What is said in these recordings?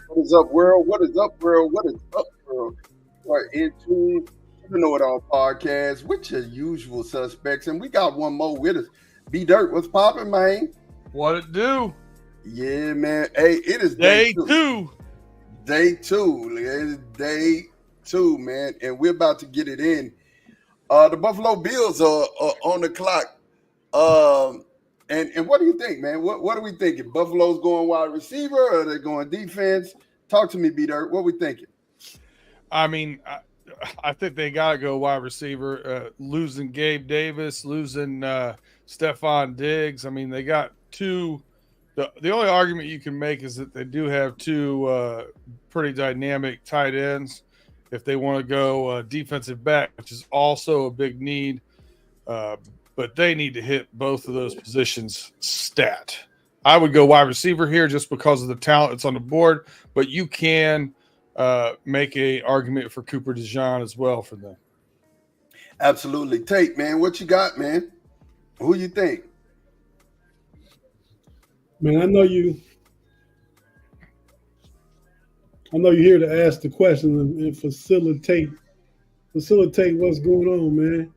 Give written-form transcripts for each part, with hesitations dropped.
What is up, world? What is up, world? What is up, world? You are into the Know It All podcast with your usual suspects, and we got one more with us. B Dirt, what's popping, man? What it do? Yeah, man. Hey, it is Day two. Day two. It is day two, man, and we're about to get it in. The Buffalo Bills are on the clock. And what do you think, man? What are we thinking? Buffalo's going wide receiver, or are they going defense? Talk to me, B Dirt. What we thinking? I mean, I think they got to go wide receiver. Losing Gabe Davis, losing Stephon Diggs. I mean, they got two. The only argument you can make is that they do have two pretty dynamic tight ends. If they want to go defensive back, which is also a big need, but they need to hit both of those positions stat. I would go wide receiver here just because of the talent that's on the board, but you can make a argument for Cooper DeJean as well for them. Absolutely. Tate, man, what you got, man? Who you think? Man, I know you here to ask the question and facilitate what's going on, man.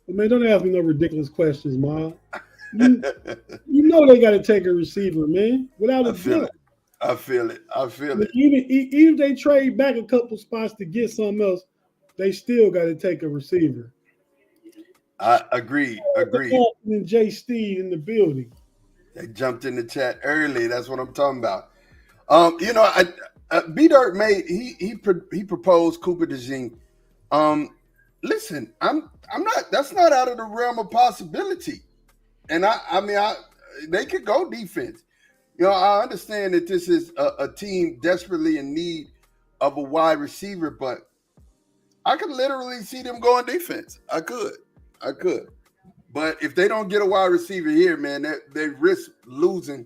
But man, don't ask me no ridiculous questions, Ma. You know they got to take a receiver, man. Without a doubt. I feel it. Even if they trade back a couple spots to get something else, they still got to take a receiver. I agree. And Jay Steve in the building. They jumped in the chat early. That's what I'm talking about. B Dirt made he proposed Cooper DeJean. Listen, I'm not. That's not out of the realm of possibility. And I mean, they could go defense. You know, I understand that this is a team desperately in need of a wide receiver, but I could literally see them going defense. I could. But if they don't get a wide receiver here, man, they risk losing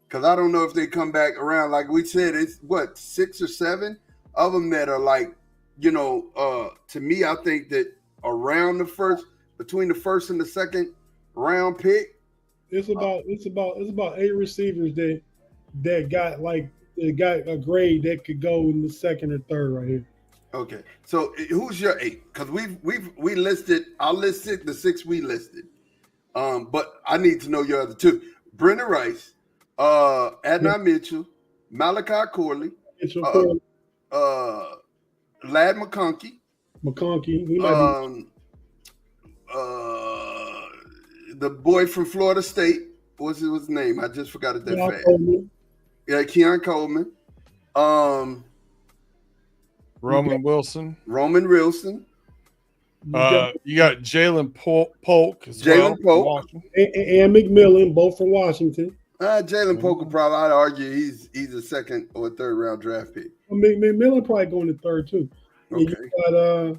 because I don't know if they come back around. Like we said, it's what, 6 or 7 of them that are like, to me, I think that around between the first and the second round pick. It's about 8 receivers that got a grade that could go in the second or third right here. Okay, so who's your 8? Because we listed. I listed the 6 we listed. But I need to know your other 2. Brendan Rice, Adnan Mitchell, Malachi Corley, Lad McConkey. The boy from Florida State. What's his name? I just forgot it that fast. Yeah, Keon Coleman. Roman Wilson. You got Jalen Polk as well. Jalen Polk. And McMillan, both from Washington. Jalen Polk, probably, I'd argue he's a second or third round draft pick. McMillan probably going to third too. Okay. And you got,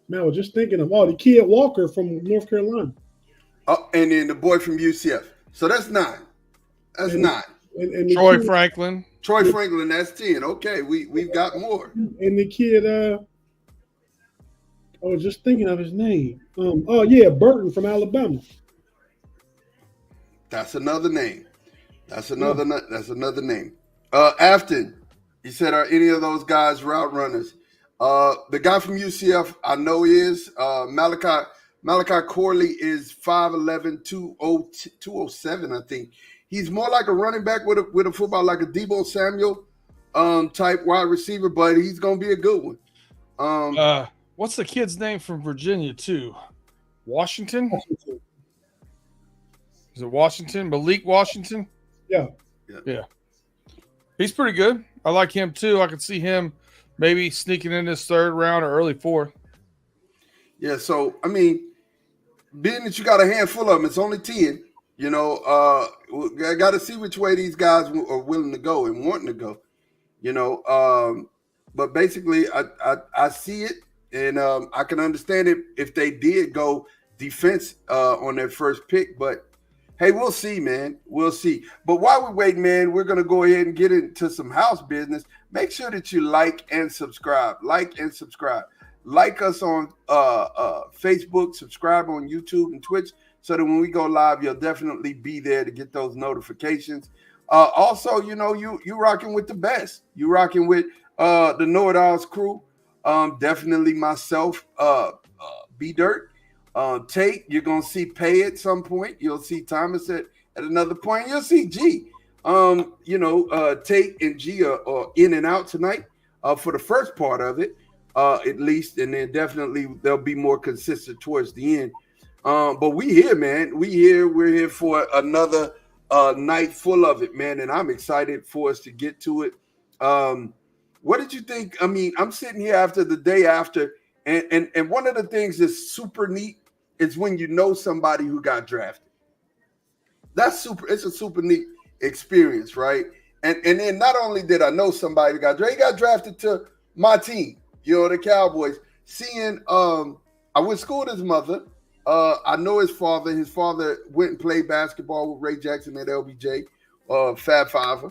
man, I was just thinking of the kid Walker from North Carolina. And then the boy from UCF. So that's 9. That's 9. And Troy Franklin. That's 10. Okay, we've got more. And the kid, I was just thinking of his name. Burton from Alabama. That's another name. That's another name. Afton, you said, are any of those guys route runners? The guy from UCF, I know he is. Malachi Corley is 5'11", 207, I think. He's more like a running back with a football, like a Deebo Samuel type wide receiver, but he's gonna be a good one. What's the kid's name from Virginia too? Washington? Is it Washington? Malik Washington? Yeah. He's pretty good. I like him too. I could see him maybe sneaking in this third round or early 4th. Yeah, so I mean, being that you got a handful of them, it's only 10. I got to see which way these guys are willing to go and wanting to go. But basically, I see it, and I can understand it if they did go defense on their first pick. But hey, we'll see, man. We'll see. But while we wait, man, we're gonna go ahead and get into some house business. Make sure that you like and subscribe. Like us on Facebook, subscribe on YouTube and Twitch, so that when we go live, you'll definitely be there to get those notifications. Also, you rocking with the best. You rocking with the KnoItAllZ crew. Definitely myself, B Dirt. Tate, you're gonna see Pay at some point. You'll see Thomas at another point. You'll see G. Tate and G are in and out tonight for the first part of it, at least, and then definitely they'll be more consistent towards the end. But we here, man. We're here for another night full of it, man, and I'm excited for us to get to it. What did you think? I mean, I'm sitting here after the day after, and one of the things that's super neat is when you know somebody who got drafted. That's super. It's a super neat experience, right? And then not only did I know somebody who got drafted, he got drafted to my team, the Cowboys. Seeing, I went to school with his mother. I know his father. His father went and played basketball with Ray Jackson at LBJ, Fab Fiver.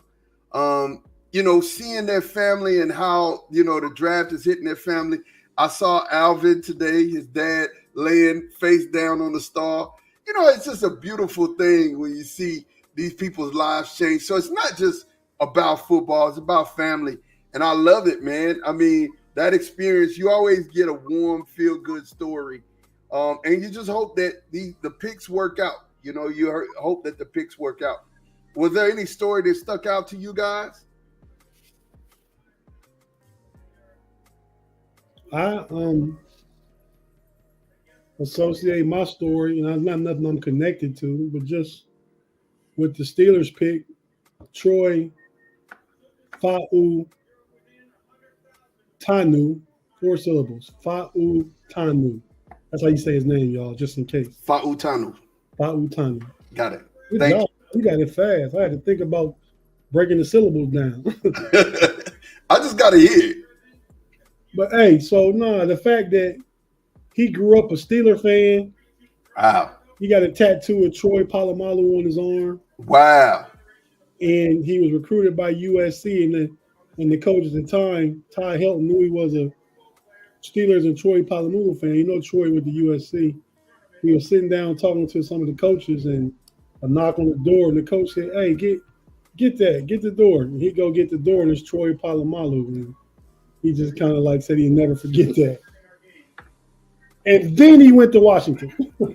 Seeing their family and how, the draft is hitting their family. I saw Alvin today, his dad laying face down on the star. It's just a beautiful thing when you see these people's lives change. So it's not just about football, it's about family. And I love it, man. I mean, that experience, you always get a warm, feel-good story. And you just hope that the picks work out. You hope that the picks work out. Was there any story that stuck out to you guys? I associate my story, and it's not nothing I'm connected to, but just with the Steelers pick, Troy Fa'u Tanu, 4 syllables. Fa'u Tanu. That's how you say his name, y'all, just in case. Fa'u Tanu. Fa'u Tanu. Got it. Good job. You got it fast. I had to think about breaking the syllables down. I just got to hear it. But hey, the fact that he grew up a Steeler fan. Wow. He got a tattoo of Troy Polamalu on his arm. Wow. And he was recruited by USC, and the coach at the time, Ty Helton, knew he was a Steelers and Troy Polamalu fan. Troy with the USC. He was sitting down talking to some of the coaches, and a knock on the door, and the coach said, "Hey, get the door." And he'd go get the door, and it's Troy Polamalu. And he just kind of said he'd never forget that. And then he went to Washington. I'm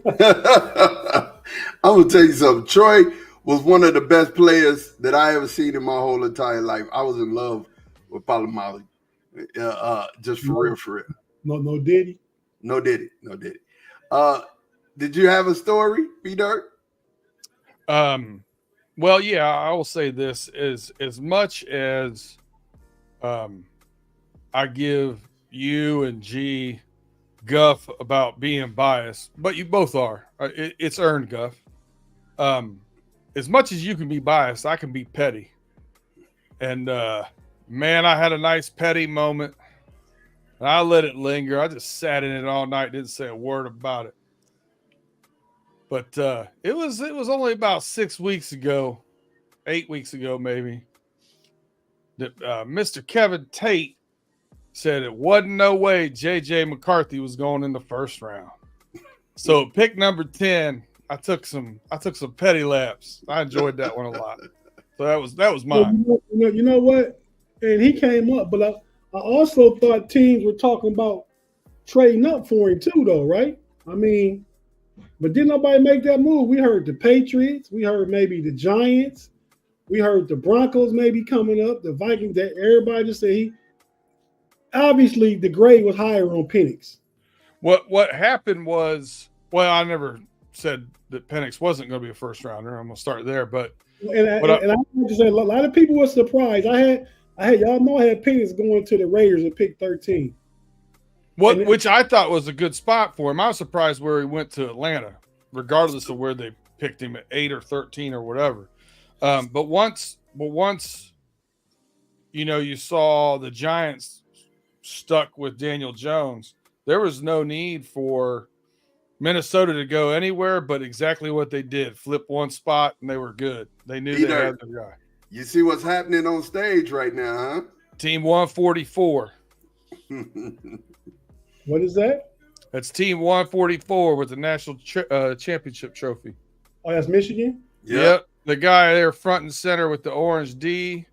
going to tell you something. Troy was one of the best players that I ever seen in my whole entire life. I was in love with Polamalu. Just for real. No Diddy? No Diddy. Did you have a story, B-Dirt? Well, yeah, I will say this. As much as I give you and G guff about being biased, but you both are. It's earned guff. As much as you can be biased, I can be petty. And man, I had a nice petty moment, and I let it linger. I just sat in it all night, didn't say a word about it. But it was only about 6 weeks ago, 8 weeks ago maybe, that Mr. Kevin Tate said it wasn't no way J.J. McCarthy was going in the first round. So pick number 10, I took some petty laps. I enjoyed that one a lot. So that was mine. You know what? And he came up, but I also thought teams were talking about trading up for him too, though, right? I mean, but didn't nobody make that move? We heard the Patriots, we heard maybe the Giants, we heard the Broncos maybe coming up, the Vikings. That everybody just said obviously the grade was higher on Penix. What happened was, well, I never said that Penix wasn't going to be a first rounder. I'm going to start there, but I have to say a lot of people were surprised. I had y'all know I had Penix going to the Raiders at pick 13. Which I thought was a good spot for him. I was surprised where he went to Atlanta, regardless of where they picked him at 8 or 13 or whatever. But once you saw the Giants stuck with Daniel Jones, there was no need for Minnesota to go anywhere but exactly what they did. Flip one spot and they were good. They knew they had their guy. You see what's happening on stage right now, huh? Team 144. What is that? That's Team 144 with the national championship trophy. Oh, that's Michigan? Yep. the guy there front and center with the orange D,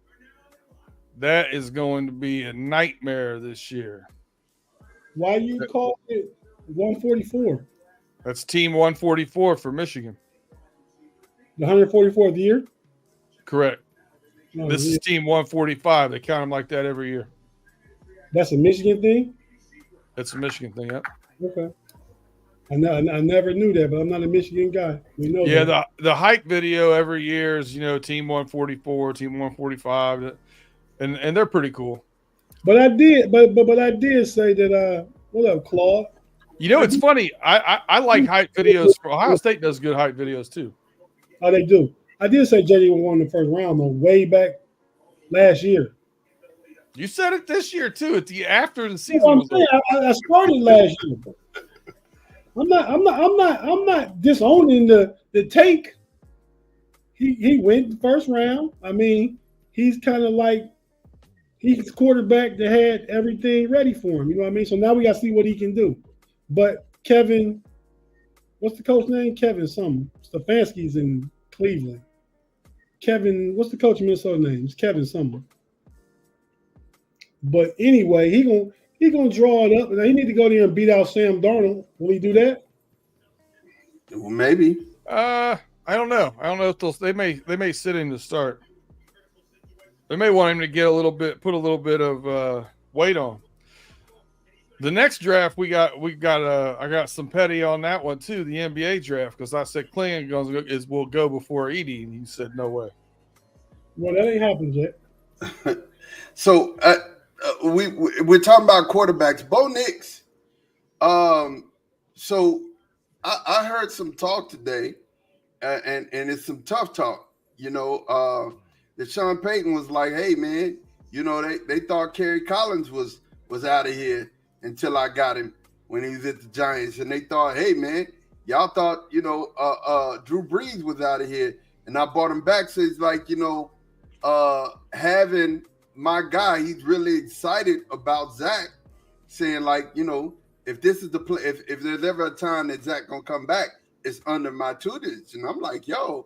that is going to be a nightmare this year. Why you call it 144? That's team 144 for Michigan. The 144th year? Correct. No, This is team 145. They count them like that every year. That's a Michigan thing? That's a Michigan thing, yep. Okay. I never knew that, but I'm not a Michigan guy. We know Yeah, that. the hype video every year is, team 144, team 145, and they're pretty cool. But I did say that what up, Claude? It's funny. I like hype videos. Ohio State does good hype videos too. Oh, they do. I did say JJ won the first round though, way back last year. You said it this year too. After the season. I'm saying I started last year. I'm not disowning the take. He went the first round. I mean, he's kind of like he's quarterback that had everything ready for him. You know what I mean? So now we got to see what he can do. But Kevin, what's the coach name? Kevin something. Stefanski's in Cleveland. Kevin, what's the coach in Minnesota name? It's Kevin something. But anyway, he gonna draw it up. He need to go there and beat out Sam Darnold. Will he do that? Well, maybe. I don't know. I don't know if they may sit him to start. They may want him to put a little bit of weight on. The next draft I got some petty on that one too. The NBA draft, because I said Klingon will go before Edie, and he said no way. Well, that ain't happened yet. So we're talking about quarterbacks. Bo Nix. So I heard some talk today, and it's some tough talk. That Sean Payton was like, "Hey man, they thought Kerry Collins was out of here until I got him when he was at the Giants, and they thought, hey man, y'all thought Drew Brees was out of here, and I brought him back." So it's like having my guy, he's really excited about Zach, saying like, if this is the play, if there's ever a time that Zach gonna come back, it's under my tutelage. And I'm like, yo,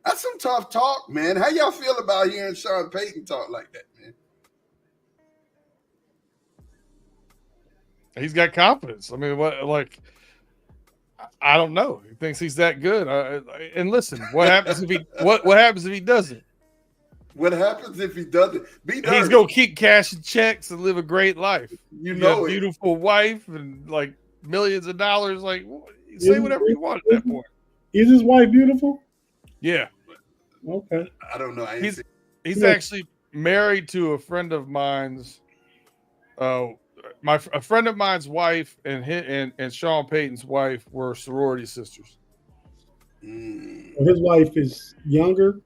that's some tough talk, man. How y'all feel about hearing Sean Payton talk like that, man? He's got confidence. I mean, I don't know. He thinks he's that good. And listen, what happens if what happens if he doesn't? What happens if he doesn't? He's gonna keep cashing checks and live a great life. You know, a beautiful wife and like millions of dollars. Like, say whatever you want at that point. Is his wife beautiful? Yeah. Okay. I don't know. He's actually married to a friend of mine's. A friend of mine's wife and Sean Payton's wife were sorority sisters. His wife is younger.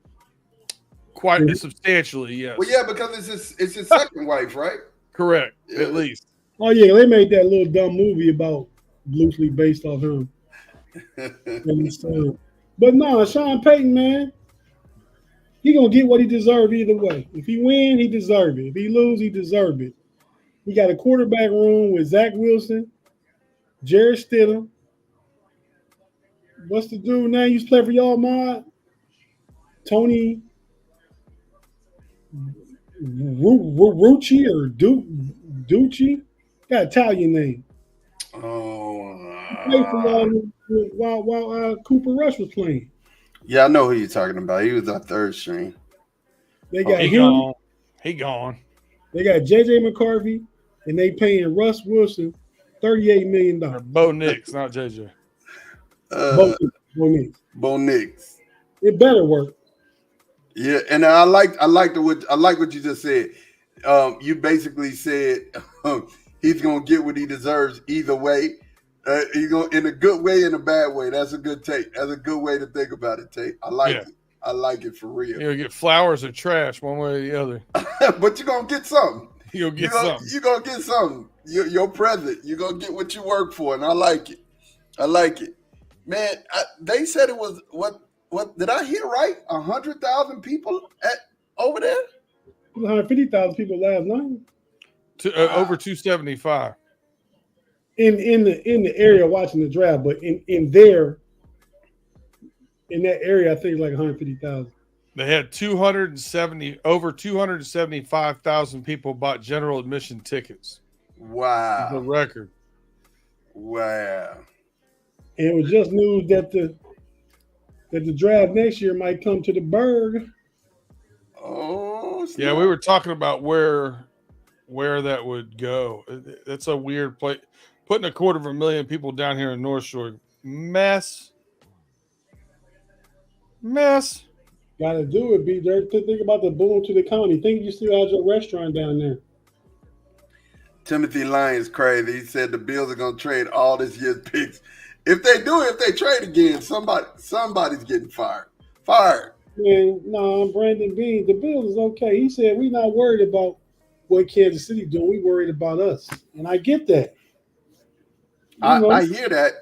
Quite substantially, yes. Well, yeah, because it's his second wife, right? Correct, yeah. At least. Oh yeah, they made that little dumb movie about loosely based off him. But no, Sean Payton, man, he gonna get what he deserves either way. If he win, he deserve it. If he lose, he deserve it. He got a quarterback room with Zach Wilson, Jarrett Stidham. What's the dude name used to play for y'all, Mod? Tony Rucci or Ducci? Got an Italian name. He played for y'all while Cooper Rush was playing. Yeah, I know who you're talking about. He was our third string. They got He gone. They got JJ McCarthy, and they paying Russ Wilson $38 million. Bo Nix, not JJ. Bo Nix. It better work. Yeah, and I like what you just said. You basically said he's gonna get what he deserves either way. He's gonna in a good way, in a bad way. That's a good take. That's a good way to think about it, Tate. I like it. I like it for real. You'll get flowers or trash one way or the other. But you're going to get something. You're going to get something. Your present. You're going to get what you work for, and I like it. Man, they said it was, what did I hear right? 100,000 people over there? 150,000 people last night. Over 275. In the area watching the draft, but in their in that area, I think it's like 150,000. They had over 275,000 people bought general admission tickets. The Wow. record. Wow. And it was just news that the draft next year might come to the Berg. Oh, snap. Yeah, we were talking about where that would go. That's a weird place. Putting 250,000 people down here in North Shore. Mess. Got to do it, B. Dirt. Think about the boom to the county. Think you still have your restaurant down there. Timothy Lyons crazy. He said the Bills are going to trade all this year's picks. If they trade again, somebody's getting fired. Man, no, Brandon Bean, the Bills is okay. He said we're not worried about what Kansas City doing. We worried about us, and I get that. I hear that,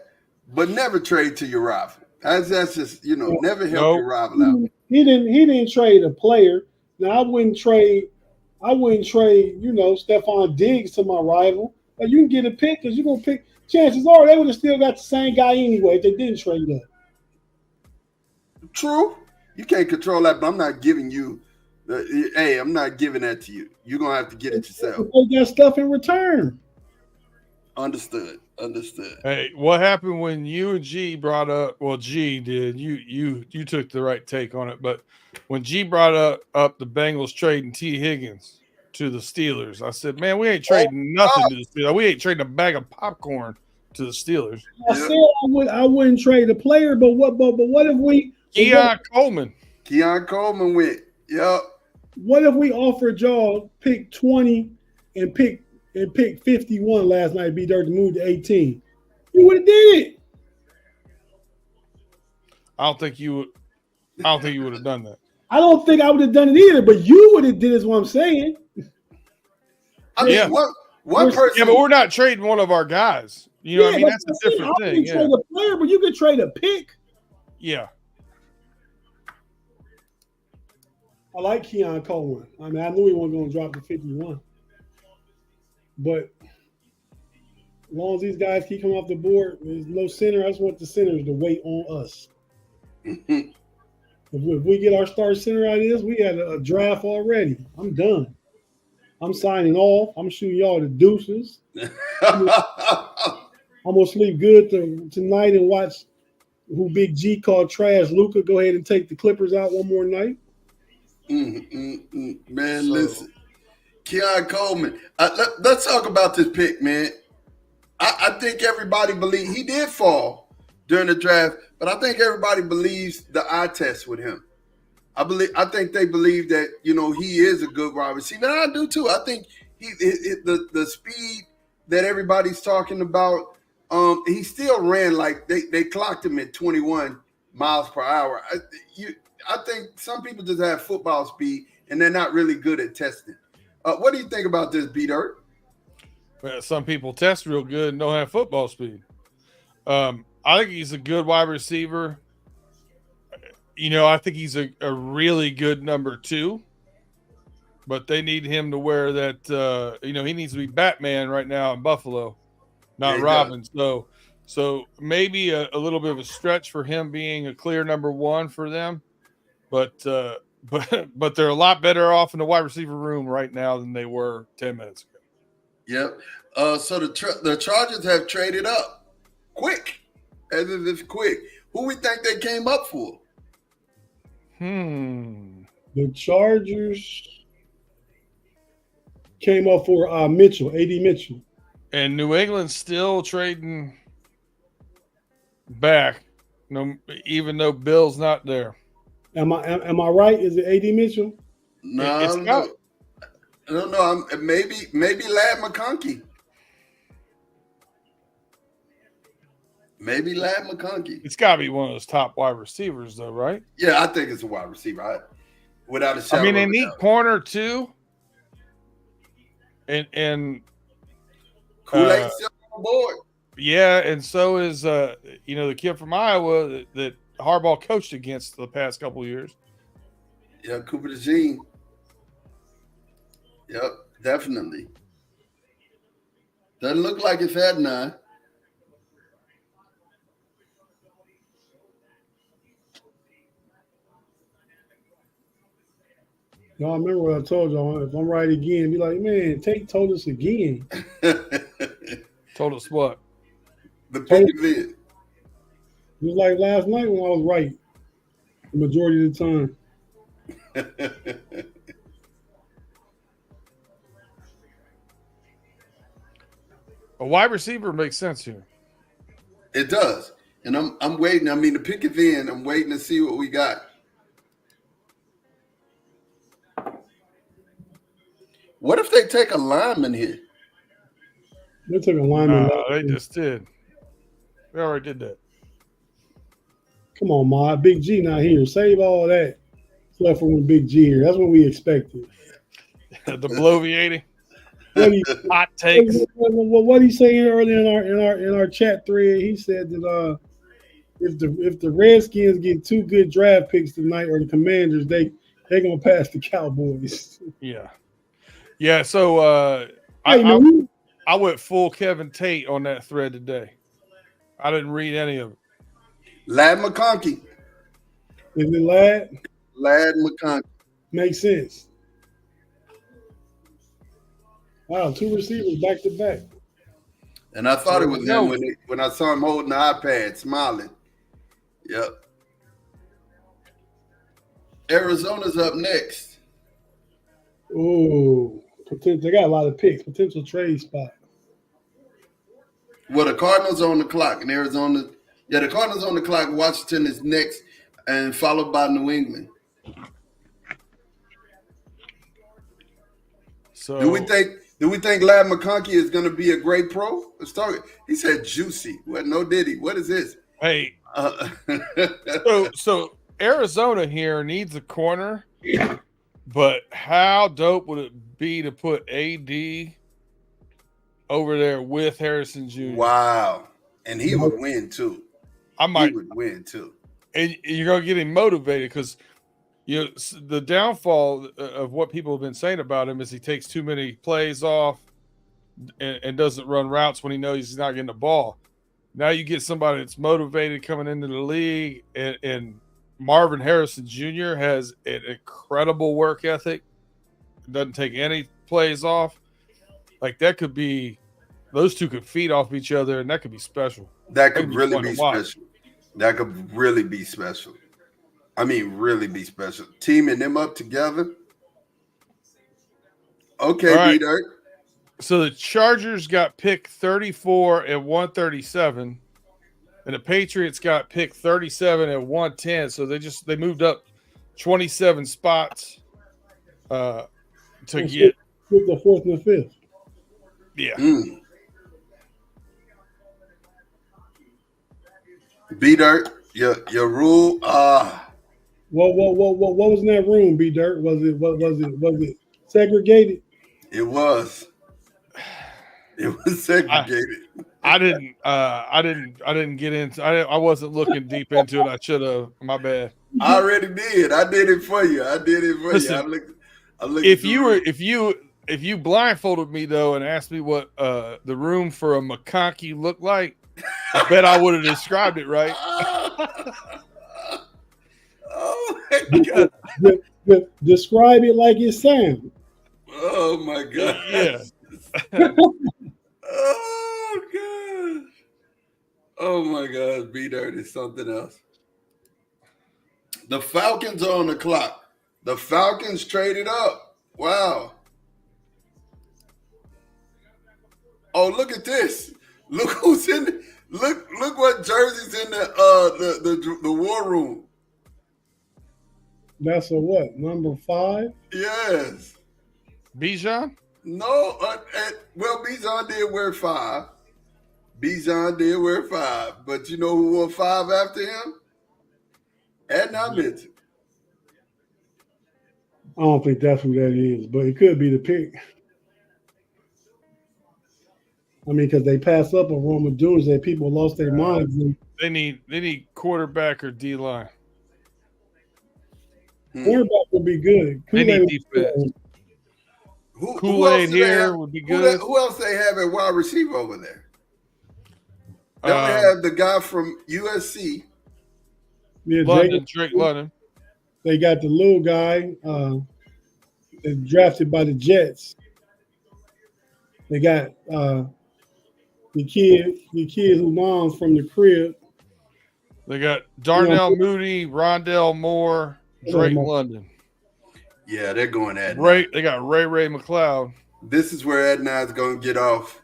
but never trade to your rival. That's just never help your rival out. He didn't trade a player. Now I wouldn't trade. Stephon Diggs to my rival. But you can get a pick because you're gonna pick. Chances are they would have still got the same guy anyway if they didn't trade that. True. You can't control that, but I'm not giving you. I'm not giving that to you. You're gonna have to get it yourself. They got stuff in return. Understood. Hey, what happened when you and G brought up? Well, G did. You took the right take on it, but when G brought up the Bengals trading T. Higgins to the Steelers, I said, "Man, we ain't trading nothing to the Steelers. We ain't trading a bag of popcorn to the Steelers." I said I wouldn't trade a player, but what if we Keon Coleman went. Yep. What if we offered y'all pick 20 and pick 51 last night, B Dirt to move to 18? You would have did it. I don't think you would have done that. I don't think I would have done it either, but you would have did is what I'm saying. I mean, one person. Yeah, but we're not trading one of our guys. You know what I mean? That's a different thing. You trade a player, but you could trade a pick. Yeah. I like Keon Coleman. I mean, I knew he wasn't going to drop to 51. But as long as these guys keep coming off the board, there's no center. I just want the centers to wait on us. If we get our star center out of this, we had a draft already. I'm done. I'm signing off. I'm shooting y'all the deuces. I'm going to sleep good tonight and watch who Big G called trash Luka. Go ahead and take the Clippers out one more night. Man, listen. Keon Coleman. Let's talk about this pick, man. I think everybody believes he did fall during the draft, but I think everybody believes the eye test with him. I think they believe that he is a good wide receiver. And I do too. I think the speed that everybody's talking about. He still ran like they clocked him at 21 miles per hour. I think some people just have football speed and they're not really good at testing. What do you think about this, B-Dirt? Well, some people test real good and don't have football speed. I think he's a good wide receiver. I think he's a really good number 2. But they need him to wear that. He needs to be Batman right now in Buffalo, not Robin. So maybe a little bit of a stretch for him being a clear number 1 for them. But they're a lot better off in the wide receiver room right now than they were 10 minutes ago. Yep. So the Chargers have traded up quick, as if it's quick. Who we think they came up for? The Chargers came up for AD Mitchell. And New England's still trading back, even though Bill's not there. Am I right? Is it AD Mitchell? No, I don't know. Maybe Lad McConkey. Maybe Lad McConkey. It's got to be one of those top wide receivers, though, right? Yeah, I think it's a wide receiver. Without a shadow. I mean, they need corner too. And Kool-Aid still on board. Yeah, and so is the kid from Iowa that Harbaugh coached against the past couple of years. Yeah, Cooper DeJean. Yep, definitely. Doesn't look like it's at 9. Y'all remember what I told y'all? If I'm right again, be like, man, Tate told us again. Told us what? The pick of it. It was like last night when I was right the majority of the time. A wide receiver makes sense here. It does. And I'm waiting. I mean, the pick is in. I'm waiting to see what we got. What if they take a lineman here? They took a lineman. They just did. They already did that. Come on, Ma. Big G not here. Save all that stuff for when Big G here. That's what we expected. The bloviating. Hot takes. What he saying earlier in our chat thread? He said that if the Redskins get 2 good draft picks tonight, or the Commanders, they're gonna pass the Cowboys. Yeah. So I went full Kevin Tate on that thread today. I didn't read any of it. Lad McConkey. Is it Lad? Lad McConkey. Makes sense. Wow, 2 receivers back to back. And I thought it was him when I saw him holding the iPad, smiling. Yep. Arizona's up next. Oh, they got a lot of picks. Potential trade spot. Well, the Cardinals are on the clock, and Arizona. Yeah, the Cardinals on the clock. Washington is next, and followed by New England. So do we think Lad McConkey is going to be a great pro? Let's talk. He said juicy. What? No, did he? What is this? Hey. So Arizona here needs a corner, but how dope would it be to put AD over there with Harrison Jr.? Wow, and he would win too. He would win too. And you're gonna get him motivated because the downfall of what people have been saying about him is he takes too many plays off and doesn't run routes when he knows he's not getting the ball. Now you get somebody that's motivated coming into the league, and Marvin Harrison Jr. has an incredible work ethic. Doesn't take any plays off. Like that could be, those two could feed off each other, and that could be special. That could really be special. That could really be special. I mean, really be special. Teaming them up together. Okay, right. B-Dirt. So the Chargers got pick 34 at 137, and the Patriots got pick 37 at 110. So they moved up 27 spots to get the 4th and the 5th. Yeah. B-Dirt, your rule. What was in that room, B-Dirt? Was it segregated? It was. It was segregated. I didn't get into. I wasn't looking deep into it. I should have. My bad. I already did. I did it for you. Listen, I looked if you blindfolded me though and asked me what the room for a McConkey looked like, I bet I would have described it right. Oh my God! Describe it like it sounds. Oh my God! Yeah. Oh God! Oh my God! B-Dirt is something else. The Falcons are on the clock. The Falcons traded up. Wow. Oh, look at this. Look who's in. Look what jersey's in the war room. That's a what? Number 5? Yes. Bijan? No. Well, Bijan did wear 5. But you know who wore 5 after him? Adnan Minton. I don't think that's who that is, but it could be the pick. I mean, because they passed up on Roman Jones, that people lost their minds. They need quarterback or D line. Quarterback would be good. They need defense. Kool-Aid here would be good. Who else they have at wide receiver over there? They have the guy from USC. Yeah, Drake London. They got the little guy. They're drafted by the Jets. They got the kid who mom's from the crib. They got Darnell Mooney, Rondell Moore, Drake London. Yeah, they're going at They got Ray McLeod. This is where Adnan is going to get off.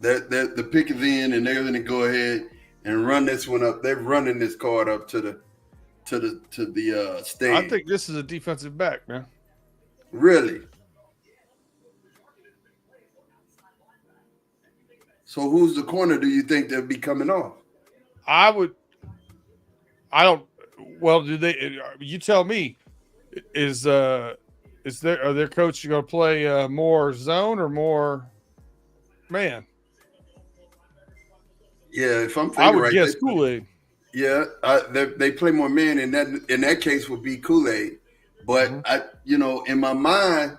The pick is in, and they're going to go ahead and run this one up. They're running this card up to the stand. I think this is a defensive back, man. Really? So who's the corner do you think they'll be coming off? Do they? You tell me. Are their coach going to play more zone or more man? Yeah, if I'm thinking I would right, guess Kool-Aid. Yeah, they play more man, and in that case would be Kool-Aid. But in my mind,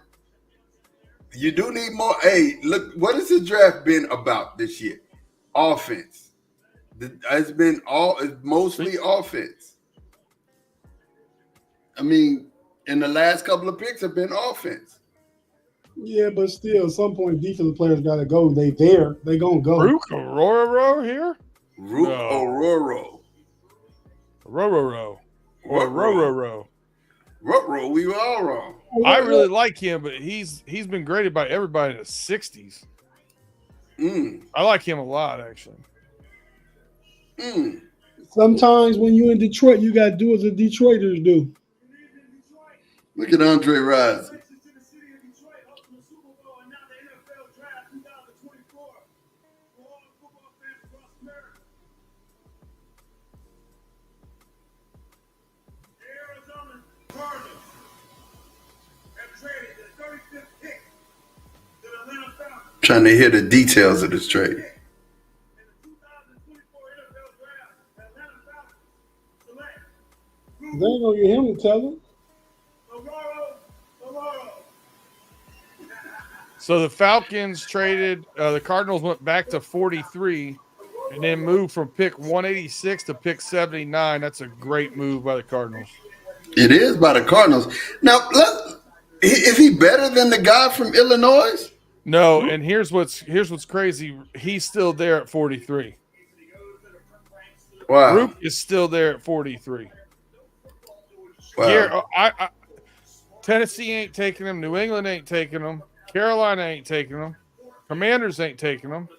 you do need more. Hey, look, what has the draft been about this year? Offense. It's been mostly offense. I mean, in the last couple of picks have been offense. Yeah, but still, at some point, defensive players got to go. They there. They going to go. Rook Aurora here? Rook Aurora. Roro. Or Roro. Roro, we were all wrong. I really like him, but he's been graded by everybody in the 60s. I like him a lot, actually. Sometimes when you're in Detroit, you got to do as the Detroiters do. Look at Andre Rison. Trying to hear the details of this trade. They ain't gonna get him to tell them. So the Falcons traded. The Cardinals went back to 43, and then moved from pick 186 to pick 79. That's a great move by the Cardinals. It is by the Cardinals. Now, is he better than the guy from Illinois? No, and here's what's crazy. He's still there at 43. Wow. Rook is still there at 43. Wow. Here, Tennessee ain't taking him. New England ain't taking him. Carolina ain't taking him. Commanders ain't taking him.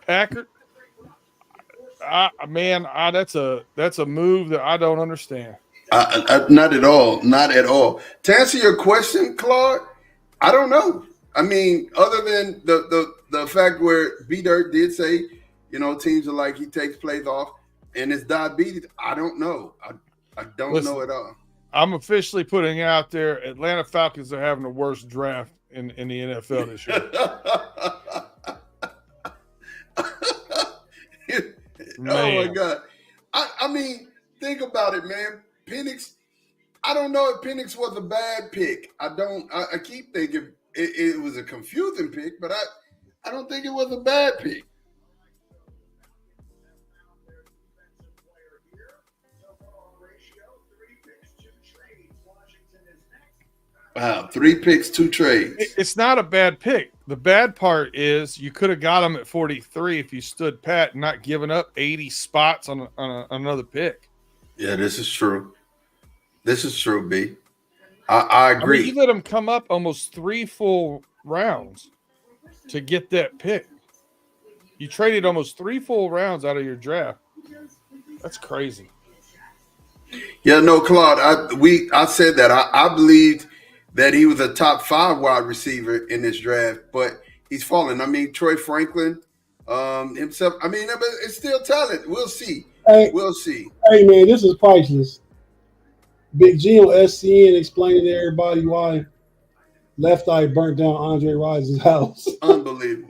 Packard. That's a move that I don't understand. Not at all. Not at all. To answer your question, Claude, I don't know. I mean, other than the fact where B-Dirt did say, teams are like he takes plays off and it's diabetes, I don't know. I don't know at all. I'm officially putting it out there. Atlanta Falcons are having the worst draft in the NFL this year. Oh, my God. I mean, think about it, man. Penix, I don't know if Penix was a bad pick. I keep thinking it was a confusing pick, but I don't think it was a bad pick. Wow, 3 picks, 2 trades. It's not a bad pick. The bad part is you could have got him at 43 if you stood pat and not given up 80 spots on another pick. Yeah, this is true. This is true, B. I agree. I mean, you let him come up almost 3 full rounds to get that pick. You traded almost 3 full rounds out of your draft. That's crazy. Yeah, no, Claude, I said that. I believed that he was a top 5 wide receiver in this draft, but he's fallen. I mean, Troy Franklin himself, I mean, it's still talent. We'll see. We'll see. Hey, man, this is priceless. Big G on SCN explaining to everybody why Left Eye burnt down Andre Rison's house. Unbelievable.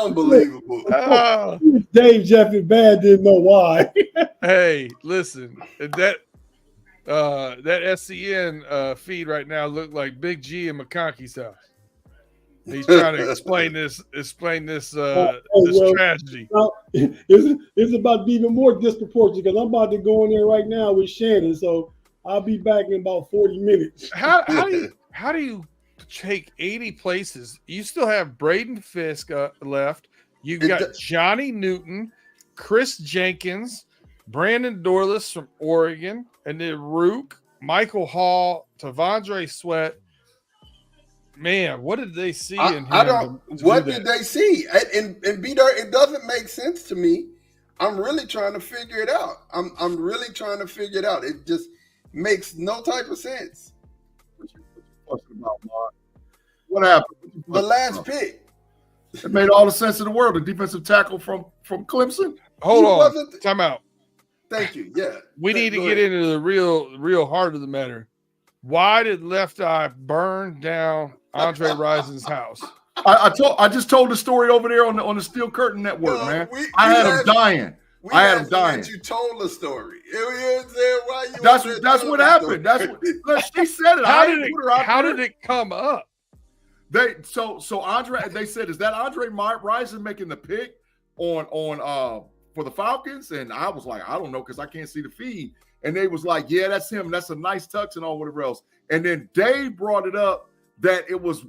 Unbelievable. Dave Jeffrey Bad didn't know why. Hey, listen, that SCN feed right now looked like Big G in McConkey's house. He's trying to explain this tragedy. It's about to be even more disproportionate because I'm about to go in there right now with Shannon. So I'll be back in about 40 minutes. How do you take 80 places? You still have Braden Fisk left. You've got Johnny Newton, Chris Jenkins, Brandon Dorless from Oregon, and then Rook, Michael Hall, Tavondre Sweat. Man, what did they see in him? I don't. What did they see? And B-Dirt, it doesn't make sense to me. I'm really trying to figure it out. I'm really trying to figure it out. It just makes no type of sense. What you talking about, Mark? What happened? The last pick. It made all the sense in the world. The defensive tackle from Clemson. Hold on. Time out. Thank you. Yeah. We need to get into the real heart of the matter. Why did Left Eye burn down Andre Rison's house? I just told the story over there on the Steel Curtain Network, man. I had him dying. You told the story. That's what happened. That's what she said it. How did it come up? So Andre, they said, is that Andre Rison making the pick on for the Falcons? And I was like, I don't know, because I can't see the feed. And they was like, yeah, that's him. That's a nice touch and all whatever else. And then Dave brought it up that it was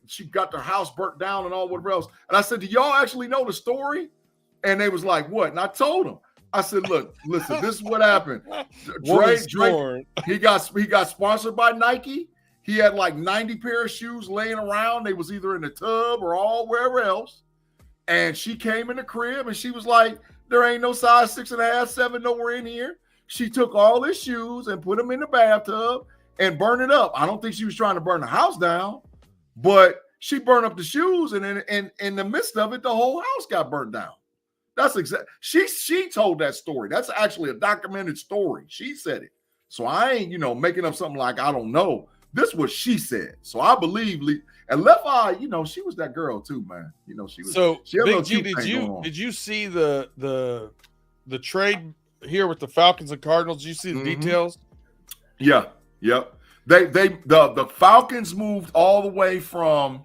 she got their house burnt down and all whatever else. And I said, do y'all actually know the story? And they was like, what? And I told them. I said, look, listen, this is what happened. Drake, he got sponsored by Nike. He had like 90 pair of shoes laying around. They was either in the tub or all wherever else. And she came in the crib and she was like, there ain't no size 6.5, 7 nowhere in here. She took all his shoes and put them in the bathtub and burned it up. I don't think she was trying to burn the house down, but she burned up the shoes, and in the midst of it, the whole house got burned down. That's exactly. She told that story. That's actually a documented story. She said it. So I ain't, making up something like I don't know. This is what she said. So I believe. And Left Eye, she was that girl too, man. She was. So Big G, did you see the trade here with the Falcons and Cardinals? Did you see the details? Yeah. Yep. The Falcons moved all the way from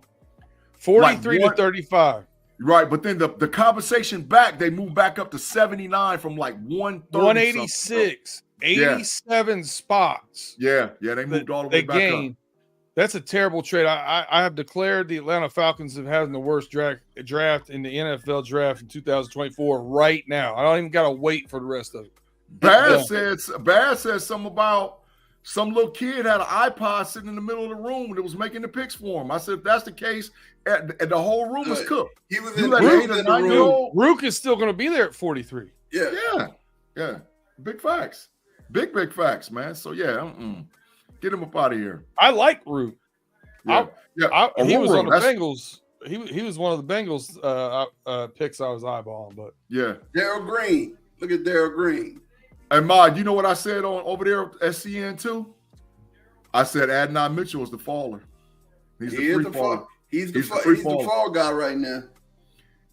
43 to 35. Right, but then the compensation back, they moved back up to 79 from like 186, 87 spots. Yeah, they moved all the way back up. That's a terrible trade. I have declared the Atlanta Falcons have had the worst draft in the NFL draft in 2024 right now. I don't even got to wait for the rest of it. Baz said something about some little kid had an iPod sitting in the middle of the room that was making the picks for him. I said, if that's the case, and the whole room was cooked. He was in the room. Rook is still going to be there at 43. Yeah. Big facts. Big facts, man. So, get him up out of here. I like Rook. He was on the Bengals. He was one of the Bengals picks I was eyeballing. But Darryl Green. Look at Darryl Green. And Ma, you know what I said over there at SCN too? I said Adnan Mitchell is the faller. He's the fall guy right now.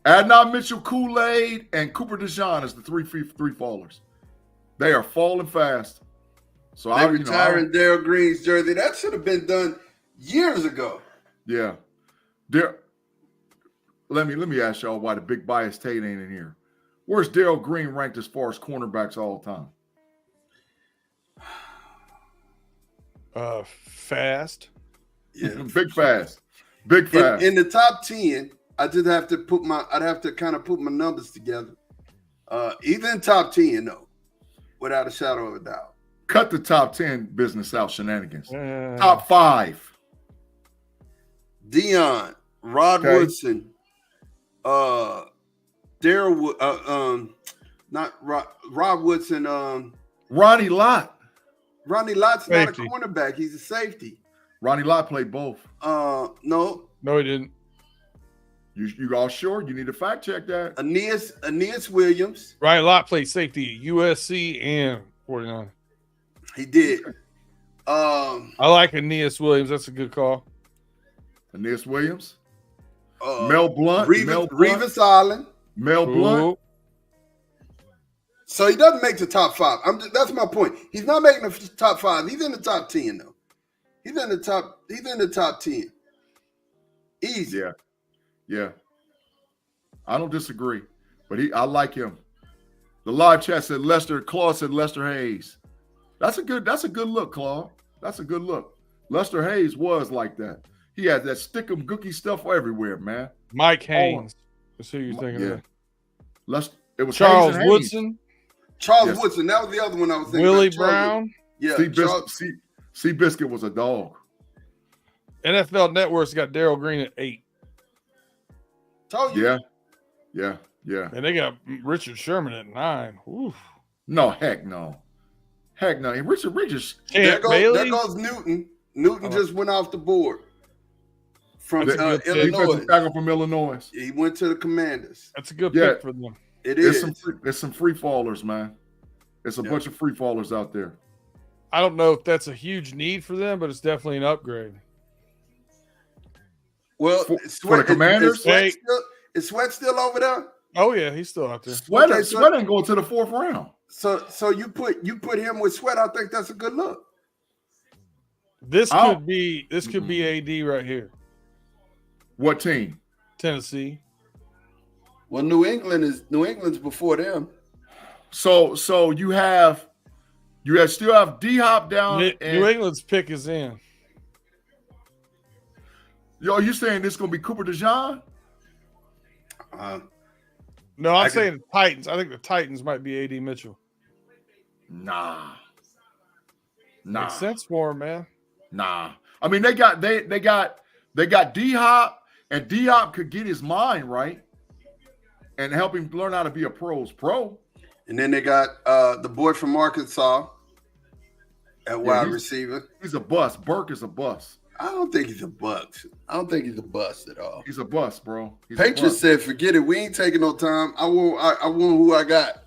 Adnan Mitchell, Kool-Aid, and Cooper DeJean is the three fallers. They are falling fast. So they're retiring Darryl Green's jersey. That should have been done years ago. Yeah. Let me ask y'all why the big bias Tate ain't in here. Where's Darryl Green ranked as far as cornerbacks all the time? Fast. Yeah. Big fast. In the top 10, I'd have to kind of put my numbers together. Either in top 10, though, without a shadow of a doubt. Cut the top 10 business out shenanigans. Top 5. DeJean, Rod Woodson, not Rob Woodson. Ronnie Lott. Ronnie Lott's not a cornerback. He's a safety. Ronnie Lott played both. No, he didn't. You all sure? You need to fact check that. Aeneas Williams. Ronnie Lott played safety at USC and 49. He did. I like Aeneas Williams. That's a good call. Aeneas Williams. Mel Blunt. Revis Island. Mel Blunt. So he doesn't make the top 5. That's my point. He's not making the top 5. He's in the top 10 though. He's in the top 10. Easy. Yeah. I don't disagree, but I like him. The live chat said Claude said Lester Hayes. That's a good look, Claude. That's a good look. Lester Hayes was like that. He had that stickum gookie stuff everywhere, man. Mike Haynes. That's who you're thinking of. It was Charles Hayes Woodson. Charles Woodson. That was the other one I was thinking. Willie about. Brown. Yeah. Seabiscuit was a dog. NFL Network's got Darryl Green at 8. Told you. Yeah. And they got Richard Sherman at 9. Oof. No, heck no. Richard Bridges. There goes Newton. Newton just went off the board from Illinois. Defensive tackle from Illinois. He went to the Commanders. That's a good pick for them. It is. There's some free fallers, man. It's a bunch of free fallers out there. I don't know if that's a huge need for them, but it's definitely an upgrade. Well, for the Commanders, is Sweat still over there? Oh yeah, he's still out there. Sweat ain't going to the 4th round. So you put him with Sweat. I think that's a good look. This could be AD right here. What team? Tennessee. Well, New England's before them. So you still have D-Hop down. New England's pick is in. Yo, you saying this is gonna be Cooper DeJean? No, I'm saying the Titans. I think the Titans might be AD Mitchell. Nah. Makes sense for him, man. Nah. I mean, they got D-Hop, and D-Hop could get his mind right and help him learn how to be a pro's pro. And then they got the boy from Arkansas at wide receiver. He's a bust. Burke is a bust. I don't think he's a bust. I don't think he's a bust at all. He's a bust, bro. Patriots said, "Forget it. We ain't taking no time. I want who I got."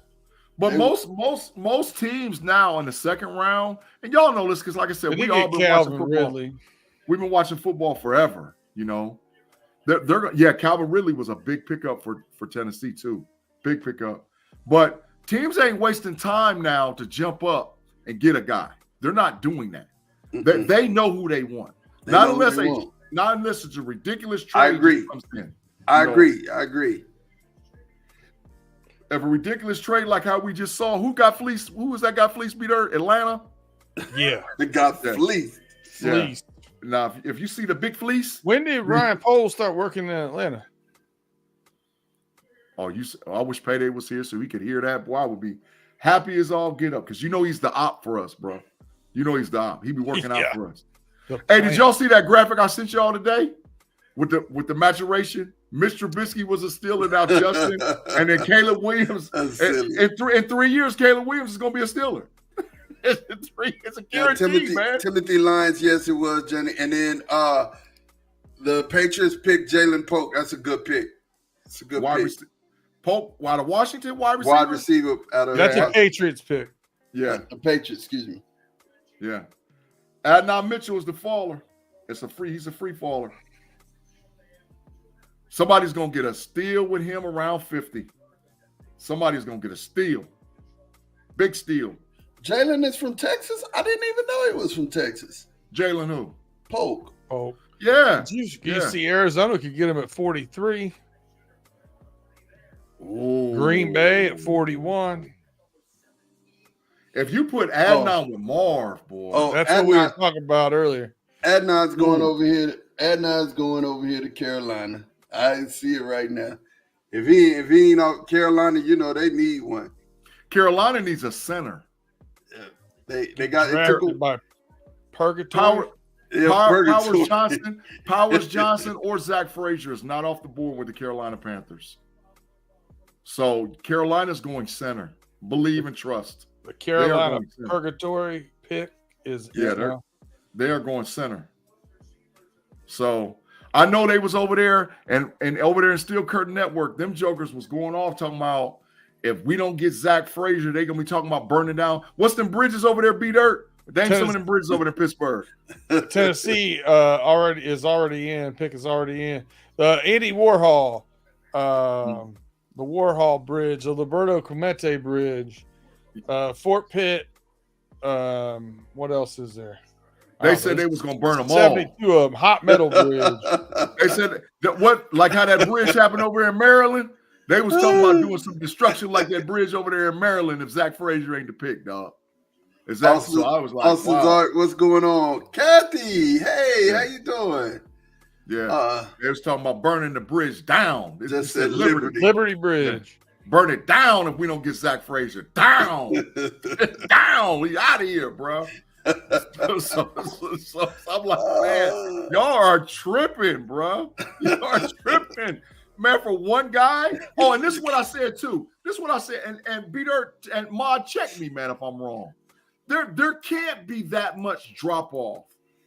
But most teams now in the 2nd round, and y'all know this because, like I said, we all been watching football. Ridley. We've been watching football forever. You know, Calvin Ridley was a big pickup for Tennessee too. Big pickup. But teams ain't wasting time now to jump up and get a guy. They're not doing that. They know who they want. Not unless it's a ridiculous trade. I agree. I agree. If a ridiculous trade like how we just saw, who got fleeced? Who was that got fleeced? Beat her? Atlanta? Yeah. They got fleeced. Yeah. Now, if you see the big fleece. When did Ryan Poles start working in Atlanta? Oh, I wish Payday was here so he could hear that. Boy, I would be happy as all get up because he's the op for us, bro. He's the op. He be working out for us. Hey, did y'all see that graphic I sent y'all today with the maturation? Mr. Trubisky was a Steeler, now Justin, and then Caleb Williams. In 3 years, Caleb Williams is going to be a Steeler. It's a guarantee, man. Timothy Lyons, yes, it was, Jenny. And then the Patriots picked Jalen Polk. That's a good pick. It's a good pick. Polk, out of Washington, wide receiver out of that's a Patriots pick. Yeah, the Patriots. Excuse me. Yeah. Adnan Mitchell is the faller. He's a free faller. Somebody's gonna get a steal with him around 50. Somebody's gonna get a steal. Big steal. Jalen is from Texas? I didn't even know he was from Texas. Jalen who? Polk. Yeah. You see Arizona could get him at 43. Ooh. Green Bay at 41. If you put Adnan with Marv, boy. That's what we were talking about earlier. Adnan's going over here. Adnan's going over here to Carolina. I see it right now. If he ain't out Carolina, they need one. Carolina needs a center. Yeah. They got it by Purgatory. Powers Johnson or Zach Frazier is not off the board with the Carolina Panthers. So Carolina's going center. Believe and trust. The Carolina Purgatory pick is they are going center. So I know they was over there and over there in Steel Curtain Network, them jokers was going off talking about if we don't get Zach Frazier, they gonna be talking about burning down. What's them bridges over there, B-Dirt? Name some of them bridges over there in Pittsburgh. Tennessee already in. Pick is already in. Andy Warhol, the Warhol Bridge, the Roberto Clemente Bridge, Fort Pitt. What else is there? They said they was gonna burn them 72 of them. Hot Metal Bridge. They said like how that bridge happened over there in Maryland. They was talking about doing some destruction like that bridge over there in Maryland if Zach Frazier ain't the pick, dog. Exactly. Austin, So I was like, Austin wow. Zart, what's going on? Kathy, hey, how you doing? Yeah. They was talking about burning the bridge down. It Just said said Liberty. Liberty Bridge. Burn it down if we don't get Zach Frazier. Down. Down. We out of here, bro. So I'm like, man, y'all are tripping, bro. Y'all are tripping. Man, for one guy. Oh, and this is what I said too. This is what I said. And Peter and Ma, check me, man, if I'm wrong. There can't be that much drop off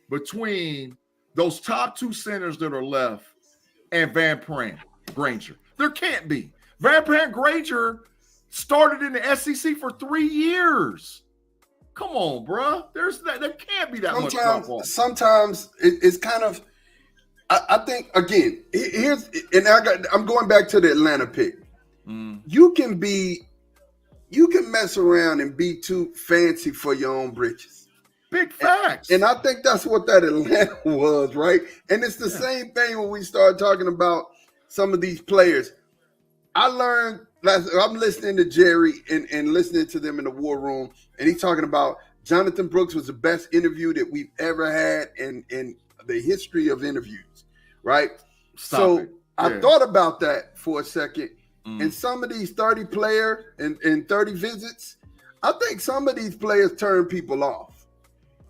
between those top two centers that are left and Van Pran Granger. There can't be. Van Pran Granger started in the SEC for 3 years. Come on, bro. There can't be that much drop off. Sometimes it's kind of. I think again. I'm going back to the Atlanta pick. You can mess around and be too fancy for your own britches. Big facts. And I think that's what that Atlanta was, right? And it's the same thing when we start talking about some of these players. I learned I'm listening to Jerry and listening to them in the war room, and he's talking about Jonathan Brooks was the best interview that we've ever had in the history of interviews, right? I thought about that for a second. And some of these 30 players and 30 visits, I think some of these players turn people off.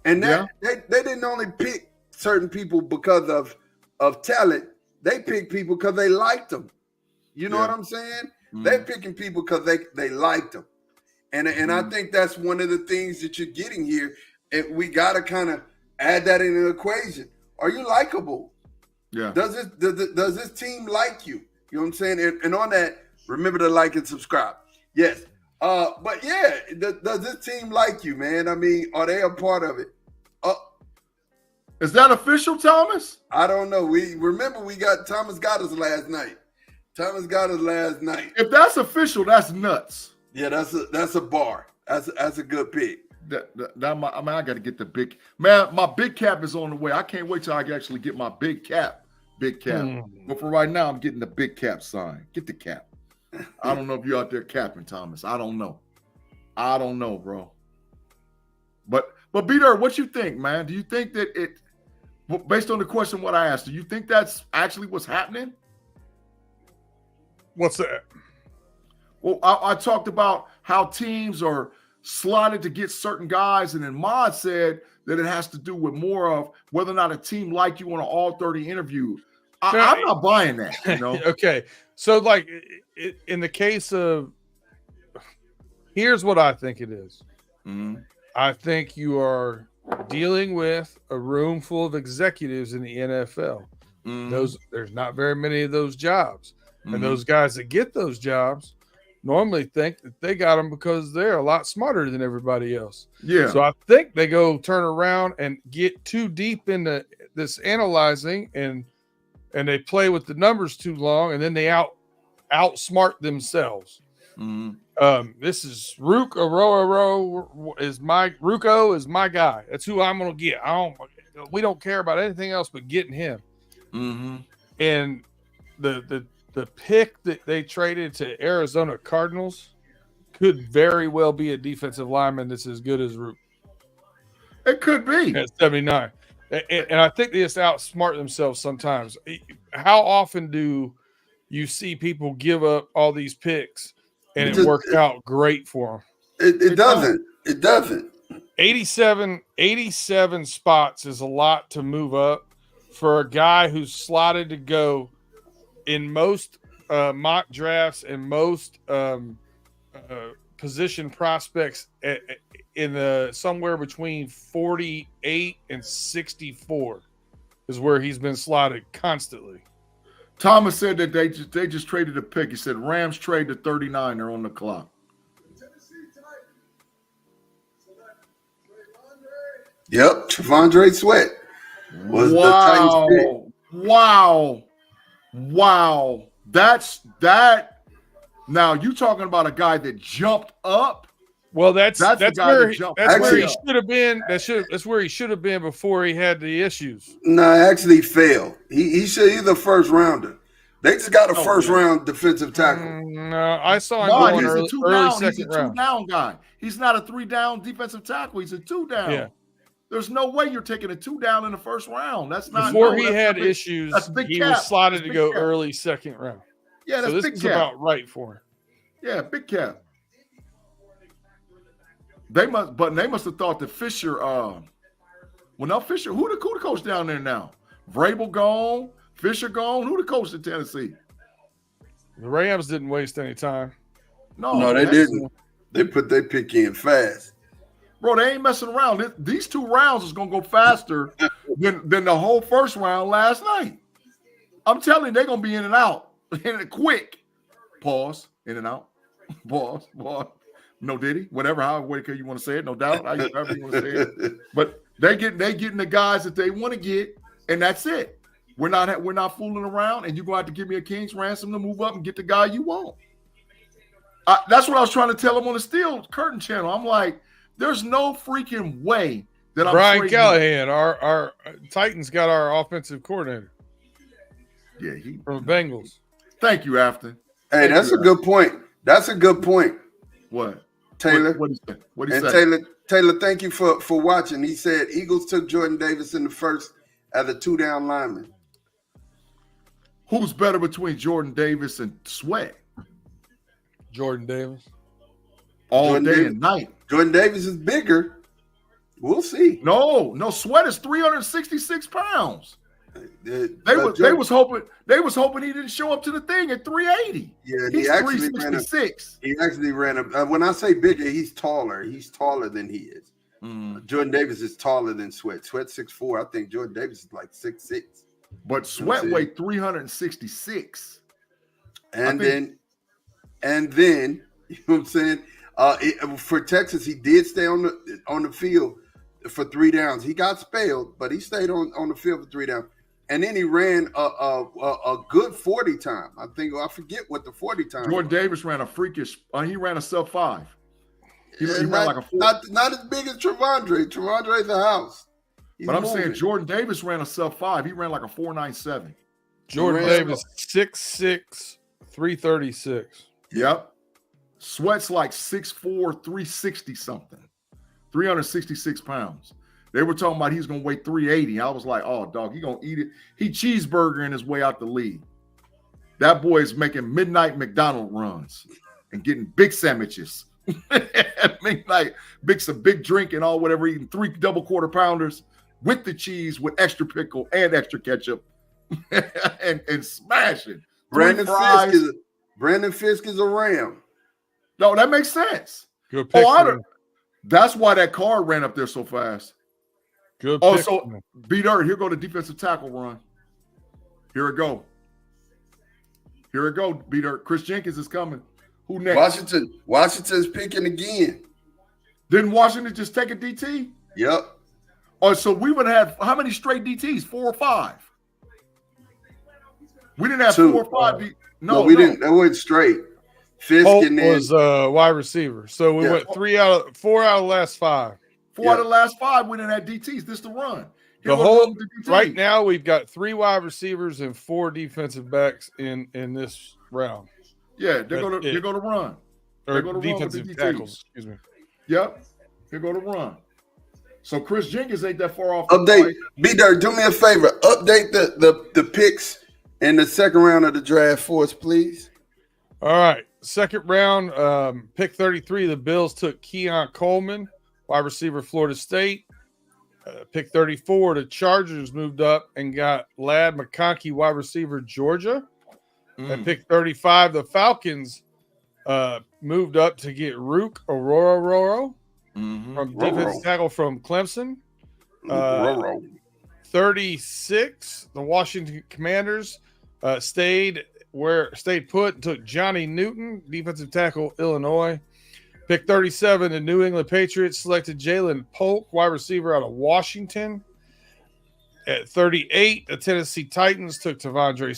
And they didn't only pick certain people because of talent. They picked people because they liked them. You know what I'm saying? They're picking people because they liked them. And I think that's one of the things that you're getting here. And we got to kind of add that in the equation. Are you likable? Yeah. Does this team like you? You know what I'm saying? And on that, remember to like and subscribe. Yes. But yeah, does this team like you, man? I mean, are they a part of it? Is that official, Thomas? I don't know. Thomas got us last night. If that's official, that's nuts. Yeah, that's a bar. That's a good pick. I got to get the big man. My big cap is on the way. I can't wait till I can actually get my big cap. But for right now, I'm getting the big cap sign. Get the cap. I don't know if you're out there capping, Thomas. I don't know, bro. But B-Dirt, what you think, man? Do you think that based on the question what I asked, do you think that's actually what's happening? What's that? Well, I talked about how teams are slotted to get certain guys, and then Mod said that it has to do with more of whether or not a team like you on an all 30 interview. I'm not buying that, you know? Okay. So, like, in the case of, here's what I think it is. I think you are dealing with a room full of executives in the NFL. There's not very many of those jobs. And those guys that get those jobs normally think that they got them because they're a lot smarter than everybody else. Yeah. So I think they go turn around and get too deep into this analyzing and they play with the numbers too long, and then they outsmart themselves. This is Ruko is my guy. That's who I'm gonna get. We don't care about anything else but getting him. And the pick that they traded to Arizona Cardinals could very well be a defensive lineman that's as good as Rook. It could be at 79. And I think they just outsmart themselves sometimes. How often do you see people give up all these picks and it worked out great for them? It doesn't. It doesn't. 87 spots is a lot to move up for a guy who's slotted to go in most mock drafts and most position prospects in the somewhere between 48 and 64 is where he's been slotted constantly. Thomas said that they just traded a pick. He said Rams trade to 39. They're on the clock. Yep, Trevondre Sweat was the Titans pick. Wow. That's that. Now you talking about a guy that jumped up. Well, that's where he should have been. That's where he should have been before he had the issues. No, actually failed. He's a first rounder. They just got a first round defensive tackle. No, I saw him No, going he's a early second second He's a round. 2-down guy. He's not a 3-down defensive tackle. He's a 2-down. Yeah. There's no way you're taking a 2-down in the first round. That's not Before no, he that's had big, issues, that's big he cap. was slotted That's to big go cap. early second round. Yeah, that's so this big is cap. about right for him. Yeah, big cap. They must have thought that Fisher. Well, now Fisher. Who the coach down there now? Vrabel gone. Fisher gone. Who the coach in Tennessee? The Rams didn't waste any time. No, they didn't. They put their pick in fast. Bro, they ain't messing around. These 2 rounds is gonna go faster than the whole first round last night. I'm telling you, they're gonna be in and out. Quick. Pause. In and out. Pause. No Diddy. Whatever, however you want to say it, no doubt. However you want to say it. But they getting the guys that they want to get, and that's it. We're not fooling around, and you're going to have to give me a king's ransom to move up and get the guy you want. That's what I was trying to tell him on the Steel Curtain channel. I'm like, there's no freaking way that I'm Brian Callahan, our Titans got our offensive coordinator. Yeah, from the Bengals. Thank you, Afton. Hey, that's a good point. That's a good point. What? Taylor. What he say? Taylor, thank you for watching. He said Eagles took Jordan Davis in the first as a 2-down lineman. Who's better between Jordan Davis and Sweat? Jordan Davis. Jordan day and night. Jordan Davis is bigger. We'll see. No, Sweat is 366 pounds. They was hoping he didn't show up to the thing at 380. Yeah, he's 366. He actually ran up. When I say bigger, he's taller. He's taller than he is. Jordan Davis is taller than Sweat. Sweat's 6'4". I think Jordan Davis is like 6'6". But Sweat weighed 366. And then, you know what I'm saying? For Texas, he did stay on the field for 3 downs. He got spelled, but he stayed on the field for 3 downs. And then he ran a good 40 time. I forget what the 40 time. Jordan Davis ran a freakish. He ran a sub 5. He ran like a 4. Not as big as Trevondre. Trevondre's a house. But I'm saying Jordan Davis ran a sub 5. He ran like a 4.97. Jordan Davis 6'6", 336. Yep. Sweat's like 6'4", 360 something. 366 pounds. They were talking about he's going to weigh 380. I was like, oh, dog, he going to eat it. He cheeseburgering his way out the league. That boy is making midnight McDonald's runs and getting big sandwiches. Midnight, some big drink and all whatever, eating 3 double quarter pounders with the cheese with extra pickle and extra ketchup and smashing. Brandon Fisk is a Ram. No, that makes sense. Good pick. That's why that car ran up there so fast. Good. So beat Earth. Here go the defensive tackle run. Here it go. Beat Earth. Chris Jenkins is coming. Who next? Washington's picking again. Didn't Washington just take a DT? Yep. Oh, so we would have how many straight DTs? 4 or 5? We didn't have 2. 4 or 5. No, we didn't. That went straight. Fisk Holt and then was wide receiver. So we went 4 out of the last 5. 4 out of the last 5, we didn't have DTs. This the run. Right now, we've got 3 wide receivers and 4 defensive backs in this round. Yeah, they're going to run. Or defensive tackles, excuse me. Yep, they're going to run. So Chris Jenkins ain't that far off. Update. B-Dirt, do me a favor. Update the picks in the second round of the draft for us, please. All right. Second round, pick 33, the Bills took Keon Coleman, wide receiver, Florida State. Pick 34, the Chargers moved up and got Ladd McConkey, wide receiver, Georgia. At pick 35, the Falcons moved up to get Rook Aurora from defensive tackle from Clemson. 36, the Washington Commanders stayed put and took Johnny Newton, defensive tackle, Illinois. Pick 37, the New England Patriots selected Jalen Polk, wide receiver out of Washington. At 38, the Tennessee Titans took Tavondre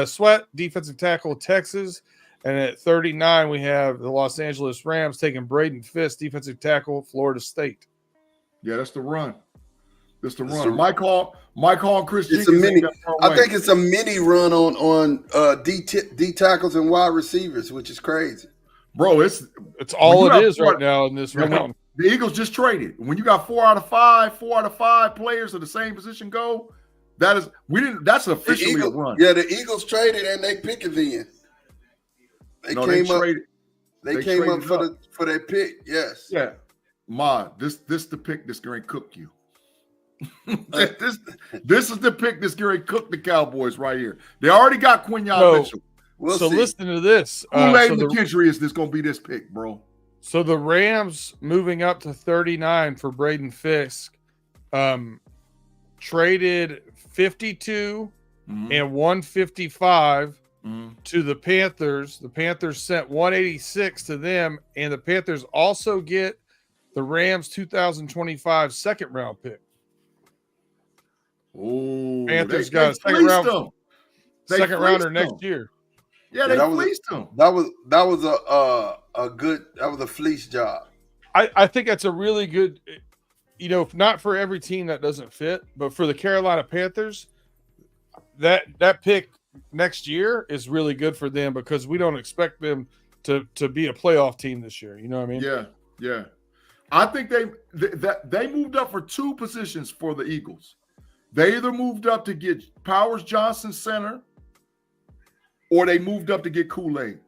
Sweat, defensive tackle, Texas. And at 39, we have the Los Angeles Rams taking Braden Fisk, defensive tackle, Florida State. Yeah, that's the run. Just a run. Mike Hall and Chris It's Jenkins. a mini. I think it's a mini run on D tackles and wide receivers, which is crazy. Bro, it's all it is right now in this round. The Eagles just traded. When you got 4 out of 5 players of the same position go, that's officially a run. Yeah, the Eagles traded and they picked it then. They came up for their pick. Yes. Yeah. This the pick that's going to cook you. this is the pick that's going to cook the Cowboys right here. They already got Quinyon Mitchell. We'll see. Listen to this. Kool-Aid McKinstry is this going to be this pick, bro? So the Rams moving up to 39 for Braden Fisk, traded 52 and 155 to the Panthers. The Panthers sent 186 to them, and the Panthers also get the Rams 2025 second round pick. Oh, Panthers got a second rounder next year. Yeah, they fleeced him. That was a fleece job. I think that's a really good, not for every team that doesn't fit, but for the Carolina Panthers, that pick next year is really good for them because we don't expect them to be a playoff team this year. You know what I mean? Yeah. I think they moved up for 2 positions for the Eagles. They either moved up to get Powers Johnson center, or they moved up to get Kool-Aid.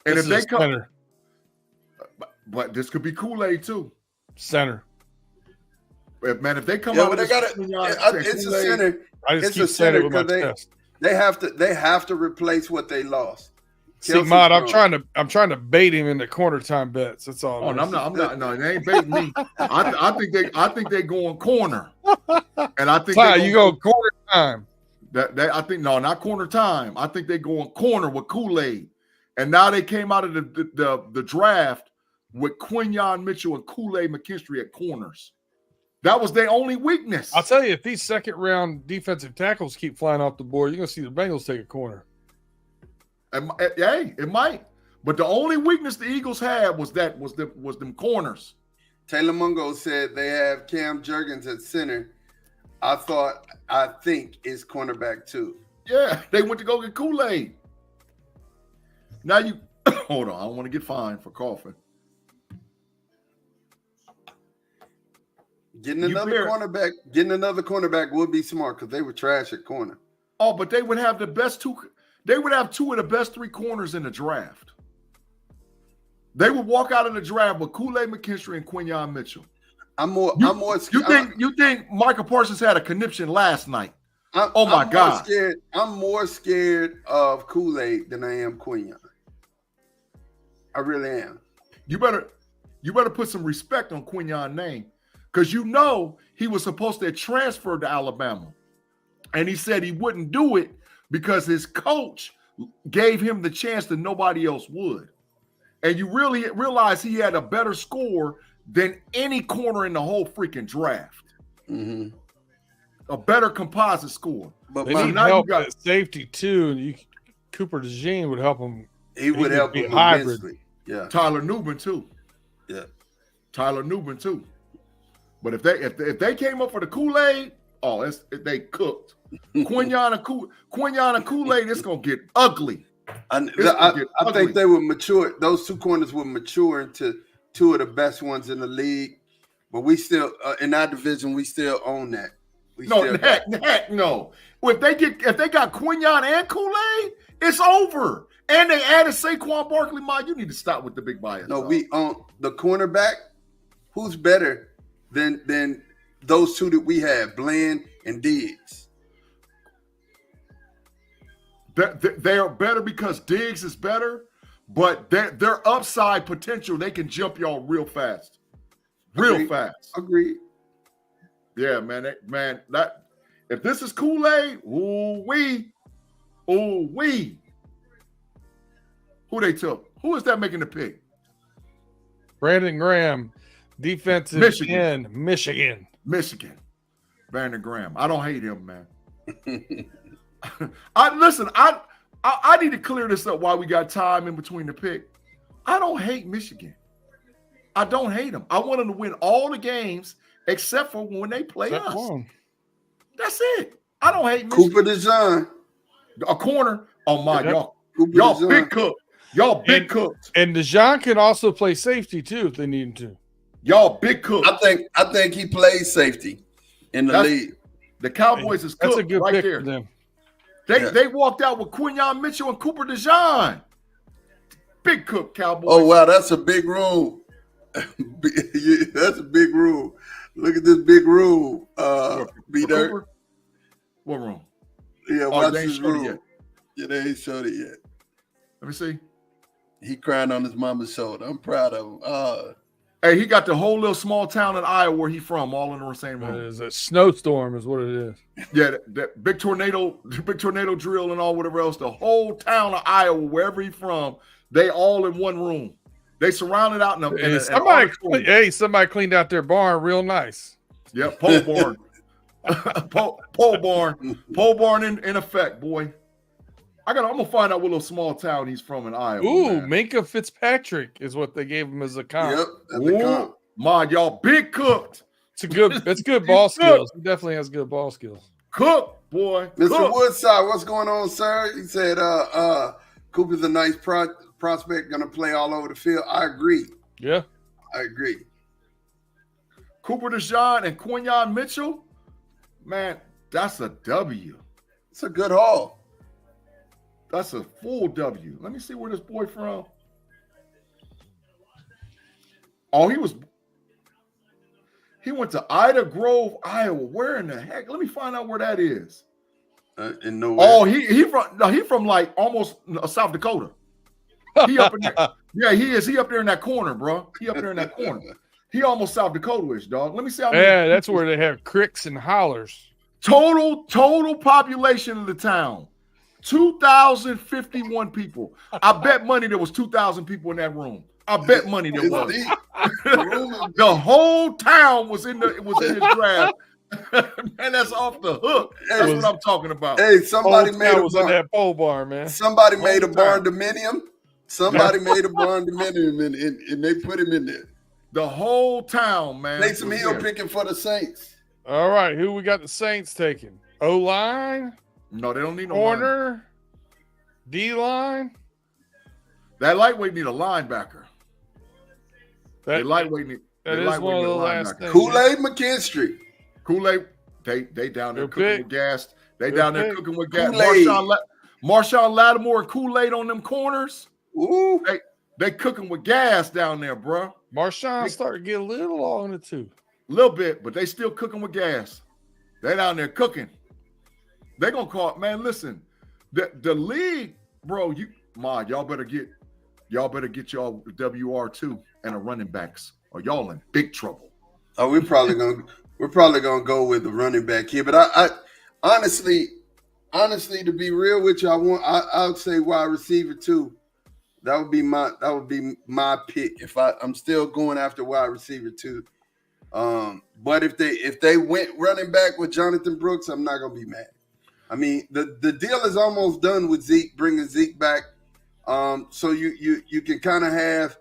And if they come, center. But this could be Kool-Aid too. Center. Man, if they come out, they got it's a center. I just keep saying it with my chest. They have to replace what they lost. See, Mod, I'm trying to bait him into corner time bets. That's all. Oh, I'm not. No, they ain't baiting me. I think they going corner, and I think you go corner time. I think not corner time. I think they going corner with Kool-Aid, and now they came out of the draft with Quinyon Mitchell and Kool-Aid McKinstry at corners. That was their only weakness. I'll tell you, if these second round defensive tackles keep flying off the board, you're gonna see the Bengals take a corner. Hey, it might, but the only weakness the Eagles had was them corners. Taylor Mungo said they have Cam Jurgens at center. I think is cornerback too. Yeah, they went to go get Kool-Aid. Now you hold on. I don't want to get fined for coughing. Getting another cornerback would be smart because they were trash at corner. Oh, but they would have the best two. They would have 2 of the best 3 corners in the draft. They would walk out of the draft with Kool-Aid McKinstry and Quinyon Mitchell. I'm more scared. You think Michael Parsons had a conniption last night? My God. I'm more scared of Kool-Aid than I am Quinyon. I really am. You better put some respect on Quinyon's name because he was supposed to transfer to Alabama. And he said he wouldn't do it because his coach gave him the chance that nobody else would. And you really realize he had a better score than any corner in the whole freaking draft. Mm-hmm. A better composite score. But they need help at safety too. Cooper DeJean would help him. He would help him hybrid. Immensely. Yeah. Tyler Nubin too. Yeah. Tyler Nubin too. But if they came up for the Kool-Aid, they cooked. Quinyon and Kool-Aid, it's gonna get ugly. I think they would mature. Those 2 corners would mature into 2 of the best ones in the league. But we still in our division, we still own that. Heck no. If they got Quinyon and Kool-Aid, it's over. And they added Saquon Barkley. You need to stop with the big bias. No, we own the cornerback. Who's better than those 2 that we have, Bland and Diggs? They are better because Diggs is better, but their upside potential, they can jump y'all real fast. Fast. Agreed. Yeah, man. That if this is Kool-Aid, ooh-wee. Who they took? Who is that making the pick? Brandon Graham, defensive end, Michigan. Brandon Graham. I don't hate him, man. I need to clear this up while we got time in between the pick. I don't hate Michigan. I don't hate them. I want them to win all the games except for when they play Except us. one. That's it. I don't hate Cooper Michigan. DeJean. A corner. Oh my, Yep. y'all big cook. Y'all big cooked. And DeJean can also play safety too if they need him to. Y'all big cook. I think he plays safety in the league. The Cowboys is cooked. That's a good right pick there. for them. They walked out with Keon Mitchell and Cooper DeJean. Big cook, Cowboys. Oh wow, that's a big room. That's a big room. Look at this big room. B-Dirt. What room? Yeah, watch they ain't this showed it room. yet. Yeah, they ain't showed it yet. Let me see. He crying on his mama's shoulder. I'm proud of him. Hey, he got the whole little small town in Iowa where he from, all in the same room. It's a snowstorm is what it is. Yeah, that big tornado drill and all whatever else. The whole town of Iowa, wherever he from, they all in one room. They surrounded out in a Somebody cleaned out their barn real nice. Yep, pole barn. Pole barn in effect, boy. I'm gonna find out what little small town he's from in Iowa. Ooh, man. Minka Fitzpatrick is what they gave him as a comp. Yep, that's a comp. Man, y'all big cooked. That's good ball skills. He definitely has good ball skills. Cook, boy. Mr. Cook. Woodside, what's going on, sir? He said Cooper's a nice prospect, gonna play all over the field. I agree. Yeah. I agree. Cooper DeJean and Keon Mitchell, man, that's a W. It's a good haul. That's a full W. Let me see where this boy from. Oh, he went to Ida Grove, Iowa. Where in the heck? Let me find out where that is. In nowhere. Oh, he from like almost South Dakota. He up in there. Yeah, he is. He up there in that corner, bro. He up there in that corner. He almost South Dakota-ish, dog. Let me see how many. Yeah, that's where they have cricks and hollers. Total population of the town. 2,051 people. I bet money there was 2,000 people in that room. I bet money there was. The whole town was in the draft. And that's off the hook. That's what I'm talking about. Hey, somebody made was in that pole barn, man. Somebody made a barn dominium. Somebody made a barn dominium and they put him in there. The whole town, man. Make some heel picking for the Saints. All right, who we got the Saints taking? O-line? No, they don't need no corner, D-line. That lightweight need a linebacker. That lightweight need. That is one of the last things. Kool-Aid McKinstry. Kool-Aid. They down there cooking with gas. They Good down there pick. cooking with gas. Kool-Aid. Marshawn Lattimore and Kool-Aid on them corners. Ooh. They cooking with gas down there, bro. Marshawn started to get a little long in the tooth. A little bit, but they still cooking with gas. They down there cooking. They gonna call it, man. Listen, the league, bro. Y'all better get y'all WR2 and a running backs, or y'all in big trouble. Oh, we're probably gonna go with the running back here. But I honestly, to be real with you, I would say wide receiver too. That would be my pick if I'm still going after wide receiver too. But if they went running back with Jonathan Brooks, I'm not gonna be mad. I mean, the deal is almost done with Zeke, bringing Zeke back. So you can kind of have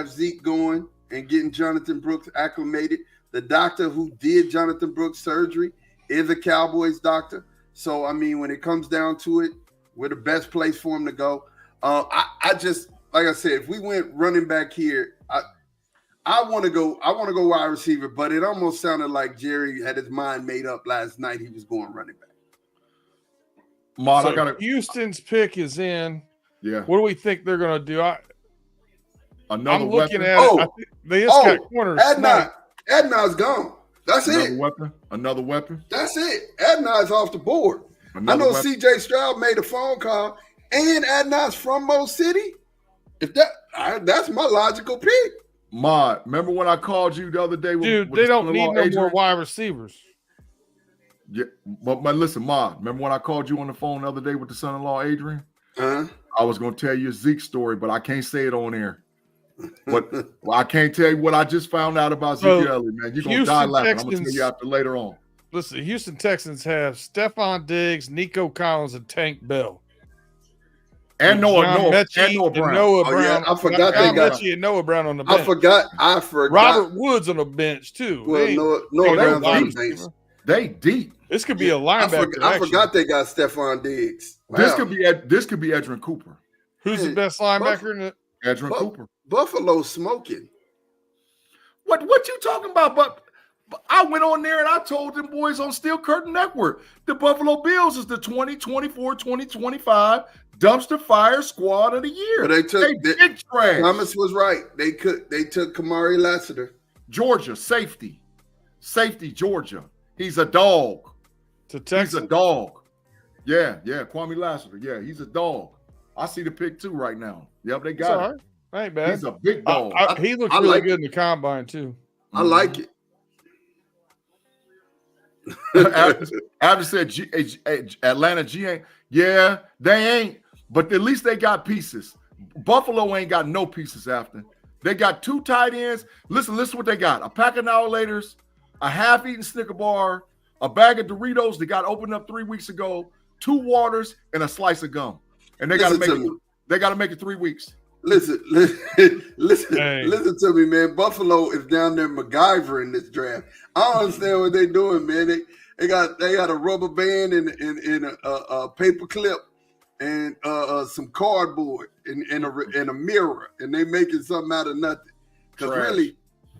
Zeke going and getting Jonathan Brooks acclimated. The doctor who did Jonathan Brooks surgery is a Cowboys doctor. So I mean, when it comes down to it, we're the best place for him to go. I just, like I said, if we went running back here, I want to go wide receiver, but it almost sounded like Jerry had his mind made up last night. He was going running back. So Houston's pick is in. Yeah. What do we think they're going to do? I'm looking weapon. at it. I think they just got corners. Adnan's gone. That's Another weapon. That's it. Adnan's off the board. I know CJ Stroud made a phone call, and Adnan's from Mo City. That's my logical pick. Remember when I called you the other day? Dude, they don't need no more wide receivers. Yeah, but listen, remember when I called you on the phone the other day with the son-in-law Adrian? Uh-huh. I was going to tell you a Zeke story, but I can't say it on air. But I can't tell you what I just found out about Zeke Elliott, man. You're going to die laughing. I'm going to tell you after later on. Listen, Houston Texans have Stephon Diggs, Nico Collins, and Tank Bell. And Noah Mechie Brown. Noah Oh, Brown. yeah, I forgot John they got- Mechie and Noah Brown on the bench. I forgot. Robert Woods on the bench too. Well, They ain't Noah taking Brown's wide on the bench. receiver. They deep. This could be a linebacker. I actually. forgot they got Stephon Diggs. This Wow. could be Edrin Cooper. Who's the best linebacker in the Edrin Cooper. Buffalo smoking. What you talking about? But I went on there and I told them boys on Steel Curtain Network, the Buffalo Bills is the 2024-2025 dumpster fire squad of the year. But they took big trash. Thomas was right. They took Kamari Lassiter. Georgia safety, Georgia. He's a dog. to Texas? He's a dog. Yeah, Kwame Lassiter. Yeah, he's a dog. I see the pick too right now. Yep, they got it. Right. Ain't bad. He's a big dog. He looks I really like good in the combine too. I like it. Abby said Atlanta G ain't. Yeah, they ain't. But at least they got pieces. Buffalo ain't got no pieces after. They got 2 tight ends. Listen what they got. A pack of Now-Laters, a half-eaten Snicker bar, a bag of Doritos that got opened up 3 weeks ago, 2 waters, and a slice of gum. And they got to make it. They got to make it 3 weeks. Listen to me, man. Buffalo is down there MacGyver in this draft. I don't understand what they're doing, man. They got a rubber band and a paper clip and some cardboard and a mirror, and they making something out of nothing. Because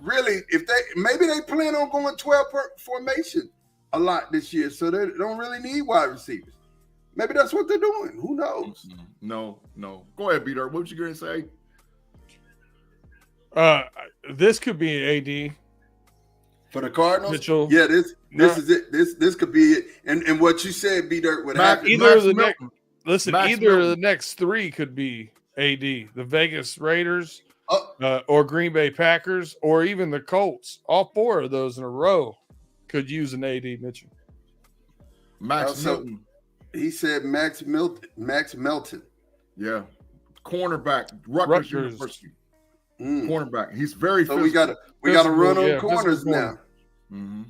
really, if they plan on going 12 formation a lot this year, so they don't really need wide receivers. Maybe that's what they're doing. Who knows? No. Go ahead, Peter. What you going to say? This could be an AD For the Cardinals? Mitchell. Yeah, this is it. This could be it. And what you said, B-Dirt, would happen. Either of the next 3 could be AD. The Vegas Raiders or Green Bay Packers or even the Colts. All 4 of those in a row could use an AD, Mitchell. Max Milton. He said Max Melton. Yeah. Cornerback, Rutgers University. Cornerback. He's very so we got to run on corners now. Mm-hmm.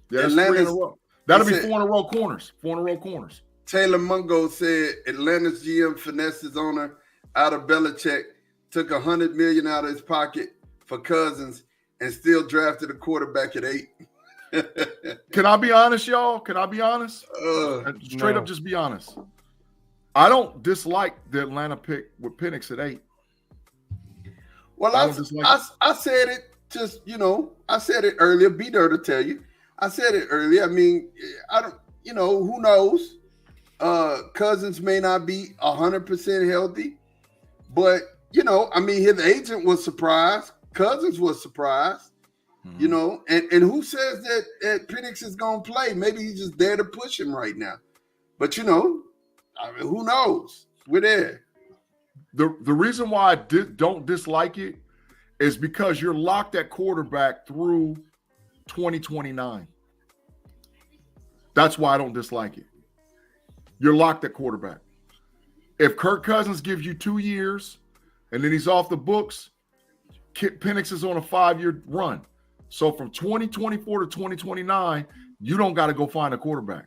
Yeah, that's 3 in a row. That'll be 4 in a row corners. 4 in a row corners. Taylor Mungo said Atlanta's GM finessed his owner out of Belichick, took $100 million out of his pocket for Cousins, and still drafted a quarterback at 8. Can I be honest, y'all? Can I be honest? Straight up, just be honest. I don't dislike the Atlanta pick with Penix at 8. Well, I said it just, I said it earlier. Be there to tell you. I said it earlier. I mean, I don't, who knows? Cousins may not be 100% healthy, but, his agent was surprised. Cousins was surprised. And who says that Penix is going to play? Maybe he's just there to push him right now. But, who knows? We're there. The reason why I don't dislike it is because you're locked at quarterback through 2029. That's why I don't dislike it. You're locked at quarterback. If Kirk Cousins gives you 2 years and then he's off the books, Penix is on a 5-year run. So from 2024 to 2029, you don't got to go find a quarterback.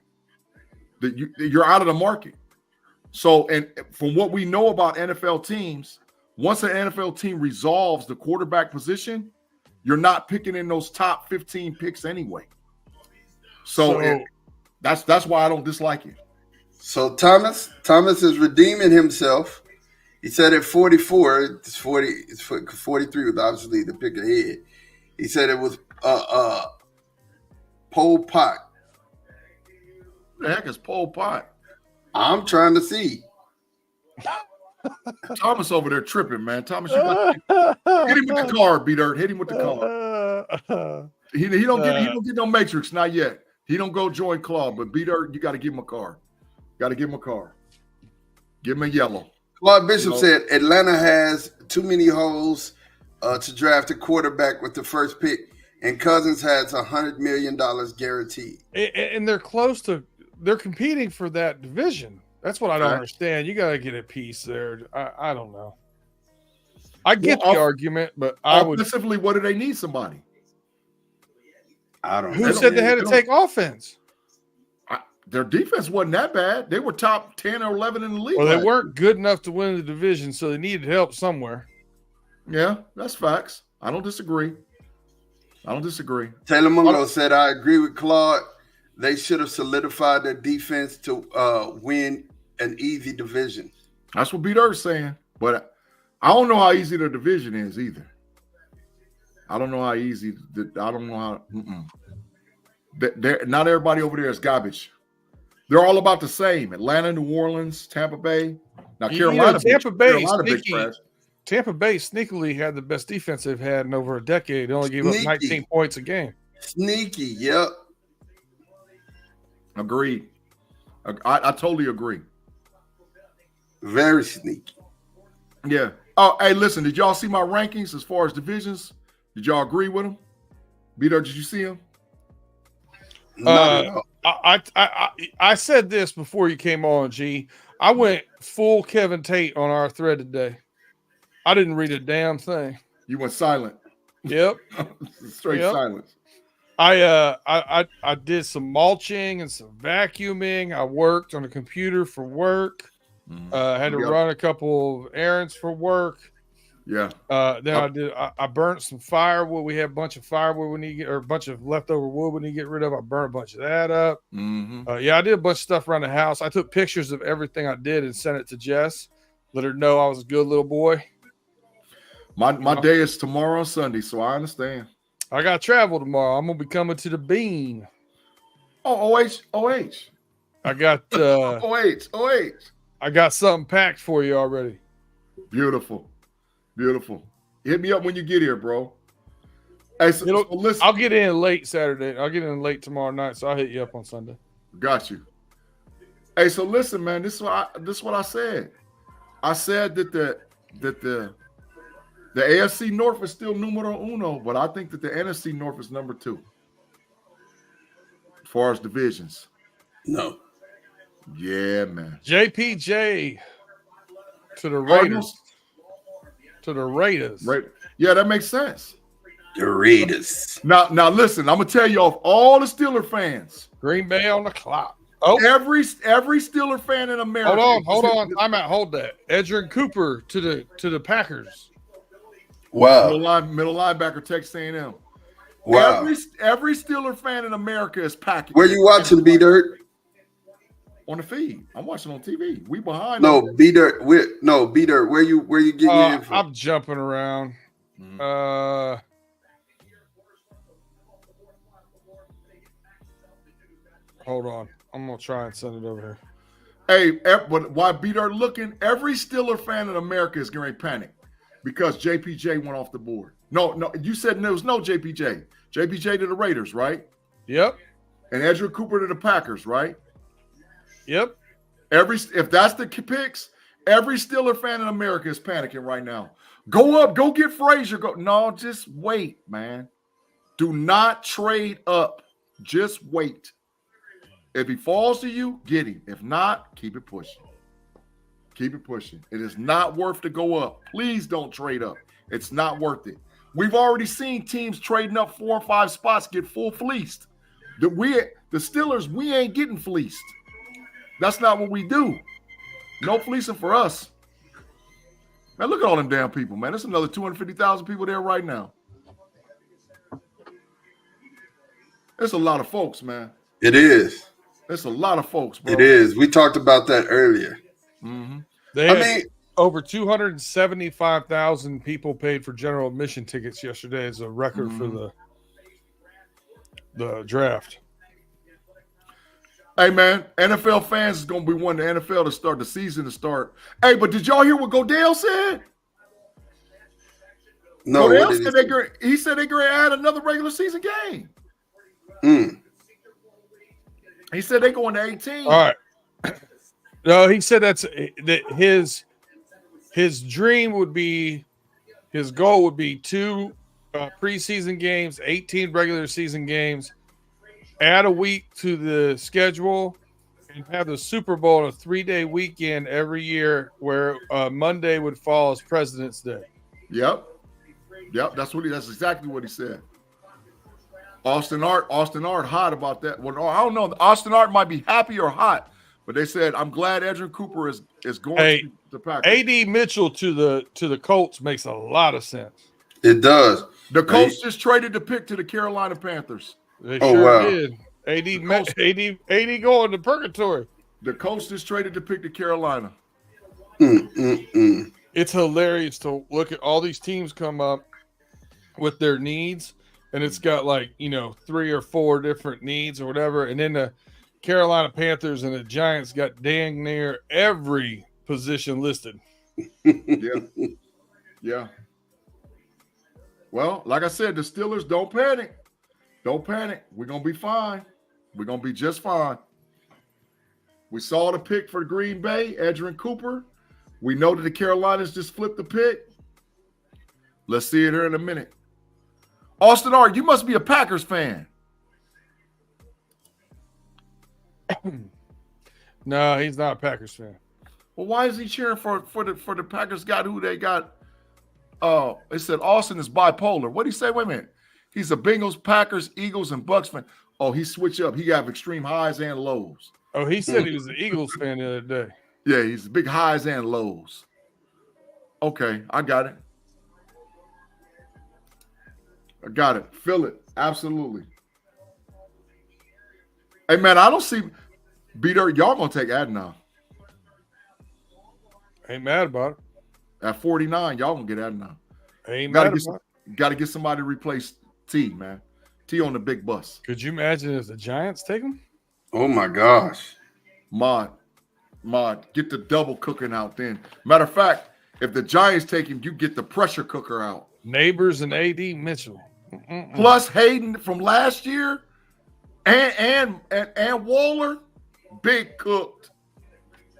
You're out of the market. So, and from what we know about NFL teams, once an NFL team resolves the quarterback position, you're not picking in those top 15 picks anyway. So that's why I don't dislike it. So Thomas is redeeming himself. He said at 44, it's 43 was obviously the pick ahead. He said it was Pol Pot. Who the heck is Pol Pot? I'm trying to see. Thomas over there tripping, man. Thomas, hit him with the card, B-Dirt. Hit him with the card. He don't get no matrix, not yet. He don't go join club, but B-Dirt, you got to give him a card. Got to give him a card. Give him a yellow. Claude Bishop said Atlanta has too many holes to draft a quarterback with the first pick, and Cousins has $100 million guaranteed. And they're competing for that division. That's what I don't understand. You got to get a piece there. I don't know. I get the argument, but offensively, what do they need somebody? I don't know. Who said they had to take offense? their defense wasn't that bad. They were top 10 or 11 in the league. Well, they weren't good enough to win the division, so they needed help somewhere. Yeah, that's facts. I don't disagree. Taylor Mungo said, I agree with Claude. They should have solidified their defense to win an easy division. That's what B-Dirt's saying. But I don't know how easy their division is either. I don't know how easy. I don't know how. Not everybody over there is garbage. They're all about the same. Atlanta, New Orleans, Tampa Bay. Now Carolina, Tampa Bay sneakily had the best defense they've had in over a decade. They only gave up 19 points a game. Sneaky, yep. Agreed. I totally agree. Very sneaky. Yeah. Oh, hey, listen, did y'all see my rankings as far as divisions? Did y'all agree with them? B-Dirt, did you see them? I said this before you came on, G. I went full Kevin Tate on our thread today. I didn't read a damn thing. You went silent. Yep. Straight silence. I did some mulching and some vacuuming. I worked on a computer for work. Had to run a couple of errands for work. Yeah. Then I burnt some firewood. We had a bunch of firewood we need to get, or a bunch of leftover wood we need to get rid of. I burnt a bunch of that up. I did a bunch of stuff around the house. I took pictures of everything I did and sent it to Jess. Let her know I was a good little boy. My day is tomorrow and Sunday, so I understand. I got to travel tomorrow. I'm going to be coming to the Bean. Oh, OH. I got OH. I got something packed for you already. Beautiful. Hit me up when you get here, bro. Hey, so listen. I'll get in late Saturday. I'll get in late tomorrow night, so I'll hit you up on Sunday. Got you. Hey, so listen, man. This is what I said. I said that the AFC North is still numero uno, but I think that the NFC North is number 2 as far as divisions. No. Yeah, man. JPJ to the Raiders. To the Raiders. Right. Yeah, that makes sense. The Raiders. Now listen, I'm gonna tell you of all the Steeler fans. Green Bay on the clock. Oh, every Steeler fan in America. Hold on. I'm out. Hold that. Edgerrin Cooper to the Packers. Wow. Middle linebacker, Texas A&M. Wow. Every Steeler fan in America is packing. Where you watching, B-Dirt? On the feed. I'm watching on TV. We behind. No, B-Dirt. B-Dirt. Where you getting in from? I'm jumping around. Hold on. I'm gonna try and send it over here. Hey, but while B-Dirt looking, every Steeler fan in America is going to panic because JPJ went off the board. No, you said there was no JPJ. JPJ to the Raiders, right? Yep. And Edgerrin Cooper to the Packers, right? Yep. If that's the picks, every Steeler fan in America is panicking right now. Go up, go get Frazier. No, just wait, man. Do not trade up. Just wait. If he falls to you, get him. If not, keep it pushing. Keep it pushing. It is not worth to go up. Please don't trade up. It's not worth it. We've already seen teams trading up 4 or 5 spots get full fleeced. The Steelers, we ain't getting fleeced. That's not what we do. No fleecing for us. Man, look at all them damn people, man. There's another 250,000 people there right now. There's a lot of folks, man. It is. There's a lot of folks, bro. It is. We talked about that earlier. Mm-hmm. They had over 275,000 people paid for general admission tickets yesterday as a record for the draft. Hey, man, NFL fans is going to be wanting the NFL to start the season to start. Hey, but did y'all hear what Godell said? No. Godell said he said they're going to add another regular season game. He said they're going to 18. All right. No, he said that his dream would be, his goal would be 2 preseason games, 18 regular season games, add a week to the schedule, and have the Super Bowl on a 3-day weekend every year where Monday would fall as President's Day. Yep. That's exactly what he said. Austin Art hot about that. Well, I don't know. Austin Art might be happy or hot, but they said, I'm glad Edgerrin Cooper is going to the Packers. A.D. Mitchell to the Colts makes a lot of sense. It does. The Colts just traded the pick to the Carolina Panthers. They sure did. A.D. going to purgatory. The Colts just traded the pick to Carolina. It's hilarious to look at all these teams come up with their needs, and it's got 3 or 4 different needs or whatever, and then the Carolina Panthers and the Giants got dang near every position listed. Yeah. Well, like I said, the Steelers, don't panic. Don't panic. We're going to be fine. We're going to be just fine. We saw the pick for Green Bay, Edgerrin Cooper. We know that the Carolinas just flipped the pick. Let's see it here in a minute. Austin R., you must be a Packers fan. No, he's not a Packers fan. Well, why is he cheering for the Packers guy who they got? They said Austin is bipolar. What did he say? Wait a minute. He's a Bengals, Packers, Eagles, and Bucks fan. Oh, he switched up. He got extreme highs and lows. Oh, he said he was an Eagles fan the other day. Yeah, he's big highs and lows. Okay, I got it. Feel it. Absolutely. Hey, man, I don't see B-Dirt. Y'all going to take Adnan. Ain't mad about it. At 49, y'all going to get Adnan. Ain't mad about it. Got to get somebody to replace T, man. T on the big bus. Could you imagine if the Giants take him? Oh, my gosh. Mod, get the double cooking out then. Matter of fact, if the Giants take him, you get the pressure cooker out. Neighbors and A.D. Mitchell. Plus Hayden from last year and Waller, big cooked.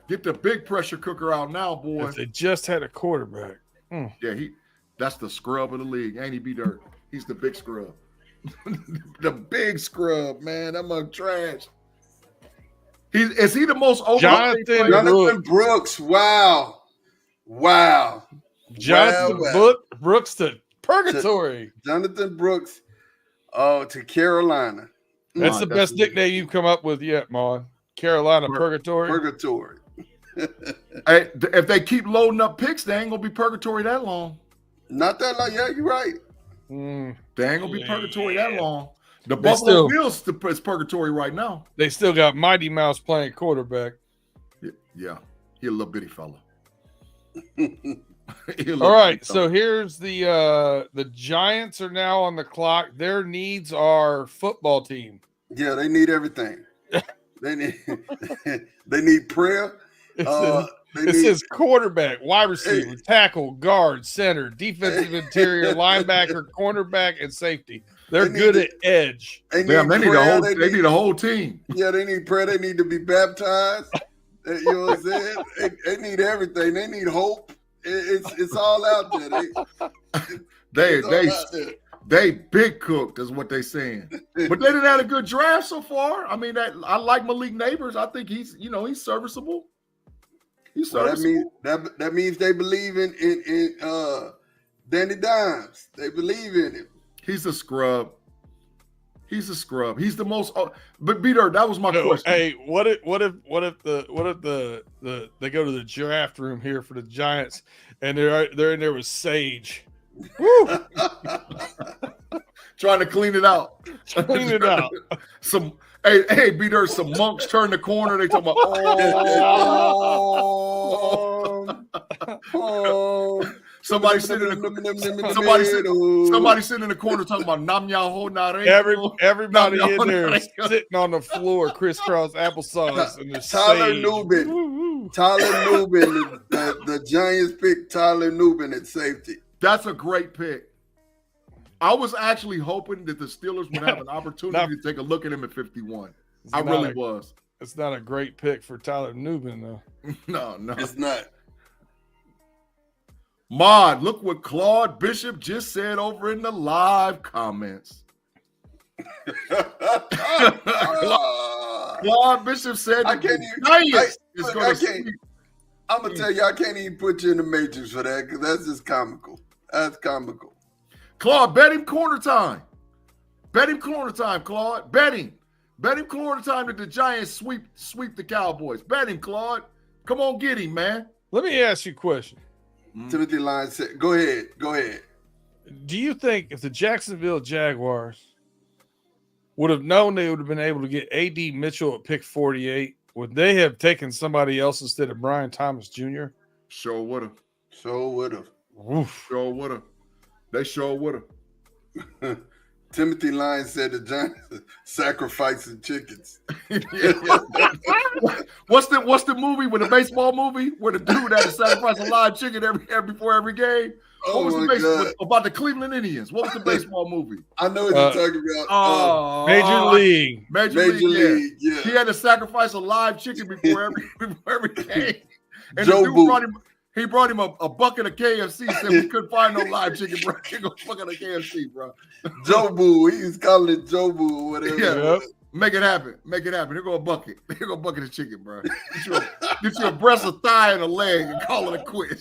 Get the big pressure cooker out now, boy. If they just had a quarterback. Yeah, that's the scrub of the league. Ain't he, B-Dirt? He's the big scrub. The big scrub, man. That mug trash. Is he the most over? Jonathan Brooks. Wow. Jonathan Brooks to purgatory. Jonathan Brooks to Carolina. That's the best nickname you've come up with yet, Mon. Carolina Purgatory. Purgatory. Hey, if they keep loading up picks, they ain't gonna be purgatory that long. Not that long. Yeah, you're right. They ain't gonna be purgatory that long. The Buffalo Bills is purgatory right now. They still got Mighty Mouse playing quarterback. Yeah. He a little bitty fella. All right, so here's the Giants are now on the clock. Their needs are football team. Yeah, they need everything. they need prayer. It says quarterback, wide receiver, tackle, guard, center, defensive interior, linebacker, cornerback, and safety. They're good at edge. They need a whole team. Yeah, they need prayer. They need to be baptized. You know what I'm saying? They need everything. They need hope. It's all out there. They big cooked is what they saying. But they didn't have a good draft so far. I mean, I like Malik Neighbors. I think he's serviceable. He's serviceable. That means they believe in Danny Dimes. They believe in him. He's a scrub. He's the most. But B-Dirt, that was my question. Hey, what if they go to the draft room here for the Giants and they're in there with Sage, trying to clean it out. Some hey, B-Dirt, some monks turn the corner. They talk about Somebody sitting in the corner talking about Nam Yaho Nare. Everybody in there is sitting on the floor, crisscross applesauce. And Tyler Nubin. The Giants picked Tyler Nubin at safety. That's a great pick. I was actually hoping that the Steelers would have an opportunity to take a look at him at 51. I really was. It's not a great pick for Tyler Nubin, though. No. It's not. Mod, look what Claude Bishop just said over in the live comments. Claude Bishop said, I'm going to tell you, I can't even put you in the matrix for that because that's just comical. That's comical. Claude, bet him corner time. Bet him corner time, Claude. Bet him. Bet him corner time that the Giants sweep the Cowboys. Bet him, Claude. Come on, get him, man. Let me ask you a question. Timothy Lyons said, go ahead. Do you think if the Jacksonville Jaguars would have known they would have been able to get A.D. Mitchell at pick 48, would they have taken somebody else instead of Brian Thomas Jr.? Sure would have. Sure would have. Sure would have. They sure would have. Timothy Lyons said the Giants sacrificing chickens. What's the movie with the baseball movie where the dude had to sacrifice a live chicken before every game? What was the about the Cleveland Indians? What was the baseball movie? I know what you're talking about. Major League. Major League. Yeah. He had to sacrifice a live chicken before every game. And Joe the dude brought him a bucket of KFC. Said we couldn't find no live chicken, bro. He go bucket of KFC, bro. Joe Boo. He's calling it Joe Boo or whatever. Yeah. Yep. Make it happen. Here go a bucket. Here go a bucket of chicken, bro. Get you a breast, a thigh, and a leg, and call it a quit.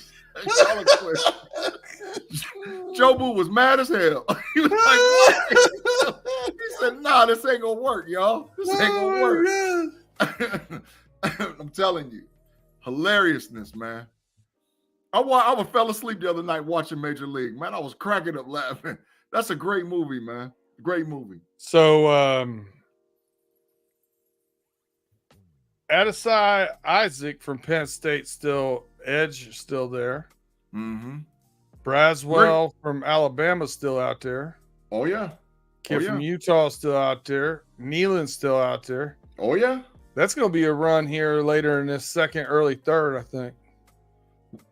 Joe Boo was mad as hell. He was like, what? He said, nah, this ain't gonna work, y'all. This ain't gonna work. I'm telling you. Hilariousness, man. I fell asleep the other night watching Major League. Man, I was cracking up laughing. That's a great movie, man. Great movie. So, Adesai Isaac from Penn State Edge still there. Mm-hmm. Braswell from Alabama still out there. Oh, yeah. Kid from Utah still out there. Nealon's still out there. Oh, yeah. That's going to be a run here later in this second, early third, I think.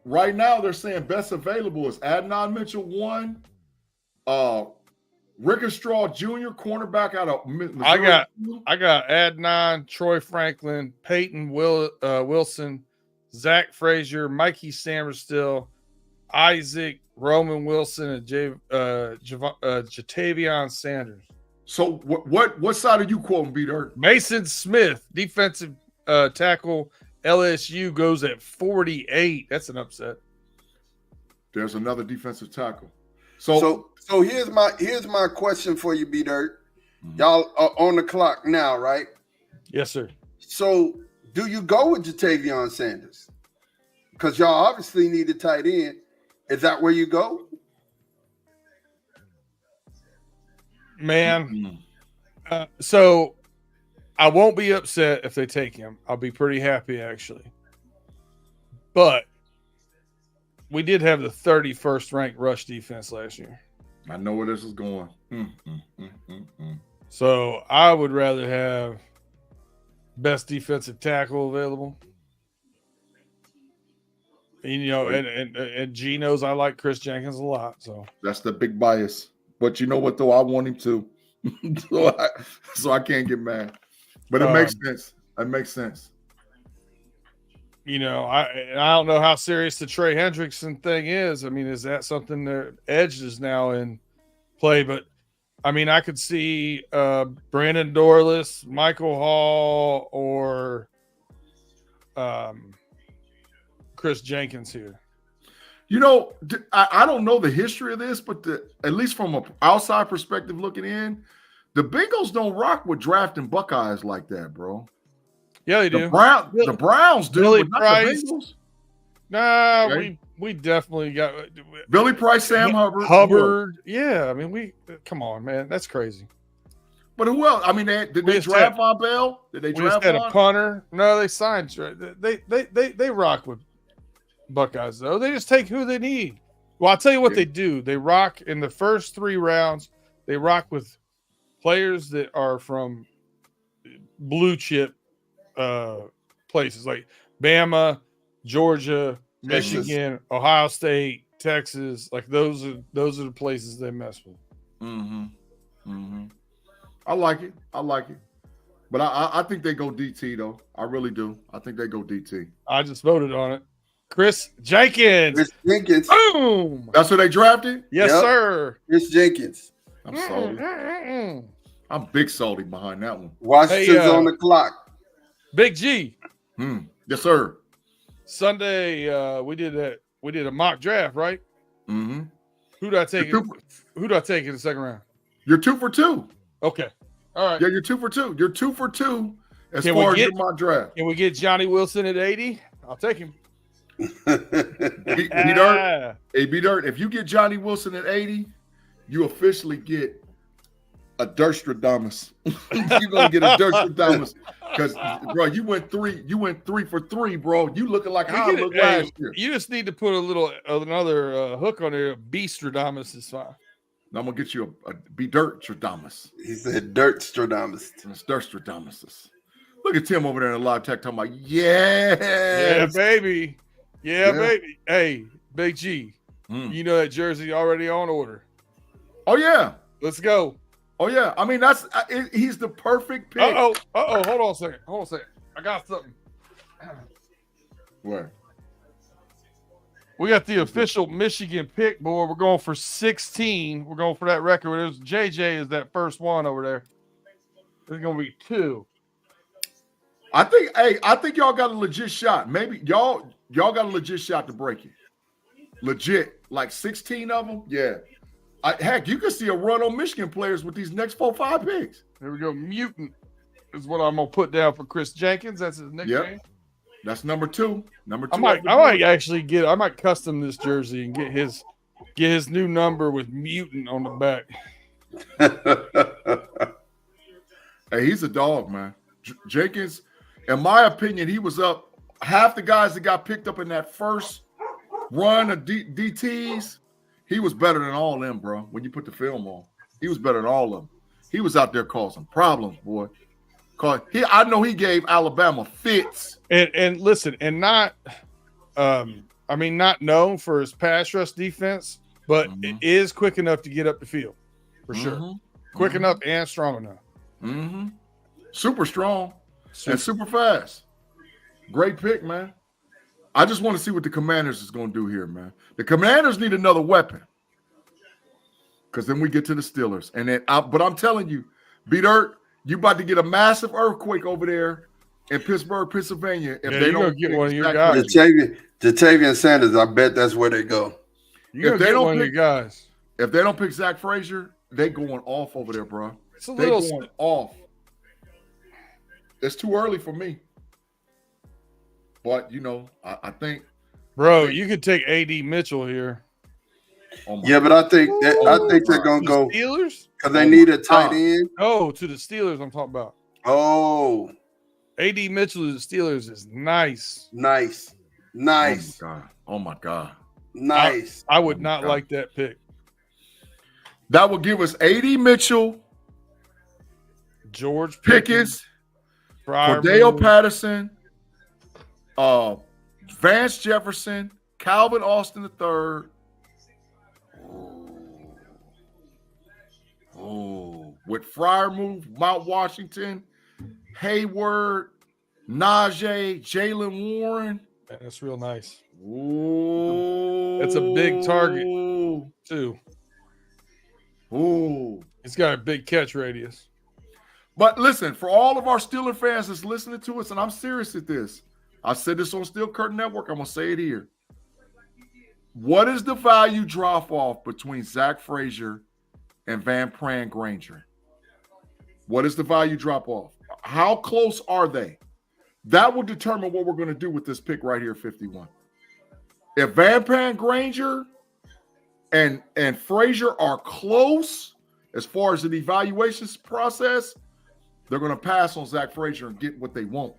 Right now, they're saying best available is Adnan Mitchell 1, Rickenstraw Jr., cornerback out of Missouri. I got Adnan, Troy Franklin, Payton Wilson, Zach Frazier, Mikey Samerstill, Isaac, Roman Wilson, and Jatavion Sanders. So what side are you quoting, B-Dirt? Mason Smith, defensive tackle, LSU, goes at 48. That's an upset. There's another defensive tackle. So here's my question for you, B-Dirt. Y'all are on the clock now, right? Yes, sir. So do you go with Jatavion Sanders? Because y'all obviously need a tight end. Is that where you go? Man, so I won't be upset if they take him. I'll be pretty happy, actually. But we did have the 31st ranked rush defense last year. I know where this is going. So I would rather have best defensive tackle available. You know, and G knows I like Chris Jenkins a lot. So that's the big bias. But you know what, though? I want him to. so I can't get mad. But it makes sense. It makes sense. You know, I don't know how serious the Trey Hendrickson thing is. I mean, is that something that Edge is now in play? But, I mean, I could see Brandon Dorless, Michael Hall, or Chris Jenkins here. You know, I don't know the history of this, but at least from an outside perspective looking in, the Bengals don't rock with drafting Buckeyes like that, bro. Yeah, they do. The Browns do, Billy but Price. not the Bengals. Nah, Okay. we definitely got Billy Price, Sam Hubbard. Hubbard. Yeah, I mean, come on, man. That's crazy. But who else? I mean, did they draft Von Bell? Did they draft a punter? No, they signed. They rock with Buckeyes, though. They just take who they need. Well, I'll tell you what they do. They rock in the first 3 rounds. They rock with players that are from blue chip places like Bama, Georgia, Michigan, Ohio State, Texas. Like those are the places they mess with. I like it. But I think they go DT, though. I really do. I think they go DT. I just voted on it. Chris Jenkins. Boom. That's who they drafted? Yes, sir. Chris Jenkins. I'm salty. I'm big salty behind that one. Washington's on the clock. Big G. Yes, sir. Sunday, we did a mock draft, right? Mm-hmm. Who do I take in the second round? You're 2 for 2. Okay. All right. Yeah, you're 2 for 2. You're 2 for 2 as Can far we as get- your mock draft. Can we get Johnny Wilson at 80? I'll take him. B-Dirt, hey, B-Dirt, if you get Johnny Wilson at 80, you officially get a Durstradamus. You're gonna get a Durstradamus because, bro, you went 3 for 3, bro. You looking like how I looked last year. You just need to put another hook on there. Beastradamus is fine. Now I'm gonna get you a B-Dirt-Stradamus. He said Dirtstradamus. It's Durstradamus. Look at Tim over there in the live tech talking about, yeah, baby. Yeah, baby. Hey, Big G, Mm. you know that jersey already on order. Oh yeah, Let's go. oh yeah. I mean, he's the perfect pick. Hold on a second. I got something. Where? We got the official Michigan pick, boy. We're going for 16. We're going for that record. There's JJ is that first one over there. There's gonna be 2. I think y'all got a legit shot. Maybe y'all got a legit shot to break it. Legit, like 16 of them. Yeah. Heck, you could see a run on Michigan players with these next 4-5 picks. Here we go. Mutant is what I'm gonna put down for Chris Jenkins. That's his nickname. Yep. That's number 2. Number 2. I might custom this jersey and get his new number with Mutant on the back. Hey, he's a dog, man. Jenkins, in my opinion, he was up. Half the guys that got picked up in that first run of DTs, he was better than all of them, bro. When you put the film on, he was better than all of them. He was out there causing problems, boy. I know he gave Alabama fits. And listen, and not known for his pass rush defense, but it is quick enough to get up the field for sure. Quick enough and strong enough. Super strong and super fast. Great pick, man. I just want to see what the Commanders is going to do here, man. The Commanders need another weapon because then we get to the Steelers. And then, but I'm telling you, B-Dirt, you about to get a massive earthquake over there in Pittsburgh, Pennsylvania. If they don't get one of your guys, Jatavian Sanders, I bet that's where they go. If they don't pick guys, if they don't pick Zach Frazier, they going off over there, bro. It's a they little going off. It's too early for me. But, I think. Bro, you could take A.D. Mitchell here. Yeah, but I think they're going to go. Steelers? Because they need a tight end. Oh, to the Steelers I'm talking about. Oh. A.D. Mitchell to the Steelers is nice. Nice. Oh, my God. Nice. I would not like that pick. That would give us A.D. Mitchell, George Pickens, Cordell Patterson, Vance Jefferson, Calvin Austin III. With Freiermuth, Mount Washington, Hayward, Najee, Jalen Warren. That's real nice. Ooh. That's a big target, too. Ooh. It's got a big catch radius. But listen, for all of our Steeler fans that's listening to us, and I'm serious at this, I said this on Steel Curtain Network, I'm going to say it here. What is the value drop-off between Zach Frazier and Van Pran Granger? What is the value drop-off? How close are they? That will determine what we're going to do with this pick right here, 51. If Van Pran Granger and Frazier are close as far as the evaluations process, they're going to pass on Zach Frazier and get what they want.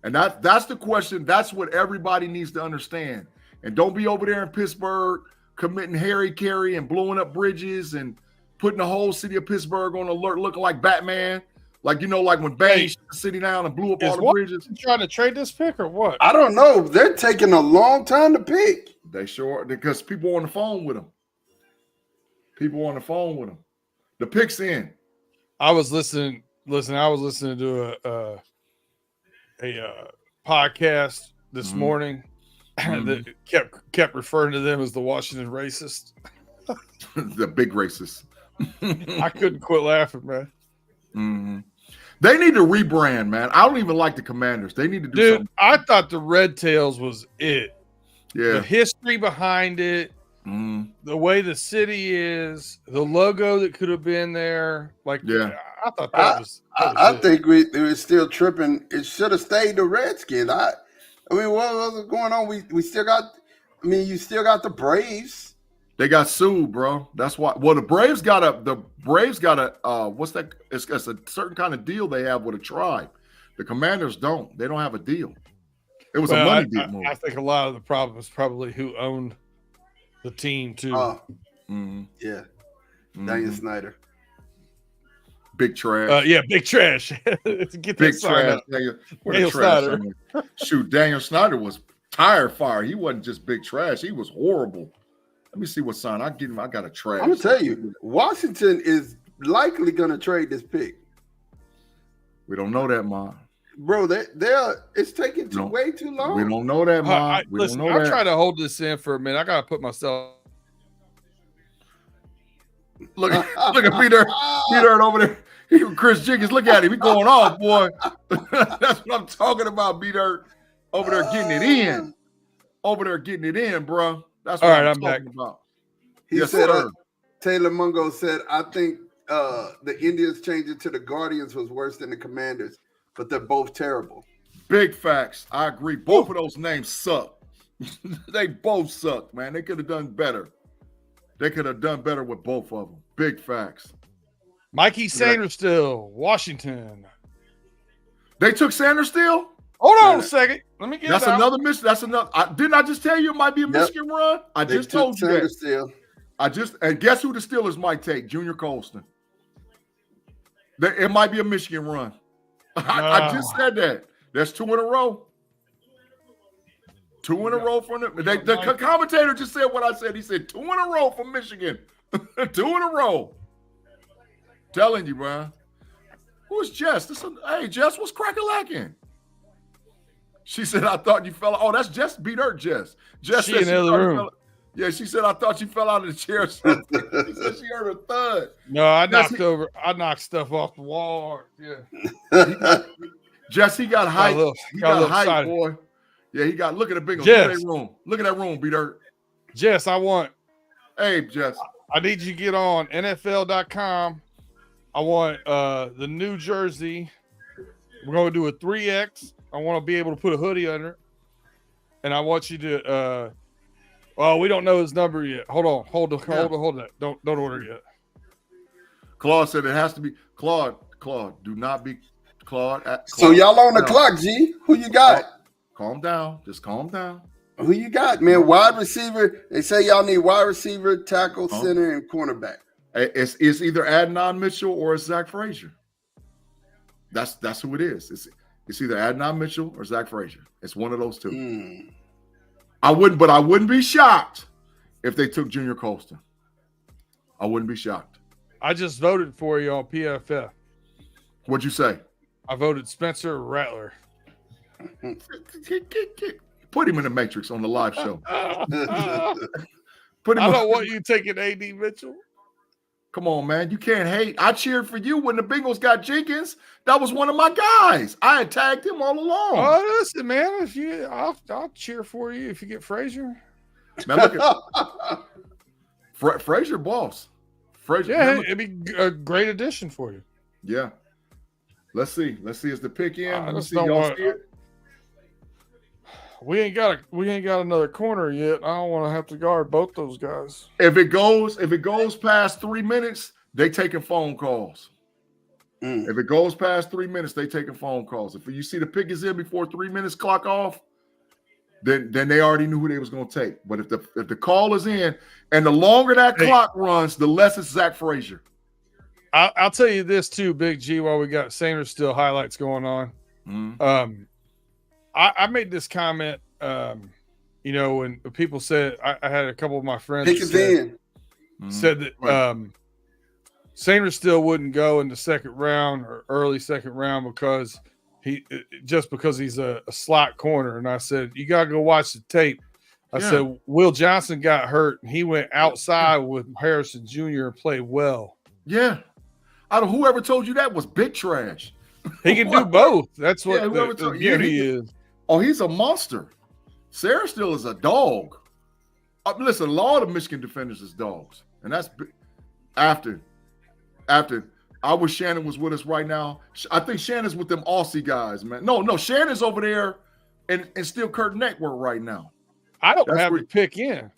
And that's the question. That's what everybody needs to understand. And don't be over there in Pittsburgh committing Harry Carey and blowing up bridges and putting the whole city of Pittsburgh on alert looking like Batman. Like when Bane shut the city down and blew up all the bridges. Trying to trade this pick or what? I don't know. They're taking a long time to pick. They sure, because people on the phone with them. The pick's in. I was listening to a podcast this morning that kept referring to them as the Washington racist. The big racist. I couldn't quit laughing, man. Mm-hmm. They need to rebrand, man. I don't even like the Commanders. They need to do something. I thought the Red Tails was it. Yeah. The history behind it, the way the city is, the logo that could have been there. Like, Yeah. I thought that was I it. think we were still tripping. It should have stayed the Redskins. I mean, what was going on? We still got. I mean, you still got the Braves. They got sued, bro. That's why. Well, the Braves got a what's that? It's a certain kind of deal they have with a tribe. The Commanders don't. They don't have a deal. It was a money deal move. I think a lot of the problem is probably who owned the team too. Yeah, Daniel Snyder. Big trash. Yeah, big trash. Get Big that sign trash. up. Daniel Snyder. Shoot, Daniel Snyder was tire fire. He wasn't just big trash. He was horrible. Let me see what sign I get him. I got a trash. I'm gonna tell you, Washington is likely gonna trade this pick. We don't know that, Ma. Bro, it's taking way too long. We don't know that, Ma. Listen, I'm trying to hold this in for a minute. I gotta put myself. Look at Peter over there. Chris Jenkins, look at him. He going off, boy. That's what I'm talking about, Peter. Over there getting it in. Over there getting it in, bro. That's what I'm talking about. He said, Taylor Mungo said, I think the Indians changing to the Guardians was worse than the Commanders, but they're both terrible. Big facts. I agree. Both of those names suck. They both suck, man. They could have done better. They could have done better with both of them. Big facts. Mikey Sanders still, Washington. They took Sanders still? Hold on a second. Let me get That's another Michigan. That's another. Didn't I just tell you it might be a Michigan run? I just told you that. Still. And guess who the Steelers might take? Junior Colston. It might be a Michigan run. I just said that. There's 2 in a row. 2 in a row from them. The commentator just said what I said. He said 2 in a row from Michigan. 2 in a row. Telling you, bro. Who's Jess? Hey, Jess, what's crack-a-lacking? She said, I thought you fell. Oh, that's Jess. Beat her, Jess. Jess said in the other room. Yeah, she said, I thought you fell out of the chair. She said she heard a thud. No, I knocked stuff off the wall. Yeah. Jess, he got height. He got height, excited. boy. Yeah, he got. Look at the big one. Jess. Look at that room. Look at that room, Beat her. Jess, Hey, Jess. I need you to get on NFL.com. I want the New Jersey. We're going to do a 3X. I want to be able to put a hoodie under it. And I want you to well, we don't know his number yet. Hold on. Hold that. Don't order yet. Claude said it has to be Claude, do not be Claude. So y'all on the clock, G. Who you got? Calm down. Just calm down. Who you got, man? Wide receiver. They say y'all need wide receiver, tackle, center, and cornerback. It's either Adnan Mitchell or it's Zach Frazier. That's who it is. It's either Adnan Mitchell or Zach Frazier. It's one of those two. I wouldn't be shocked if they took Junior Colston. I wouldn't be shocked. I just voted for you on PFF. What'd you say? I voted Spencer Rattler. Put him in the Matrix on the live show. I don't want you taking AD Mitchell. Come on, man. You can't hate. I cheered for you when the Bengals got Jenkins. That was one of my guys. I had tagged him all along. Oh, listen, man. I'll cheer for you if you get Frazier. Man, look at Frazier, boss. Frazier. Yeah, it'd be a great addition for you. Yeah. Let's see. Is the pick in? Let me see. don't Y'all want- see it? We ain't got another corner yet. I don't want to have to guard both those guys. If it goes past 3 minutes, they taking phone calls. If it goes past 3 minutes, they taking phone calls. If you see the pick is in before 3 minutes clock off, then they already knew who they was going to take. But if the call is in, and the longer that clock runs, the less it's Zach Frazier. I'll tell you this too, Big G, while we got Sanders still highlights going on. I made this comment, when people said, I had a couple of my friends said that Sanders still wouldn't go in the second round or early second round because he's a slot corner. And I said, you got to go watch the tape. I said, Will Johnson got hurt and he went outside with Harrison Jr. and played well. Yeah. Whoever told you that was big trash. He can do both. That's what the beauty is. Oh, he's a monster. Sarah still is a dog. Listen, a lot of Michigan defenders is dogs, and that's after. I wish Shannon was with us right now. I think Shannon's with them Aussie guys, man. No, Shannon's over there and Steel Curtain Network right now. I don't have the pick in.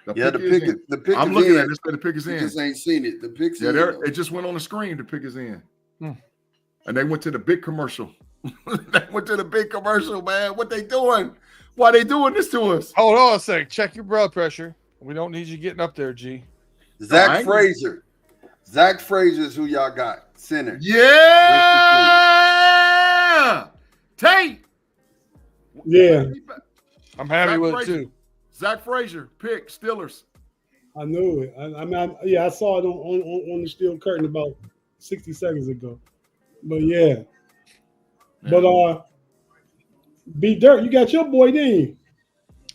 The pick I'm is looking in. at it. The pick is in. Just ain't seen it. The pick's in. It just went on the screen. The pick is in. And they went to the big commercial. They went to the big commercial, man. What they doing? Why they doing this to us? Hold on a second. Check your blood pressure. We don't need you getting up there, G. Zach Frazier. Zach Frazier is who y'all got. Center. Yeah. Tate. Yeah. I'm happy Zach with Frazier. it too. Zach Frazier, pick Steelers. I knew it. I saw it on the Steel Curtain about 60 seconds ago. But yeah. But B Dirt, you got your boy, didn't you?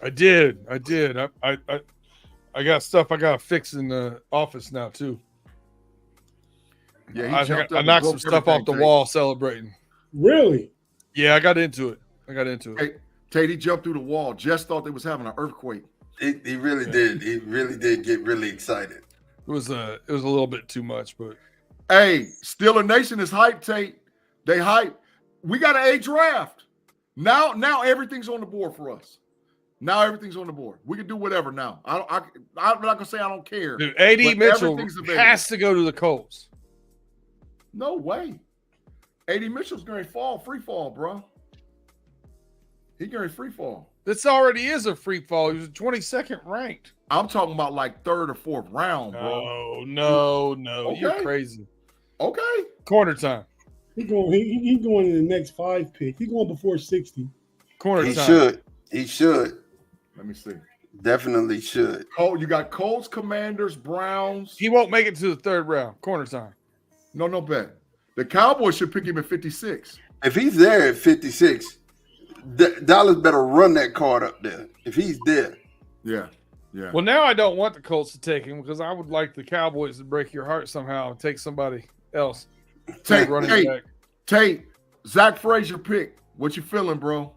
I did. I got stuff I got to fix in the office now too. Yeah, I knocked some stuff off the wall celebrating. Really? Yeah, I got into it. Hey, Tate, he jumped through the wall. Just thought they was having an earthquake. He really did. He really did get really excited. It was a little bit too much, but hey, Steeler Nation is hyped, Tate. They hype. We got an A draft. Now everything's on the board for us. Now everything's on the board. We can do whatever now. I'm not gonna say I don't care. Dude, A.D. Mitchell has to go to the Colts. No way. A.D. Mitchell's going to free fall, bro. He's going to free fall. This already is a free fall. He was 22nd ranked. I'm talking about like 3rd or 4th round, bro. No. Okay. You're crazy. Okay. Corner time. He going in the next 5 pick. He going before 60. Corner time. He should. Let me see. Definitely should. Oh, you got Colts, Commanders, Browns. He won't make it to the 3rd round. Corner time. No bet. The Cowboys should pick him at 56. If he's there at 56, Dallas better run that card up there. If he's there. Yeah. Well, now I don't want the Colts to take him because I would like the Cowboys to break your heart somehow and take somebody else. Tate, Zach Frazier pick. What you feeling, bro?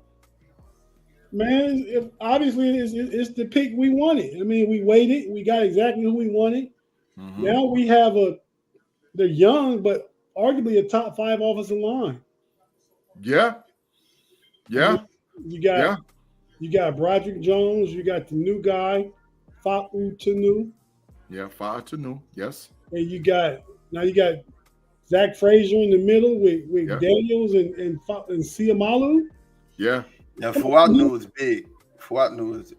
Man, obviously it's the pick we wanted. I mean, we waited. We got exactly who we wanted. Mm-hmm. Now we have they're young, but arguably a top 5 offensive line. Yeah. You got Broderick Jones. You got the new guy, Fa'u Tanu. Yeah, Fa'u Tanu. Yes. And you got Zach Frazier in the middle with Daniels and Siamalu. Yeah. Now, Fa'u was big. Fa'u was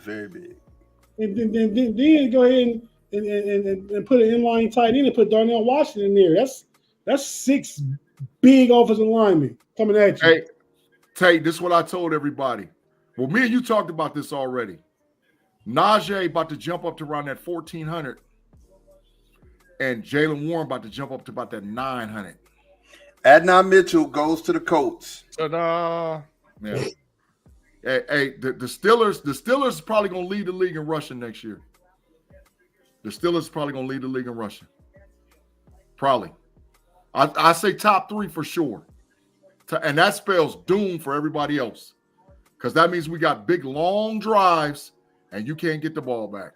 very big. And then go ahead and put an inline tight end and put Darnell Washington in there. That's 6 big offensive linemen coming at you. Hey, Tate, this is what I told everybody. Well, me and you talked about this already. Najee about to jump up to around that 1,400. And Jalen Warren about to jump up to about that 900. Adnan Mitchell goes to the Colts. Ta-da. Yeah. Hey, the Steelers probably going to lead the league in rushing next year. The Steelers probably going to lead the league in rushing. Probably. I say top 3 for sure. And that spells doom for everybody else. Because that means we got big, long drives, and you can't get the ball back.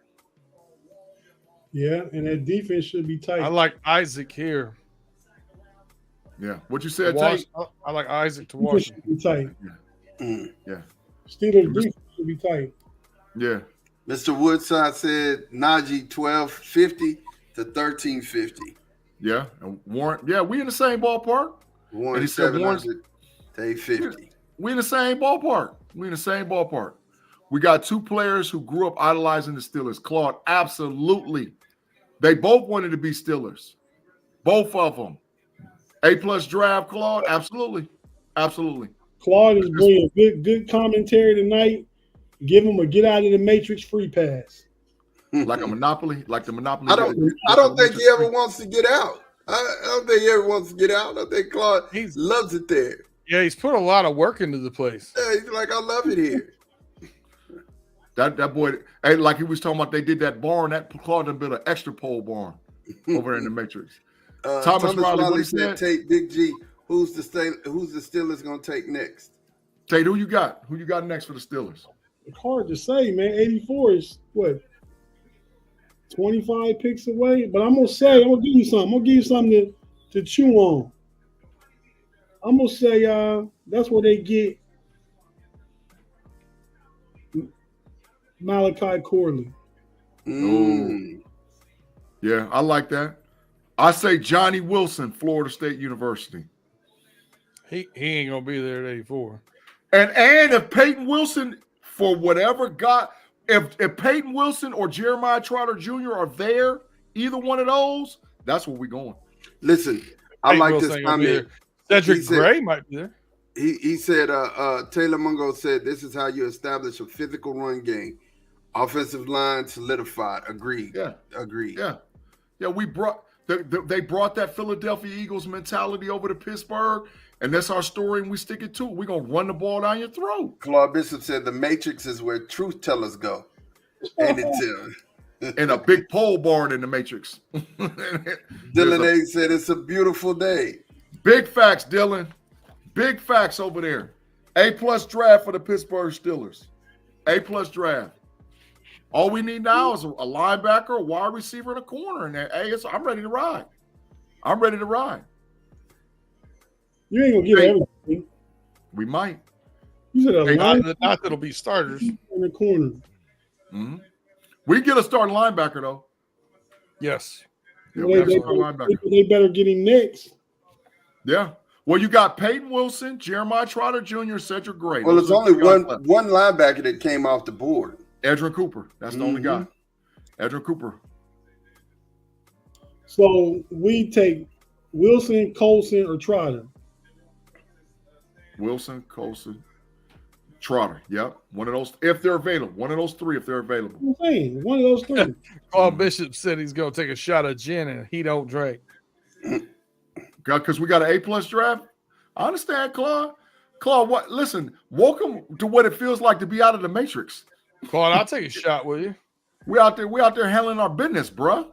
Yeah, and that defense should be tight. I like Isaac here. Yeah. What you said, Tate? I like Isaac to Washington. Should be tight. Yeah. Steelers defense should be tight. Yeah. Mr. Woodside said Najee 1250 to 1350. Yeah. And Warren, we in the same ballpark. Warren 700 to 850. We in the same ballpark. We got 2 players who grew up idolizing the Steelers. Claude, absolutely. They both wanted to be Steelers. Both of them. A+ draft, Claude, absolutely. Claude is bringing good commentary tonight. Give him a get out of the matrix free pass. Like a monopoly, like the monopoly. I don't think he ever wants to get out. I don't think he ever wants to get out. I think Claude loves it there. Yeah, he's put a lot of work into the place. Yeah, he's like, I love it here. That boy, hey, like he was talking about, they did that barn. That Claude done built an extra pole barn over there in the Matrix. Thomas Riley said, "Tate, Big G, who's the Steelers going to take next?" Tate, who you got? Who you got next for the Steelers? It's hard to say, man. 84 is what? 25 picks away. But I'm gonna give you something. I'm gonna give you something to chew on. I'm gonna say that's where they get Malachi Corley. Yeah, I like that. I say Johnny Wilson, Florida State University. He ain't gonna be there at 84. And if Payton Wilson, for whatever God, if Payton Wilson or Jeremiah Trotter Jr. are there, either one of those, that's where we're going. Listen, I Payton like Wilson this ain't gonna be comment. there. Cedric Gray might be there. He said, Taylor Mungo said, this is how you establish a physical run game. Offensive line solidified. Agreed. Yeah. Agreed. Yeah. Yeah, they brought that Philadelphia Eagles mentality over to Pittsburgh, and that's our story, and we stick it to it. We're going to run the ball down your throat. Claude Bishop said the Matrix is where truth tellers go. And it's and a big pole barn in the Matrix. Dylan A said it's a beautiful day. Big facts, Dylan. Big facts over there. A+ draft for the Pittsburgh Steelers. A+ draft. All we need now is a linebacker, a wide receiver, and a corner. And I'm ready to ride. I'm ready to ride. You ain't gonna get everything. We might. You said Not that it'll be starters in the corner. Mm-hmm. We get a starting linebacker though. Yes. Yeah, they better get him next. Yeah. Well, you got Payton Wilson, Jeremiah Trotter Jr., Cedric Gray. Well, there's only one linebacker that came off the board. Edrin Cooper. That's the only guy. Edrin Cooper. So we take Wilson, Colson, or Trotter. Wilson, Colson, Trotter. Yep. One of those, if they're available. One of those three, if they're available. I'm saying one of those three. Claude Bishop said he's going to take a shot of gin and he don't drink. Because we got an A+ draft. I understand, Claude. Claude, what? Listen, welcome to what it feels like to be out of the Matrix. Claude, I'll take a shot with you. We out there handling our business, bruh.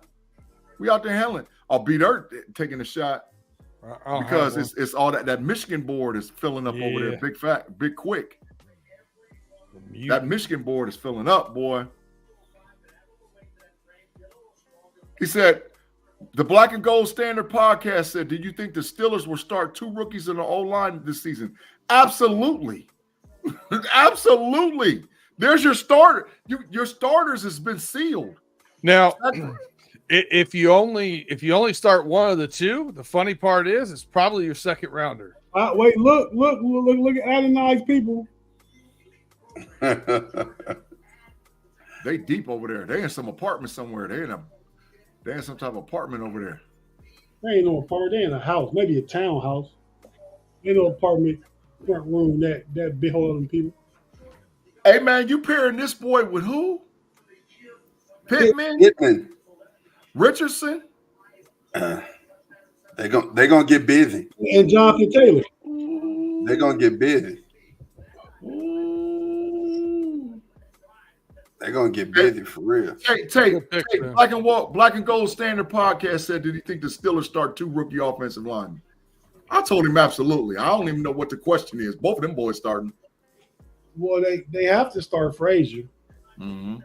We out there handling. I'll beat her taking a shot because it's all that Michigan board is filling up over there. Big quick. That Michigan board is filling up, boy. He said, the Black and Gold Standard podcast said, did you think the Steelers will start 2 rookies in the O-line this season? Absolutely. Absolutely. There's your starter. Your starters has been sealed. Now, if you only start one of the two, the funny part is it's probably your second rounder. Wait, look at Adonai's people. They deep over there. They in some apartment somewhere. They in some type of apartment over there. They ain't no apartment. They in a house, maybe a townhouse. Ain't no apartment front room that big hole them people. Hey man, you pairing this boy with who? Pittman. Richardson. They gonna get busy. And Jonathan Taylor. They're gonna get busy. They're gonna get busy for real. Take Black and Gold Standard podcast said, did he think the Steelers start 2 rookie offensive linemen? I told him absolutely. I don't even know what the question is. Both of them boys starting. Well, they have to start Frazier. Mm-hmm.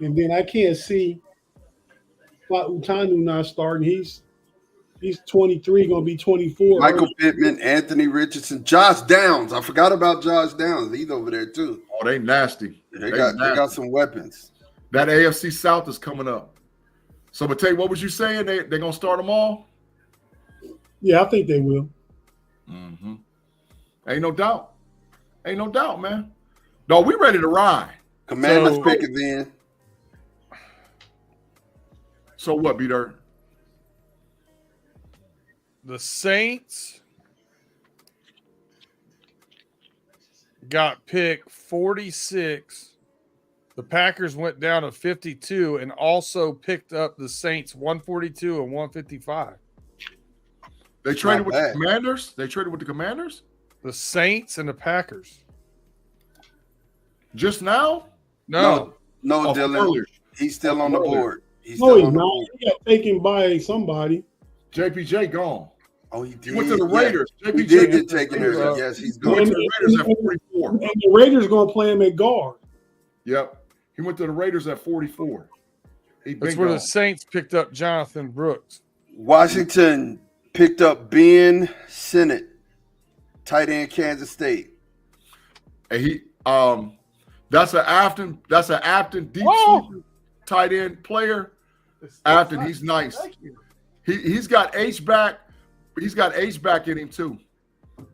And then I can't see Utanu not starting. He's 23, going to be 24. Michael Pittman, Anthony Richardson, Josh Downs. I forgot about Josh Downs. He's over there too. Oh, they nasty. They got some weapons. That AFC South is coming up. So, but tell you, what was you saying? They're going to start them all? Yeah, I think they will. Mm-hmm. Ain't no doubt. Ain't no doubt, man. No, we ready to ride. Commanders pick it then. So what, B-Dirt? The Saints got pick 46. The Packers went down to 52 and also picked up the Saints 142 and 155. They traded with the Commanders? They traded with the Commanders? The Saints and the Packers. Just now? No, Dylan. Earlier. He's still on the board. He's not. He got taken by somebody. JPJ gone. Oh, he did. He went to the Raiders. Yeah. He did get taken there. Yes, he's going going to the Raiders at 44. And the Raiders going to play him at guard. Yep. He went to the Raiders at 44. That's where the Saints picked up Jonathan Brooks. Washington picked up Ben Sinnott, tight end, Kansas State. And he that's an Afton deep sleeper tight end player. Afton, he's nice. He's got H-back. He's got H-back in him too.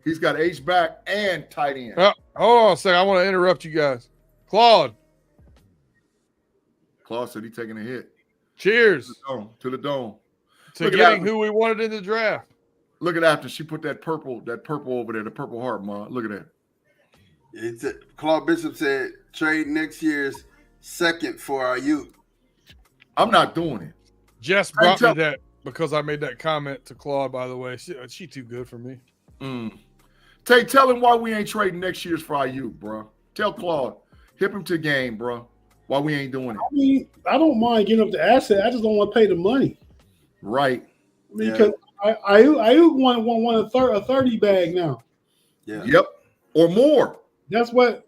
He's got H-back and tight end. Hold on a second. I want to interrupt you guys. Claude said he's taking a hit. Cheers. To the dome. To getting who we wanted in the draft. Look at Afton. She put that purple over there, the purple heart, Ma. Look at that. Claude Bishop said trade next year's second for our youth. I'm not doing it. Jess brought me that because I made that comment to Claude, by the way. She too good for me. Tell him why we ain't trading next year's for our youth, bro. Tell Claude. Hip him to the game, bro. Why we ain't doing it. I mean, I don't mind giving up the asset. I just don't want to pay the money. Right. I mean, because Ayuk won a 30 bag now. Yeah. Yep. Or more. That's what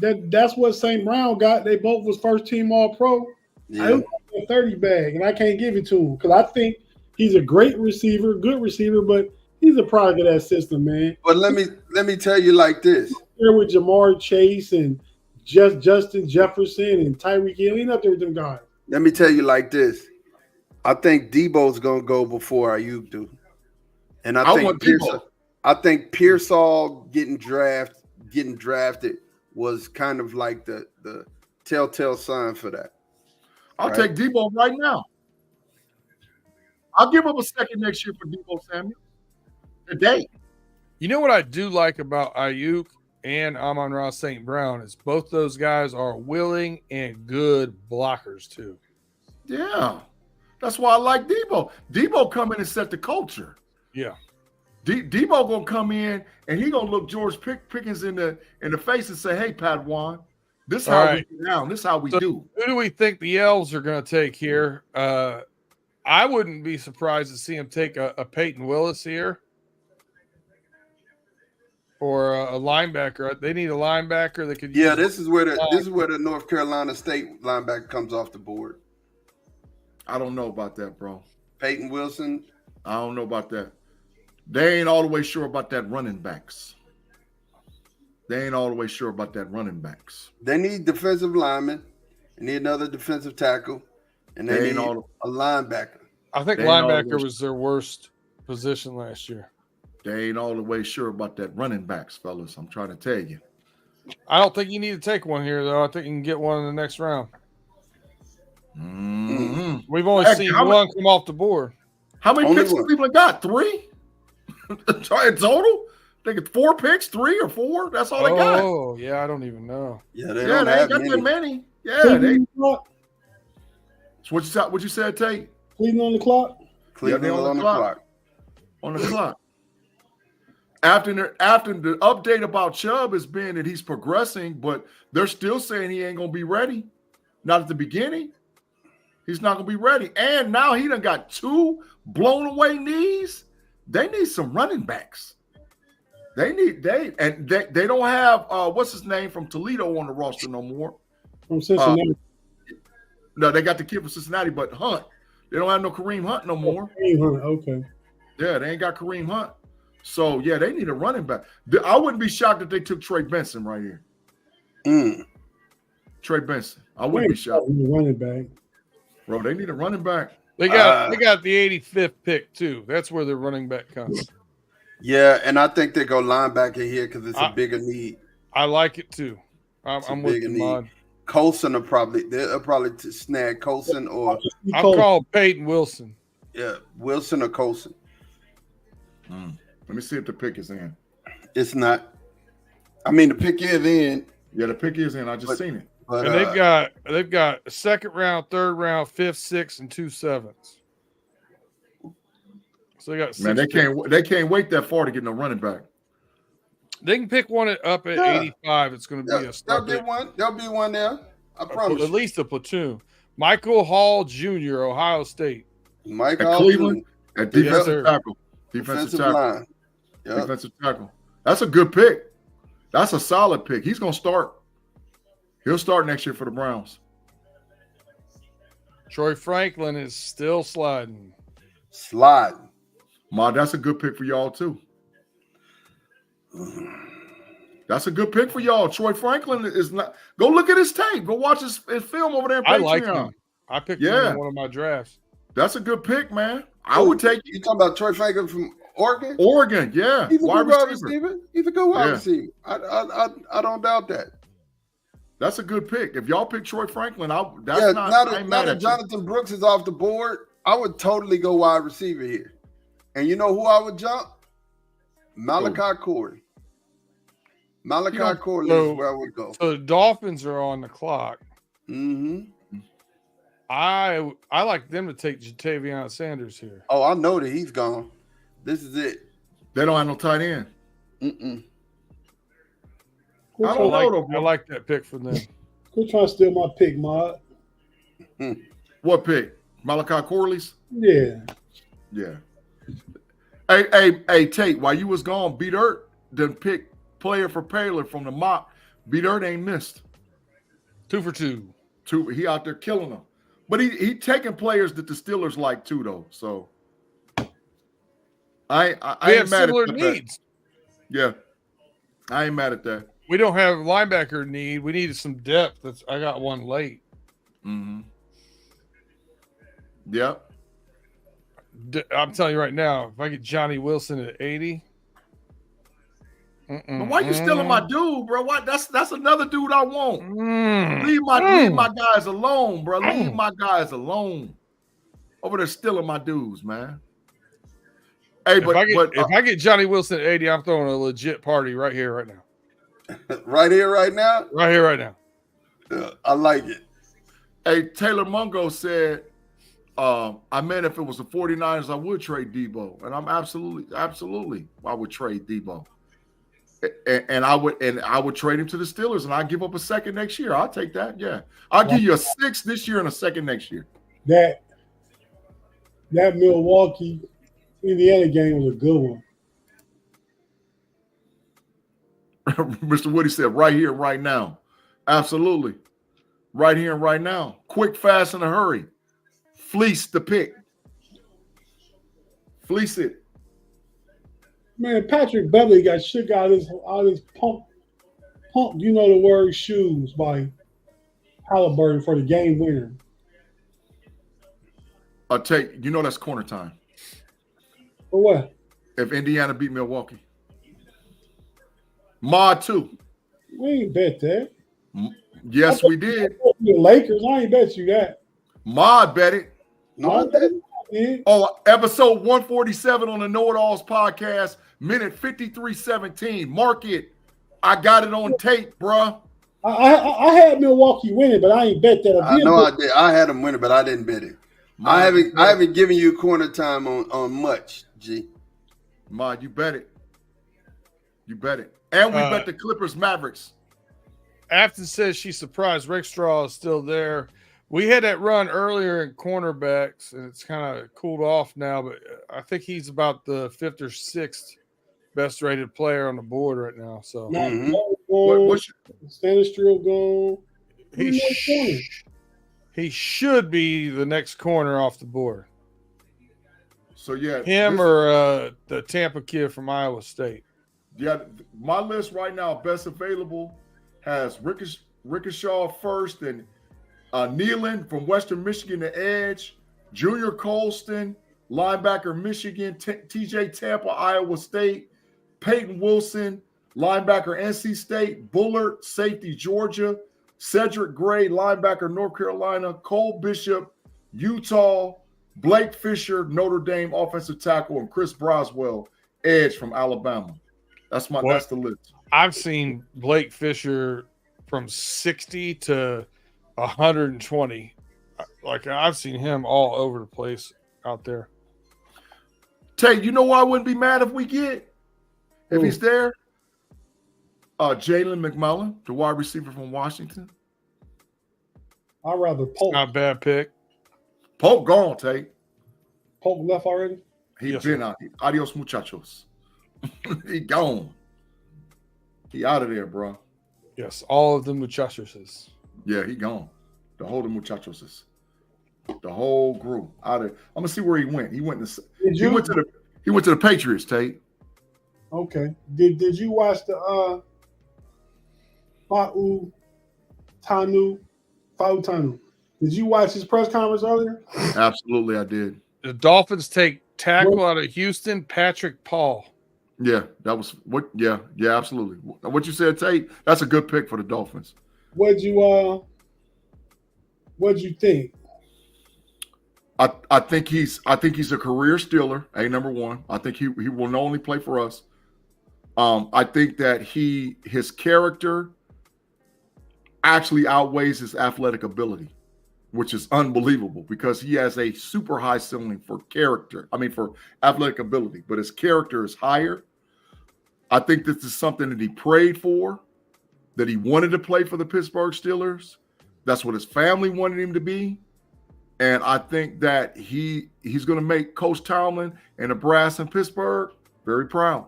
St. Brown got. They both was first team All Pro. Yeah. Ayuk got a 30 bag, and I can't give it to him because I think he's a great receiver, good receiver, but he's a product of that system, man. But let me tell you like this. Here with Jamar Chase and Justin Jefferson and Tyreek Hill, ain't up there with them guys. Let me tell you like this. I think Debo's gonna go before Ayuk do, and I think Pearsall getting drafted was kind of like the telltale sign for that. I'll take Debo right now. I'll give him a second next year for Debo Samuel. Today. You know what I do like about Ayuk and Amon-Ra St. Brown is both those guys are willing and good blockers too. Yeah. That's why I like Debo. Debo come in and set the culture. Yeah. Debo gonna come in and he gonna look George Pickens in the face and say, "Hey, Padawan, this is how we get down. This is how we do." Who do we think the Elves are going to take here? I wouldn't be surprised to see him take a Payton Willis here or a linebacker. They need a linebacker that could. Yeah, this is where the North Carolina State linebacker comes off the board. I don't know about that, bro. Peyton Wilson. I don't know about that. They ain't all the way sure about that running backs. They need defensive linemen. They need another defensive tackle. And they need a linebacker. I think linebacker was their worst position last year. They ain't all the way sure about that running backs, fellas. I'm trying to tell you. I don't think you need to take one here, though. I think you can get one in the next round. Mm-hmm. We've only seen one come off the board. How many picks have Cleveland got? 3? In total? I think it's 4 picks, 3 or 4. That's all they got. Oh, yeah, I don't even know. Yeah, they ain't got that many. Yeah, they. So what you said, Tate? Cleveland on the clock. Cleveland on the clock. On the clock. After the update about Chubb has been that he's progressing, but they're still saying he ain't gonna be ready. Not at the beginning. He's not gonna be ready. And now he done got 2 blown away knees. They need some running backs. They don't have what's his name from Toledo on the roster no more. From Cincinnati. No, they got the kid from Cincinnati, but Hunt. They don't have no Kareem Hunt no more. Kareem Hunt, okay. Yeah, they ain't got Kareem Hunt. So, yeah, they need a running back. I wouldn't be shocked if they took Trey Benson right here. Trey Benson. I wouldn't be shocked. Running back. Bro, they need a running back. They got the 85th pick, too. That's where the running back comes. Yeah, and I think they go linebacker here because it's a bigger need. I like it, too. I'm with you, Mon. Colson they'll probably snag Colson or I'll call Peyton Wilson. Yeah, Wilson or Colson. Let me see if the pick is in. It's not. I mean, the pick is in. Yeah, the pick is in. I just seen it. But, and they've got a second round, third round, 5th, 6th, and 2 7s. So they got 6 they can't wait that far to get no running back. They can pick one up at 85. It's going to be a start. There'll be one there. I promise. At least a platoon. Michael Hall Jr., Ohio State. Mike at Hall Cleveland Jr. at defensive tackle. Defensive line. Yep. Defensive tackle. That's a good pick. That's a solid pick. He's going to start. He'll start next year for the Browns. Troy Franklin is still sliding. Ma, that's a good pick for y'all too. That's a good pick for y'all. Troy Franklin is not. Go look at his tape. Go watch his film over there. I like him. I picked him in one of my drafts. That's a good pick, man. I would take. You talking about Troy Franklin from Oregon? Oregon, yeah. He's a good wide receiver. He's a good wide receiver. I don't doubt that. That's a good pick. If y'all pick Troy Franklin, now that Jonathan Brooks is off the board, I would totally go wide receiver here. And you know who I would jump? Malachi Corey. Malachi Corey is where I would go. So the Dolphins are on the clock. Mm-hmm. I like them to take Jatavion Sanders here. Oh, I know that he's gone. This is it. They don't have no tight end. I like that pick from them. Quit trying to steal my pick, Mod. What pick? Malachi Corley's? Yeah. Yeah. Hey, Tate, while you was gone, B Dirt done pick player for Paler from the mock. B Dirt ain't missed. 2 for 2. He out there killing them. But he taking players that the Steelers like too, though. So I ain't mad at that. Needs. Yeah. I ain't mad at that. We don't have linebacker need. We needed some depth. I got one late. Mm-hmm. Yep. I'm telling you right now, if I get Johnny Wilson at 80. But why you stealing my dude, bro? Why? That's another dude I want. Leave my guys alone, bro. Leave my guys alone. Over there stealing my dudes, man. Hey, if I get Johnny Wilson at 80, I'm throwing a legit party right here, right now. Right here, right now? Right here, right now. I like it. Hey, Taylor Mungo said, I meant if it was the 49ers, I would trade Debo. And I'm absolutely, I would trade Debo. And I would trade him to the Steelers, and I'd give up a second next year. I'll take that. Yeah. I'll give you a 6 this year and a second next year. That Milwaukee Indiana game was a good one. Mr. Woody said, right here, right now. Absolutely. Right here and right now. Quick, fast, in a hurry. Fleece the pick. Fleece it. Man, Patrick Beverly got shook out of his pump, you know the word, shoes by Halliburton for the game winner. I'll take, you know that's corner time. For what? If Indiana beat Milwaukee. Mod 2. We ain't bet that. Yes, we did. The Lakers, I ain't bet you that. Mod bet it. No, Oh, episode 147 on the KnoItAllZ podcast, minute 53:17. Mark it. I got it on tape, bruh. I had Milwaukee winning, but I ain't bet that. I know I did. I had them winning, but I didn't bet it. I haven't given you corner time on much, G. Mod, you bet it. You bet it. And we bet the Clippers Mavericks. Afton says she's surprised Rick Straw is still there. We had that run earlier in cornerbacks, and it's kind of cooled off now, but I think he's about the 5th or 6th best rated player on the board right now. So Stanistrill gone. He should be the next corner off the board. So yeah, him or the Tampa kid from Iowa State. Yeah, my list right now, best available, has Rickershaw first, and Nealon from Western Michigan, the edge, Junior Colston, linebacker Michigan, TJ Tampa, Iowa State, Payton Wilson, linebacker NC State, Bullard, safety Georgia, Cedric Gray, linebacker North Carolina, Cole Bishop, Utah, Blake Fisher, Notre Dame, offensive tackle, and Chris Broswell, edge from Alabama. That's the list. I've seen Blake Fisher from 60 to 120. Like, I've seen him all over the place out there. Tate, you know why I wouldn't be mad if he's there? Jalen McMullen, the wide receiver from Washington. I'd rather Polk. Not a bad pick. Polk gone, Tate. Polk left already? He's been out. Adios, muchachos. He gone. He out of there, bro. Yes, all of the muchachos. Yeah, he gone. The whole the muchachos is the whole group out of. I'm gonna see where he went. He went to the Patriots, Tate. Okay. Did you watch the Fa'u Tanu? Did you watch his press conference earlier? Absolutely, I did. The Dolphins take tackle out of Houston, Patrick Paul. Yeah, that was what. Yeah, absolutely. What you said, Tate. That's a good pick for the Dolphins. What'd you think? I think he's a career Steeler, number one. I think he will not only play for us. I think that his character actually outweighs his athletic ability, which is unbelievable because he has a super high ceiling for character. I mean, for athletic ability, but his character is higher. I think this is something that he prayed for, that he wanted to play for the Pittsburgh Steelers. That's what his family wanted him to be. And I think that he's going to make Coach Tomlin and the brass in Pittsburgh very proud.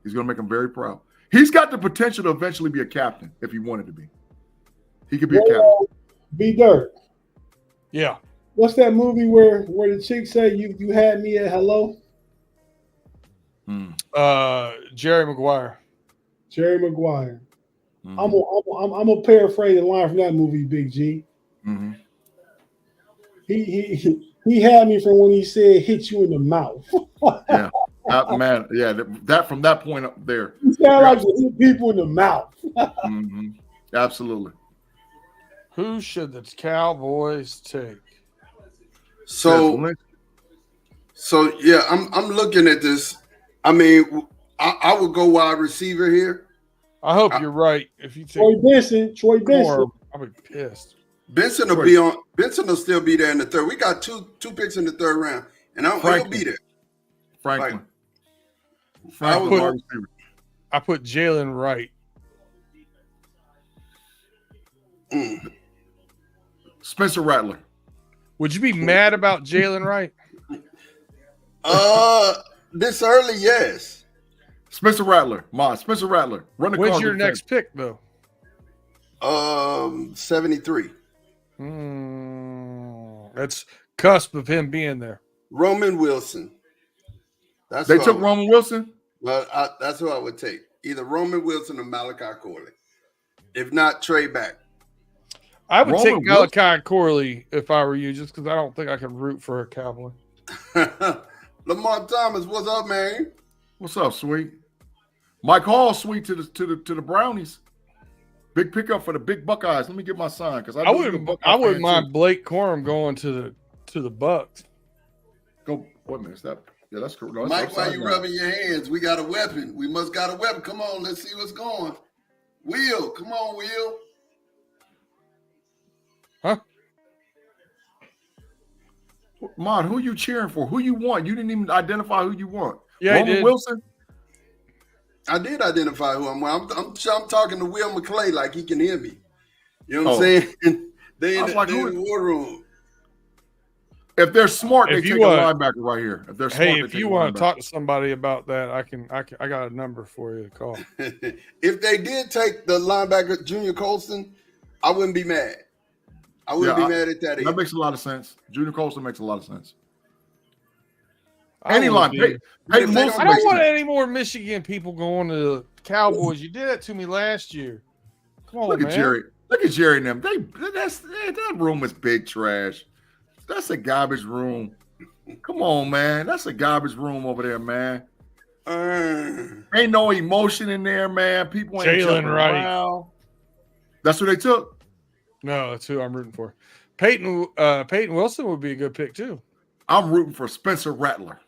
He's going to make them very proud. He's got the potential to eventually be a captain if he wanted to be. He could be a captain. B-Dirt. Yeah. What's that movie where the chick said you had me at hello? Jerry Maguire. Jerry Maguire. I'm gonna paraphrase a line from that movie, Big G. Mm-hmm. He had me from when he said hit you in the mouth. Yeah. Man, yeah, that from that point up there. You sound like you hit people in the mouth. Mm-hmm. Absolutely. Who should the Cowboys take? So yeah, I'm looking at this. I mean, I would go wide receiver here. I hope you're right. If you take Troy Benson, I'll be pissed. Benson will still be there in the third. We got two picks in the third round, and he'll be there. Franklin. I put Jalen Wright. Spencer Rattler. Would you be mad about Jalen Wright? This early, yes. Spencer Rattler. Spencer Rattler. Run the When's your next pick, though? 73. That's cusp of him being there. Roman Wilson. They took Roman Wilson? Well, that's who I would take. Either Roman Wilson or Malachi Corley. If not, trade back. I would take Malachi Corley if I were you, just because I don't think I can root for a Cowboy. Lamar Thomas, what's up, man? What's up, sweet? Mike Hall, sweet to the Brownies. Big pickup for the big Buckeyes. Let me get my sign because I wouldn't mind Blake Corum going to the Bucks. Go. Wait a minute. Is that? Yeah, that's correct. No, Mike, why you rubbing your hands? We got a weapon. We must got a weapon. Come on, let's see what's going. Will, come on, Will. Huh? Mon, who you cheering for? Who you want? You didn't even identify who you want. Yeah, Roman Wilson. I did identify who I'm. I'm talking to Will McClay like he can hear me. You know what I'm saying? They in the war room. If they're smart, they take a linebacker right here. If they're smart, if you want to talk to somebody about that, I got a number for you to call. If they did take the linebacker Junior Colston, I wouldn't be mad. I wouldn't be mad at that either. That makes a lot of sense. Junior Colston makes a lot of sense. I don't want any sense. more Michigan people going to the Cowboys. You did that to me last year. Come on, Look man. at Jerry. Look at Jerry and them. That room is big trash. That's a garbage room. Come on, man. That's a garbage room over there, man. Ain't no emotion in there, man. People ain't jumping around. That's who they took. No, that's who I'm rooting for. Payton Wilson would be a good pick too. I'm rooting for Spencer Rattler.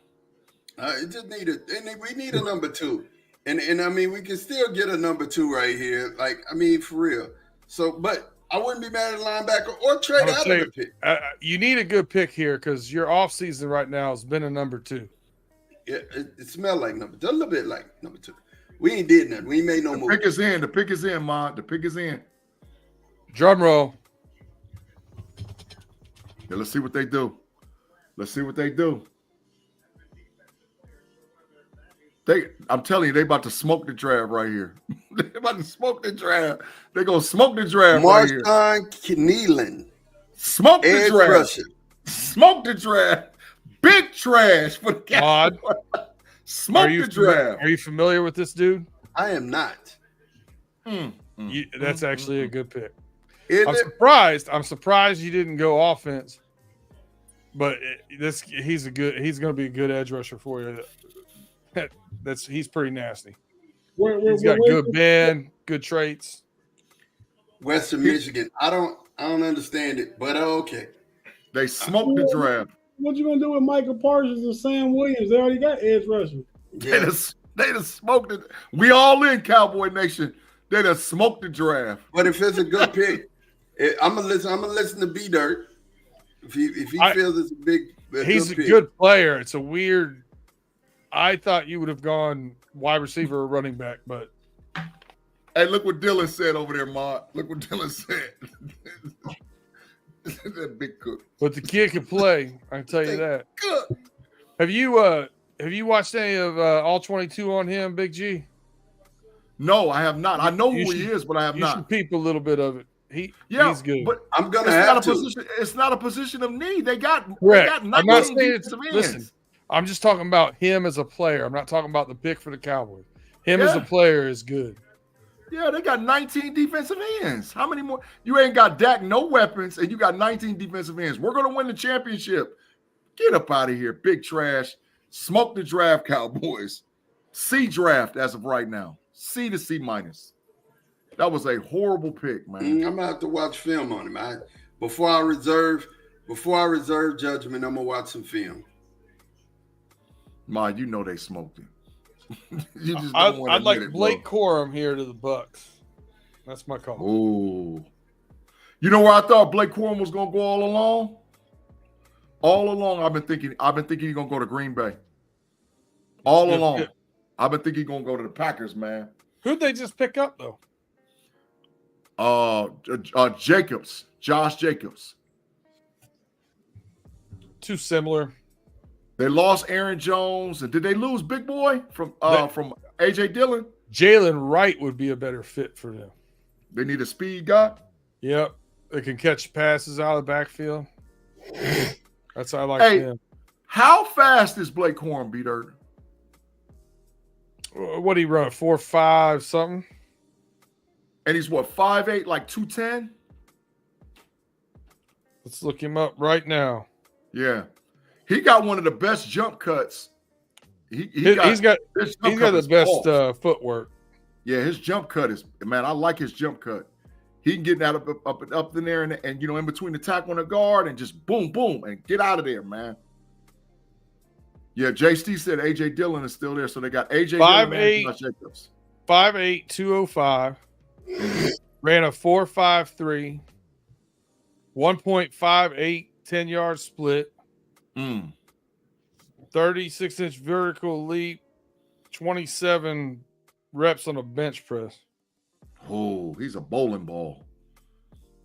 We need a number two, and I mean we can still get a number two right here. Like I mean for real. So, but I wouldn't be mad at linebacker or trade out of the pick. You need a good pick here because your offseason right now has been a number two. Yeah, it smelled like number two, a little bit like number two. We ain't did nothing. We ain't made no move. The pick is in. The pick is in, Mon. The pick is in. Drum roll. Yeah, let's see what they do. Let's see what they do. I'm telling you, they about to smoke the draft right here. They about to smoke the draft. They gonna smoke the draft right here. Marshawn Keneally. Smoke the Edge draft. rusher. Smoke the draft. Big trash for the Cowboys. Smoke the draft. Are you familiar with this dude? I am not. That's actually a good pick. I'm surprised you didn't go offense, but he's going to be a good edge rusher for you. He's pretty nasty. He's got good bend, good traits. Western Michigan. I don't understand it, but okay. They smoked the draft. What you gonna do with Michael Parsons and Sam Williams? They already got edge rushers. Yeah. They just smoked it. We all in Cowboy Nation. They done smoked the draft. But if it's a good pick, I'm gonna listen to B Dirt. If he feels it's he's a good player. It's a weird. I thought you would have gone wide receiver or running back, but hey, look what Dylan said over there, Mark. Look what Dylan said. That big cook. But the kid can play. I can tell you that. Good. Have you watched any of All 22 on him, Big G? No, I have not. I know who he is, but I have not. You should peep a little bit of it. He's good. But I'm gonna have to. It's not a position of need. They got. Correct. They got I'm not saying listen. I'm just talking about him as a player. I'm not talking about the pick for the Cowboys. Him as a player is good. Yeah, they got 19 defensive ends. How many more? You ain't got Dak, no weapons, and you got 19 defensive ends. We're going to win the championship. Get up out of here, big trash. Smoke the draft, Cowboys. C draft as of right now. C to C minus. That was a horrible pick, man. I'm going to have to watch film on him. Before I reserve judgment, I'm going to watch some film. Ma, you know they smoked him. I'd like Blake Corum here to the Bucks. That's my call. Oh, you know where I thought Blake Corum was gonna go all along? All along, I've been thinking he's gonna go to Green Bay. All along, I've been thinking he's gonna go to the Packers, man. Who'd they just pick up though? Josh Jacobs. Too similar. They lost Aaron Jones, and did they lose Big Boy from AJ Dillon? Jalen Wright would be a better fit for them. They need a speed guy. Yep, they can catch passes out of the backfield. That's how I like him. How fast is Blake Corum, B-Dirt? What do he run? 4.5 something? And he's what, 5'8", like 210? Let's look him up right now. Yeah. He got one of the best jump cuts. He's got the best footwork. Yeah, his jump cut is, man, I like his jump cut. He can get up in there and in between the tackle and the guard and just boom, boom, and get out of there, man. Yeah, JC said AJ Dillon is still there, so they got AJ Dillon and Josh Jacobs. 5'8", 205. Ran a 4.53. 1.58 10-yard split. 36-inch vertical leap, 27 reps on a bench press. Oh, he's a bowling ball.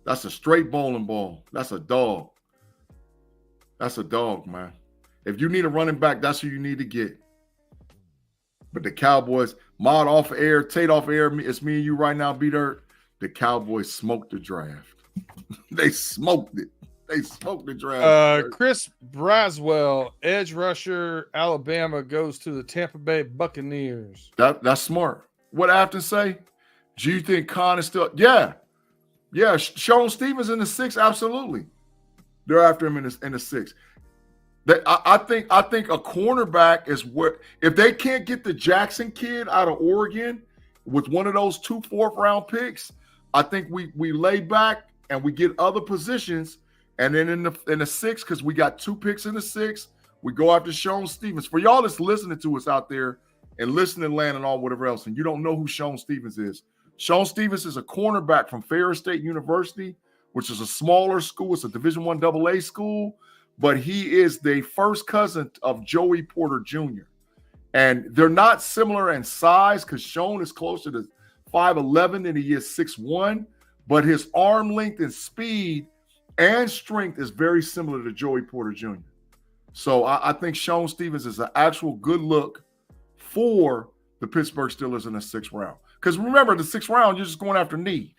That's a straight bowling ball. That's a dog. That's a dog, man. If you need a running back, that's who you need to get. But the Cowboys, Mod off air, Tate off air, it's me and you right now, B-Dirt. The Cowboys smoked the draft. They smoked it. They smoked the draft. Chris Braswell, edge rusher, Alabama, goes to the Tampa Bay Buccaneers. That's smart. What Afton say? Do you think Khan is still? Yeah. Sean Stevens in the 6, absolutely. They're after him in the 6. I think a cornerback is where, if they can't get the Jackson kid out of Oregon with one of those 2 4th-round picks, I think we lay back and we get other positions. And then in the 6, because we got 2 picks in the 6, we go after Sean Stevens. For y'all that's listening to us out there and listening land and all whatever else, and you don't know who Sean Stevens is. Sean Stevens is a cornerback from Ferris State University, which is a smaller school. It's a Division I AA school, but he is the first cousin of Joey Porter Jr. And they're not similar in size because Sean is closer to 5'11" than he is 6'1", but his arm length and speed and strength is very similar to Joey Porter Jr. So I think Sean Stevens is an actual good look, for the Pittsburgh Steelers in the 6th round. Because remember, the 6th round, you're just going after need.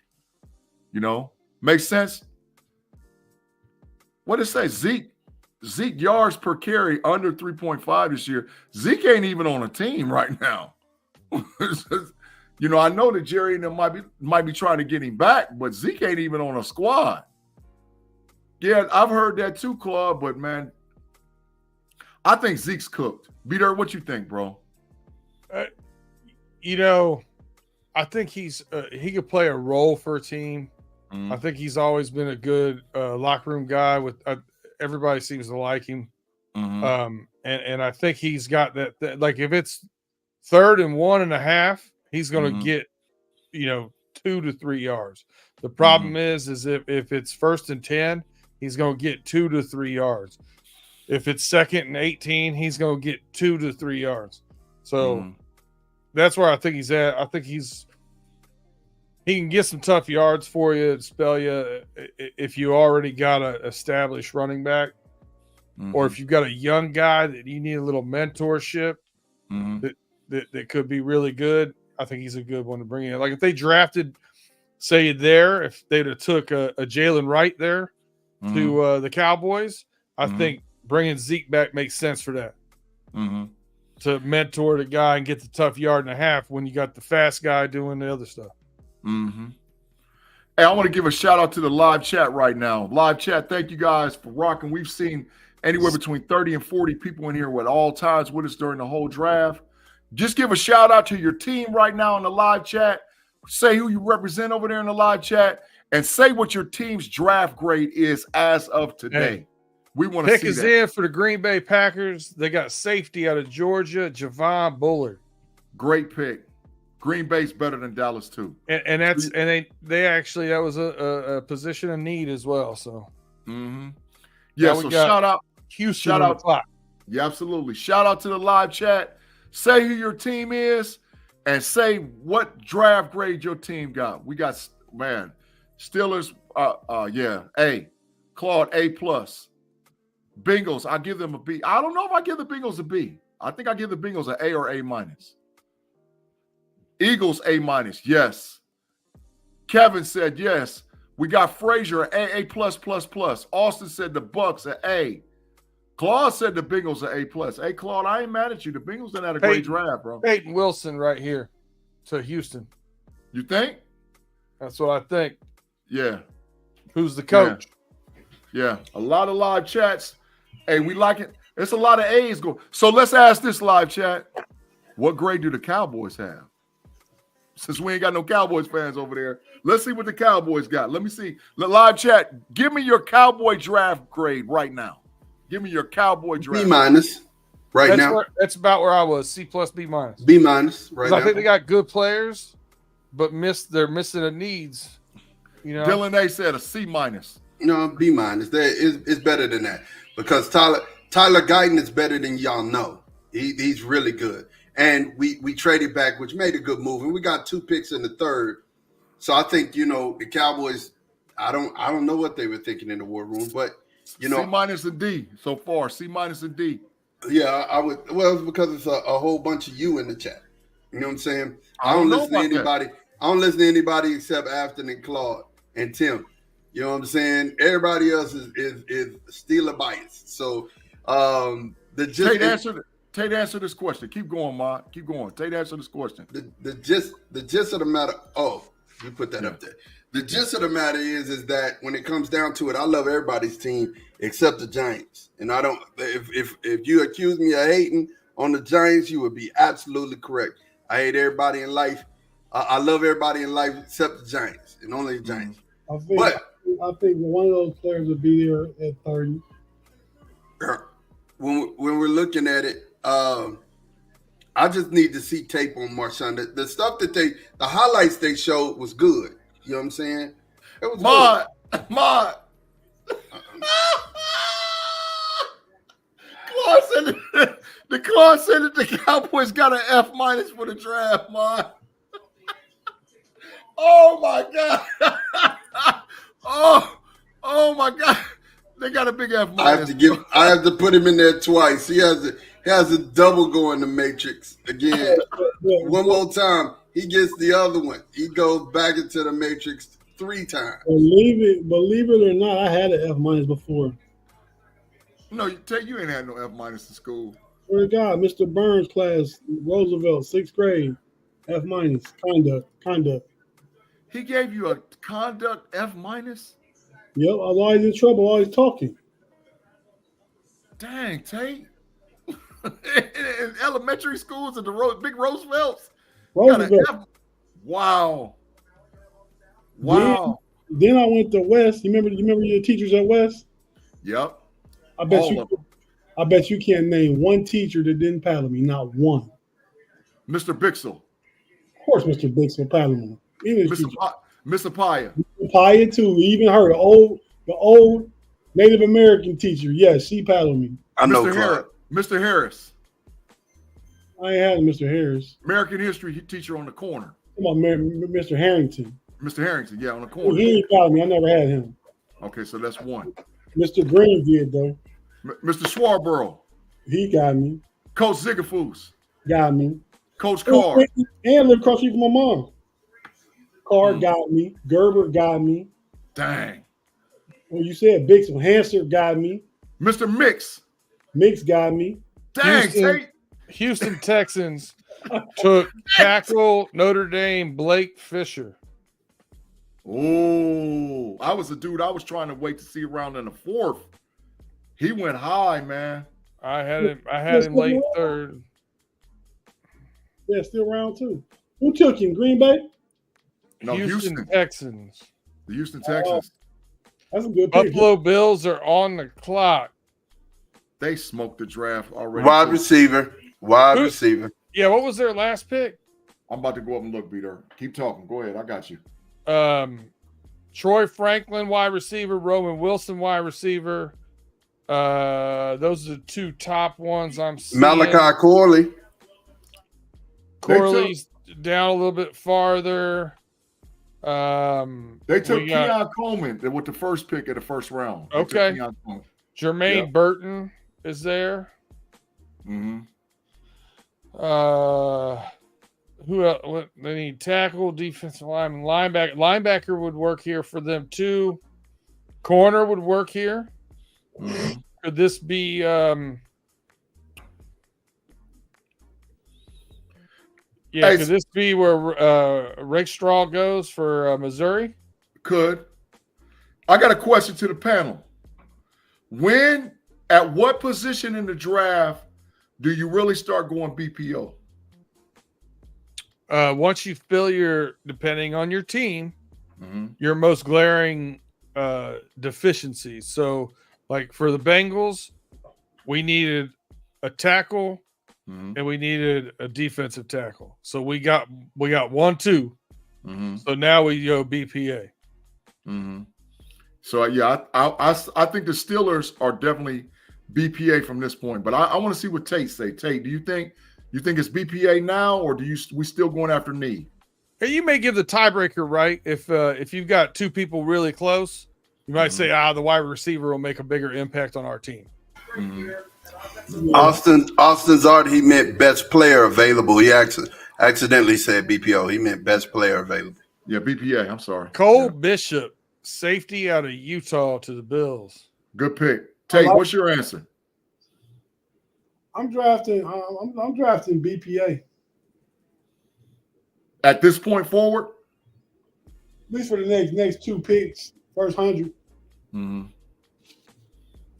Makes sense? What did it say? Zeke yards per carry under 3.5 this year. Zeke ain't even on a team right now. I know that Jerry and them might be trying to get him back, but Zeke ain't even on a squad. Yeah, I've heard that too, Claude, but man, I think Zeke's cooked. B-Dirt, what you think, bro? I think he could play a role for a team. Mm-hmm. I think he's always been a good locker room guy. With everybody seems to like him, mm-hmm. And I think he's got that. Like if it's 3rd and 1.5, he's going to get 2 to 3 yards. The problem is if it's 1st and 10, he's going to get 2 to 3 yards. If it's 2nd and 18, he's going to get 2 to 3 yards. So that's where I think he's at. I think he can get some tough yards for you and spell you if you already got an established running back, or if you've got a young guy that you need a little mentorship that could be really good. I think he's a good one to bring in. Like if they drafted, say if they'd have took a Jalen Wright there to the Cowboys, I think bringing Zeke back makes sense for that. To mentor the guy and get the tough 1.5 yards when you got the fast guy doing the other stuff. Hey, I want to give a shout out to the live chat right now. Live chat, thank you guys for rocking. We've seen anywhere between 30 and 40 people in here at all times with us during the whole draft. Just give a shout out to your team right now in the live chat. Say who you represent over there in the live chat and say what your team's draft grade is as of today. Hey, we want to see that. Pick is in for the Green Bay Packers. They got safety out of Georgia, Javon Bullard. Great pick. Green Bay's better than Dallas too. And they actually, that was a position of need as well. So yeah, so shout out Houston on the clock. Yeah, absolutely. Shout out to the live chat. Say who your team is and say what draft grade your team got. We got Steelers. A. Claude A+. Bengals, I give them a B. I don't know if I give the Bengals a B. I think I give the Bengals an A or A-. Eagles A-. Yes. Kevin said yes. We got Frazier A+++. Austin said the Bucks an A. Claude said the Bengals are A+. Hey, Claude, I ain't mad at you. The Bengals done had a great draft, bro. Payton Wilson right here to Houston. You think? That's what I think. Yeah. Who's the coach? Yeah. A lot of live chats. Hey, we like it. It's a lot of A's go. So let's ask this live chat. What grade do the Cowboys have? Since we ain't got no Cowboys fans over there, let's see what the Cowboys got. Let me see. The live chat, give me your Cowboy draft grade right now. Give me your Cowboy draft. B- right now. That's about where I was. C+, B-. B- right now. I think they got good players, but they're missing the needs. Dylan A said a C-. No, B-. It's better than that because Tyler Guyton is better than y'all know. He's really good. And we traded back, which made a good move. And we got 2 picks in the 3rd. So I think, the Cowboys, I don't know what they were thinking in the war room, but C- and D so far. C- and D. Yeah, I would. Well, it's because it's a whole bunch of you in the chat. You know what I'm saying? I don't listen to anybody. I don't listen to anybody except Afton and Claude and Tim. You know what I'm saying? Everybody else is Steeler biased. So Tate, answer this question. Keep going, Ma. Keep going. Tate, answer this question. The gist of the matter. Oh, you put that up there. The gist of the matter is that when it comes down to it, I love everybody's team except the Giants. And I don't. If you accuse me of hating on the Giants, you would be absolutely correct. I hate everybody in life. I love everybody in life except the Giants and only the Giants. I think one of those players would be there at 30. When we're looking at it, I just need to see tape on Marshawn. The stuff that the highlights they showed was good. You know what I'm saying? It was good. Claude said that the Cowboys got an F- for the draft, Ma. Oh my God. Oh my God. They got a big F-. I have to put him in there twice. He has has a double go in the Matrix again. One more time, he gets the other one. He goes back into the Matrix 3 times. Believe it or not, I had an F- before. No, you ain't had no F- in school. Swear to God, Mr. Burns class, Roosevelt, 6th grade, F-, conduct. He gave you a conduct F-? Yep, I was always in trouble, always talking. Dang, Tate. In elementary schools at the big Roosevelts. Roosevelt. Wow. Then I went to West. You remember your teachers at West? Yep. I bet you can't name one teacher that didn't paddle me, not one. Mr. Bixel. Of course, Mr. Bixel paddled me. Mr. Paya. Paya too. Even her, the old Native American teacher. Yes, she paddled me. I know Clark. Mr. Harris. I ain't had Mr. Harris. American history teacher on the corner. Come on, Mr. Harrington. Mr. Harrington, yeah, on the corner. He ain't paddled me. I never had him. Okay, so that's one. Mr. Green did though. Mr. Swarborough. He got me. Coach Zigafus. Got me. Coach Carr. And lived across the street from my mom. Carr Mm. got me. Gerber got me. Dang. Well, you said Bixel. Hansard got me. Mr. Mix. Mix got me. Dang, Tate. Houston Texans took tackle Notre Dame Blake Fisher. Oh, I was a dude. I was trying to wait to see around in the 4th. He went high, man. I had him late 3rd. Yeah, still around too. Who took him? Green Bay? No, Houston. Texans. The Houston Texans. That's a good pick. Buffalo Bills are on the clock. They smoked the draft already. Wide receiver. Yeah, what was their last pick? I'm about to go up and look, Peter. Keep talking. Go ahead. I got you. Troy Franklin, wide receiver. Roman Wilson, wide receiver. Those are the 2 top ones I'm seeing. Malachi Corley. Corley's down a little bit farther. They took Keon Coleman with the first pick of the first round. Okay. Jermaine Burton is there. Mm-hmm. Who else? They need tackle, defensive lineman, linebacker. Linebacker would work here for them too. Corner would work here. Mm-hmm. Could this be? Could this be where Rick Straw goes for Missouri? Could. I got a question to the panel. At what position in the draft do you really start going BPO? Once you fill depending on your team, your most glaring deficiencies. So, like for the Bengals, we needed a tackle and we needed a defensive tackle. So we got 1, 2. So now we go BPA. So yeah, I think the Steelers are definitely BPA from this point. But I want to see what Tate say. Tate, do you think it's BPA now, or we still going after need? Hey, you may give the tiebreaker, right? If you've got 2 people really close, you might say, the wide receiver will make a bigger impact on our team. Austin's art, he meant best player available. He accidentally said BPO. He meant best player available. Yeah, BPA. I'm sorry. Cole Bishop, safety out of Utah to the Bills. Good pick. Tate, what's your answer? I'm drafting BPA. At this point forward? At least for the next 2 picks, first 100.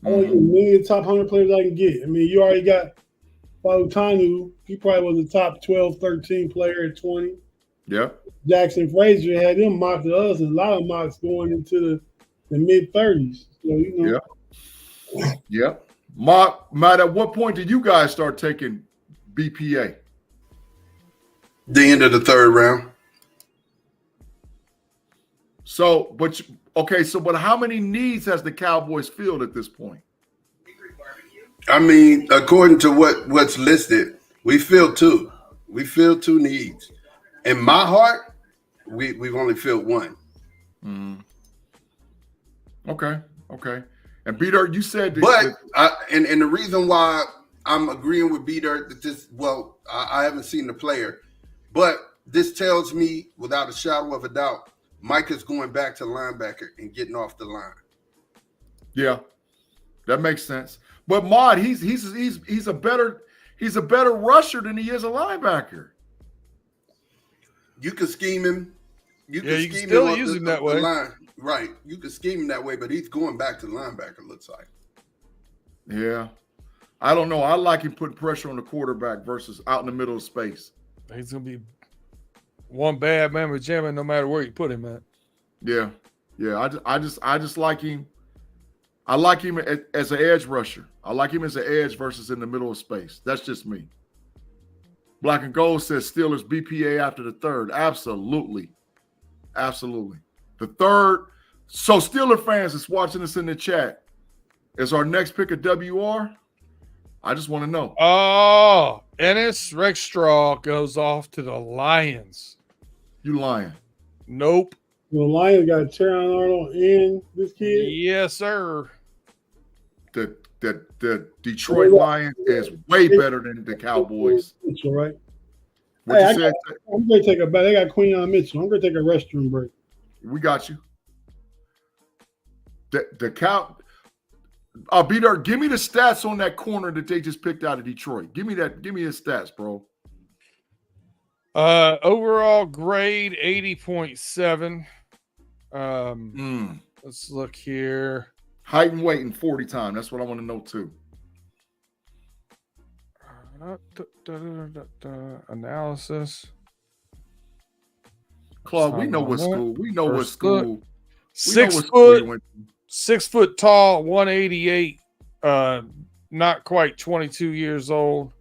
I want to get as many top 100 players I can get. I mean, you already got Fautanu. He probably was the top 12, 13 player at 20. Yep. Jackson Frazier had them mocked to us, and a lot of mocks going into the mid-30s. So, Yep. Matt, at what point did you guys start taking BPA? The end of the 3rd round. But how many needs has the Cowboys filled at this point? I mean, according to what's listed, we filled 2. We filled 2 needs. In my heart, we've only filled 1. Okay. And Peter, you said and the reason why I'm agreeing with B-Dirt that this. Well, I haven't seen the player, but this tells me without a shadow of a doubt, Mike is going back to linebacker and getting off the line. Yeah, that makes sense. But Mod, he's a better rusher than he is a linebacker. You can scheme him. You can still use him that way. Line. Right. You can scheme him that way, but he's going back to linebacker, looks like. Yeah. I don't know. I like him putting pressure on the quarterback versus out in the middle of space. He's going to be one bad man with jamming no matter where you put him at. Yeah. Yeah. I just like him. I like him as an edge rusher. I like him as an edge versus in the middle of space. That's just me. Black and Gold says Steelers BPA after the third. Absolutely. Absolutely. The third. So Steeler fans that's watching us in the chat, is our next pick a WR? I just want to know. Oh, Ennis Rexstraw goes off to the Lions. You lying. Nope. The Lions got Terron Arnold and this kid. Yes, sir. The Detroit Lions is way better than the Cowboys. Mitchell, right? What you said? I'm going to take a bet. They got Queen Mitchell. I'm going to take a restroom break. We got you. The Cow. B-Dirt, give me the stats on that corner that they just picked out of Detroit. Give me that. Give me the stats, bro. Overall grade 80.7. Let's look here. Height and weight in 40 time. That's what I want to know too. Analysis. Claude, we know what school. We know what school. 6 foot. 6 foot tall, 188. Not quite 22 years old.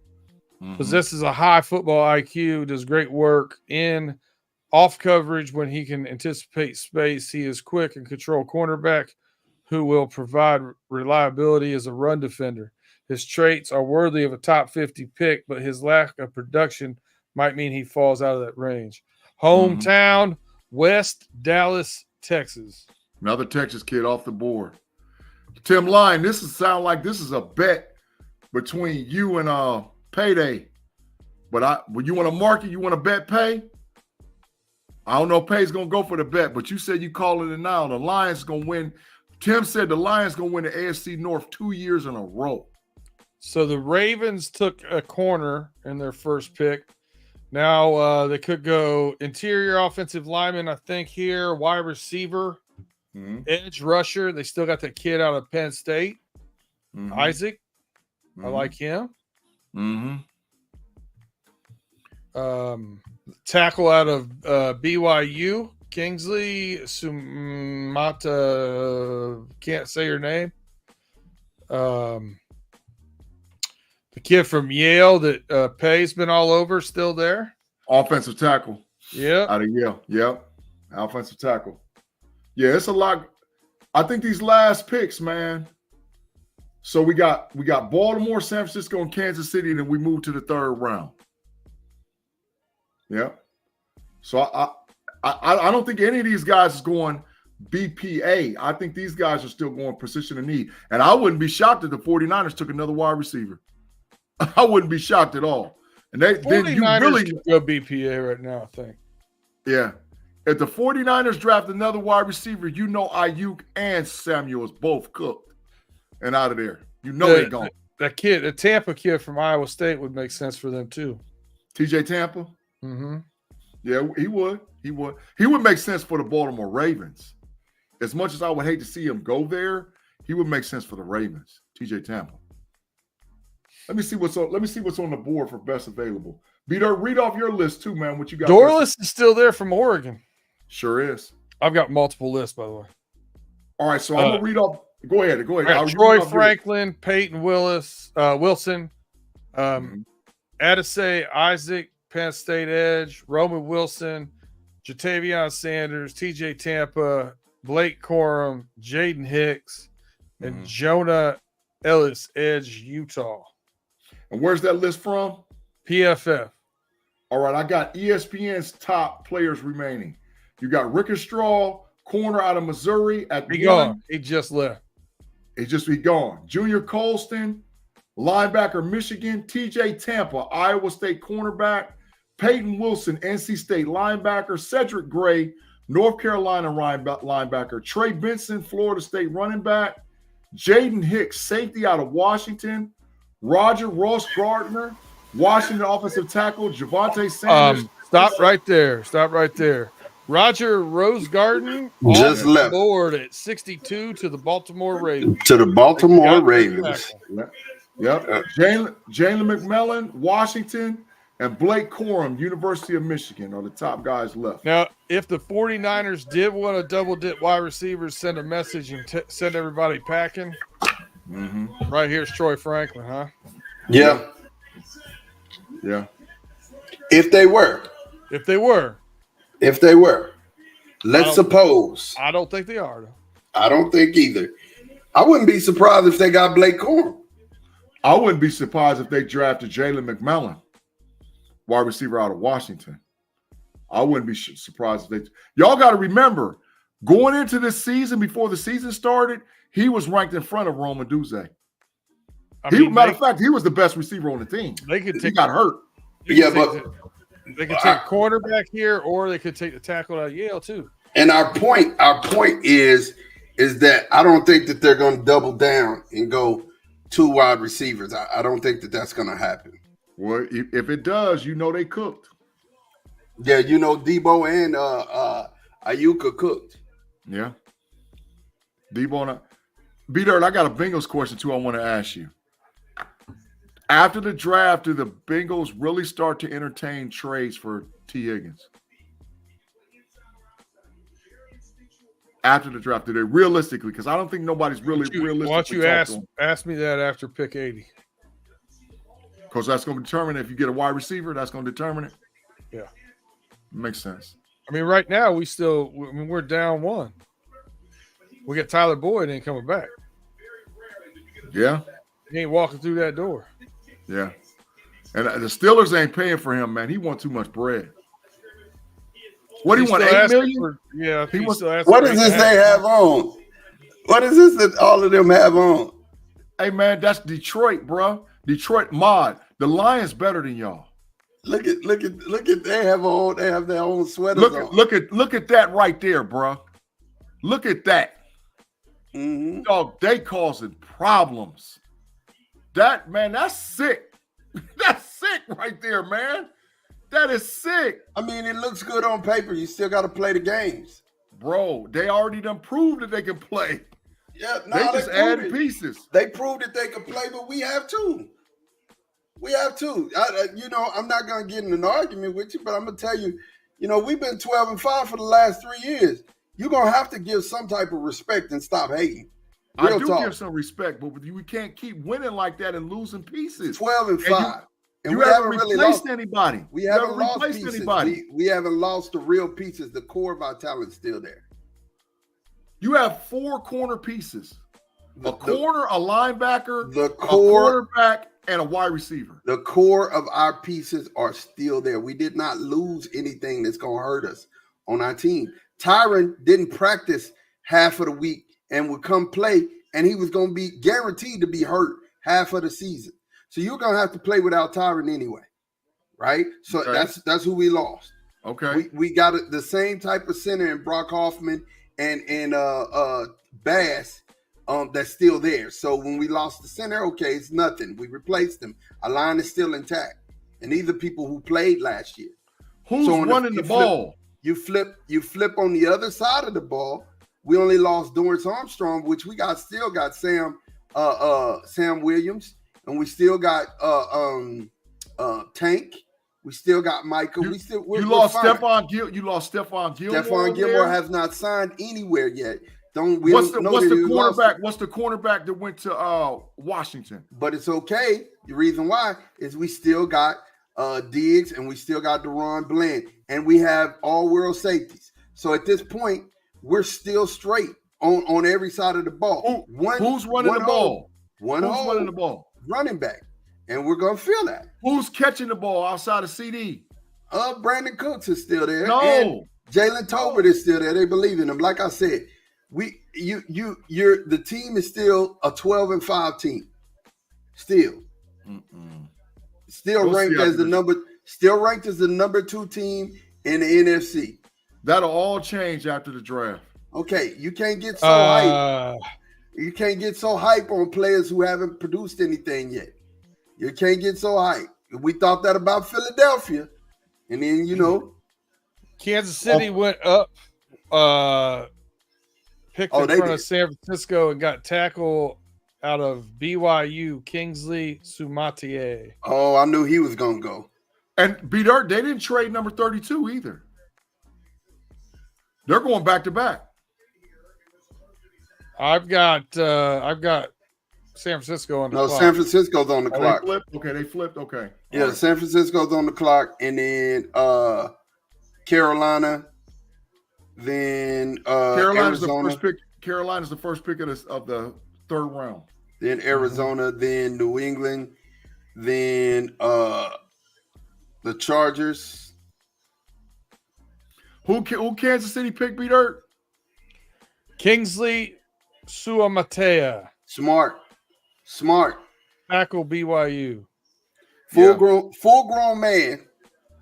Possesses a high football IQ. Does great work in off coverage when he can anticipate space. He is quick and control cornerback who will provide reliability as a run defender. His traits are worthy of a top 50 pick, but his lack of production might mean he falls out of that range. Hometown, West Dallas, Texas. Another Texas kid off the board. Tim Line, this sound like this is a bet between you and Payday. But when you want to market, you want to bet Pay? I don't know if Pay's going to go for the bet, but you said you calling it now. The Lions going to win. Tim said the Lions going to win the AFC North 2 years in a row. So the Ravens took a corner in their first pick. Now they could go interior offensive lineman, I think here, wide receiver, edge rusher. They still got that kid out of Penn State, Isaac. I like him. Tackle out of BYU, Kingsley Sumata. Can't say your name. The kid from Yale that Pay's been all over, still there. Offensive tackle. Yeah. Out of Yale. Yep. Offensive tackle. Yeah, it's a lot. I think these last picks, man. So we got Baltimore, San Francisco, and Kansas City, and then we move to the third round. Yeah. So I don't think any of these guys is going BPA. I think these guys are still going position of need. And I wouldn't be shocked if the 49ers took another wide receiver. I wouldn't be shocked at all. And then you really go BPA right now, I think. Yeah. If the 49ers draft another wide receiver, you know Ayuk and Samuels both cooked and out of there. You know they're gone. That kid, the Tampa kid from Iowa State would make sense for them too. TJ Tampa? Mm-hmm. Yeah, he would. He would. He would make sense for the Baltimore Ravens. As much as I would hate to see him go there, he would make sense for the Ravens. TJ Tampa. Let me see what's on the board for best available. B-Dirt, read off your list too, man. What you got? Dorless is still there from Oregon. Sure is. I've got multiple lists, by the way. All right, so I'm gonna read off. Go ahead. Troy Franklin, Peyton Wilson, Adesai Isaac, Penn State edge, Roman Wilson, Jatavion Sanders, TJ Tampa, Blake Corum, Jaden Hicks, and Jonah Ellis, edge, Utah. And where's that list from? PFF. All right, I got ESPN's top players remaining. You got Rick Straw, corner out of Missouri at He gone. He just left. He gone. Junior Colston, Linebacker, Michigan. TJ Tampa, Iowa State cornerback. Payton Wilson, NC State linebacker. Cedric Gray, North Carolina linebacker. Trey Benson, Florida State running back. Jaden Hicks, safety out of Washington. Roger Ross Gardner, Washington offensive tackle. Javante Sanders. Stop right there. Roger Rosegarden Just left board at 62 to the Baltimore Ravens. Yep. Jalen McMillan, Washington, and Blake Corum, University of Michigan, are the top guys left. Now, if the 49ers did want to double dip wide receivers, send a message and send everybody packing. Mm-hmm. Right here's Troy Franklin, huh? Yeah. If they were. Let's suppose. I don't think they are, though. I don't think either. I wouldn't be surprised if they got Blake Corum. I wouldn't be surprised if they drafted Jalen McMillan, wide receiver out of Washington. I wouldn't be surprised if they. Y'all got to remember, going into this season, before the season started, he was ranked in front of Rome Odunze. Matter of fact, he was the best receiver on the team. He got hurt. Yeah, but they could take quarterback here, or they could take the tackle out of Yale too. And our point is that I don't think that they're going to double down and go 2 wide receivers. I don't think that that's going to happen. Well, if it does, they cooked. Yeah, Debo and Ayuka cooked. Yeah. Debo and B-Dirt, I got a Bengals question too I want to ask you. After the draft, do the Bengals really start to entertain trades for T. Higgins? After the draft, do they realistically? Because I don't think nobody's realistically. Why don't you ask me that after pick 80? Because that's going to determine if you get a wide receiver. That's going to determine it. Yeah, makes sense. I mean, right now we're down 1. We got Tyler Boyd ain't coming back. Yeah, he ain't walking through that door. Yeah, and the Steelers ain't paying for him, man. He want too much bread. What do you want? $8 million? He wants. What is this they have on? What is this that all of them have on? Hey man, that's Detroit, bro. Detroit mod. The Lions better than y'all. Look at they have their own sweaters on. Look at that right there, bro. Look at that. Mm-hmm. Dog, they causing problems. That's sick. That's sick right there, man. That is sick. I mean, it looks good on paper. You still got to play the games. Bro, they already done proved that they can play. Yeah, they just added pieces. They proved that they could play, but we have to. I'm not going to get in an argument with you, but I'm going to tell you, we've been 12-5 for the last 3 years. You're going to have to give some type of respect and stop hating. I do give some respect, but we can't keep winning like that and losing pieces. 12-5. And you we haven't really replaced lost anybody. We haven't lost pieces. Anybody. We haven't lost the real pieces. The core of our talent's still there. You have 4 corner pieces. A corner, a linebacker, a quarterback, and a wide receiver. The core of our pieces are still there. We did not lose anything that's going to hurt us on our team. Tyron didn't practice half of the week and would come play, and he was going to be guaranteed to be hurt half of the season. So you're going to have to play without Tyron anyway, right? So that's who we lost. Okay. We got the same type of center in Brock Hoffman and Bass that's still there. So when we lost the center, okay, it's nothing. We replaced them. Our line is still intact. And these are people who played last year. Who's running the ball? You flip on the other side of the ball. We only lost Dorrance Armstrong, which we still got Sam Williams, and we still got Tank. We still got Michael. You lost Stephon Gilmore. You lost Stephon Gilmore. Stephon Gilmore has not signed anywhere yet. What's the cornerback? What's the cornerback that went to Washington? But it's okay. The reason why is we still got Diggs and we still got DeRon Bland, and we have all-world safeties. So at this point, we're still straight on every side of the ball. Who's running the ball? Who's running the ball? Running back. And we're going to feel that. Who's catching the ball outside of CD? Brandon Cooks is still there. No. And Jalen Tolbert is still there. They believe in him. Like I said, the team is still a 12-5 team. Still We'll ranked as the number 2 team in the NFC. That'll all change after the draft. Okay, you can't get so hype. You can't get so hype on players who haven't produced anything yet. You can't get so hype. We thought that about Philadelphia, and then Kansas City went up, picked in front of San Francisco and got tackle out of BYU, Kingsley Sumatier. Oh, I knew he was gonna go. And B Dirt, they didn't trade number 32 either. They're going back to back. I've got San Francisco on the clock. No, San Francisco's on the clock. They flipped? Okay, they flipped. Okay. Yeah, right. San Francisco's on the clock, and then Carolina, then Carolina's Arizona. the first pick. Carolina's the first pick of the third round. Then Arizona, then New England, then the Chargers. Who Kansas City picked, B Dirt? Kingsley Suamatea. Smart. Tackle BYU. Full grown man.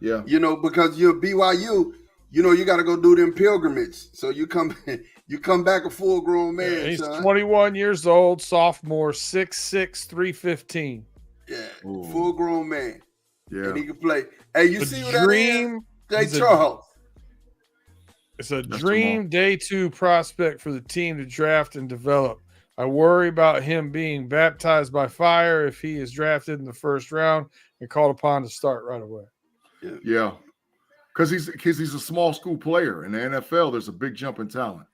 Yeah. Because you're BYU, you got to go do them pilgrimage. So you come back a full grown man. Yeah, he's son. 21 years old, sophomore, 6'6", 315. Yeah. Ooh. Full grown man. Yeah. And he can play. Hey, you see what that is? Jay Charles. It's a dream day 2 prospect for the team to draft and develop. I worry about him being baptized by fire if he is drafted in the first round and called upon to start right away. Yeah. Because he's a small school player. In the NFL, there's a big jump in talent.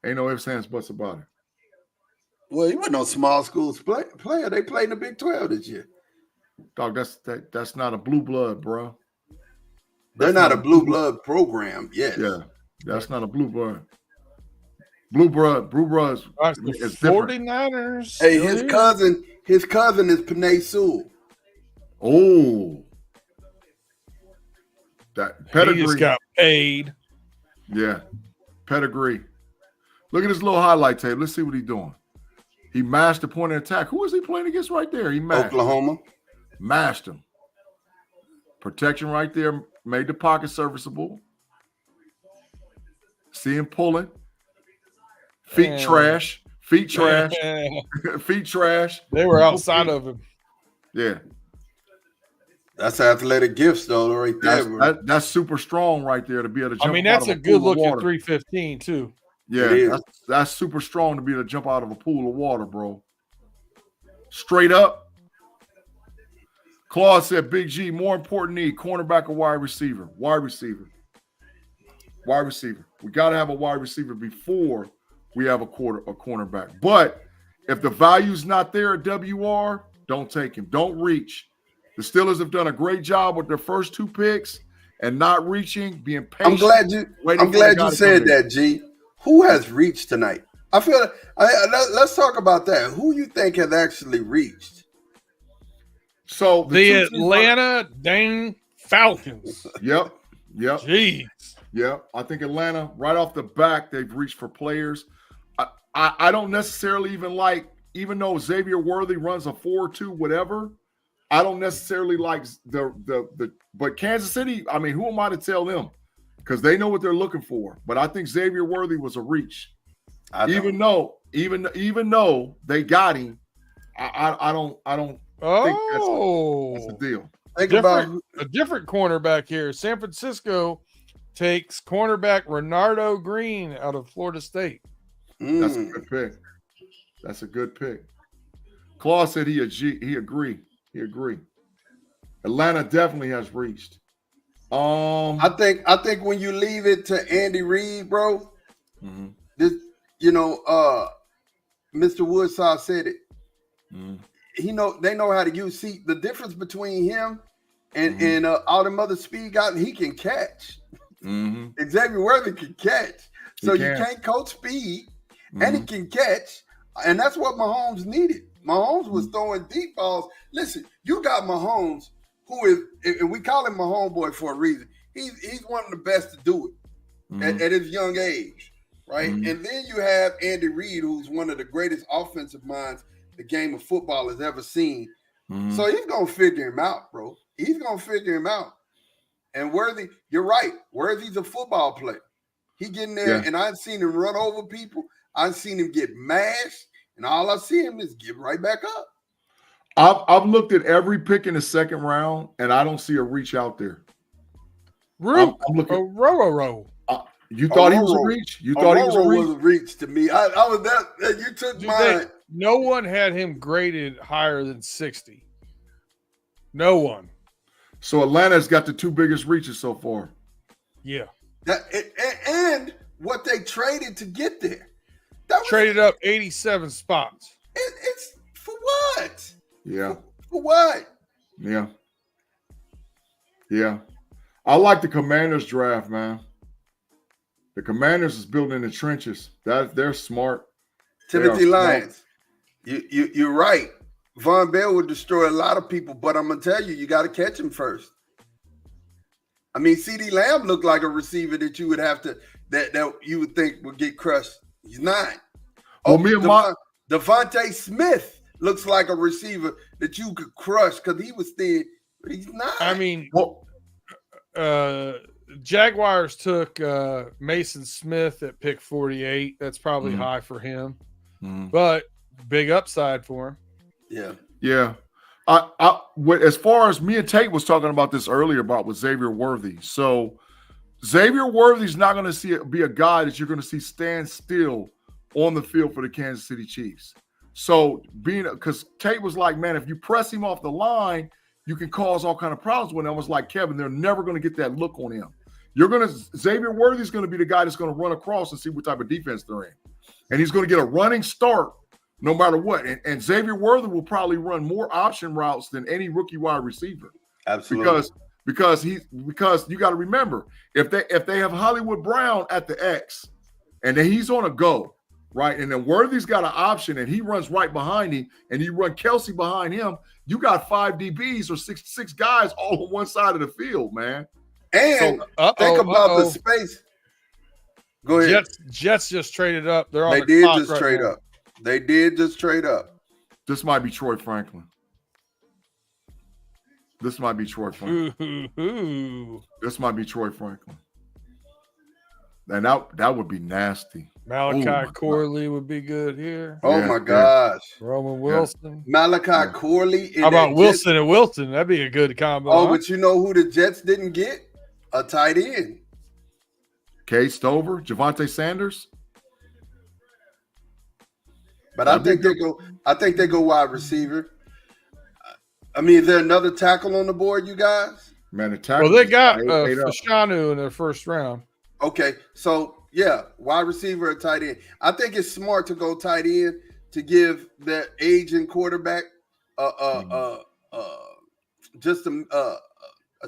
Ain't no ifs, ands, buts about it. Well, he wasn't no small school player. They played in the Big 12 this year. Dog, that's not a blue blood, bro. They're not a blue blood program yet. Yeah. That's not a blue blood. Blue blood is 49ers. Hey, his cousin is Panay Sewell. Oh. That pedigree. He just got paid. Yeah. Pedigree. Look at his little highlight tape. Let's see what he's doing. He mashed the point of attack. Who was he playing against right there? He mashed Oklahoma. Mashed him. Protection right there. Made the pocket serviceable. See him pulling. Feet trash. Feet trash. Feet trash. They were outside of him. Yeah. That's athletic gifts, though, right there. That's super strong right there to be able to jump. I mean, that's a good look at 315, too. Yeah, that's super strong to be able to jump out of a pool of water, bro. Straight up. Claude said, Big G, more important need, cornerback or wide receiver? Wide receiver. Wide receiver. We got to have a wide receiver before we have a cornerback. But if the value's not there at WR, don't take him. Don't reach. The Steelers have done a great job with their first 2 picks and not reaching, being patient. I'm glad you said that, G. Who has reached tonight? I feel let's talk about that. Who you think has actually reached? So the Atlanta dang Falcons. Yep. Jeez. Yeah, I think Atlanta, right off the back, they've reached for players. I don't necessarily even though Xavier Worthy runs a 4-2, whatever, I don't necessarily like but Kansas City, I mean, who am I to tell them? Because they know what they're looking for. But I think Xavier Worthy was a reach. Even though they got him, I don't think that's the deal. A different cornerback here. San Francisco takes cornerback Renardo Green out of Florida State. That's a good pick. That's a good pick. Claude said he agreed. He agreed. Atlanta definitely has reached. I think when you leave it to Andy Reid, bro, this Mr. Woodside said it. They know how to use. See, the difference between him and all them other speed guys, he can catch. Xavier Worthy can catch. So you can't coach speed, and he can catch, and that's what Mahomes needed. Mahomes was throwing deep balls. Listen, you got Mahomes, who is, and we call him my homeboy for a reason. He's one of the best to do it at his young age, right? And then you have Andy Reid, who's one of the greatest offensive minds the game of football has ever seen. Mhm. So he's gonna figure him out, bro. He's gonna figure him out. And Worthy, you're right. Worthy's a football player. He getting there, and I've seen him run over people. I've seen him get mashed, and all I see him is get right back up. I've looked at every pick in the second round, and I don't see a reach out there. Rook, I'm looking. row. You thought he was a reach? You thought he was a reach? Was a reach to me. I was that. You took mine. No one had him graded higher than 60. No one. So Atlanta's got the two biggest reaches so far. Yeah. And what they traded to get there. Traded up 87 spots. It's for what? Yeah. For what? Yeah. Yeah. I like the Commanders draft, man. The Commanders is building in the trenches. They're smart. Timothy Lyons. You're right. Von Bell would destroy a lot of people, but I'm gonna tell you, you got to catch him first. I mean, CeeDee Lamb looked like a receiver that you would have to that you would think would get crushed. He's not. Devontae Smith looks like a receiver that you could crush because he was thin, but he's not. I mean, Jaguars took Mason Smith at pick 48. That's probably high for him, but big upside for him. Yeah. Yeah. As far as me and Tate was talking about this earlier about with Xavier Worthy. So Xavier Worthy's not going to be a guy that you're going to see stand still on the field for the Kansas City Chiefs. So because Tate was like, man, if you press him off the line, you can cause all kind of problems with him. I was like, Kevin, they're never going to get that look on him. Xavier Worthy's going to be the guy that's going to run across and see what type of defense they're in. And he's going to get a running start no matter what. And Xavier Worthy will probably run more option routes than any rookie wide receiver. Absolutely. Because you got to remember, if they have Hollywood Brown at the X and then he's on a go, right? And then Worthy's got an option and he runs right behind him and you run Kelsey behind him, you got 5 DBs or six guys all on one side of the field, man. And think about the space. Go ahead. Jets just traded up. They did just trade up. They did just trade up. This might be Troy Franklin. This might be Troy Franklin. This might be Troy Franklin. And that would be nasty. Malachi Corley would be good here. Oh my gosh. Roman Wilson. Malachi Corley. How about Wilson and Wilson? That'd be a good combo. Oh, but you know who the Jets didn't get? A tight end. Kay Stover, Javonte Sanders. But I think they go wide receiver. I mean, is there another tackle on the board, you guys? Man, the tackle. Well, they got Fashanu in their first round. Okay, so yeah, wide receiver or tight end. I think it's smart to go tight end to give that aging quarterback just a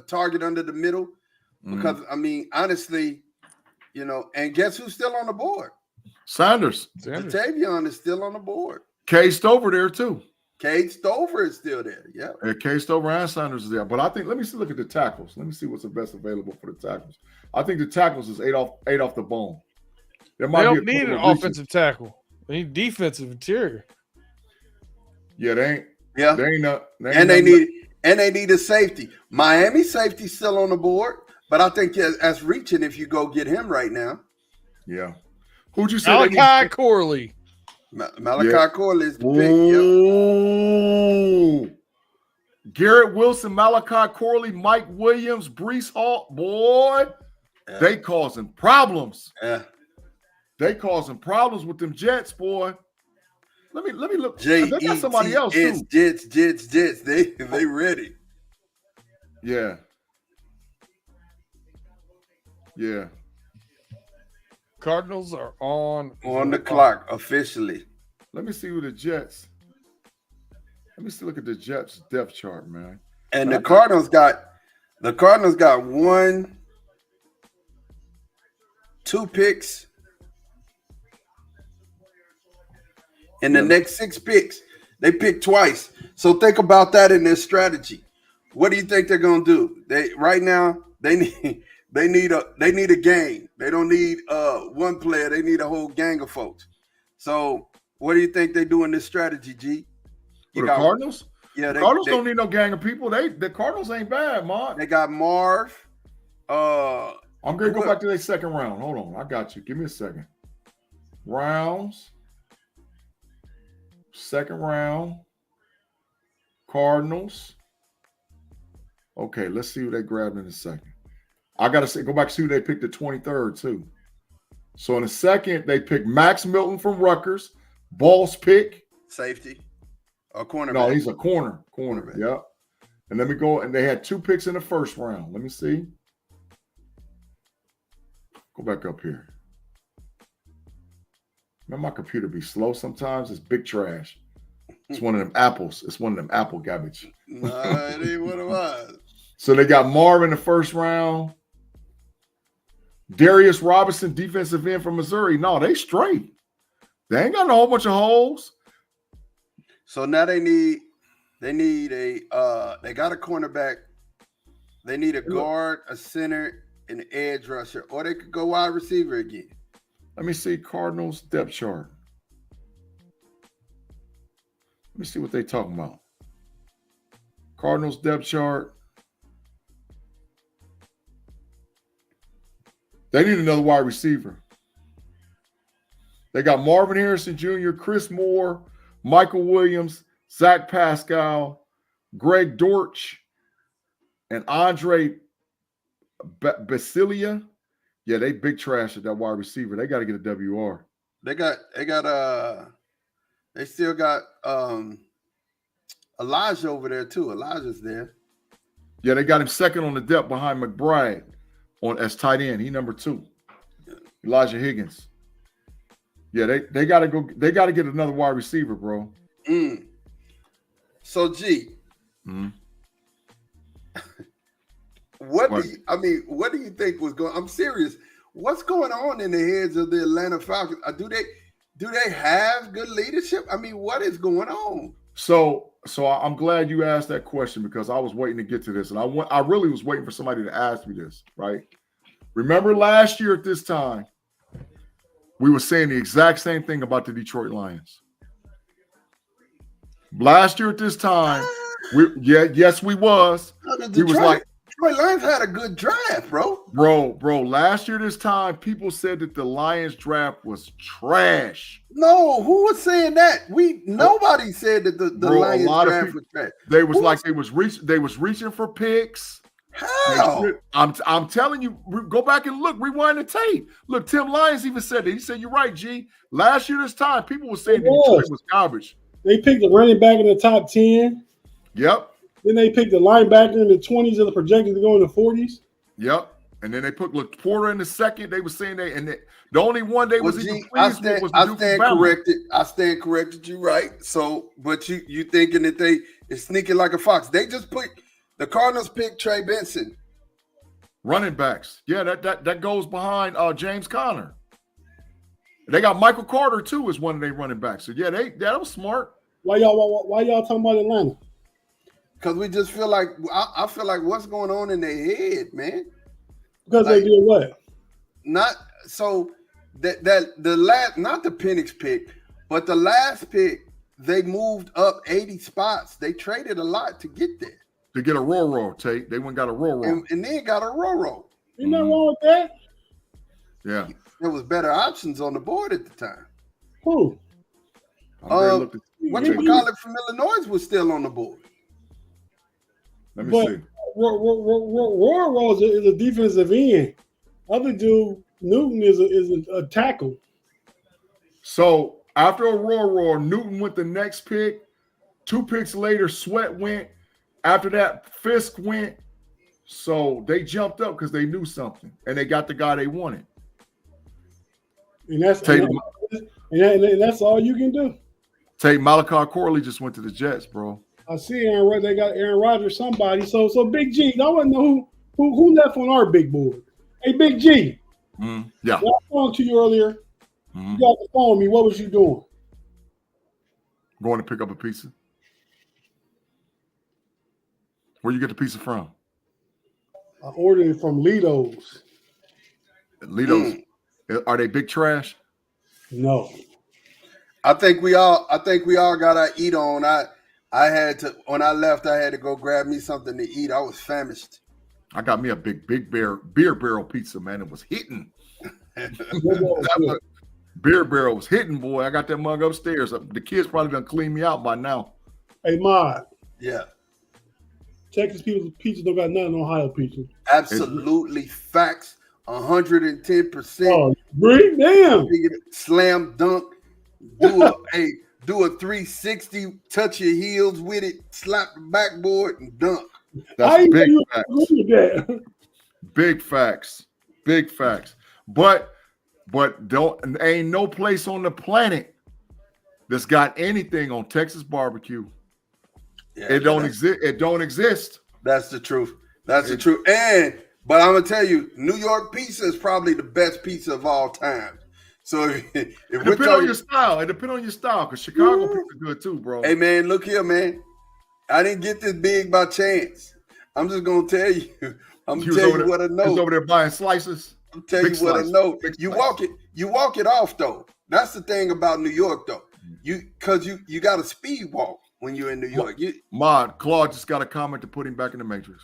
target under the middle. Because I mean, honestly, and guess who's still on the board? Sanders. Jatavion is still on the board. Kay Stover there too. Kay Stover is still there. Yeah. Kay Stover and Sanders is there. But I think let me look at the tackles. Let me see what's the best available for the tackles. I think the tackles is eight off the bone. They don't need an offensive tackle. They need defensive interior. Yeah, they ain't. Yeah. They need a safety. Miami safety still on the board, but I think that's reaching if you go get him right now. Yeah. Who'd you say? Malachi Corley. Malachi Corley is the pick. Yep. Garrett Wilson, Malachi Corley, Mike Williams, Breece Hall. Boy, they causing problems. Yeah. They causing problems with them Jets, boy. Let me look. They got somebody else too. Jets. They ready. Yeah. Yeah. Cardinals are on the clock officially. Let me see who the Jets. Let me look at the Jets depth chart, man. And the Cardinals got 2 picks in the next 6 picks. They picked twice. So think about that in their strategy. What do you think they're gonna do? They need a gang. They don't need one player. They need a whole gang of folks. So what do you think they do in this strategy, G? You the got Cardinals? Yeah, Cardinals don't need no gang of people. The Cardinals ain't bad, Mark. They got Marv. I'm gonna go back to their second round. Hold on, I got you. Give me a second. Rounds. Second round. Cardinals. Okay, let's see who they grabbed in a second. I gotta say, go back to see who they picked the 23rd too. So in a second, they picked Max Milton from Rutgers. Ball's pick. Safety. A cornerback. No, he's a cornerback. Yep. And let me go. And they had 2 picks in the first round. Let me see. Go back up here. Man, my computer be slow sometimes. It's big trash. It's one of them apples. It's one of them apple garbage. Nah, it ain't what it was. So they got Marv in the first round. Darius Robinson, defensive end from Missouri. No, they straight. They ain't got a whole bunch of holes. So now they need they got a cornerback. They need a guard, a center, an edge rusher, or they could go wide receiver again. Let me see Cardinals depth chart. Let me see what they talking about. Cardinals depth chart. They need another wide receiver. They got Marvin Harrison Jr., Chris Moore, Michael Williams, Zach Pascal, Greg Dortch, and Andre Basilia. Yeah, they big trash at that wide receiver. They got to get a WR. They still got Elijah over there too. Elijah's there. Yeah, they got him second on the depth behind McBride as tight end. He number 2. Elijah Higgins. Yeah, they gotta go. They gotta get another wide receiver, bro. So G, what do you think was going? I'm serious. What's going on in the heads of the Atlanta Falcons? Do they have good leadership? I mean, what is going on? So I'm glad you asked that question because I was waiting to get to this, and I really was waiting for somebody to ask me this. Right? Remember last year at this time, we were saying the exact same thing about the Detroit Lions. Last year at this time, we was. We was like, Detroit Lions had a good draft, bro. Bro. Last year this time, people said that the Lions draft was trash. No, who was saying that? Nobody said that the Lions draft was trash. They was reaching for picks. How? I'm telling you, go back and look, rewind the tape. Look, Tim Lyons even said it. He said, "You're right, G. Last year this time, people were saying Detroit was garbage." They picked the running back in the top 10. Yep. Then they picked the linebacker in the 20s and the projected to go in the 40s. Yep. And then they put Porter in the second. They were saying the only one they was even pleased with was the Duke corrected. I stand corrected. You right. So, but you thinking that they is sneaking like a fox? They just put the Cardinals picked Trey Benson. Running backs. Yeah, that goes behind James Conner. They got Michael Carter too as one of their running backs. So yeah, that was smart. Why y'all talking about Atlanta? Because we just feel like I feel like what's going on in their head, man. Because they did what? Not so that the last, not the Penix pick, but the last pick, they moved up 80 spots. They traded a lot to get there. To get a Roro, Tate. They went and got a Roro. And then got a Roro. Ain't nothing wrong with that. Yeah. There was better options on the board at the time. Who? What you call it from Illinois was still on the board. Let me see. Roro is a defensive end. Other dude, Newton is a tackle. So after a Roro, Newton went the next pick. 2 picks later, Sweat went. After that, Fisk went. So they jumped up because they knew something, and they got the guy they wanted. And that's all you can do. Tate, Malachi Corley just went to the Jets, bro. I see Aaron. They got Aaron Rodgers. Somebody. So Big G. I want to know who left on our big board. Hey, Big G. Yeah. I talked to you earlier. You got the phone with me. What was you doing? Going to pick up a pizza. Where you get the pizza from? I ordered it from Lido's. Lido's. Are they big trash? No. I think we all got our eat on. I had to when I left. I had to go grab me something to eat. I was famished. I got me a big beer barrel pizza, man. It was hitting. Beer barrel was hitting, boy. I got that mug upstairs. The kids probably gonna clean me out by now. Hey, Mod. Yeah. Texas people's pizza don't got nothing on Ohio pizza. Absolutely facts. 110%. Oh, great, damn. Slam dunk. Do a 360, touch your heels with it, slap the backboard, and dunk. That's big facts. Big facts. Big facts. But ain't no place on the planet that's got anything on Texas barbecue. Yeah, it don't exist. It don't exist. That's the truth. That's the truth. But I'm gonna tell you, New York pizza is probably the best pizza of all time. So if it depends on your style. It depends on your style, because Chicago pizza good too, bro. Hey man, look here, man. I didn't get this big by chance. I'm just gonna tell you. I'm gonna tell you what I know. He's over there buying slices. I'm tell you what I know. You walk it off though. That's the thing about New York though. You got a speed walk when you're in New York. Claude just got a comment to put him back in the Matrix.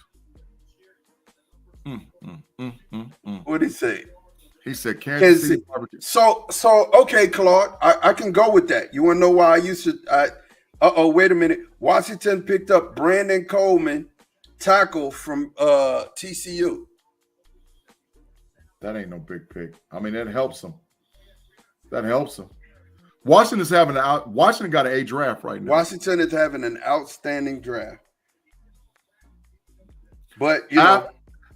What did he say? He said Kansas City barbecue. So okay, Claude, I can go with that. You want to know why I used to? Wait a minute. Washington picked up Brandon Coleman, tackle from TCU. That ain't no big pick. I mean, that helps them. Washington got an A draft right now. Washington is having an outstanding draft. But you know,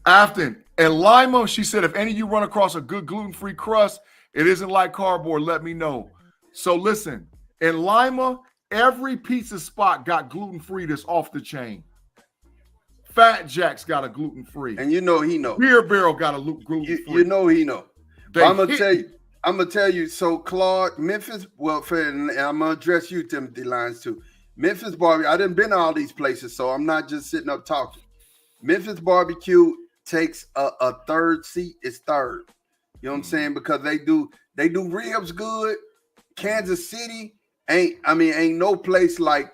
Afton and Lima, she said, if any of you run across a good gluten-free crust, it isn't like cardboard, let me know. So listen, in Lima, every pizza spot got gluten-free that's off the chain. Fat Jack's got a gluten-free. And you know he know. Beer Barrel got a gluten-free. You know he know. I'm gonna tell you. So Claude, Memphis. Well, and I'm gonna address you, Timothy Lyons, too. Memphis barbecue. I done been to all these places, so I'm not just sitting up talking. Memphis barbecue takes a third seat. It's third. You know what I'm saying? Because they do ribs good. Kansas City ain't no place like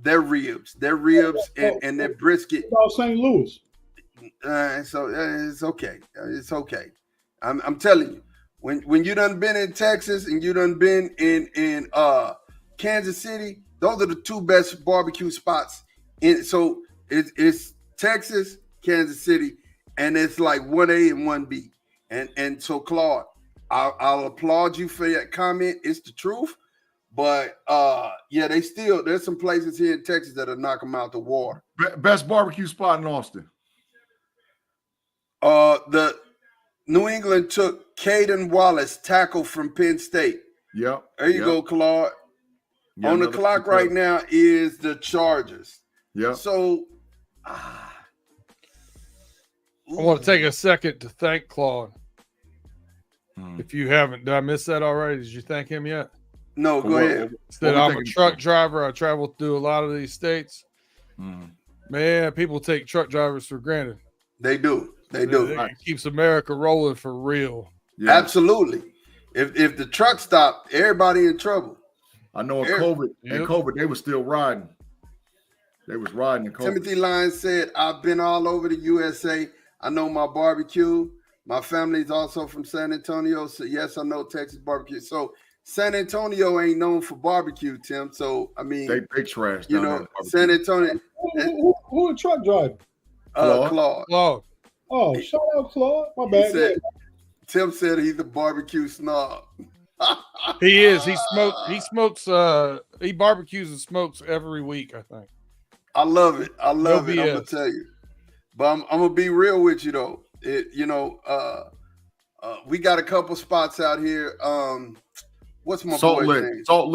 their ribs and their brisket. About St. Louis. So it's okay. It's okay. I'm telling you, when you done been in Texas and you done been in Kansas City, those are the two best barbecue spots. So it's Texas, Kansas City, and it's like 1A and 1B. And so Claude, I'll applaud you for that comment. It's the truth. But there's some places here in Texas that'll knock them out the water. Best barbecue spot in Austin. The New England took Caden Wallace, tackle from Penn State. Yep. There you go, Claude. Yeah, on the clock right now is the Chargers. Yeah. So I want to take a second to thank Claude. If you haven't, did I miss that already? Did you thank him yet? No, go ahead. Said I'm a truck driver. I travel through a lot of these states. Man, people take truck drivers for granted. They do. It keeps America rolling for real. Yeah. Absolutely. If the truck stopped, everybody in trouble. I know in COVID, they were still riding. They was riding in COVID. Timothy Lyons said, I've been all over the USA. I know my barbecue. My family's also from San Antonio. So yes, I know Texas barbecue. So San Antonio ain't known for barbecue, Tim. So I mean, they trash. You know, San Antonio. Who a truck driver? Claude. Oh, shout out Claude. My bad. Tim said he's a barbecue snob. He is. He smokes. He barbecues and smokes every week, I think. I love it. I'm BS. gonna tell you, but I'm gonna be real with you though. We got a couple spots out here. What's my boy's name? Salt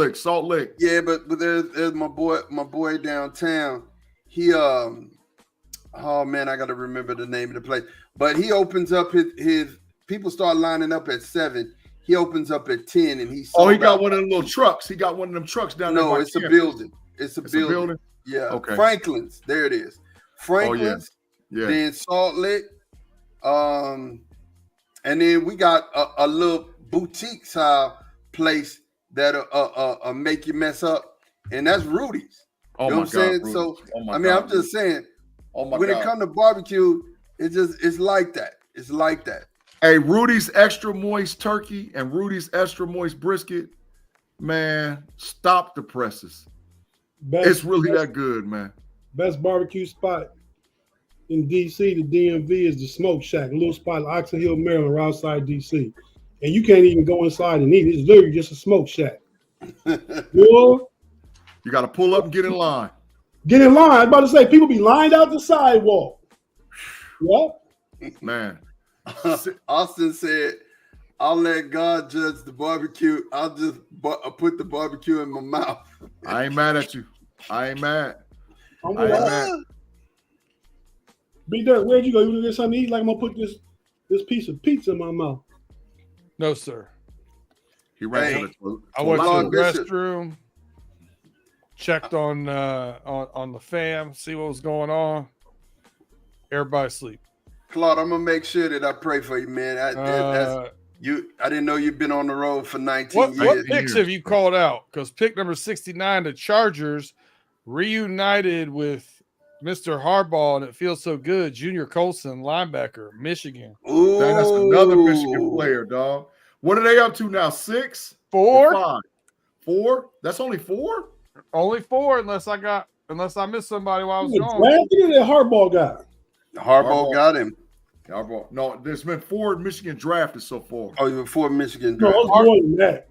Lick. Yeah, but there's my boy downtown. He oh man, I gotta remember the name of the place. But he opens up his people start lining up at 7. He opens up at 10, and he got one of them little trucks. He got one of them trucks down there. No, it's a building. It's a building. Yeah. Okay. Franklin's. There it is. Franklin's. Yeah. Then Salt Lick. And then we got a little boutique style place that'll make you mess up. and that's Rudy's. Oh You know my what I'm saying? God, So oh my I mean, God, I'm just saying, oh my when God. it comes to barbecue, it's like that. It's like that. Hey, Rudy's extra moist turkey and Rudy's extra moist brisket, man, stop the presses. It's really that good, man. Best barbecue spot in DC, the DMV, is the Smoke Shack, a little spot in Oxon Hill, Maryland, right outside DC. And you can't even go inside and eat it. It's literally just a smoke shack. Boy, You got to pull up and get in line. get in line. I'm about to say, people be lined out the sidewalk. Yep. Man. Austin said, I'll let God judge the barbecue. I'll just put the barbecue in my mouth. I ain't mad at you. I ain't mad. I'm I ain't with mad. B Dirt, where'd you go? You want to get something to eat? Like I'm gonna put this piece of pizza in my mouth. No, sir. He ran Hey, to the I went to Lord the Bishop. restroom, checked on the fam, see what was going on. Everybody asleep. Claude, I'm gonna make sure that I pray for you, man. That's you. I didn't know you've been on the road for 19 What years. picks have you called out? Because pick number 69, the Chargers reunited with Mr. Harbaugh, and it feels so good. Junior Colson, linebacker, Michigan. Ooh, That's another Michigan player, dog. What are they up to now? 6? 4? 5? 4? That's only 4? Only 4, unless I missed somebody while I was gone. Drafted or that hardball guy? Harbaugh got him. Harbaugh. No, there's been 4 Michigan drafted so far. Oh, before Michigan No, draft. it's more than that.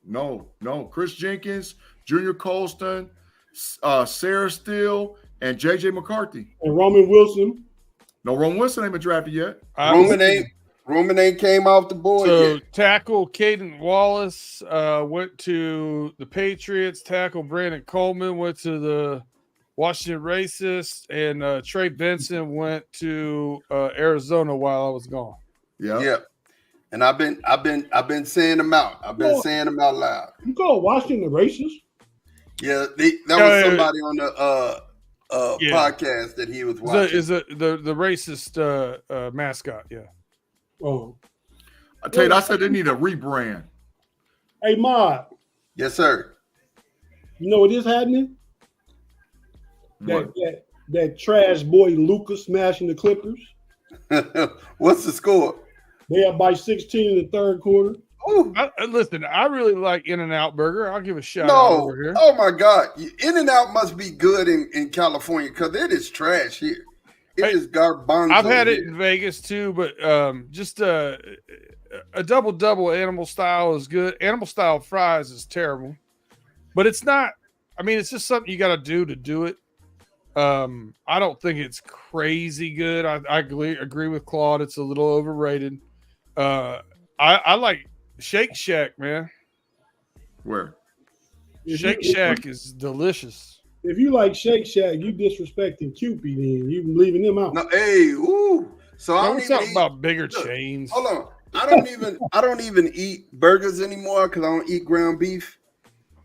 No. Chris Jenkins, Junior Colston, Sarah Steele, and J.J. McCarthy. And Roman Wilson. No, Roman Wilson ain't been drafted yet. Roman ain't came off the board So yet. tackle Caden Wallace went to the Patriots. Tackle Brandon Coleman went to the Washington Racists, and Trey Benson went to Arizona while I was gone. Yeah. And I've been saying them out. I've been saying them out loud. You call Washington the racist? Yeah, that was somebody on the podcast that he was watching. Is the racist mascot? Yeah. Oh, I tell you, I said they need a rebrand. hey, Mod, Yes, sir. you know what is happening? What? That trash boy Luka smashing the Clippers. What's the score? They up by 16 in the third quarter. Ooh. Listen, I really like In-N-Out Burger. I'll give a shout out No. over here. Oh, my God. In-N-Out must be good in California because it is trash here. It is garbanzo. I've had it here. in Vegas too, but just a double animal style is good. Animal style fries is terrible, but it's not. I mean, it's just something you got to do it. I don't think it's crazy good. I agree with Claude. It's a little overrated. I like Shake Shack, man. Where? Shake Shack is delicious. If you like Shake Shack, you disrespecting Cupid, then you leaving them out. No, hey, ooh. So I Tell don't me even something eat, about bigger look, chains. Hold on. I don't even eat burgers anymore because I don't eat ground beef.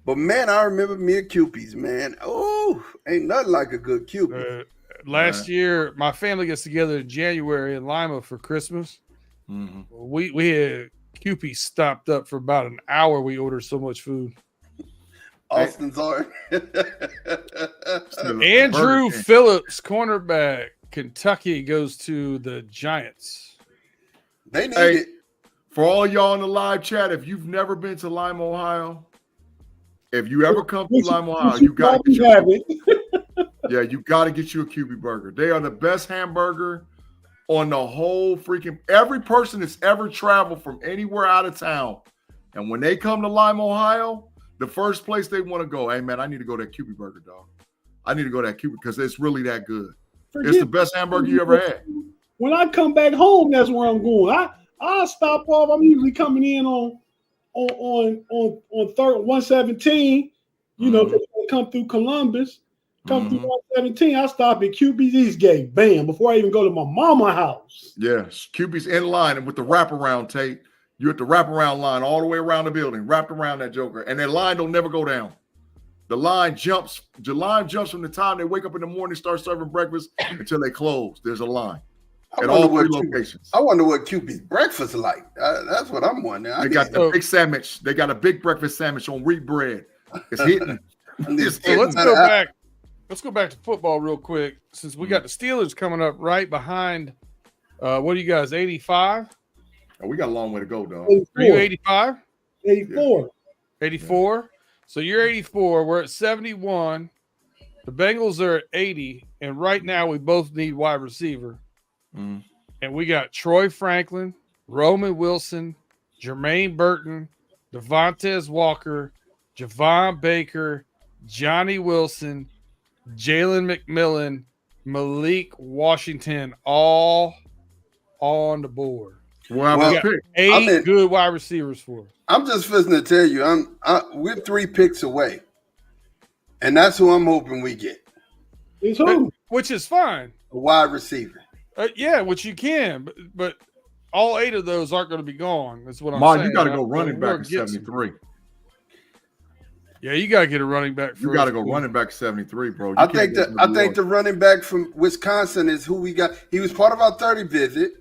But man, I remember me at Cupid's, man. Oh, ain't nothing like a good Cupid. Last year, my family gets together in January in Lima for Christmas. Mm-hmm. We had Cupid stopped up for about an hour. We ordered so much food. Austin's art. Andrew Phillips, cornerback, Kentucky, goes to the Giants. They need Hey, it. for all y'all in the live chat, if you've never been to Lima, Ohio, if you ever come to Lima, Ohio, you got to have it. Yeah, you got to get you a QB burger. They are the best hamburger on the whole freaking. Every person that's ever traveled from anywhere out of town, and when they come to Lima, Ohio, the first place they want to go, hey man, I need to go to that QB burger, dog. I need to go to that QB because it's really that good. It's the best hamburger you ever had. When I come back home, that's where I'm going. I stop off. I'm usually coming in on 117. You know, come through Columbus, come through 117. I stop at QB's Eastgate, bam, before I even go to my mama's house. Yeah, QB's in line and with the wraparound tape. You're at the wraparound line all the way around the building, wrapped around that joker, and that line don't never go down. The line jumps from the time they wake up in the morning, start serving breakfast until they close. There's a line at all 3 locations. I wonder what Cupid's breakfast like. That's what I'm wondering. They got the big sandwich. They got a big breakfast sandwich on wheat bread. It's hitting. Just So let's kidding. go back. Let's go back to football real quick, since we got the Steelers coming up right behind. What are you guys? 85? Oh, we got a long way to go, dog. 84. Are you 85? 84. 84. So you're 84. We're at 71. The Bengals are at 80, and right now we both need wide receiver. Mm. And we got Troy Franklin, Roman Wilson, Jermaine Burton, Devontae Walker, Javon Baker, Johnny Wilson, Jalen McMillan, Malik Washington, all on the board. Well, Well, we got 8 good wide receivers for us. I'm just listening to tell you, we're 3 picks away, and that's who I'm hoping we get. It's who? Which is fine. A wide receiver. Yeah, which you can, but all 8 of those aren't going to be gone. That's what I'm Mark, saying. you got to go running We're back at gonna get 73. Yeah, you got to get a running back first. You got to go running back 73, bro. I think the running back from Wisconsin is who we got. He was part of our 30 visit,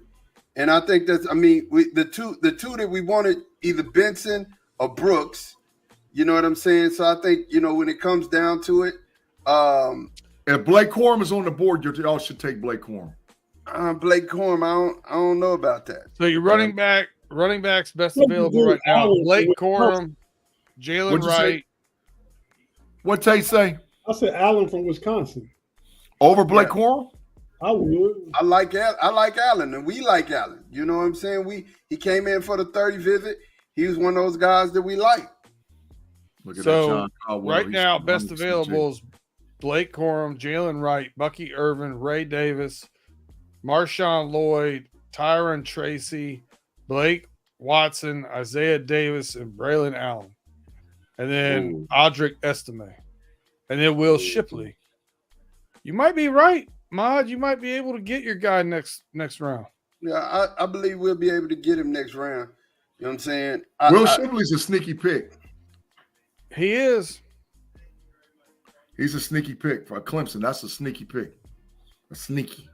and I think that's. I mean, the two that we wanted, either Benson or Brooks. You know what I'm saying? So I think when it comes down to it, if Blake Corum is on the board, y'all should take Blake Corum. Blake Corum, I don't know about that. So your running backs best available right now: Blake Corum, Jalen Wright. What'd Tate say? I said Allen from Wisconsin. Over Blake Corum? I would. I like Allen, and we like Allen. You know what I'm saying? He came in for the 30 visit. He was one of those guys that we like. Look at So that John Caldwell. right now, best available is Blake Corum, Jalen Wright, Bucky Irvin, Ray Davis, Marshawn Lloyd, Tyron Tracy, Blake Watson, Isaiah Davis, and Braylon Allen. And then Audric Estime. And then Will Shipley. You might be right, Mod. You might be able to get your guy next round. Yeah, I believe we'll be able to get him next round. You know what I'm saying? Will Shipley's a sneaky pick. He is. He's a sneaky pick for Clemson. That's a sneaky pick. A sneaky.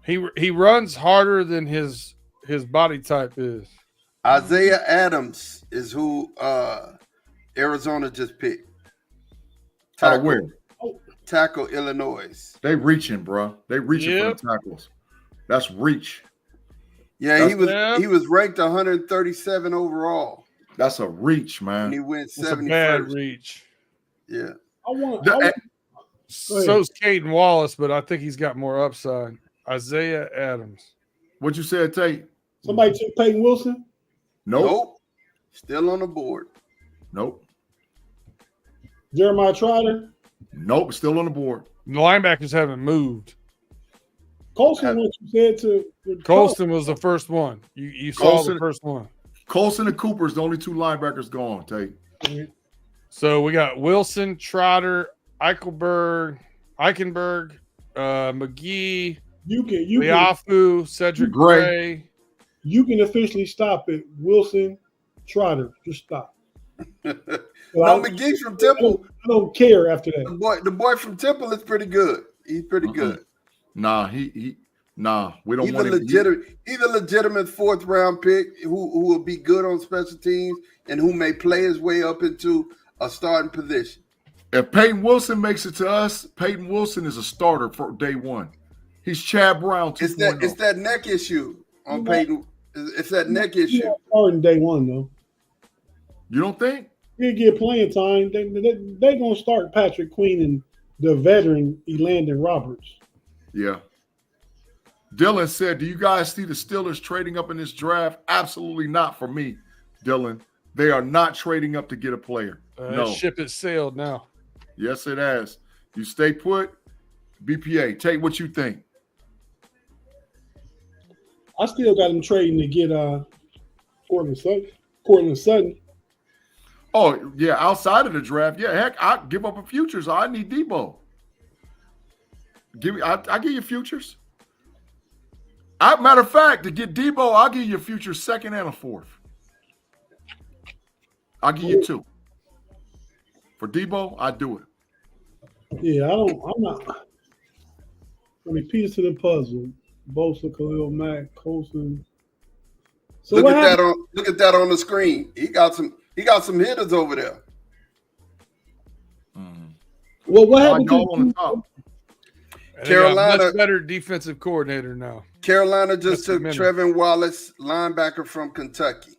He runs harder than his body type is. Isaiah Adams is who Arizona just picked. Tackle Illinois. They reaching, bro. They reaching for the tackles. That's reach. Yeah, he was ranked 137 overall. That's a reach, man. And he went 71st. It's a bad reach. Yeah. So's Caden Wallace, but I think he's got more upside. Isaiah Adams. What you said, Tate? Somebody took Payton Wilson? Nope. Still on the board. Nope. Jeremiah Trotter? Nope. Still on the board. The linebackers haven't moved. Colson, what you said to Colston was the first one. You saw the first one. Colson and Cooper's the only 2 linebackers gone, Tate. So we got Wilson, Trotter, Eichenberg, McGee, Liafu, Cedric Gray. You can officially stop it. Wilson, Trotter, just stop. McGee's from Temple. I don't care after that. The boy from Temple is pretty good. He's pretty good. Nah, we don't want him. He's a legitimate 4th round pick who will be good on special teams and who may play his way up into a starting position. If Peyton Wilson makes it to us, Peyton Wilson is a starter for day 1. He's Chad Brown 2.0. It's that neck issue on Peyton. It's that neck issue. Starting day 1 though. You don't think? He'll get playing time. They're gonna start Patrick Queen and the veteran Elandon Roberts. Yeah. Dylan said, do you guys see the Steelers trading up in this draft? Absolutely not for me, Dylan. They are not trading up to get a player. No. Ship has sailed now. Yes, it has. You stay put. BPA, take what you think. I still got them trading to get Cortland Sutton. Oh, yeah, outside of the draft. Yeah, heck, I'll give up a futures. I need Debo. I'll give you futures. Matter of fact, to get Debo, I'll give you a future 2nd and a 4th. I'll give you 2. For Debo, I do it. Yeah, I'm not. I mean, piece to the puzzle. Bosa, Khalil Mack, Colson. So look at that on the screen. He got some hitters over there. Well, what happened Y'all on the top. And Carolina- they got a much better defensive coordinator now. Carolina just Mr. took Minute. Trevin Wallace, linebacker from Kentucky.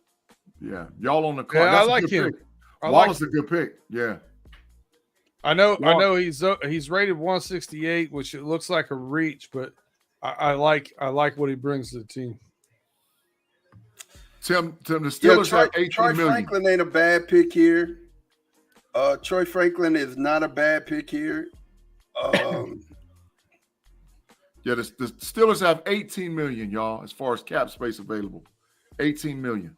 Yeah, y'all on the card. Yeah, That's I a like good him. pick. I Wallace like. a good pick. Yeah. I know he's rated 168, which it looks like a reach, but I like what he brings to the team. Tim, the Steelers have 18 Troy million. Franklin ain't a bad pick here. Troy Franklin is not a bad pick here. Yeah, the Steelers have 18 million, y'all, as far as cap space available. 18 million.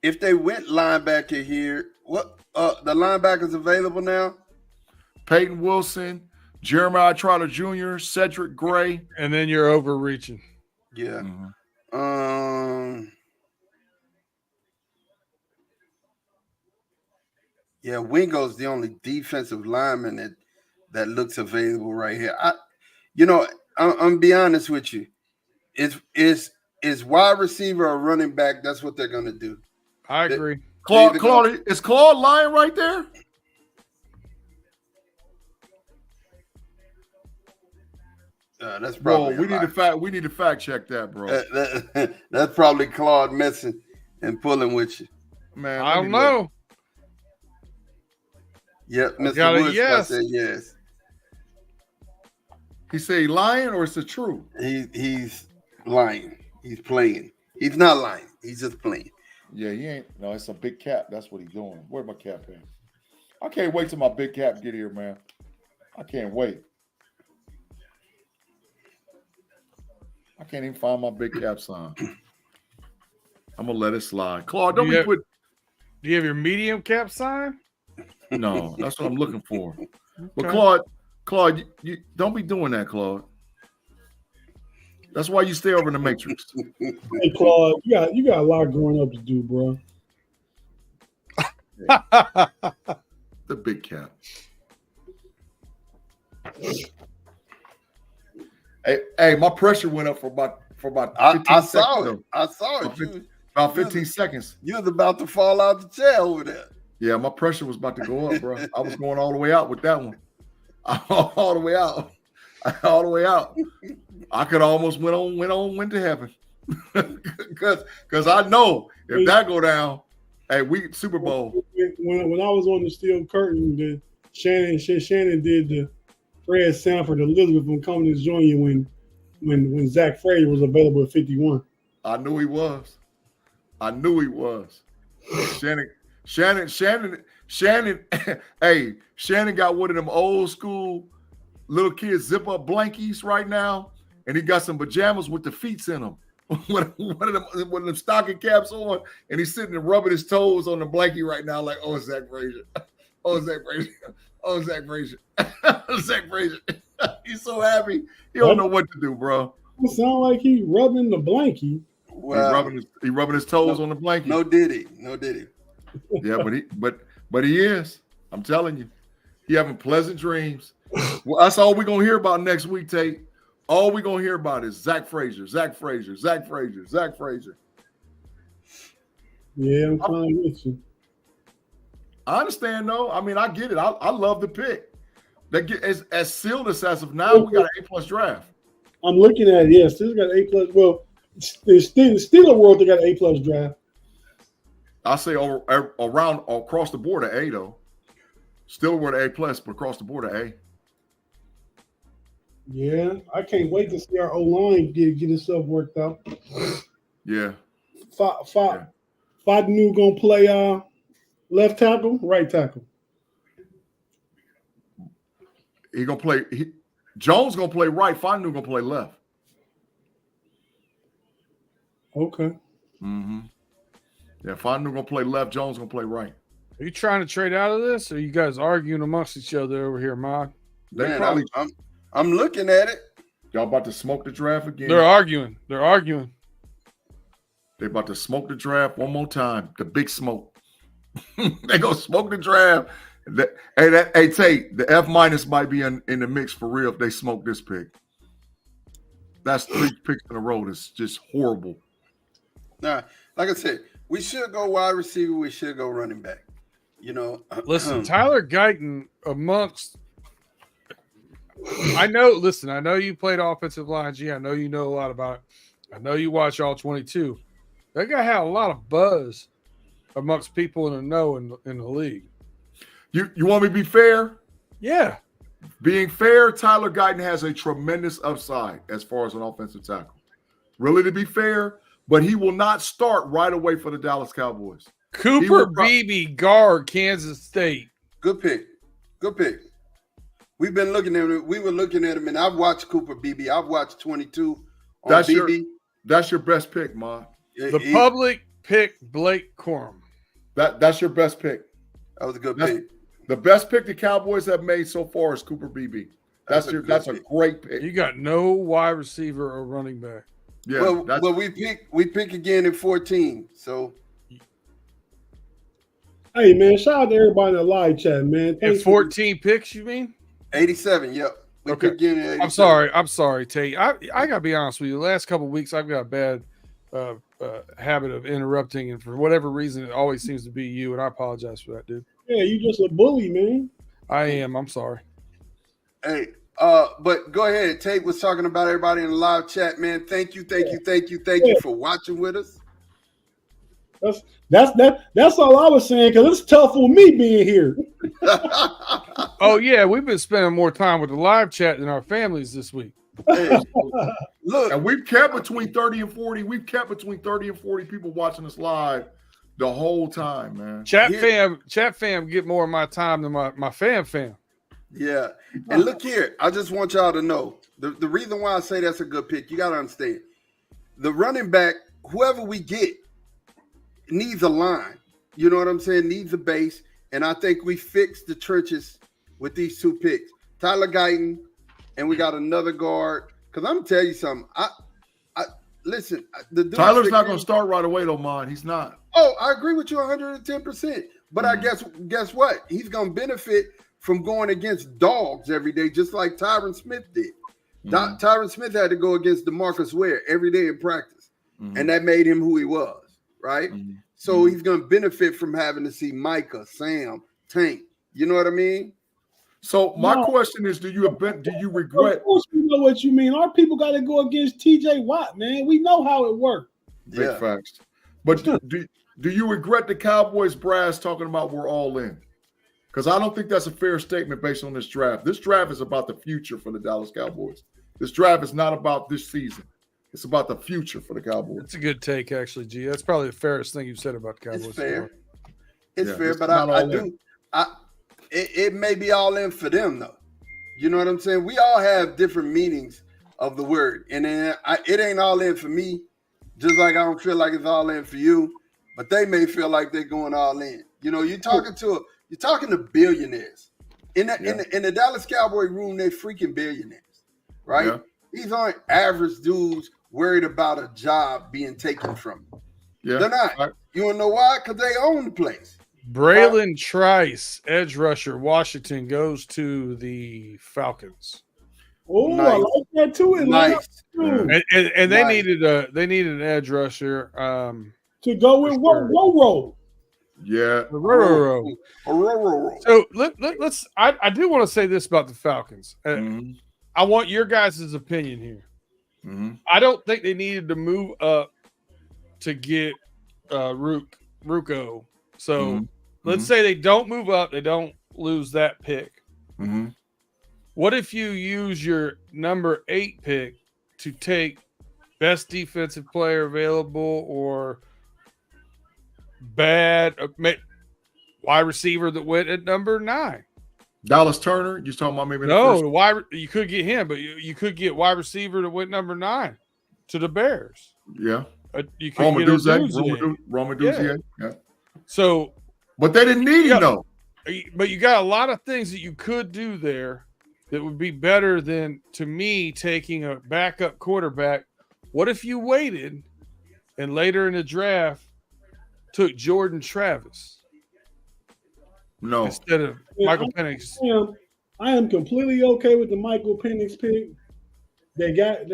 If they went linebacker here, what the linebackers available now? Payton Wilson, Jeremiah Trotter Jr., Cedric Gray. And then you're overreaching. Yeah. Mhm. Yeah, Wingo's the only defensive lineman that looks available right here. I'm gonna be honest with you. Is wide receiver or running back? That's what they're gonna do. I agree. Claude, is Claude lying right there? That's Bro, probably we need to fact check that, bro. That's probably Claude messing and pulling with you. Man, I don't know. Yep, got Mr. a Woods yes. said yes. He say he lying or it's the truth? He's lying. He's playing. He's not lying. He's just playing. Yeah, he ain't. No, it's a big cap. That's what he's doing. Where's my cap at? I can't wait till my big cap get here, man. I can't wait. I can't even find my big cap sign. I'm gonna let it slide. Claude, don't Do you have your medium cap sign? No, that's what I'm looking for. But Okay. Claude, you don't be doing that, Claude. That's why you stay over in the Matrix. Hey, Claude, you got a lot growing up to do, bro. The big cap. Hey, my pressure went up for about 15 I seconds. saw it. though. I saw it. About 15 seconds. You was about to fall out the chair over there. Yeah, my pressure was about to go up, bro. I was going all the way out with that one. All the way out. All the way out. I could almost went to heaven. Because I know if that go down, hey, we Super Bowl. When I was on the steel curtain, Shannon did the Fred Sanford Elizabeth from Cummings Jr. when Zach Frazier was available at 51. I knew he was. Shannon, hey, Shannon got one of them old school little kids zip up blankies right now, and he got some pajamas with the feet in them. one of them stocking caps on, and he's sitting and rubbing his toes on the blankie right now, like, oh, Zach Frazier. Oh, Zach Frazier. Oh, Zach Frazier. Zach Frazier. He's so happy. He don't know what to do, bro. It sound like he rubbing the blankie. Well, He rubbing his toes on the blanket. no diddy. Yeah, but he is. I'm telling you, he having pleasant dreams. Well, that's all we're gonna hear about next week, Tate. All we're gonna hear about is Zach Frazier. Yeah, I'm fine with you. I understand, though. I mean, I get it. I love the pick. That get as sealed as of now. We got an A+ draft. I'm looking at it. Yes, this got an A+. Well, there's still a world that got an A+ draft. I say around across the board an A though. Still we're an A+, but across the board an A. Yeah, I can't wait to see our O-line get itself worked out. Yeah. Fadnu gonna play left tackle, right tackle. He gonna play. Jones gonna play right. Fanu gonna play left. Okay. Mm-hmm. Yeah, Fanu gonna play left. Jones gonna play right. Are you trying to trade out of this, or are you guys arguing amongst each other over here, Mog? They Man, probably I'm looking at it. y'all about to smoke the draft again. They're arguing. They about to smoke the draft one more time. The big smoke. They gonna smoke the draft. Hey, Tate, the F- might be in the mix for real if they smoke this pick. That's 3 picks in a row. That's just horrible. Now, like I said, we should go wide receiver. We should go running back. You know, Listen, Tyler Guyton amongst. I know you played offensive line, G. I know you know a lot about it. I know you watch all 22. That guy had a lot of buzz amongst people in the know in the league. You want me to be fair? Yeah. Being fair, Tyler Guyton has a tremendous upside as far as an offensive tackle. Really, to be fair, but he will not start right away for the Dallas Cowboys. Cooper Beebe, guard, Kansas State. Good pick. Good pick. We've been looking at him. We were looking at him, and I've watched Cooper Beebe. I've watched 22 on BB. That's your best pick, Ma. The public picked Blake Corum. That's your best pick. That was a good pick. The best pick the Cowboys have made so far is Cooper Beebe. That's a great pick. You got no wide receiver or running back. Yeah. Well, we pick again in 14. So, hey man, shout out to everybody in the live chat, man. In 14 picks, you mean? 87. Yep. We okay. picked again in 87. I'm sorry, Tate. I gotta be honest with you. The last couple of weeks, I've got a bad habit of interrupting, and for whatever reason, it always seems to be you. And I apologize for that, dude. Yeah, you just a bully, man. I am. I'm sorry. Hey, but go ahead. Tate was talking about everybody in the live chat, man. Thank you for watching with us. That's all I was saying, because it's tough for me being here. Oh yeah, we've been spending more time with the live chat than our families this week. Hey, look, and we've kept between 30 and 40. We've kept between 30 and 40 people watching us live the whole time, man. Chat fam get more of my time than my fam. Yeah. And look here, I just want y'all to know the reason why I say that's a good pick. You got to understand, the running back, whoever we get, needs a line. You know what I'm saying? Needs a base. And I think we fixed the trenches with these two picks. Tyler Guyton, and we got another guard. Because I'm going to tell you something. Listen. Tyler's not going to start right away, though, man. He's not. Oh, I agree with you 110%. But I guess what? He's going to benefit from going against dogs every day, just like Tyron Smith did. Tyron Smith had to go against DeMarcus Ware every day in practice. And that made him who he was. Right? So he's going to benefit from having to see Micah, Sam, Tank. You know what I mean? So my question is, do you regret? Of course we know what you mean. Our people got to go against TJ Watt, man. We know how it works. Big facts. But do you regret the Cowboys brass talking about we're all in? Because I don't think that's a fair statement based on this draft. This draft is about the future for the Dallas Cowboys. This draft is not about this season. It's about the future for the Cowboys. It's a good take, actually, G. That's probably the fairest thing you've said about the Cowboys. It's fair. It's fair, but it may be all in for them, though. You know what I'm saying? We all have different meanings of the word. And then it ain't all in for me, just like I don't feel like it's all in for you. But they may feel like they're going all in. You know, you're talking to billionaires. In the Dallas Cowboy room, they're freaking billionaires, right? Yeah. These aren't average dudes worried about a job being taken from them. Yeah. They're not. Right. You want to know why? Because they own the place. Braylon Trice, edge rusher, Washington, goes to the Falcons. Oh, nice. I like that too. Nice. And they needed an edge rusher to go with Roro. Yeah. Roro. So let's. I do want to say this about the Falcons. I want your guys' opinion here. I don't think they needed to move up to get Ruocco. So let's say they don't move up, they don't lose that pick. What if you use your number 8 pick to take best defensive player available or bad wide receiver that went at number 9? Dallas Turner, you talking about maybe? You could get him, but you could get wide receiver that went number 9 to the Bears. Yeah, you could get Roma Duzier. Yeah. So, but they didn't need him though. But you got a lot of things that you could do there that would be better than, to me, taking a backup quarterback. What if you waited and later in the draft took Jordan Travis? No. Instead of Michael Penix. I am completely okay with the Michael Penix pick. They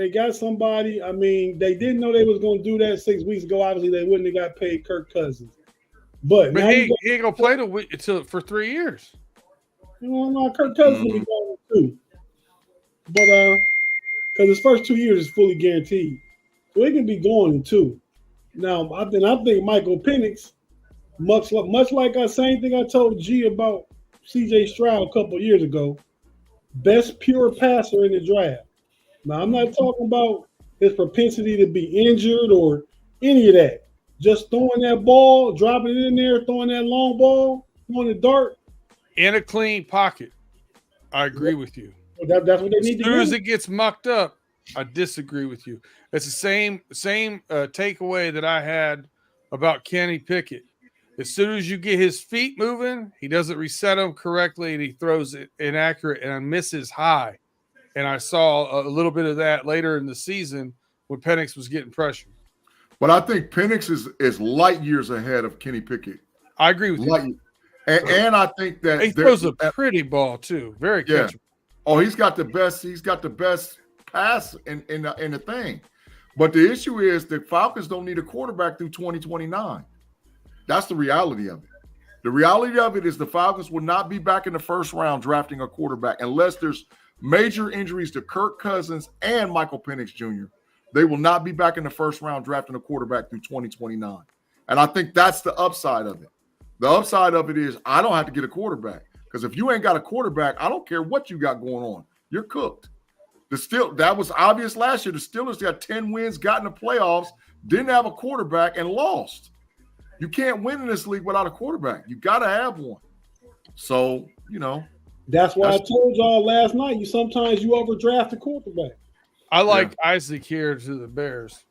got somebody. I mean, they didn't know they was going to do that 6 weeks ago. Obviously, they wouldn't have got paid Kirk Cousins. But he ain't gonna play for 3 years. No, Kirk Cousins will be going too. But because his first 2 years is fully guaranteed, so he can be going in 2. Now I think Michael Penix, much like the same thing I told G about C.J. Stroud a couple of years ago, best pure passer in the draft. Now I'm not talking about his propensity to be injured or any of that. Just throwing that ball, dropping it in there, throwing that long ball, throwing the dart. In a clean pocket. I agree with you. That's what they need to do. As soon as it gets mucked up, I disagree with you. It's the same takeaway that I had about Kenny Pickett. As soon as you get his feet moving, he doesn't reset them correctly, and he throws it inaccurate and misses high. And I saw a little bit of that later in the season when Penix was getting pressure. But I think Penix is light years ahead of Kenny Pickett. I agree with you. And I think that he throws a pretty ball too. Very catchable. Oh, he's got the best pass in the thing. But the issue is the Falcons don't need a quarterback through 2029. That's the reality of it. The reality of it is the Falcons will not be back in the first round drafting a quarterback unless there's major injuries to Kirk Cousins and Michael Penix Jr. They will not be back in the first round drafting a quarterback through 2029. And I think that's the upside of it. The upside of it is I don't have to get a quarterback because if you ain't got a quarterback, I don't care what you got going on. You're cooked. That was obvious last year. The Steelers got 10 wins, got in the playoffs, didn't have a quarterback, and lost. You can't win in this league without a quarterback. You got to have one. So, That's why I told y'all last night, sometimes you overdraft a quarterback. I like Isaac here to the Bears.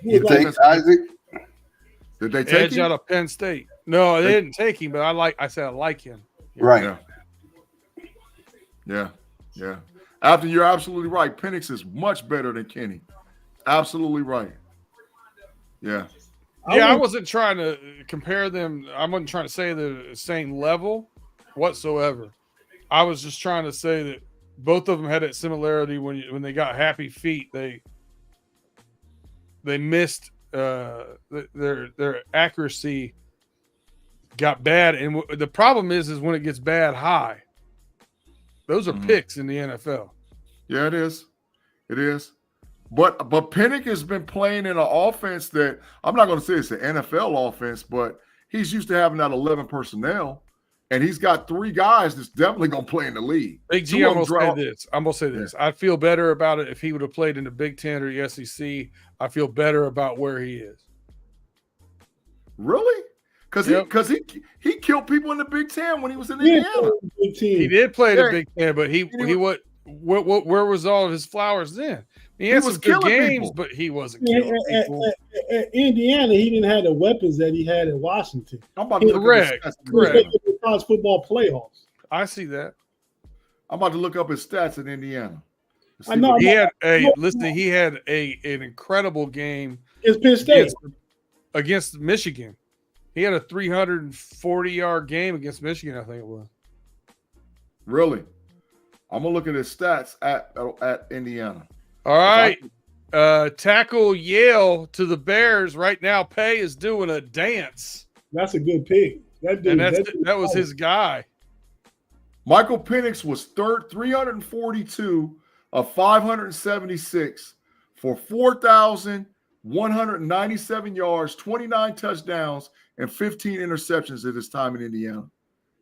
You think Isaac? Did they take him? Out of Penn State. No, they didn't take him, but I like him. Right. Yeah. After you're absolutely right. Penix is much better than Kenny. Absolutely right. Yeah. Yeah, I wasn't trying to compare them. I wasn't trying to say they're the same level whatsoever. I was just trying to say that both of them had that similarity when they got happy feet. They missed their accuracy got bad, and the problem is when it gets bad high. Those are picks in the NFL. Yeah, it is. It is. But Penix has been playing in an offense that I'm not going to say it's an NFL offense, but he's used to having that 11 personnel, and he's got 3 guys that's definitely going to play in the league. Big G, I'm going to say this. I'd feel better about it if he would have played in the Big Ten or the SEC. I feel better about where he is. Really? Because he killed people in the Big Ten when he was in Indiana. He did play the Big Ten, but where was all of his flowers then? He had some good games, but he wasn't killing people. At Indiana, he didn't have the weapons that he had in Washington. I'm about to correct. The college football playoffs. I see that. I'm about to look up his stats in Indiana. I know. He had an incredible game against Penn State against Michigan. He had a 340-yard game against Michigan, I think it was. Really? I'm gonna look at his stats at Indiana. All right. Tackle Yale to the Bears. Right now, Pay is doing a dance. That's a good pick. That was his guy. Michael Penix was 342 of 576 for 4,197 yards, 29 touchdowns, and 15 interceptions at his time in Indiana.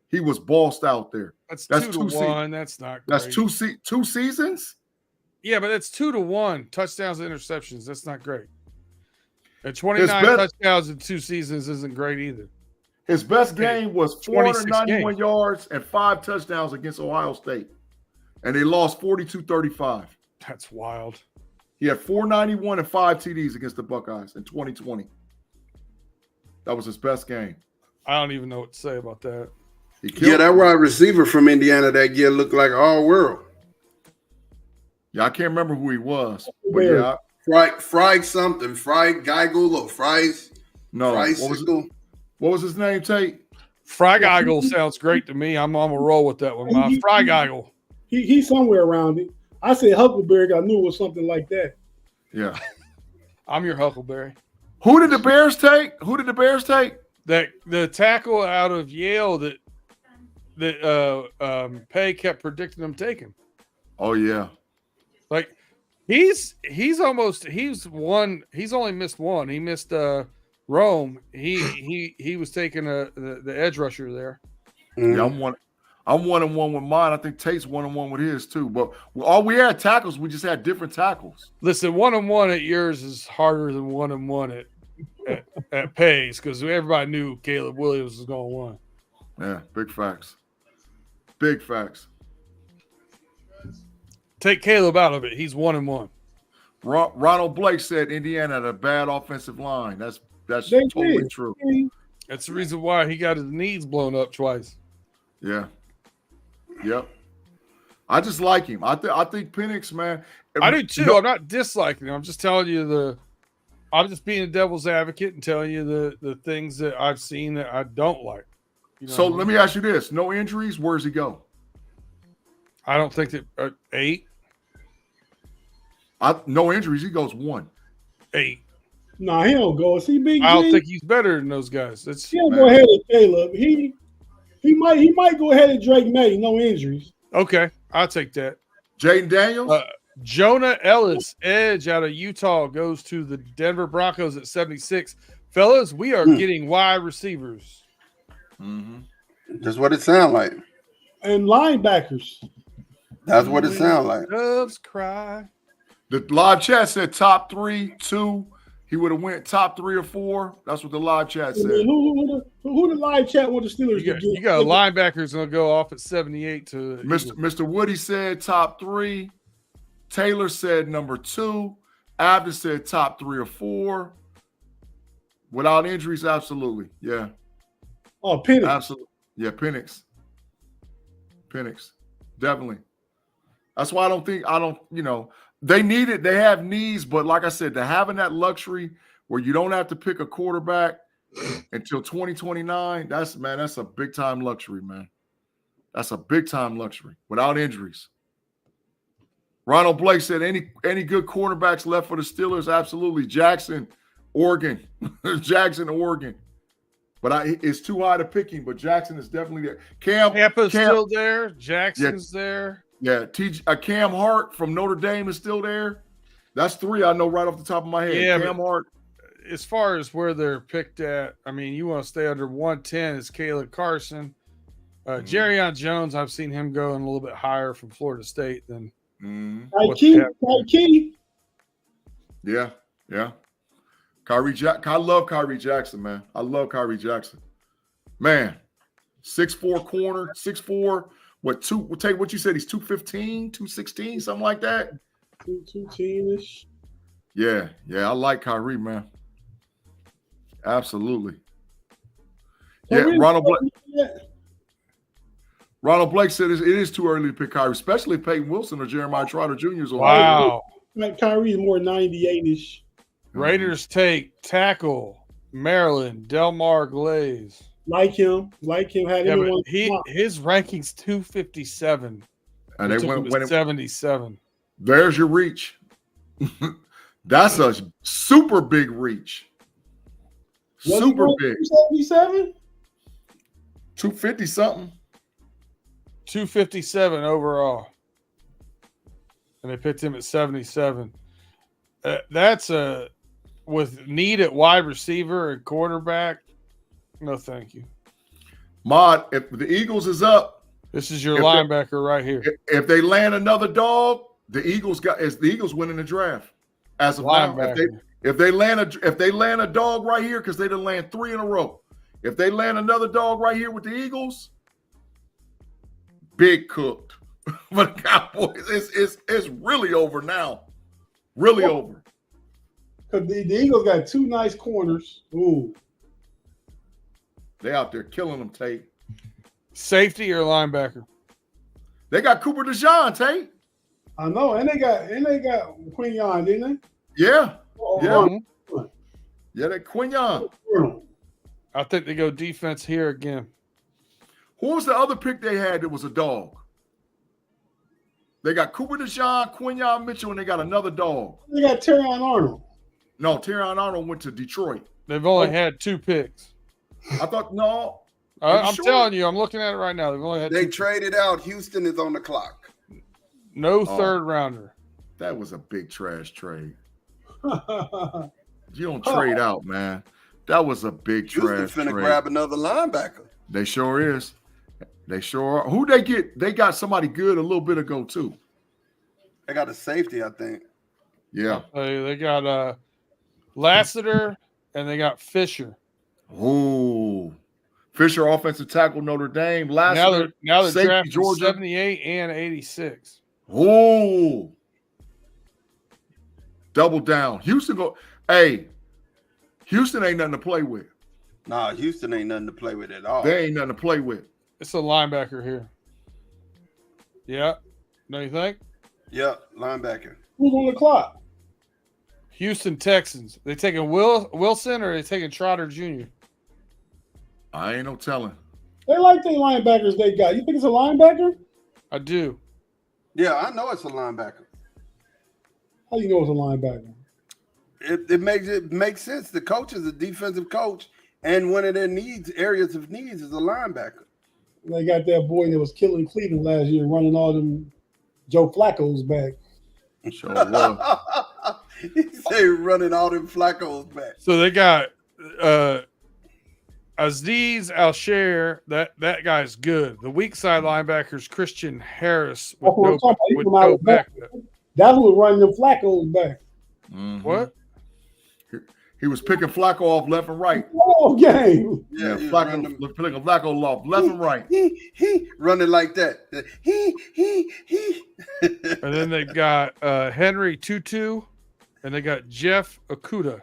He was bossed out there. That's 2-1. That's not great. That's two seasons? Yeah, but it's 2-1 touchdowns and interceptions. That's not great. And 29 touchdowns in 2 seasons isn't great either. His best game was 491 yards and 5 touchdowns against Ohio State. And they lost 42-35. That's wild. He had 491 and 5 TDs against the Buckeyes in 2020. That was his best game. I don't even know what to say about that. That wide receiver from Indiana that year looked like all world. Yeah, I can't remember who he was. But yeah. Fry something. Fry Geigel or Fry's. No. What was his name, Tate? Fry Geigel sounds great to me. I'm on a roll with that one. Fry Geigel. He's somewhere around it. I said Huckleberry. I knew it was something like that. Yeah. I'm your Huckleberry. Who did the Bears take? that the tackle out of Yale that Pay kept predicting him taking. Oh yeah. Like he's only missed one. He missed Rome. He was taking the edge rusher there. Yeah, I'm 1-1 with mine. I think Tate's 1-1 with his too. But all we had tackles, we just had different tackles. Listen, 1-1 at yours is harder than 1-1 at Pay's because everybody knew Caleb Williams was going to win. Yeah, big facts. Big facts. Take Caleb out of it. He's 1-1. Ronald Blake said Indiana had a bad offensive line. That's totally true. That's the reason why he got his knees blown up twice. Yeah. Yep. I just like him. I think Penix, man. I do too. No, I'm not disliking him. I'm just telling you I'm just being a devil's advocate and telling you the things that I've seen that I don't like. You know so let me ask you this: no injuries. Where's he go? I don't think that 8. No injuries. He goes 1. 8. Nah, he don't go. See, Big G? I don't think he's better than those guys. He'll go ahead of Caleb. He might go ahead of Drake May. No injuries. Okay, I'll take that. Jaden Daniels. Jonah Ellis, edge out of Utah, goes to the Denver Broncos at 76. Fellas, we are getting wide receivers. Mm-hmm. That's what it sounds like. And linebackers. That's what it sounds like. Doves cry. The live chat said top 3, 2. He would have went top 3 or 4. That's what the live chat said. Who the live chat with the Steelers? You got linebackers going to go off at 78 to Mr. Woody said top 3. Taylor said number 2. Abden said top 3 or 4. Without injuries, absolutely. Yeah. Oh, Penix. Absolutely. Yeah, Penix. Definitely. That's why they need it. They have needs, but like I said, to having that luxury where you don't have to pick a quarterback until 2029, that's a big time luxury, man. That's a big time luxury without injuries. Ronald Blake said any good cornerbacks left for the Steelers? Absolutely. Jackson, Oregon. Jackson, Oregon. But it's too high to pick him, but Jackson is definitely there. Tampa's still there. Jackson's there. Yeah, Cam Hart from Notre Dame is still there. That's 3 I know right off the top of my head. Yeah, Cam Hart. As far as where they're picked at, I mean, you want to stay under 110 is Caleb Carson. Jerryon Jones, I've seen him going a little bit higher from Florida State than Key. Yeah. I love Kyrie Jackson, man. I love Kyrie Jackson. Man, 6'4" corner, 6'4". What you said? He's 215, 216, something like that. 210-ish. Yeah. I like Kyrie, man. Absolutely. Yeah, Ronald Blake said it is too early to pick Kyrie, especially if Peyton Wilson or Jeremiah Trotter Jr. is on. Wow. Like Kyrie is more 98-ish. Raiders take tackle Maryland, Delmar Glaze. Like him. Had anyone? His ranking's 257. And they went 77. There's your reach. That's a super big reach. Super big. 277? 250 something. 257 overall. And they picked him at 77. That's with need at wide receiver and quarterback. No, thank you. Mod, if the Eagles is up. This is your linebacker right here. If they land another dog, the Eagles winning the draft. As of now, if they land a dog right here, because they done land 3 in a row. If they land another dog right here with the Eagles, big cooked. But the Cowboys, it's really over now. Really over. Because the Eagles got 2 nice corners. Ooh. They out there killing them, Tate. Safety or linebacker? They got Cooper DeJean, Tate. I know, and they got Quinyon, didn't they? Yeah. Oh, Yeah, that Quinyon. I think they go defense here again. Who was the other pick they had that was a dog? They got Cooper DeJean, Quinyon Mitchell, and they got another dog. They got Terrion Arnold. No, Terrion Arnold went to Detroit. They've only had 2 picks. I thought no. I'm sure? telling you, I'm looking at it right now. They've only had They two. traded out. Houston is on the clock. No third rounder. That was a big trash trade. You don't trade out, man. That was a big trash Houston finna trade. grab another linebacker. They sure is. They sure are. Who they get? They got somebody good a little bit ago too. They got a safety, I think. Yeah. They got Lassiter and they got Fisher. Oh, Fisher, offensive tackle, Notre Dame. Lassiter, Now they're safety, drafting Georgia. 78 and 86. Oh, double down. Houston go. Hey, Houston ain't nothing to play with. Nah, Houston ain't nothing to play with at all. They ain't nothing to play with. It's a linebacker here. Yeah. Don't you think? Yeah, linebacker. Who's on the clock? Houston Texans. They taking Wilson or they taking Trotter Jr.? I ain't no telling. They like the linebackers they got. You think it's a linebacker? I do. Yeah, I know it's a linebacker. How you know it's a linebacker? It makes sense. The coach is a defensive coach, and one of their areas of needs is a linebacker. They got that boy that was killing Cleveland last year, running all them Joe Flacco's back. Sure was. He said running all them Flacco's back. So they got Aziz Al-Sher. That guy's good. The weak side linebackers Christian Harris with That's what I'm talking about. He with come out no of back. backup. That's who was running them Flacco's back. Mhm. What? He was picking Flacco off left and right. Oh, game. Yeah, he was Flacco running- picking Flacco off left and right. He running like that. He. And then they've got Henry Tutu, and they got Jeff Okuda,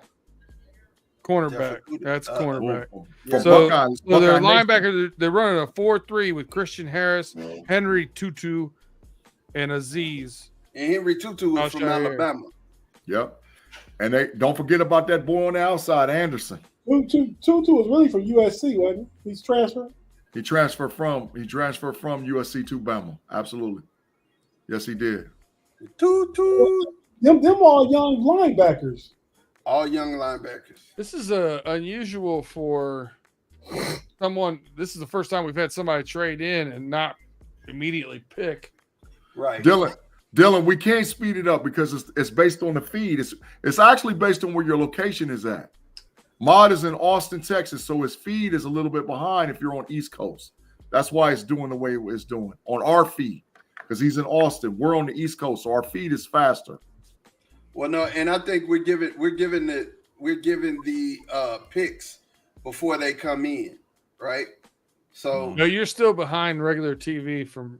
cornerback. Jeff Okuda. That's cornerback. For So Buckeyes, their Buckeye Nation. linebacker, they're running a 4-3 with Christian Harris, Henry Tutu, and Aziz. And Henry Tutu is from Al-Shire. Alabama. Yep. And they don't forget about that boy on the outside, Anderson. Tutu was really from USC, wasn't he? He's transferred. He transferred from USC to Bama. Absolutely. Yes, he did. Tutu. Them all young linebackers. All young linebackers. This is unusual for someone. This is the first time we've had somebody trade in and not immediately pick. Right. Dylan, we can't speed it up because it's based on the feed. It's actually based on where your location is at. Mod is in Austin, Texas, so his feed is a little bit behind if you're on East Coast. That's why it's doing the way it's doing on our feed because he's in Austin. We're on the East Coast, so our feed is faster. Well, no, and I think we're giving the picks before they come in, right? So No, you're still behind regular TV from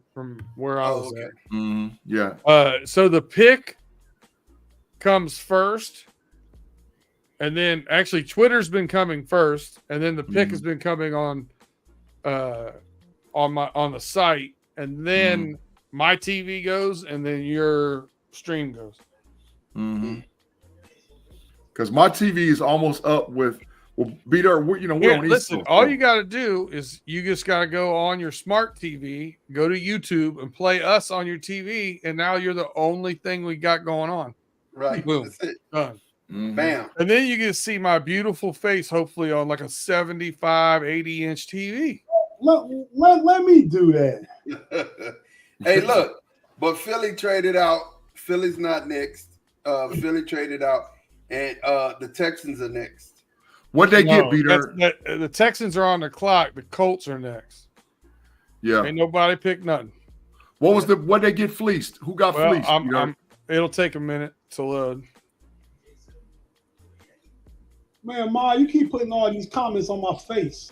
where I was okay. at. Mm-hmm. Yeah. So the pick comes first, and then actually Twitter's been coming first, and then the pick has been coming on the site, and then my TV goes, and then your stream goes. Because my TV is almost up with. Well, be there. We're on East Listen, Coast, all so. you got to do is you just got to go on your smart TV, go to YouTube, and play us on your TV, and now you're the only thing we got going on. right. Boom. That's it. Done. Mhm. Bam. And then you can see my beautiful face, hopefully on like a 75, 80-inch TV. Let me do that. Hey, look, but Philly traded out. Philly's not next. Philly traded out, and the Texans are next. What'd they No, get, Peter? the Texans are on the clock. The Colts are next. Yeah. Ain't nobody picked nothing. What'd they get fleeced? Who got Well, fleeced? Peter? it'll take a minute to load. Man, Ma, you keep putting all these comments on my face.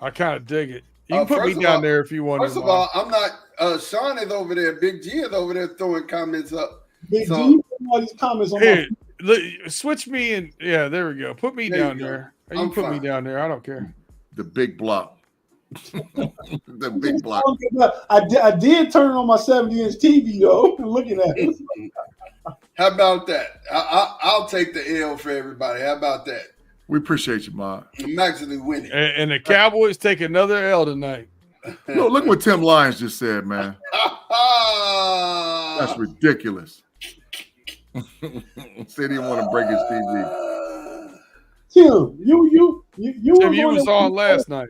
I kind of dig it. You can put First me of down all- there if you want. First of all, I'm not. Sean is over there. Big G is over there throwing comments up. Big So- G, you putting all these comments on my Here, face. switch me and yeah, there we go. Put me There you down go. there. You I'm can put me fine. down there. I don't care. The big block. The big block. I did turn on my 70-inch TV though. Looking at it. How about that? I'll take the L for everybody. How about that? We appreciate you, Ma. I'm actually winning. And the Cowboys take another L tonight. Look what Tim Lyons just said, man. That's ridiculous. Said he didn't want to break his TV. Tim, you Tim, you was on last night.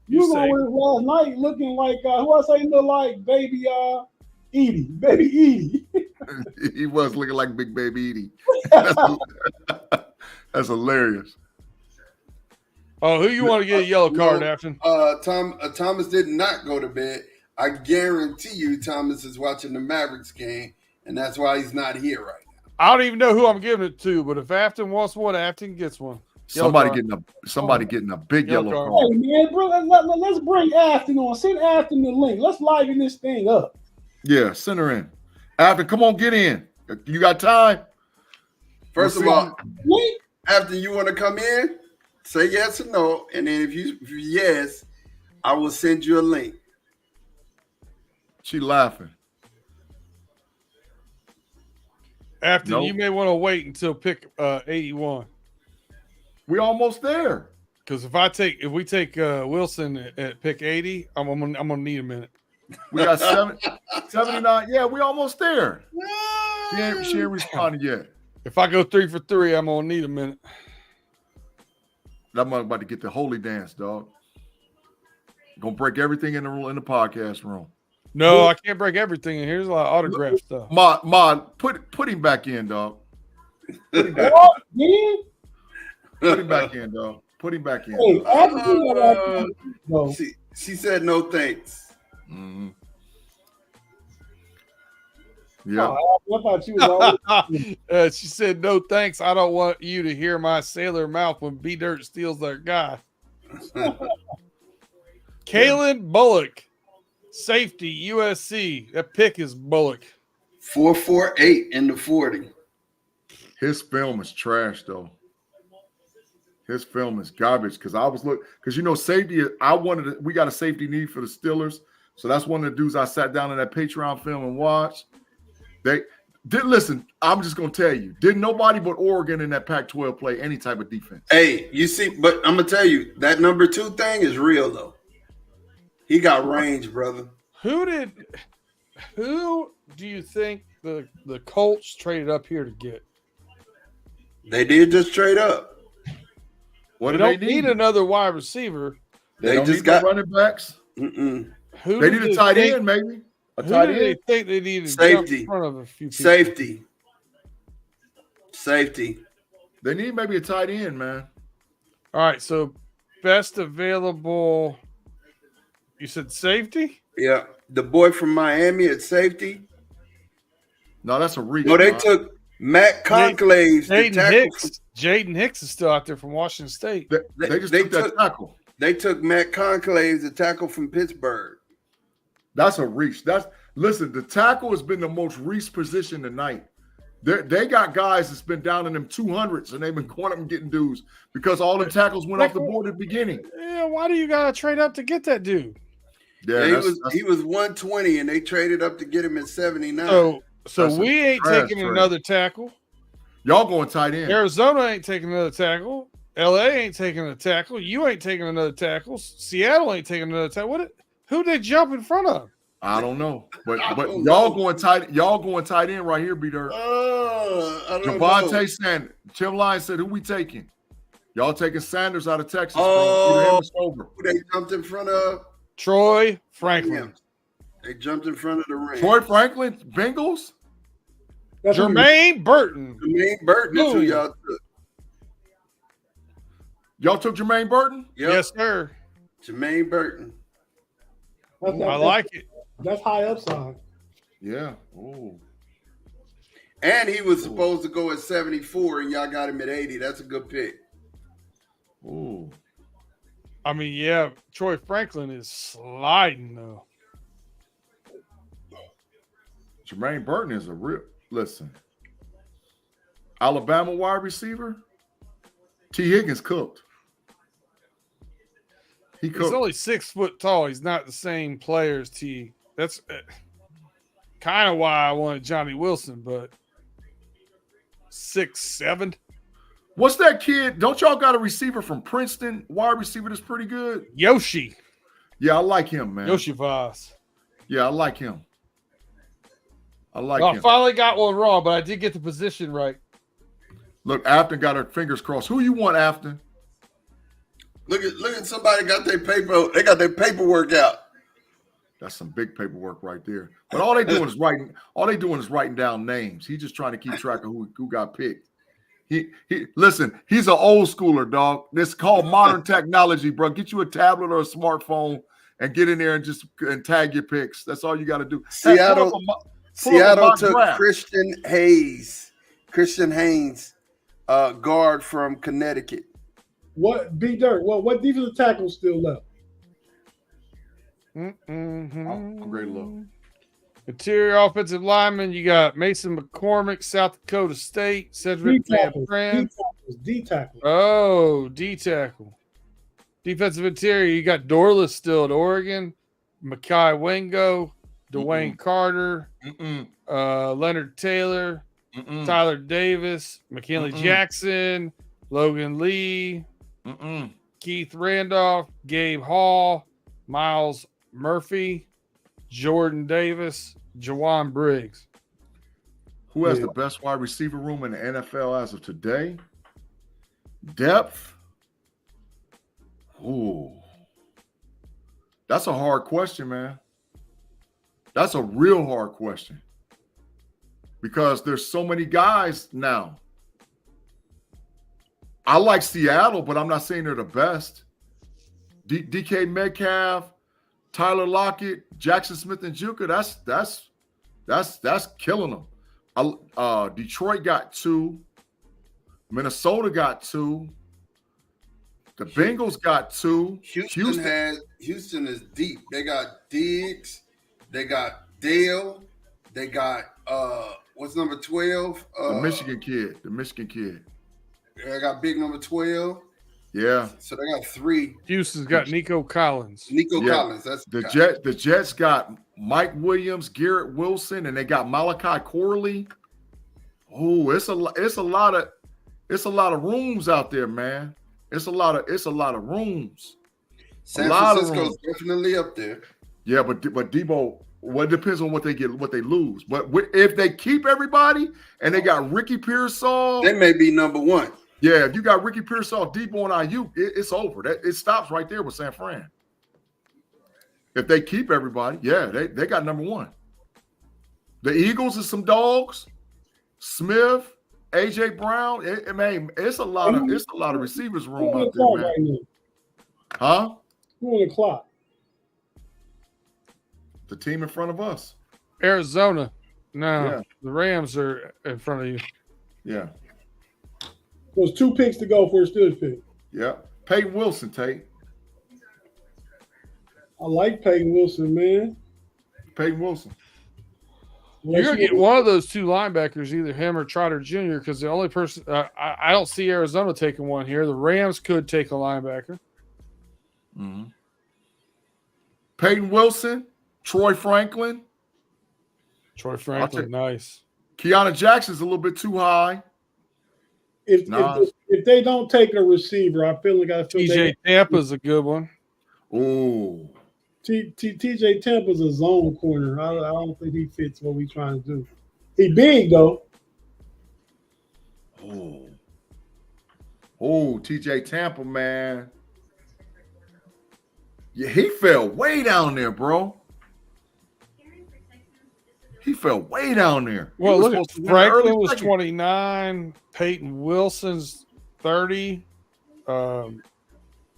You was on last night looking like who I say look like baby Edie. He was looking like Big Baby Edie. That's hilarious. Oh, who you want to get a yellow card, Afton? Thomas did not go to bed. I guarantee you Thomas is watching the Mavericks game, and that's why he's not here right now. I don't even know who I'm giving it to, but if Afton wants one, Afton gets one. Somebody getting a big yellow card. Hey man, bro, let's bring Afton on. Send Afton the link. Let's liven this thing up. Yeah, send her in. Afton, come on, get in. You got time? First of all, Afton, you want to come in? Say yes or no, and then if you yes, I will send you a link. She laughing. Afton, you may want to wait until pick 81. We almost there. Because if we take Wilson at pick 80, I'm gonna need a minute. We got 79. Yeah, we almost there. She ain't responded yet. If I go 3 for 3, I'm gonna need a minute. I'm about to get the holy dance, dog. Gonna break everything in the podcast room. No, I can't break everything. And here's a lot of autograph stuff. Mod, put him back in, dog. Put him back in, dog. Put him back in. She said no thanks. Mm-hmm. Yeah. I thought you was always she said no thanks. I don't want you to hear my sailor mouth when B Dirt steals their guy. Kalen Bullock, safety, USC. That pick is Bullock. 4.48 in the 40. His film is trash, though. His film is garbage because safety. We got a safety need for the Steelers, so that's one of the dudes I sat down in that Patreon film and watched. They did listen. I'm just gonna tell you, didn't nobody but Oregon in that Pac-12 play any type of defense? Hey, you see, but I'm gonna tell you that number 2 thing is real though. He got range, brother. Who do you think the Colts traded up here to get? They did just trade up. What they do don't they need? need another wide receiver. They just got running backs. Mm-mm. They need a tight end, maybe. A tight end. They think they need Safety. in front of a few people? Safety. They need maybe a tight end, man. All right, so best available. You said safety? Yeah, the boy from Miami at safety. No, that's a reach. No, they took Matt Conclave's Jaden Hicks is still out there from Washington State. They took that tackle. They took Matt Conclave's the tackle from Pittsburgh. That's a reach. Listen, the tackle has been the most reached position tonight. They got guys that's been down in them 200s, and they've been going up and getting dudes because all the tackles went off the board at the beginning. Yeah, why do you got to trade up to get that dude? Yeah, he was 120, and they traded up to get him at 79. So we ain't taking another tackle. Y'all going tight end. Arizona ain't taking another tackle. LA ain't taking a tackle. You ain't taking another tackle. Seattle ain't taking another tackle. Who they jump in front of? I don't know, but y'all going tight. Y'all going tight end right here, B-Dirt. Javonte Sanders. Tim Lyons said, "Who we taking? Y'all taking Sanders out of Texas?" Who they jumped in front of? Troy Franklin. They jumped in front of the Rams. Troy Franklin, Bengals. Jermaine Burton. Jermaine Burton is who y'all took. Y'all took Jermaine Burton? Yep. Yes, sir. Jermaine Burton. I like it. That's high upside. Yeah. Ooh. And he was supposed to go at 74, and y'all got him at 80. That's a good pick. Ooh. I mean, yeah, Troy Franklin is sliding, though. Jermaine Burton is a real – listen. Alabama wide receiver, T. Higgins cooked. He's only 6 foot tall. He's not the same player as T. That's kind of why I wanted Johnny Wilson, but 6'7". What's that kid? Don't y'all got a receiver from Princeton? Wide receiver that's pretty good? Yoshi. Yeah, I like him, man. Yoshi Voss. Yeah, I like him. him. I finally got one wrong, but I did get the position right. Look, Afton got her fingers crossed. Who you want, Afton? Look at somebody got their paper. They got their paperwork out. That's some big paperwork right there. But all they doing is writing. All they doing is writing down names. He's just trying to keep track of who got picked. He listen. He's an old schooler, dog. This is called modern technology, bro. Get you a tablet or a smartphone and get in there and tag your picks. That's all you got to do. Seattle took draft. Christian Haynes, guard from Connecticut. What B Dirt? Well, what defensive tackle still left? I'm great look. Interior offensive lineman, you got Mason McCormick, South Dakota State, Cedric Van D tackle. Oh, D tackle. Defensive interior, you got Dorless still at Oregon, Makai Wengo, Dwayne Carter, Leonard Taylor, Tyler Davis, McKinley Jackson, Logan Lee, Keith Randolph, Gabe Hall, Miles Murphy, Jordan Davis, Jawan Briggs. Who has the best wide receiver room in the NFL as of today? Depth? Ooh. That's a hard question, man. That's a real hard question. Because there's so many guys now. I like Seattle, but I'm not saying they're the best. DK Metcalf, Tyler Lockett, Jackson Smith and Juka, that's killing them. Detroit got 2. Minnesota got 2. The Bengals got 2. Houston is deep. They got Diggs. They got Dale. They got what's number 12? The Michigan kid. They got big number 12. Yeah. So they got 3. Houston's got Nico Collins. Collins. That's the Jets got Mike Williams, Garrett Wilson, and they got Malachi Corley. Oh, it's a lot of rooms out there, man. It's a lot of rooms. San Francisco's definitely up there. Yeah, but Debo, well, it depends on what they get, what they lose. But if they keep everybody and they got Ricky Pearsall, they may be number 1. Yeah, if you got Ricky Pearsall, Debo, and Ayuk, it's over. It stops right there with San Fran. If they keep everybody, yeah, they got number 1. The Eagles is some dogs. Smith, AJ Brown. It's a lot of receivers room out there, man. Right, huh? Who on the clock? The team in front of us. Arizona. No, The Rams are in front of you. Yeah. There's 2 picks to go for a Steelers pick. Yeah. Peyton Wilson, Tate. I like Peyton Wilson, man. Peyton Wilson. You're going to get one of those 2 linebackers, either him or Trotter Jr., because the only person I don't see Arizona taking one here. The Rams could take a linebacker. Mm-hmm. Peyton Wilson, Troy Franklin. Nice. Keanu Jackson's a little bit too high. If they don't take a receiver, I feel like TJ Tampa's a good one. Oh. TJ Tampa's a zone corner. I don't think he fits what we're trying to do. He big though. Oh, TJ Tampa, man. Yeah, he fell way down there, bro. He fell way down there. Well, look at Franklin was 29, Peyton Wilson's 30,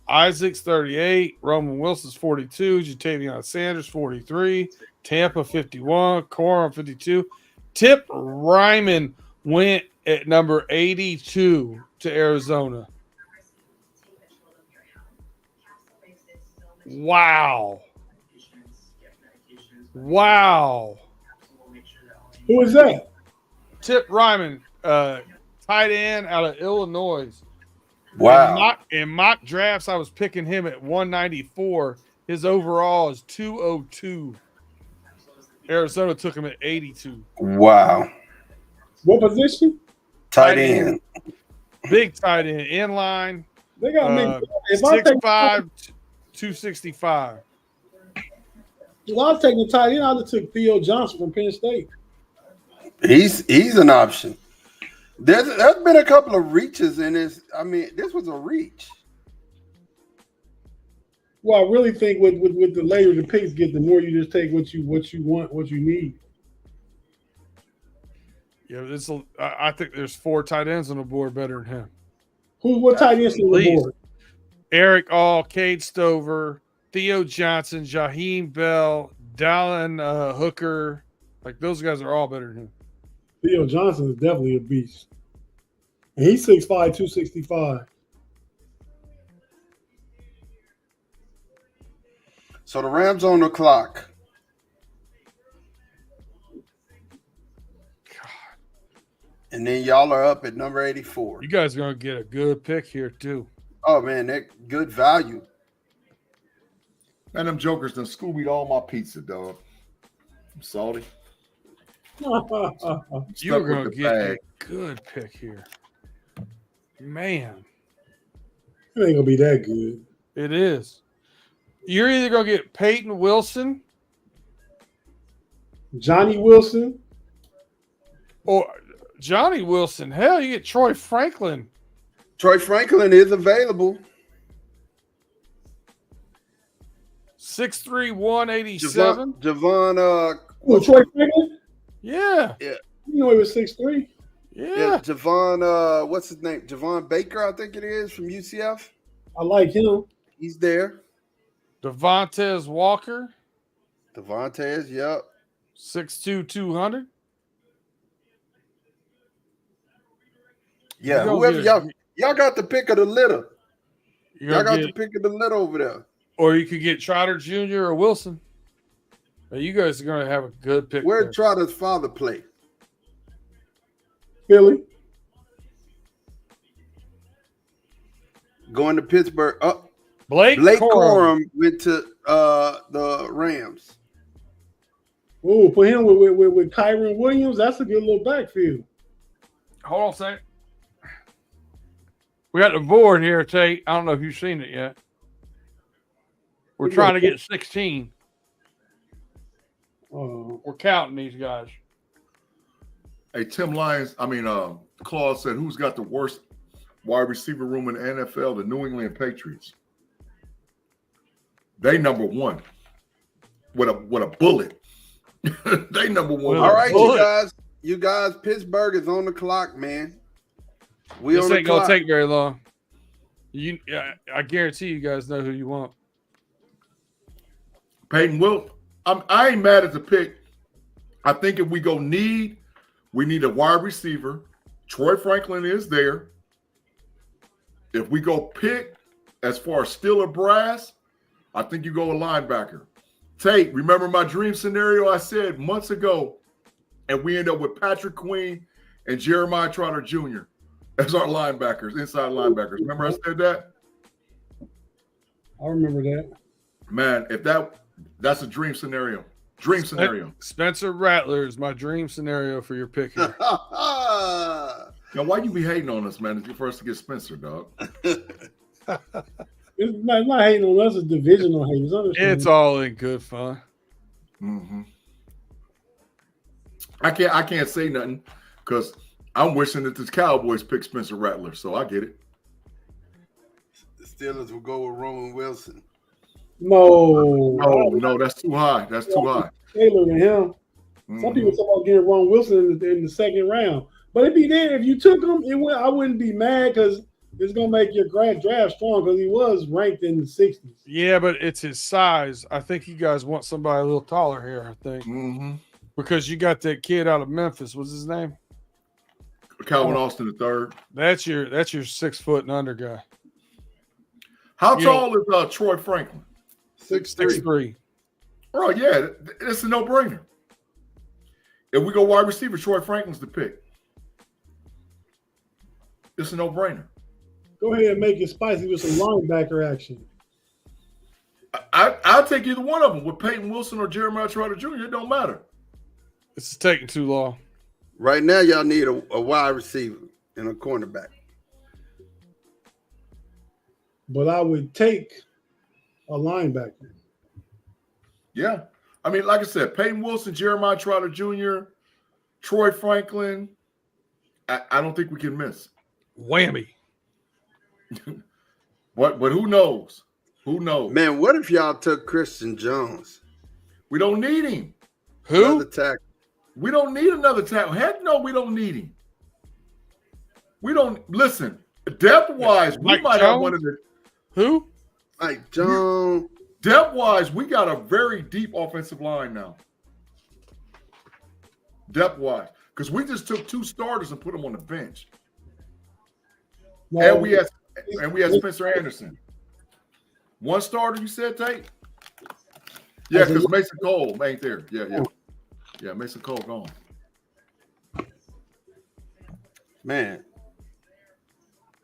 Isaac's 38, Roman Wilson's 42, Jatavion Sanders 43, Tampa 51, Corum 52. Tip Ryman went at number 82 to Arizona. Wow. Who is that? Tip Ryman, tight end out of Illinois. Wow. In mock drafts, I was picking him at 194. His overall is 202. Arizona took him at 82. Wow. What position? Tight end. Big tight end. Inline. They got me. 6'5", 265. If I was taking the tight end, I would have took Theo Johnson from Penn State. He's an option. There's been a couple of reaches in this. I mean, this was a reach. Well, I really think with the later the picks get, the more you just take what you want, what you need. Yeah, I think there's 4 tight ends on the board better than him. What tight ends on the board? Eric All, Cade Stover, Theo Johnson, Jaheim Bell, Dallin Hooker. Like, those guys are all better than him. Theo Johnson is definitely a beast. And he's 6'5", 265. So the Rams on the clock. God. And then y'all are up at number 84. You guys are going to get a good pick here, too. Oh, man, that good value. Man, them jokers done Scoobied all my pizza, dog. I'm salty. You're going to get a good pick here. Man. It ain't going to be that good. It is. You're either going to get Payton Wilson. Johnny Wilson. Or Johnny Wilson. Hell, you get Troy Franklin. Troy Franklin is available. 6'3", 187. Javon. Troy Franklin? Yeah. Yeah. You know he was 6'3". Yeah. Javon, what's his name? Javon Baker, I think it is, from UCF. I like him. He's there. Devontae Walker. Devontae, yep. 6'2", 200. Yeah, whoever y'all got the pick of the litter. Y'all got the pick of the litter over there. Or you could get Trotter Jr. or Wilson. But you guys are going to have a good pick. Where'd Trotter's father play? Philly. Going to Pittsburgh. Blake Corum went to the Rams. Oh, put him with Kyron Williams. That's a good little backfield. Hold on a second. We got the board here, Tate. I don't know if you've seen it yet. We're trying to get 16. We're counting these guys. Hey, Claude said, who's got the worst wide receiver room in the NFL? The New England Patriots. They number one with a bullet. They number one. All right, you guys. Pittsburgh is on the clock, man. This ain't gonna take very long. I guarantee you guys know who you want. Payton Wilson. I ain't mad at the pick. I think if we go we need a wide receiver. Troy Franklin is there. If we go pick as far as steel or brass, I think you go a linebacker. Tate, remember my dream scenario I said months ago, and we end up with Patrick Queen and Jeremiah Trotter Jr. as our linebackers, inside linebackers. Remember I said that? I remember that. Man, if that's a dream scenario. Dream scenario. Spencer Rattler is my dream scenario for your pick here. Now, why you be hating on us, man? It's for us to get Spencer, dog. It's not hating on us. It's divisional hate. It's all in good fun. Mm-hmm. I can't say nothing because I'm wishing that the Cowboys pick Spencer Rattler, so I get it. The Steelers will go with Roman Wilson. No, that's too high. That's too high. Taylor to him. Mm-hmm. Some people talk about getting Ron Wilson in the second round. But if he did, if you took him, I wouldn't be mad because it's going to make your draft strong because he was ranked in the 60s. Yeah, but it's his size. I think you guys want somebody a little taller here, I think. Mm-hmm. Because you got that kid out of Memphis. What's his name? Calvin Austin III. That's your 6 foot and under guy. How tall is Troy Franklin? 6'3". Oh, yeah. It's a no-brainer. If we go wide receiver, Troy Franklin's the pick. It's a no-brainer. Go ahead and make it spicy with some linebacker action. I'll take either one of them with Payton Wilson or Jeremiah Trotter Jr. It don't matter. This is taking too long. Right now, y'all need a wide receiver and a cornerback. But I would take a linebacker. Yeah. I mean, like I said, Payton Wilson, Jeremiah Trotter Jr., Troy Franklin. I don't think we can miss. Whammy. But who knows? Who knows? Man, what if y'all took Christian Jones? We don't need him. Who? Another tackle. We don't need another tackle. Heck no, we don't need him. We don't listen. Depth-wise, we Mike might have one of the Who? Like Jones. depth-wise, we got a very deep offensive line now. Depth-wise. Because we just took 2 starters and put them on the bench. No, And we had Spencer Anderson. 1 starter, you said, Tate? Yeah, because Mason Cole ain't there. Yeah. Yeah, Mason Cole gone. Man,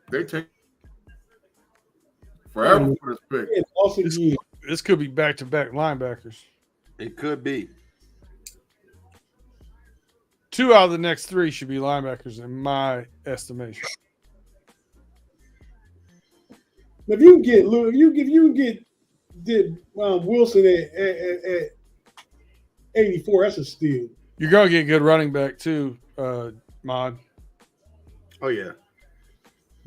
They take forever for this pick. it's also you. This could be back-to-back linebackers. it could be. 2 out of the next 3 should be linebackers in my estimation. If you get Wilson at 84, that's a steal. You're going to get a good running back too, Mod. Oh yeah.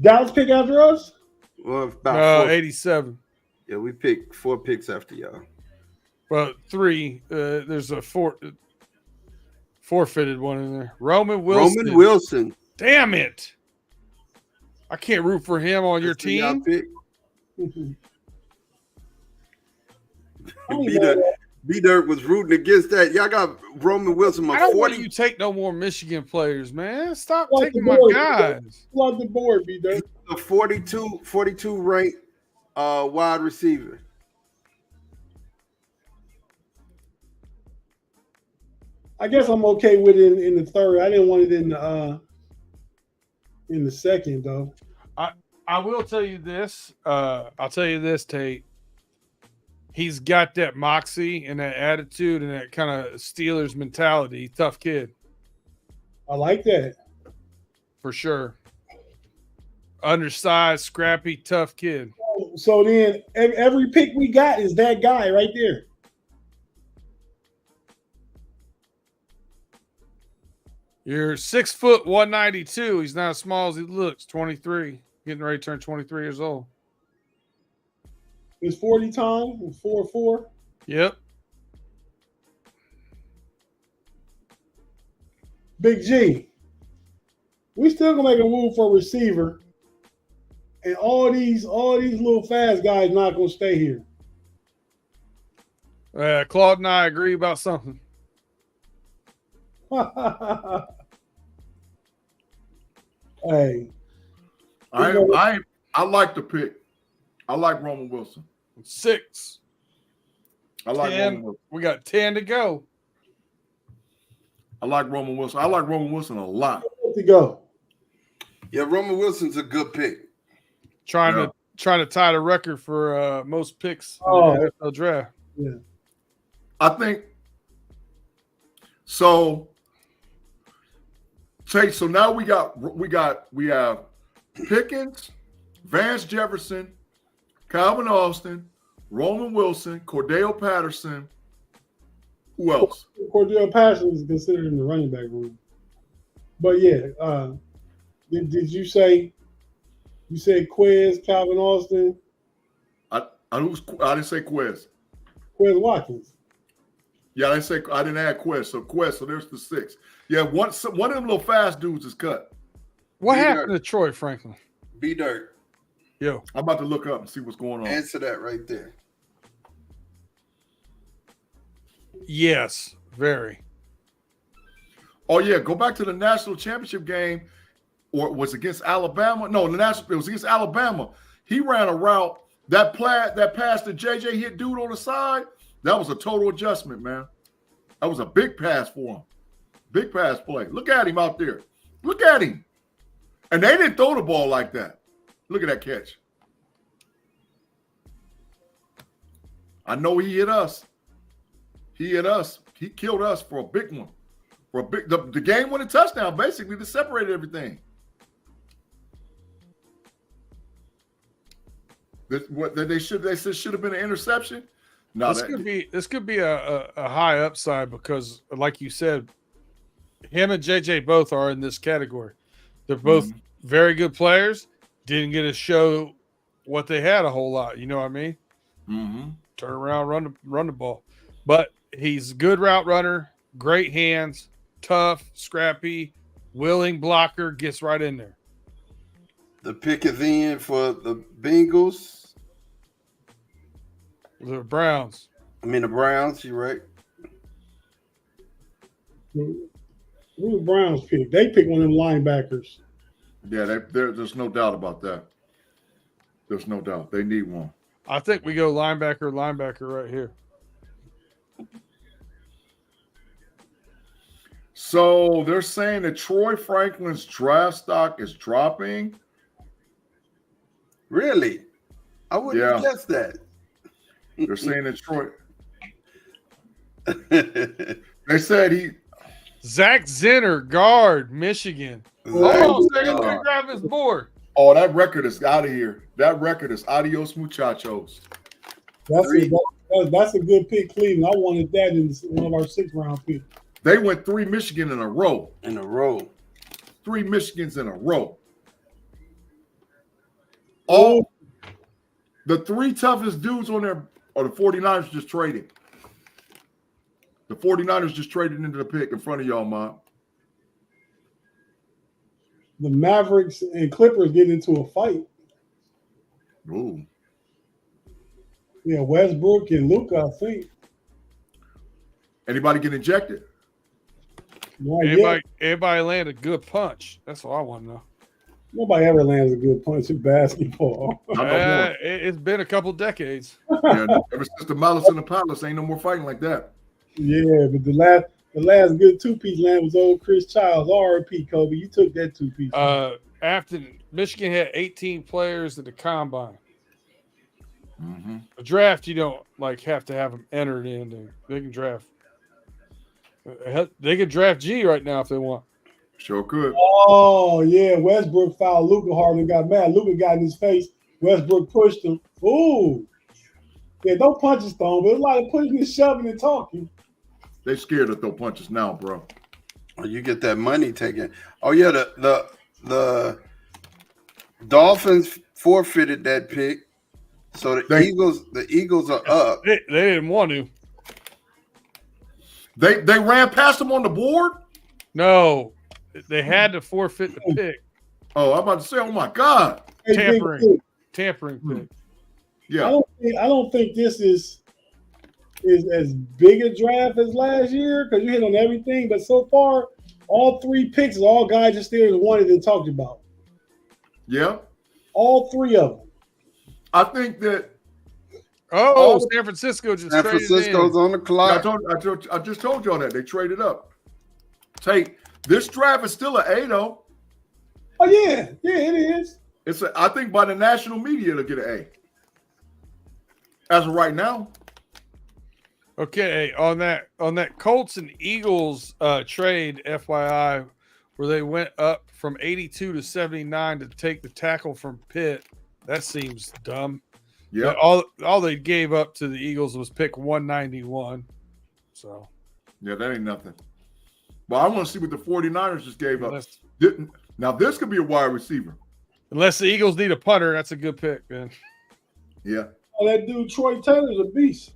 Dallas pick after us? Well, about 4. 87. Yeah, we picked 4 picks after y'all. Well, 3. There's a forfeited one in there. Roman Wilson. Damn it. I can't root for him on your That's who y'all team. picked? I don't know. B-Dirt was rooting against that. Y'all got Roman Wilson. I don't want you to take no more Michigan players, man. Stop Like taking the my board, guys. Pull out the board, B-Dirt. a 42 ranked wide receiver. I guess I'm okay with it in the third. I didn't want it in the second, though. I will tell you this. I'll tell you this, Tate. He's got that moxie and that attitude and that kind of Steelers mentality. Tough kid. I like that. For sure. Undersized, scrappy, tough kid. So then every pick we got is that guy right there. You're 6 foot 192. He's not as small as he looks. 23. Getting ready to turn 23 years old. It's 40 time, 4-4. Yep. Big G. We still gonna make a move for a receiver. And all these little fast guys not gonna stay here. Claude and I agree about something. Hey. I like the pick. I like Roman Wilson. 6. I like 10. Roman Wilson. We got 10 to go. I like Roman Wilson. I like Roman Wilson a lot. To go. Yeah, Roman Wilson's a good pick. Trying to tie the record for most picks in the NFL draft. Yeah. I think so. So now we have Pickens, Vance Jefferson, Calvin Austin, Roman Wilson, Cordell Patterson. Who else? Cordell Patterson is considered in the running back room. But yeah, did you say Quez, Calvin Austin? I didn't say Quez. Quez Watkins. Yeah, I didn't add Quez. So there's the 6. Yeah, one of them little fast dudes is cut. What B-Dirt. happened to Troy Franklin? B-Dirt. Yo. I'm about to look up and see what's going on. Answer that right there. Yes, very. Oh yeah, go back to the national championship game, or it was against Alabama. No, it was against Alabama. He ran a route that pass that JJ hit dude on the side. That was a total adjustment, man. That was a big pass for him. Big pass play. Look at him out there. Look at him. And they didn't throw the ball like that. Look at that catch. I know he hit us. He hit us. He killed us for a big one. For the game-winning touchdown, basically, that separated everything. They should have been an interception. No, this could be a high upside because, like you said, him and JJ both are in this category. They're both very good players. Didn't get to show what they had a whole lot. You know what I mean? Mm-hmm. Turn around, run the ball. But he's a good route runner, great hands, tough, scrappy, willing blocker, gets right in there. The pick is in for the Bengals. The Browns. The Browns. You're right. Who the Browns pick? They pick one of them linebackers. Yeah, there's no doubt about that. There's no doubt. They need one. I think we go linebacker right here. So they're saying that Troy Franklin's draft stock is dropping. Really? I wouldn't have guessed that. They're saying that Troy. They said Zach Zinner, guard, Michigan. Hold on a second. Let me grab his board. Oh, that record is out of here. That record is adios, muchachos. That's a good pick, Cleveland. I wanted that in one of our 6th-round picks. They went 3 Michigan in a row. 3 Michigans in a row. All the 3 toughest dudes on there are the 49ers just trading. The 49ers just traded into the pick in front of y'all, Mom. The Mavericks and Clippers get into a fight. Ooh. Yeah, Westbrook and Luka, I think. Anybody get injected? Everybody land a good punch. That's what I want to know. Nobody ever lands a good punch in basketball. It's been a couple decades. Yeah, ever since the Malice in the Palace, ain't no more fighting like that. Yeah, but the last good 2-piece land was old Chris Childs. R.I.P. Kobe. You took that 2-piece. After Michigan had 18 players at the combine. Mm-hmm. A draft, you don't have to have them entered in there. They can draft. They could draft G right now if they want. Sure could. Oh, yeah. Westbrook fouled Luka hard and got mad. Luka got in his face. Westbrook pushed him. Ooh. Yeah, don't punch his Stone, but it's a lot of pushing and shoving and talking. They scared to throw punches now, bro. Oh, you get that money taken. Oh, yeah, the Dolphins forfeited that pick. So the Eagles are up. They didn't want to. They ran past them on the board? No. They had to forfeit the pick. Oh, I'm about to say, oh my God. Tampering pick. Yeah. I don't think this is as big a draft as last year because you hit on everything. But so far, all 3 picks is all guys and Steelers wanted and talked about. Yeah. All 3 of them. I think that. San Francisco just San Francisco's on the clock. I just told y'all that they traded up. This draft is still an A though. Oh yeah, it is. I think by the national media it'll get an A. As of right now. Okay, on that Colts and Eagles trade, FYI, where they went up from 82 to 79 to take the tackle from Pitt. That seems dumb. Yeah. All they gave up to the Eagles was pick 191. So. Yeah, that ain't nothing. But I want to see what the 49ers just gave up. Now, this could be a wide receiver. Unless the Eagles need a punter, that's a good pick, man. Yeah. Oh, that dude Troy Taylor's a beast.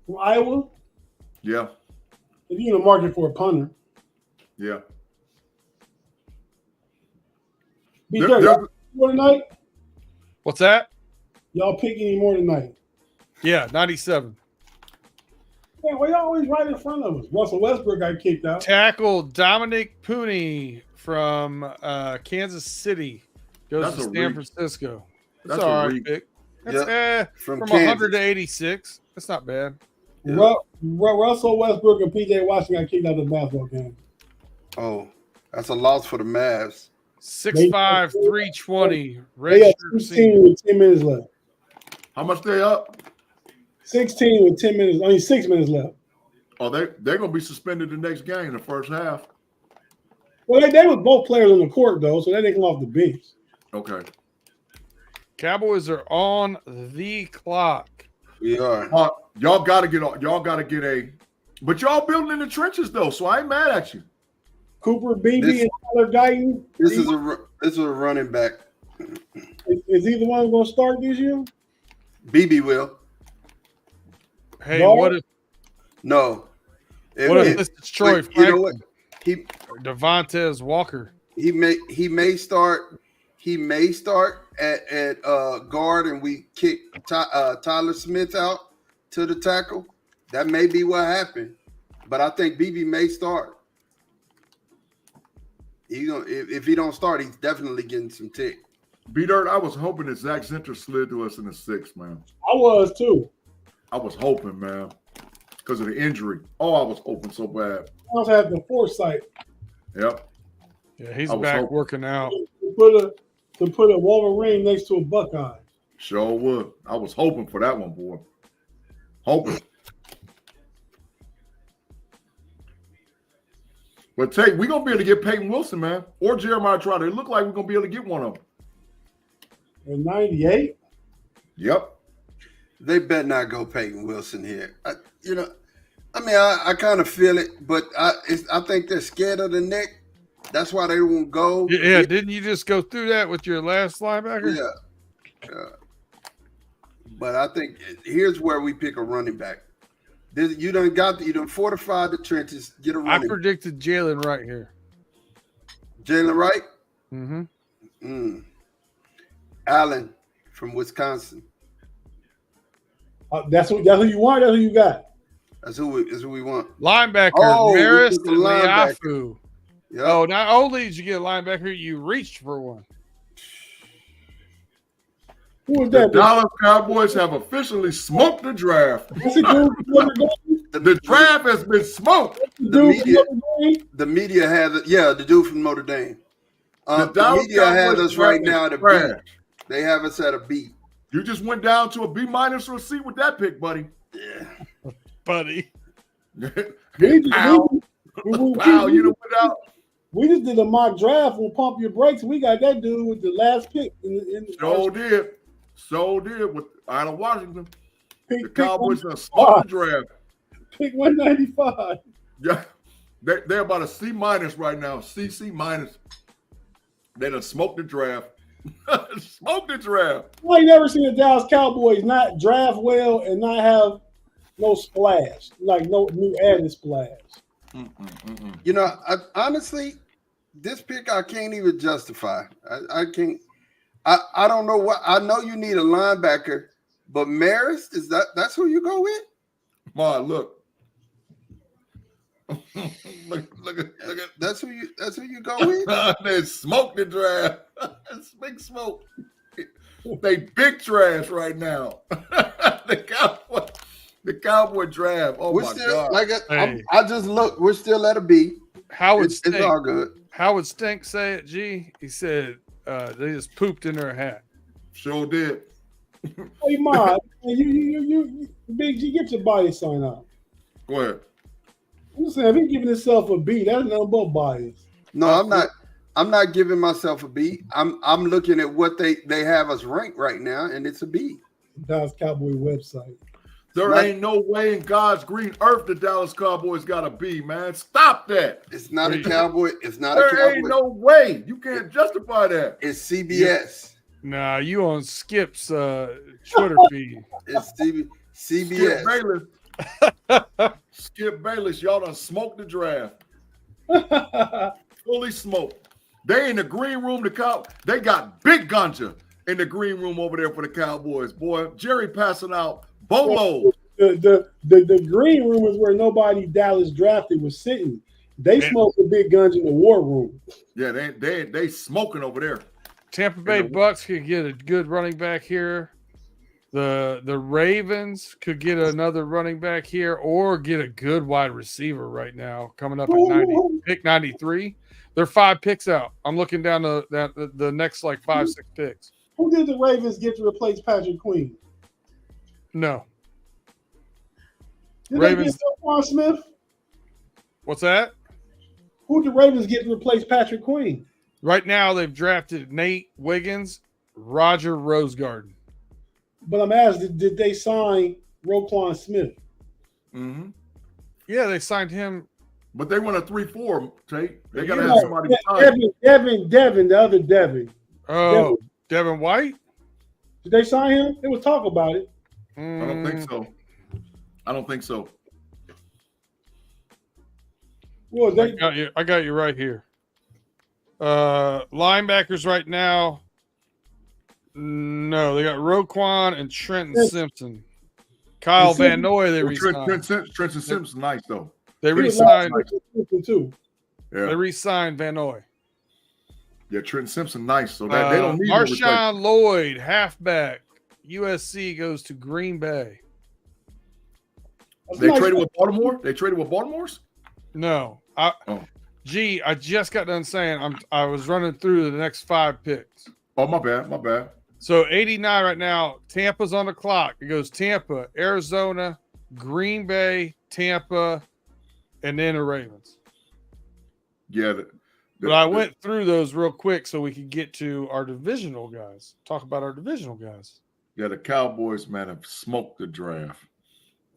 From Iowa. Yeah. If you're in the market for a punter. Yeah. More tonight? What's that? Y'all pick any more tonight? Yeah, 97. Yeah, well, y'all always right in front of us. Russell Westbrook got kicked out. Tackle Dominic Pooney from Kansas City goes to San Francisco. That's all right pick. That's from 100 to 86. That's not bad. Yeah. Russell Westbrook and PJ Washington got kicked out of the basketball game. Oh, that's a loss for the Mavs. 6'5", 320. They up 16 with 10 minutes left. How much they up? 16 with 10 minutes. Only 6 minutes left. Oh, they're gonna be suspended the next game, the first half. Well, they were both players on the court though, so they didn't come off the bench. Okay. Cowboys are on the clock. We are. Y'all gotta get a. But y'all building in the trenches though, so I ain't mad at you. Cooper Beebe and Tyler Guyton. This is a running back. Is either one going to start this year? BB will. Hey, No. what if No. what if this is Troy wait, you know what? Franklin or Devontae Walker? He may start at guard and we kick Tyler Smith out to the tackle. That may be what happened. But I think BB may start. If he don't start, he's definitely getting some tick. B-Dirt, I was hoping that Zach Zinter slid to us in the 6th, man. I was too. I was hoping, man, because of the injury. Oh, I was hoping so bad. I also had the foresight Yep. Yeah, he's I was back hoping. working out. to put a Wolverine next to a Buckeye. Sure would. I was hoping for that one, boy. Hoping. But we're going to be able to get Peyton Wilson, man, or Jeremiah Trotter. It looked like we're going to be able to get one of them. In 98? Yep. They better not go Peyton Wilson here. I kind of feel it, but I think they're scared of the neck. That's why they won't go. Yeah, didn't you just go through that with your last linebacker? Yeah. But I think here's where we pick a running back. You done fortified the trenches. Get a I running. predicted Jalen Wright here. Jalen Wright. Mm-hmm. Allen from Wisconsin. That's who you want. That's who you got. That's who we want. Linebacker, Oh, we Maris took a linebacker. Liafu. Yep. Oh, not only did you get a linebacker, you reached for one. Who was The that? Dallas Cowboys have officially smoked the draft. What's the dude from Notre Dame? The draft has been smoked. The media has it. Yeah, the dude from Notre Dame. The The Dallas media has Cowboys us right draft now is at a trash. B. They have us at a B. You just went down to a B- or a C with that pick, buddy. Yeah. Buddy. Wow, you know what out? We just did a mock draft on Pump Your Brakes. We got that dude with the last pick. So did with Island Washington. Pick, The Cowboys done smoked the draft. Pick 195. Yeah, they're about a C- right now. CC minus. They done smoked the draft. Smoked the draft. I ain't never seen the Dallas Cowboys not draft well and not have no splash, like no new added splash. You know, honestly, this pick I can't even justify. I can't. I don't know what. I know you need a linebacker, but Maris that's who you go with? Ma, look. look at That's who you go with? They smoked the draft. It's big smoke. They big trash right now. The Cowboy draft. Oh We're my still God. I just look. We're still at a B. It's all good. How would Stink say it, G? He said they just pooped in their hat. Sure did. Hey, Ma, you Big G, get your bias sign out. Go ahead. I'm just saying, if he's giving himself a B, that's nothing but bias. No, I'm not giving myself a B. I'm looking at what they have us ranked right now, and it's a B. Dallas Cowboy website. There ain't no way in God's green earth the Dallas Cowboys got a B, man. Stop that. It's not a Cowboy. It's not a Cowboy. There ain't no way. You can't justify that. It's CBS. Nah, you on Skip's Twitter feed. It's CBS. Skip Bayless. Skip Bayless, y'all done smoked the draft. Fully smoked. They in the green room. They got big ganja in the green room over there for the Cowboys, boy. Jerry passing out bolos. The green room is where nobody Dallas drafted was sitting. They smoked the big guns in the war room. Yeah, they smoking over there. Tampa Bay Bucks could get a good running back here. The Ravens could get another running back here or get a good wide receiver right now coming up at pick 93. They're 5 picks out. I'm looking down the next like 5-6 picks. Who did the Ravens get to replace Patrick Queen? No. Did Ravens. they get Stephon Smith? What's that? Who did the Ravens get to replace Patrick Queen? Right now they've drafted Nate Wiggins, Roger Rosegarden. But I'm asking, did they sign Roquan Smith? Mm-hmm. Yeah, they signed him. But they went a 3-4, Tate. They got to have somebody beside. Devin, the other Devin. Oh, Devin White? Did they sign him? There was talk about it. I don't think so. I don't think so. Well, they I got you right here. Linebackers right now. No, they got Roquan and Trenton Simpson. Kyle Van Noy, they re-signed. Trenton Simpson's nice though. They re-signed too. Yeah. They re-signed Van Noy. Yeah, Trenton Simpson nice. So that they don't need Marshawn Lloyd, halfback. USC goes to Green Bay. They traded with Baltimore? They traded with Baltimore's? No. I just got done saying I was running through the next 5 picks. Oh, my bad. So 89 right now. Tampa's on the clock. It goes Tampa, Arizona, Green Bay, Tampa, and then the Ravens. Yeah. But I went through those real quick so we could get to our divisional guys. Talk about our divisional guys. Yeah, the Cowboys, man, have smoked the draft.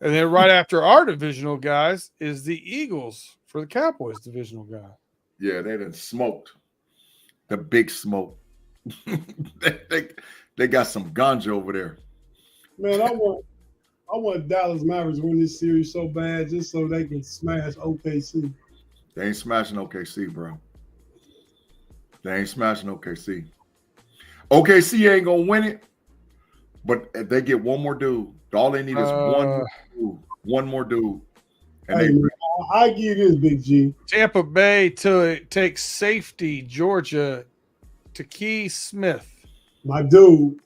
And then right after our divisional guys is the Eagles for the Cowboys divisional guy. Yeah, they done smoked. The big smoke. they got some ganja over there. Man, I want Dallas Mavericks to win this series so bad just so they can smash OKC. They ain't smashing OKC, bro. They ain't smashing OKC. OKC ain't gonna win it, but if they get one more dude, all they need is one more dude. And hey, man, I give you this, Big G. Tampa Bay takes safety, Georgia, Takei Smith. My dude.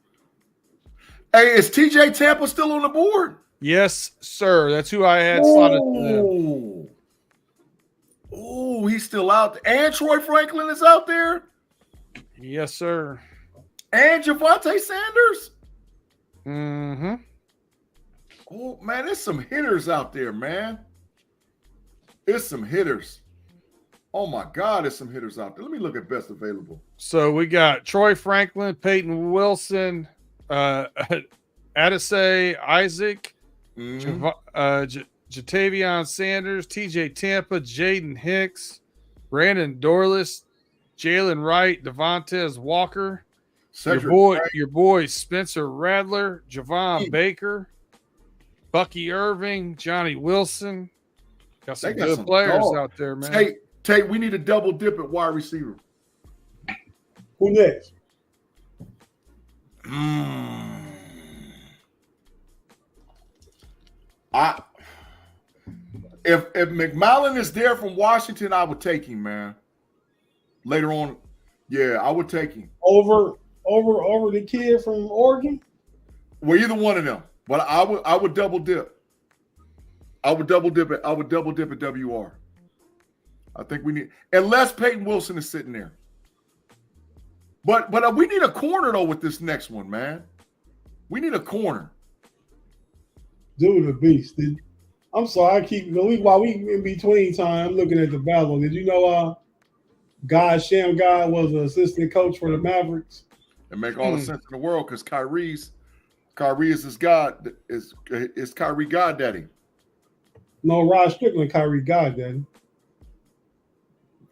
Hey, is TJ Tampa still on the board? Yes, sir. That's who I had slotted to them. Oh, he's still out there. And Troy Franklin is out there. Yes, sir. And Javonte Sanders. Mm-hmm. Oh, man, there's some hitters out there, man. There's some hitters. Oh, my God, there's some hitters out there. Let me look at best available. So we got Troy Franklin, Peyton Wilson, Adesai Isaac, Jatavion Sanders, TJ Tampa, Jaden Hicks, Brandon Dorless, Jalen Wright, Devontae Walker, your boy Spencer Radler, Javon Baker, Bucky Irving, Johnny Wilson. Got some good players out there, man. Tate, we need a double dip at wide receiver. Who next? If McMillan is there from Washington, I would take him, man. Later on, yeah, I would take him. Over the kid from Oregon? Well, either one of them. But I would double dip. I would double dip at WR. I think we need, unless Peyton Wilson is sitting there. But we need a corner though with this next one, man. We need a corner. Dude, a beast. I'm sorry, while we in between time, I'm looking at the battle. Did you know Sham God was an assistant coach for the Mavericks? It make all the sense in the world because Kyrie is his God, is Kyrie goddaddy. No, Rod Strickland, Kyrie goddaddy.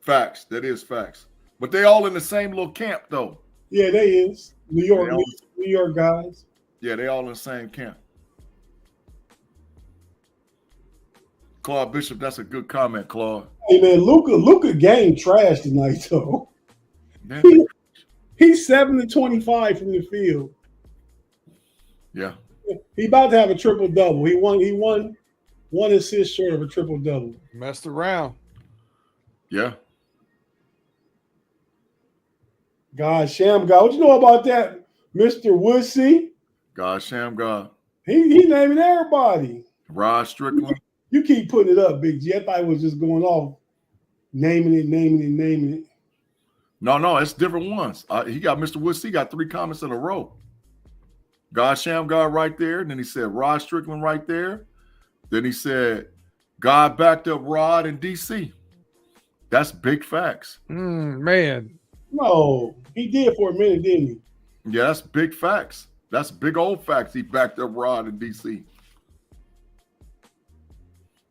Facts. That is facts. But they all in the same little camp though. Yeah, they is. New York guys. Yeah, they all in the same camp. Claude Bishop, that's a good comment, Claude. Hey man, Luka game trash tonight though. He's 7-25 from the field. Yeah. He about to have a triple double. He won one assist short of a triple double. Messed around. Yeah. God, Sham God. What you know about that, Mr. Woodsy? God, Sham God. He naming everybody. Rod Strickland. You keep putting it up, Big G. I thought it was just going off, naming it. No, it's different ones. He got Mr. Woodsy got 3 comments in a row. God, Sham God right there. And then he said Rod Strickland right there. Then he said God backed up Rod in D.C. That's big facts. Man. No, he did for a minute, didn't he? Yeah, that's big facts. That's big old facts. He backed up Rod in D.C.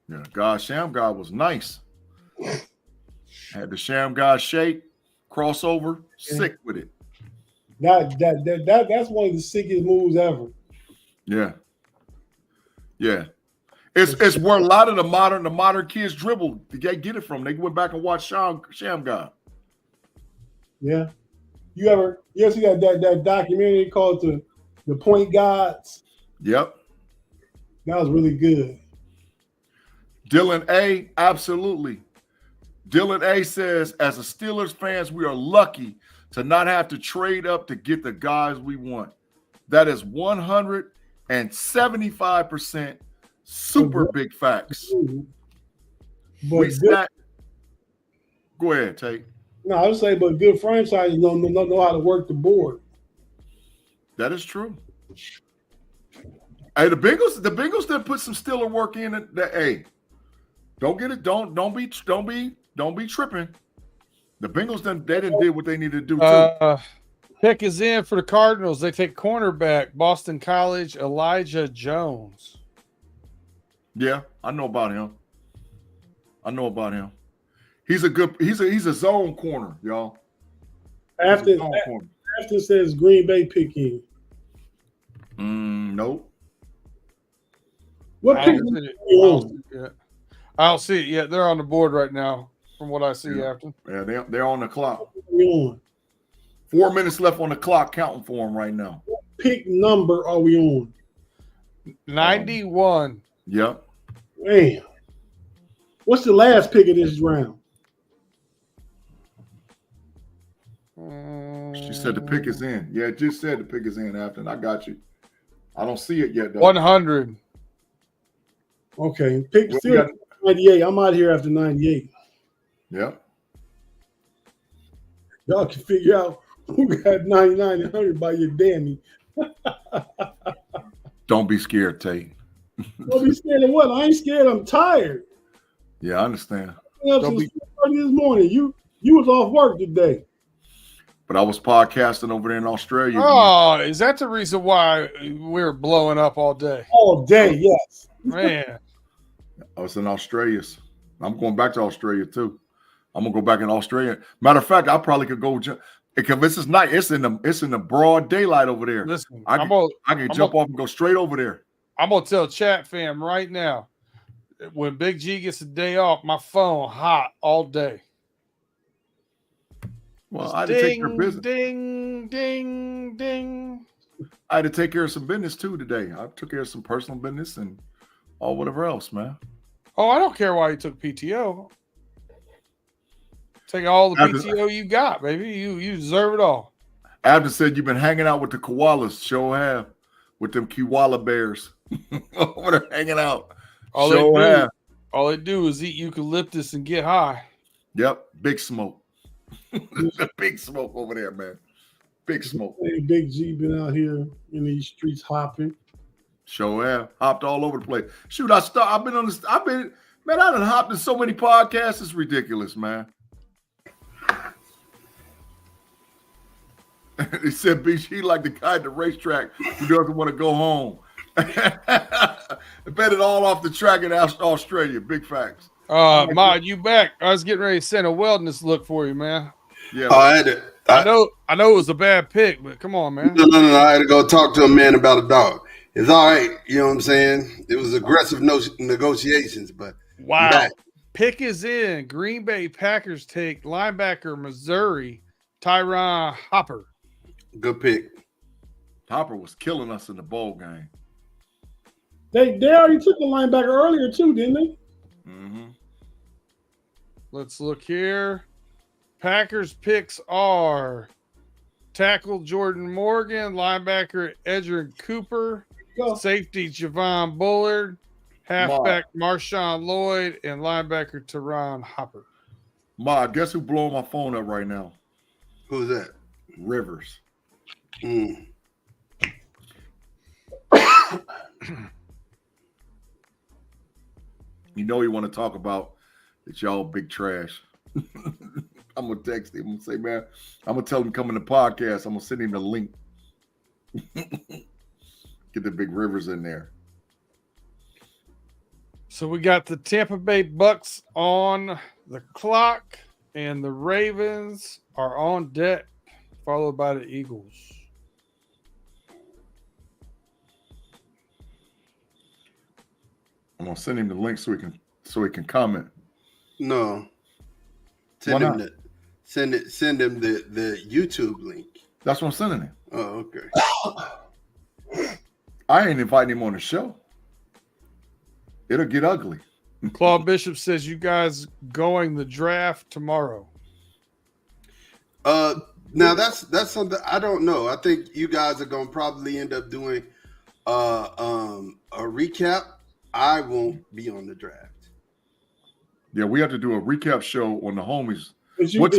Yeah, God, Sham God was nice. Had the Sham God shake, crossover, sick with it. That's one of the sickest moves ever. Yeah. Yeah. It's where a lot of the modern kids dribble to get it from. They went back and watched Sham God. Yeah. You ever see that documentary called the Point Gods? Yep. That was really good. Dylan A, absolutely. Dylan A says, as a Steelers fans, we are lucky to not have to trade up to get the guys we want. That is 175% super big facts. But go ahead, Tate. No, I would say, but good franchises don't know how to work the board. That is true. Hey, the Bengals did put some Steeler work in it. Hey, don't get it. Don't be tripping. The Bengals they didn't do what they needed to do too. Pick is in for the Cardinals. They take cornerback Boston College Elijah Jones. Yeah, I know about him. He's a zone corner, y'all. After says Green Bay pick in. Nope. What pick? I don't see it yet. They're on the board right now, from what I see. After. Yeah, they're on the clock. 4 minutes left on the clock, counting for them right now. What pick number are we on? 91. Yep. Man, what's the last pick of this round? She said the pick is in. Yeah, it just said the pick is in after, and I got you. I don't see it yet, though. 100. Okay, pick still 98. I'm out here after 98. Yep. Y'all can figure out who got 99 and 100 by your Danny. Don't be scared, Tate. Don't be scared of what? I ain't scared. I'm tired. Yeah, I understand. Don't be early this morning. You was off work today. But I was podcasting over there in Australia. Oh, is that the reason why we're blowing up all day? All day, yes. Man. I was in Australia. I'm going back to Australia too. I'm gonna go back in Australia. Matter of fact, I probably could go because this is night. It's in the broad daylight over there. Listen, I can jump off and go straight over there. I'm gonna tell chat fam right now. When Big G gets a day off, my phone hot all day. Well, I had to take care of business. Ding, ding, ding. I had to take care of some business too today. I took care of some personal business and all whatever else, man. Oh, I don't care why you took PTO. Take all the PTO you got, baby. You deserve it all. Abden said you've been hanging out with the koalas. Sure have. With them koala bears. Over there hanging out. All they do is eat eucalyptus and get high. Yep. Big smoke. Big smoke over there, man. Big smoke. Big G been out here in these streets hopping. Sure have. Hopped all over the place. Shoot, I done hopped in so many podcasts. It's ridiculous, man. He said BG like the guy at the racetrack who doesn't want to go home. Bet it all off the track in Australia. Big facts. Mod, you back. I was getting ready to send a wellness look for you, man. Yeah. Oh, I had to. I know it was a bad pick, but come on, man. No. I had to go talk to a man about a dog. It's all right. You know what I'm saying? It was aggressive negotiations, but wow. Pick is in. Green Bay Packers take linebacker Missouri, Tyron Hopper. Good pick. Hopper was killing us in the bowl game. They already took the linebacker earlier too, didn't they? Mm-hmm. Let's look here. Packers picks are tackle Jordan Morgan, linebacker Edgerrin Cooper, safety Javon Bullard, halfback Marshawn Lloyd, and linebacker Tyron Hopper. Guess who blowing my phone up right now? Who's that? Rivers. Mm. You know you want to talk about that y'all big trash. I'm going to text him. I'm going to say, man, I'm going to tell him to come in the podcast. I'm going to send him the link. Get the big Rivers in there. So we got the Tampa Bay Bucks on the clock, and the Ravens are on deck followed by the Eagles. I'm gonna send him the link so he can comment. No. Send him the YouTube link. That's what I'm sending him. Oh, okay. I ain't inviting him on the show. It'll get ugly. Claude Bishop says you guys going the draft tomorrow. Now that's something I don't know. I think you guys are gonna probably end up doing a recap. I won't be on the draft. Yeah, we have to do a recap show on the homies. What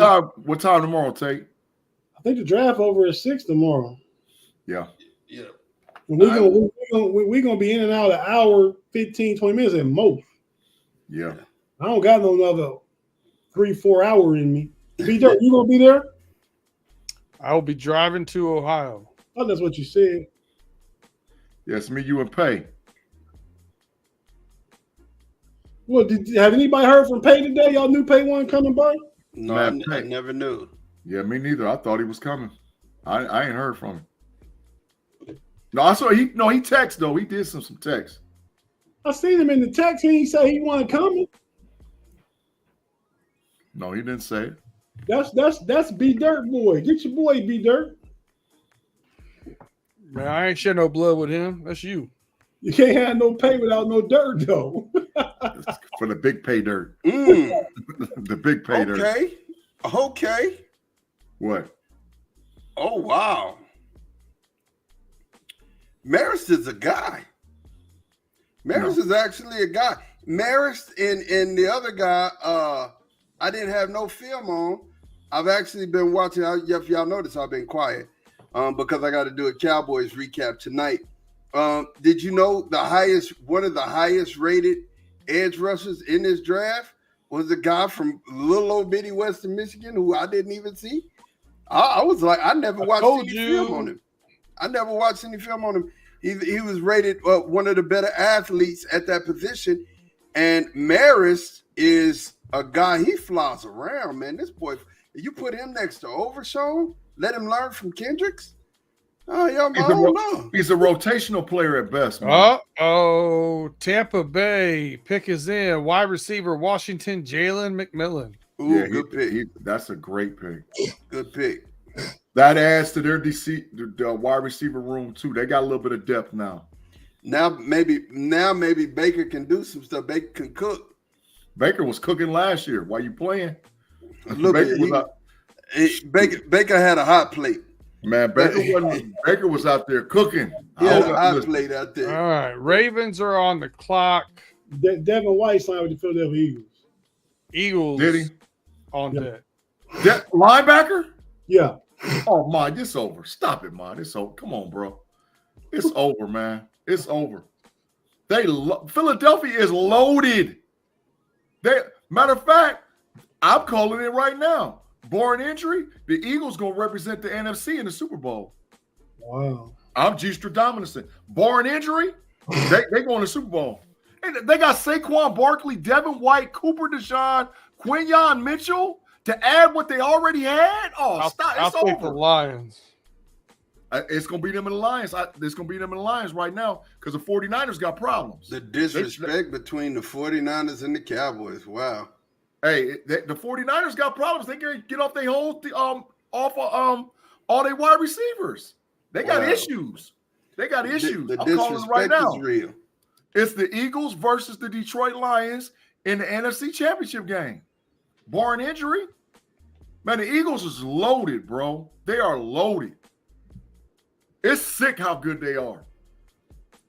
time tomorrow, Tate? I think the draft over at 6 tomorrow. Yeah. Yeah. We're gonna be in and out an hour, 15, 20 minutes at most. Yeah. I don't got no another 3-4 hour in me. B Dirt, you gonna be there? I will be driving to Ohio. Oh, that's what you said. Yes, me, you, and Pay. Well, have anybody heard from Pay today? Y'all knew Pay wasn't coming by? No, I never knew. Yeah, me neither. I thought he was coming. I ain't heard from him. No, I saw he texted though. He did some text. I seen him in the text and he said he wasn't coming. No, he didn't say it. That's B Dirt boy. Get your boy B Dirt. Man, I ain't share no blood with him. That's you. You can't have no pay without no dirt though. For the big pay dirt. The big pay dirt. Okay. What? Oh wow. Marist is a guy. Marist is actually a guy. Marist and the other guy, I didn't have no film on. I've actually been watching. If y'all notice, I've been quiet because I got to do a Cowboys recap tonight. Did you know one of the highest rated edge rushers in this draft was a guy from little old bitty Western Michigan who I didn't even see? I was like, I never watched any film on him. I never watched any film on him. He was rated one of the better athletes at that position. And Marist is a guy, he flies around, man. This boy, you put him next to Overshown, let him learn from Kendricks. Oh, yeah, I don't know. He's a rotational player at best, man. Tampa Bay pick is in. Wide receiver Washington, Jalen McMillan. Ooh, Yeah, good pick. That's a great pick. Good pick. That adds to their the wide receiver room too. They got a little bit of depth now. Now maybe Baker can do some stuff. Baker can cook. Baker was cooking last year. Why you playing? A little bit. Baker had a hot plate. Man, Baker was out there cooking. He had a hot plate out there. All right, Ravens are on the clock. Devin White signed with the Philadelphia Eagles. Eagles Did he? on deck. That linebacker? Yeah. Oh, man, it's over. Stop it, man. It's over. Come on, bro. It's over, man. It's over. Philadelphia is loaded. Matter of fact, I'm calling it right now. Barring injury, the Eagles going to represent the NFC in the Super Bowl. Wow. I'm G. Stradaminson. Barring injury, they going to the Super Bowl. And they got Saquon Barkley, Devin White, Cooper DeJean, Quinyon Mitchell to add what they already had. Oh, stop. It's I'll over. take the Lions. It's going to be them in the Lions. It's going to be them in the Lions right now because the 49ers got problems. The disrespect between the 49ers and the Cowboys. Wow. Hey, the 49ers got problems. They can get off their whole off of all their wide receivers. They got issues. They got issues. The I'm calling it right now. is real. It's the Eagles versus the Detroit Lions in the NFC Championship game. Barring injury, man, the Eagles is loaded, bro. They are loaded. It's sick how good they are.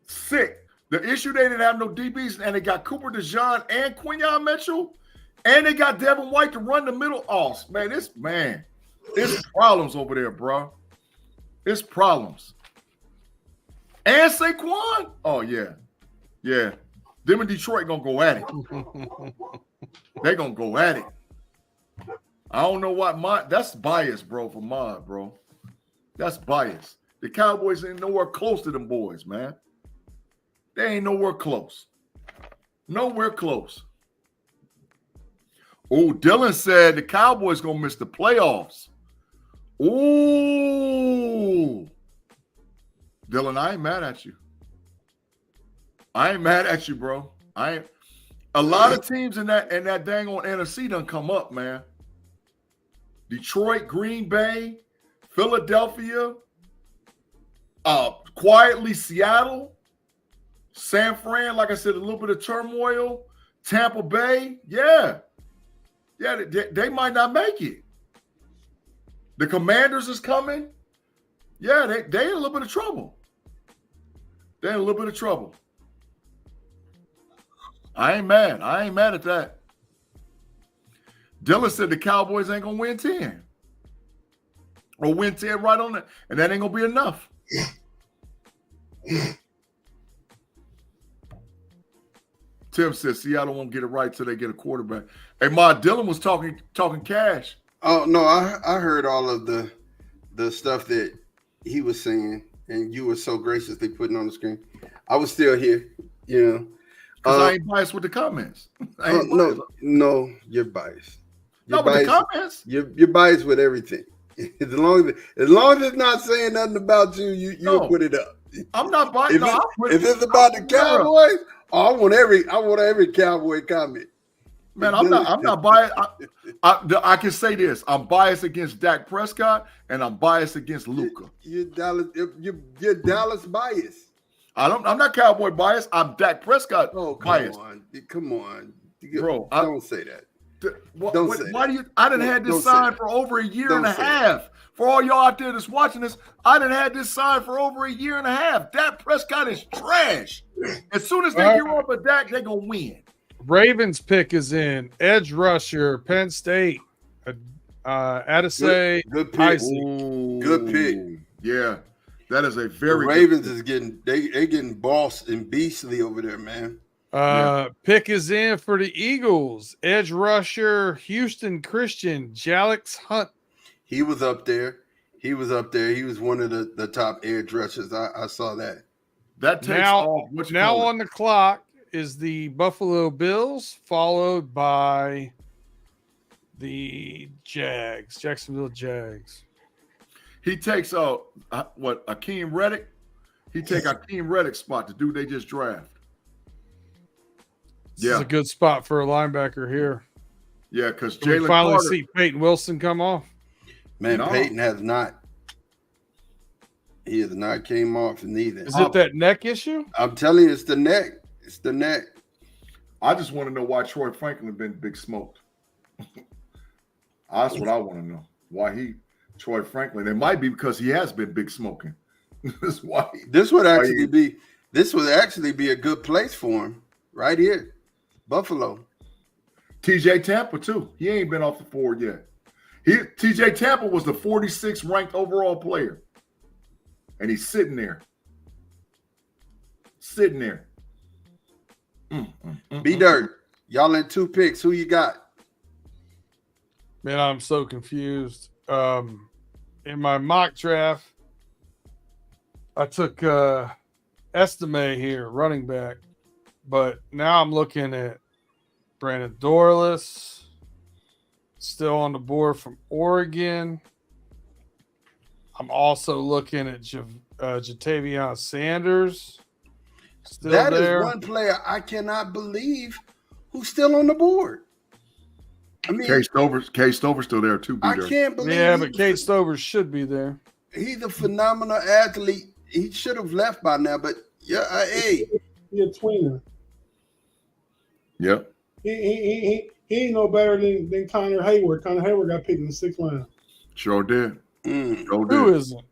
Sick. The issue, they didn't have no DBs, and they got Cooper DeJean and Quinyon Mitchell, and they got Devin White to run the middle. Oh, man, it's problems over there, bro. It's problems. And Saquon? Oh, yeah. Yeah. Them and Detroit going to go at it. They're going to go at it. I don't know what that's bias, bro, for Mod, bro. That's bias. The Cowboys ain't nowhere close to them boys, man. They ain't nowhere close. Nowhere close. Oh, Dylan said the Cowboys going to miss the playoffs. Ooh. Dylan, I ain't mad at you. I ain't mad at you, bro. A lot of teams in that dang on NFC done come up, man. Detroit, Green Bay, Philadelphia, quietly Seattle, San Fran, like I said, a little bit of turmoil, Tampa Bay, yeah, they might not make it. The Commanders is coming. Yeah, they in a little bit of trouble. They're in a little bit of trouble. I ain't mad at that. Dylan said the Cowboys ain't gonna win 10. Or win 10 right on it, and that ain't gonna be enough. Tim says Seattle won't get it right till they get a quarterback. Hey, Ma, Dylan was talking cash. Oh no, I heard all of the stuff that he was saying, and you were so graciously putting on the screen. I was still here, you know. Because I ain't biased with the comments. No, you're biased. With the comments. You're biased with everything. As long as it's not saying nothing about you, you'll put it up. I'm not biased. If it's about the Cowboys, I want every Cowboy comment. Man, I'm not biased. I can say this: I'm biased against Dak Prescott, and I'm biased against Luka. You're Dallas biased. I'm not Cowboy biased. I'm Dak Prescott biased. Come on, bro. Don't say that. Why do you? I done had this sign for over a year and a half. For all y'all out there that's watching this, I done had this sign for over a year and a half. Dak Prescott is trash. As soon as they get off of Dak, they're gonna win. Ravens pick is in. Edge rusher, Penn State. Adesai. Good pick. Good pick. Yeah, that is a very. The Ravens is getting bossed and beastly over there, man. Pick is in for the Eagles. Edge rusher, Houston Christian, Jalix Hunt. He was up there. He was one of the top edge rushers. I saw that. That takes off. Now on the clock is the Buffalo Bills, followed by the Jacksonville Jags. He takes Akeem Reddick? He take Akeem Reddick's spot, the dude they just draft. This is a good spot for a linebacker here. Yeah, because Jalen finally Carter, see Payton Wilson come off. Man, Payton has not. He has not came off neither. Is it that neck issue? I'm telling you, it's the neck. It's the neck. I just want to know why Troy Franklin been big smoked. That's what I want to know. Why Troy Franklin? It might be because he has been big smoking. That's why. This would actually be a good place for him right here, Buffalo. TJ Tampa too. He ain't been off the board yet. TJ Tampa was the 46th ranked overall player, and he's sitting there. B-Dirt, y'all in 2 picks. Who you got? Man, I'm so confused. In my mock draft, I took Estime here, running back, but now I'm looking at Brandon Dorless, still on the board from Oregon. I'm also looking at Jatavion Sanders. Still that there. Is one player I cannot believe who's still on the board. I mean, Case Stover's still there too. I can't believe. Yeah, but Case Stover should be there. He's a phenomenal athlete. He should have left by now, but yeah, hey, he a tweener. Yep. He ain't no better than Connor Hayward. Connor Hayward got picked in the 6th round. Sure did. Who isn't?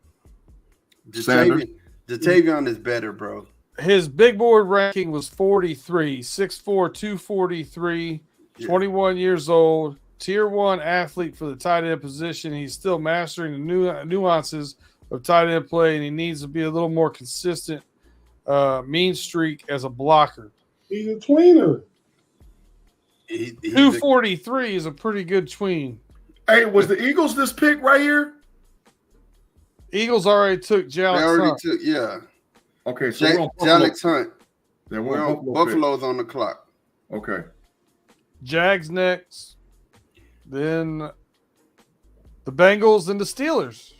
Jatavion is better, bro. His big board ranking was 43, 6'4", 243, 21 years old, tier 1 athlete for the tight end position. He's still mastering the nuances of tight end play, and he needs to be a little more consistent, mean streak as a blocker. He's a tweener. 243 is a pretty good tween. Hey, was the Eagles this pick right here? Eagles already took Jalix Hunt. Yeah. Okay, so Jalix Hunt. Then we're on Buffalo's on the clock. Okay. Jags next. Then the Bengals and the Steelers.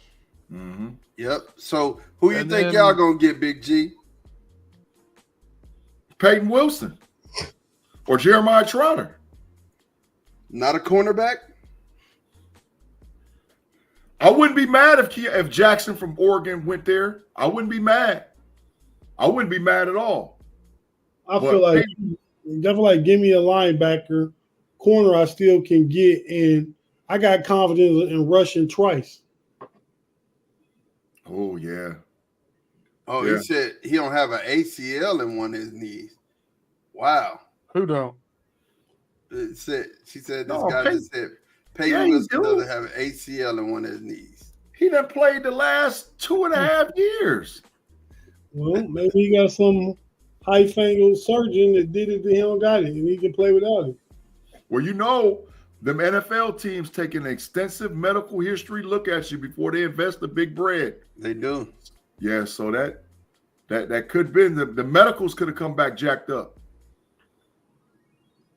Mm-hmm. Yep. So who you And think then- y'all gonna get, Big G? Peyton Wilson or Jeremiah Trotter. Not a cornerback? I wouldn't be mad if Jackson from Oregon went there. I wouldn't be mad. I wouldn't be mad at all. I feel like definitely give me a linebacker, corner I still can get, and I got confidence in rushing twice. Oh yeah. Oh, Yeah. he said he don't have an ACL in one of his knees. Wow. Who don't? She said this No, guy Peyton- just said Peyton Yeah, he Wilson do. doesn't have an ACL in one of his knees. He done played the last 2.5 years. Well, maybe he got some high-fangled surgeon that did it, that he don't got it, and he can play without it. Well, you know, them NFL teams take an extensive medical history look at you before they invest the big bread. They do. Yeah, so that could be the medicals could have come back jacked up.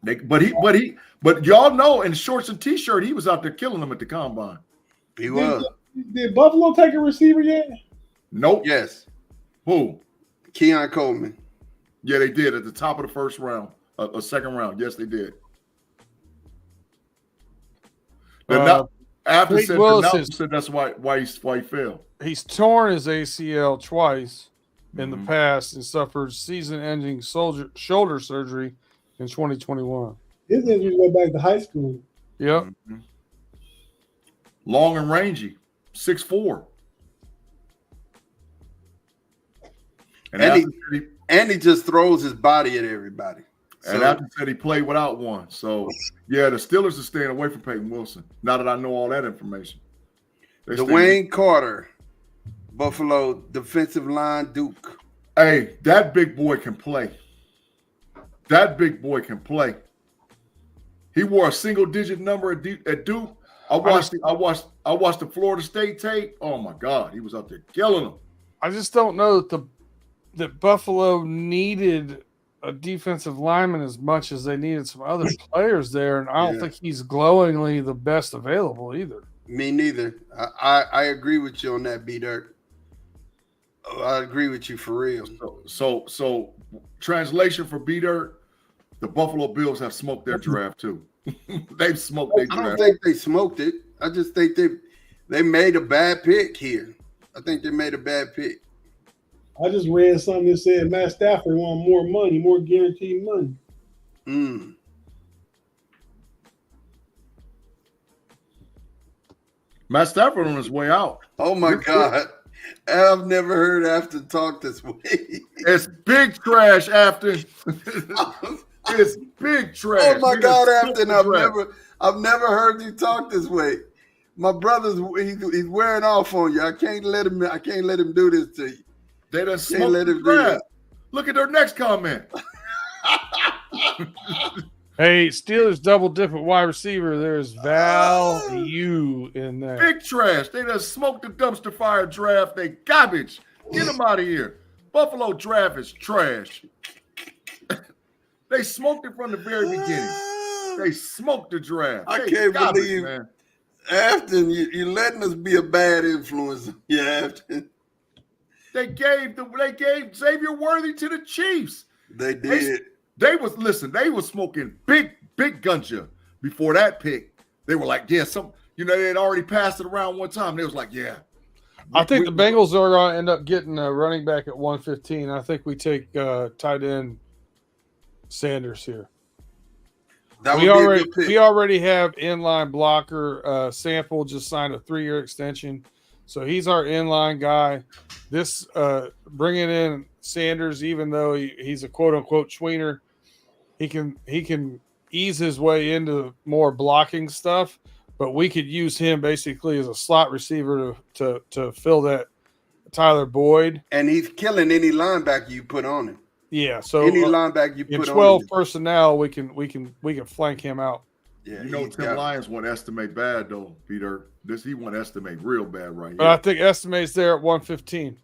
But y'all know in shorts and t-shirt he was out there killing them at the combine. He was. Did Buffalo take a receiver yet? Nope. Yes. Who? Keon Coleman. Yeah, they did at the top of the first round, a second round. Yes, they did. After Peyton said, Wilson said that's why he failed. He's torn his ACL twice in the Mhm. past and suffered season-ending shoulder surgery in 2021. His injuries go back to high school. Yep. Mhm. Long and rangy, 6'4". And he just throws his body at everybody. So, After said he played without one. So yeah, the Steelers are staying away from Peyton Wilson. Now that I know all that information. They stay- Dwayne Carter, Buffalo defensive line Duke. Hey, that big boy can play. That big boy can play. He wore a single-digit number at Duke. I watched the Florida State tape. Oh my God, he was out there killing them. I just don't know that Buffalo needed a defensive lineman as much as they needed some other players there, and I don't think he's glowingly the best available either. Me neither. I agree with you on that, B-Dirt. I agree with you for real. So translation for B-Dirt, the Buffalo Bills have smoked their draft too. They've smoked their I don't draft. think they smoked it. I just think they made a bad pick here. I think they made a bad pick. I just read something that said Matt Stafford want more money, more guaranteed money. Matt Stafford on his way out. Oh my God. I've never heard Afton talk this way. It's big trash, Afton. It's big trash. Oh my We God, done Afton! smoked the draft. I've never heard you talk this way. My brother's he's wearing off on you. I can't let him do this to you. They done Can't smoked let the him do draft. Look at their next comment. Hey, Steelers double dip at wide receiver. There's value in that. Big trash. They done smoked the dumpster fire draft. They garbage. Get them out of here. Buffalo draft is trash. They smoked it from the very beginning. They smoked the draft. I They can't garbage, believe man. Afton, you're letting us be a bad influence. Yeah, Afton. They gave Xavier Worthy to the Chiefs. They did. They was smoking big ganja before that pick. They were like, yeah, they had already passed it around one time. They was like, yeah. I think the Bengals are going to end up getting a running back at 115. I think we take tight end Sanders here. We already have inline blocker. Sample just signed a 3-year extension, so he's our inline guy. This bringing in Sanders, even though he's a quote unquote tweener, he can ease his way into more blocking stuff. But we could use him basically as a slot receiver to fill that Tyler Boyd. And he's killing any linebacker you put on him. Yeah, so any linebacker you in put 12 on personnel, we can flank him out. Yeah, Tim Lyons want estimate bad though, Peter. He want estimate real bad right here. But I think estimate's there at 115.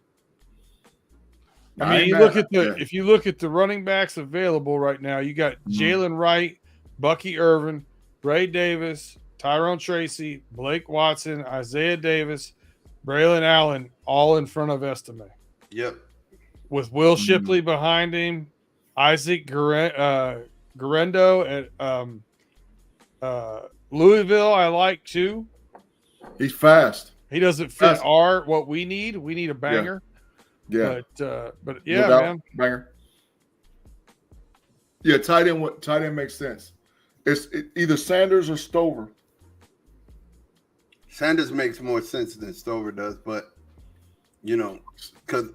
I mean, if you look at the running backs available right now, you got Jalen Wright, Bucky Irvin, Ray Davis, Tyrone Tracy, Blake Watson, Isaiah Davis, Braylon Allen, all in front of Estime. Yep. With Will Shipley behind him, Isaac Guerendo at Louisville, I like too. He's fast. He doesn't fit what we need. We need a banger. Yeah. But yeah, no doubt. man. Banger. Yeah, tight end makes sense. It's either Sanders or Stover. Sanders makes more sense than Stover does, but because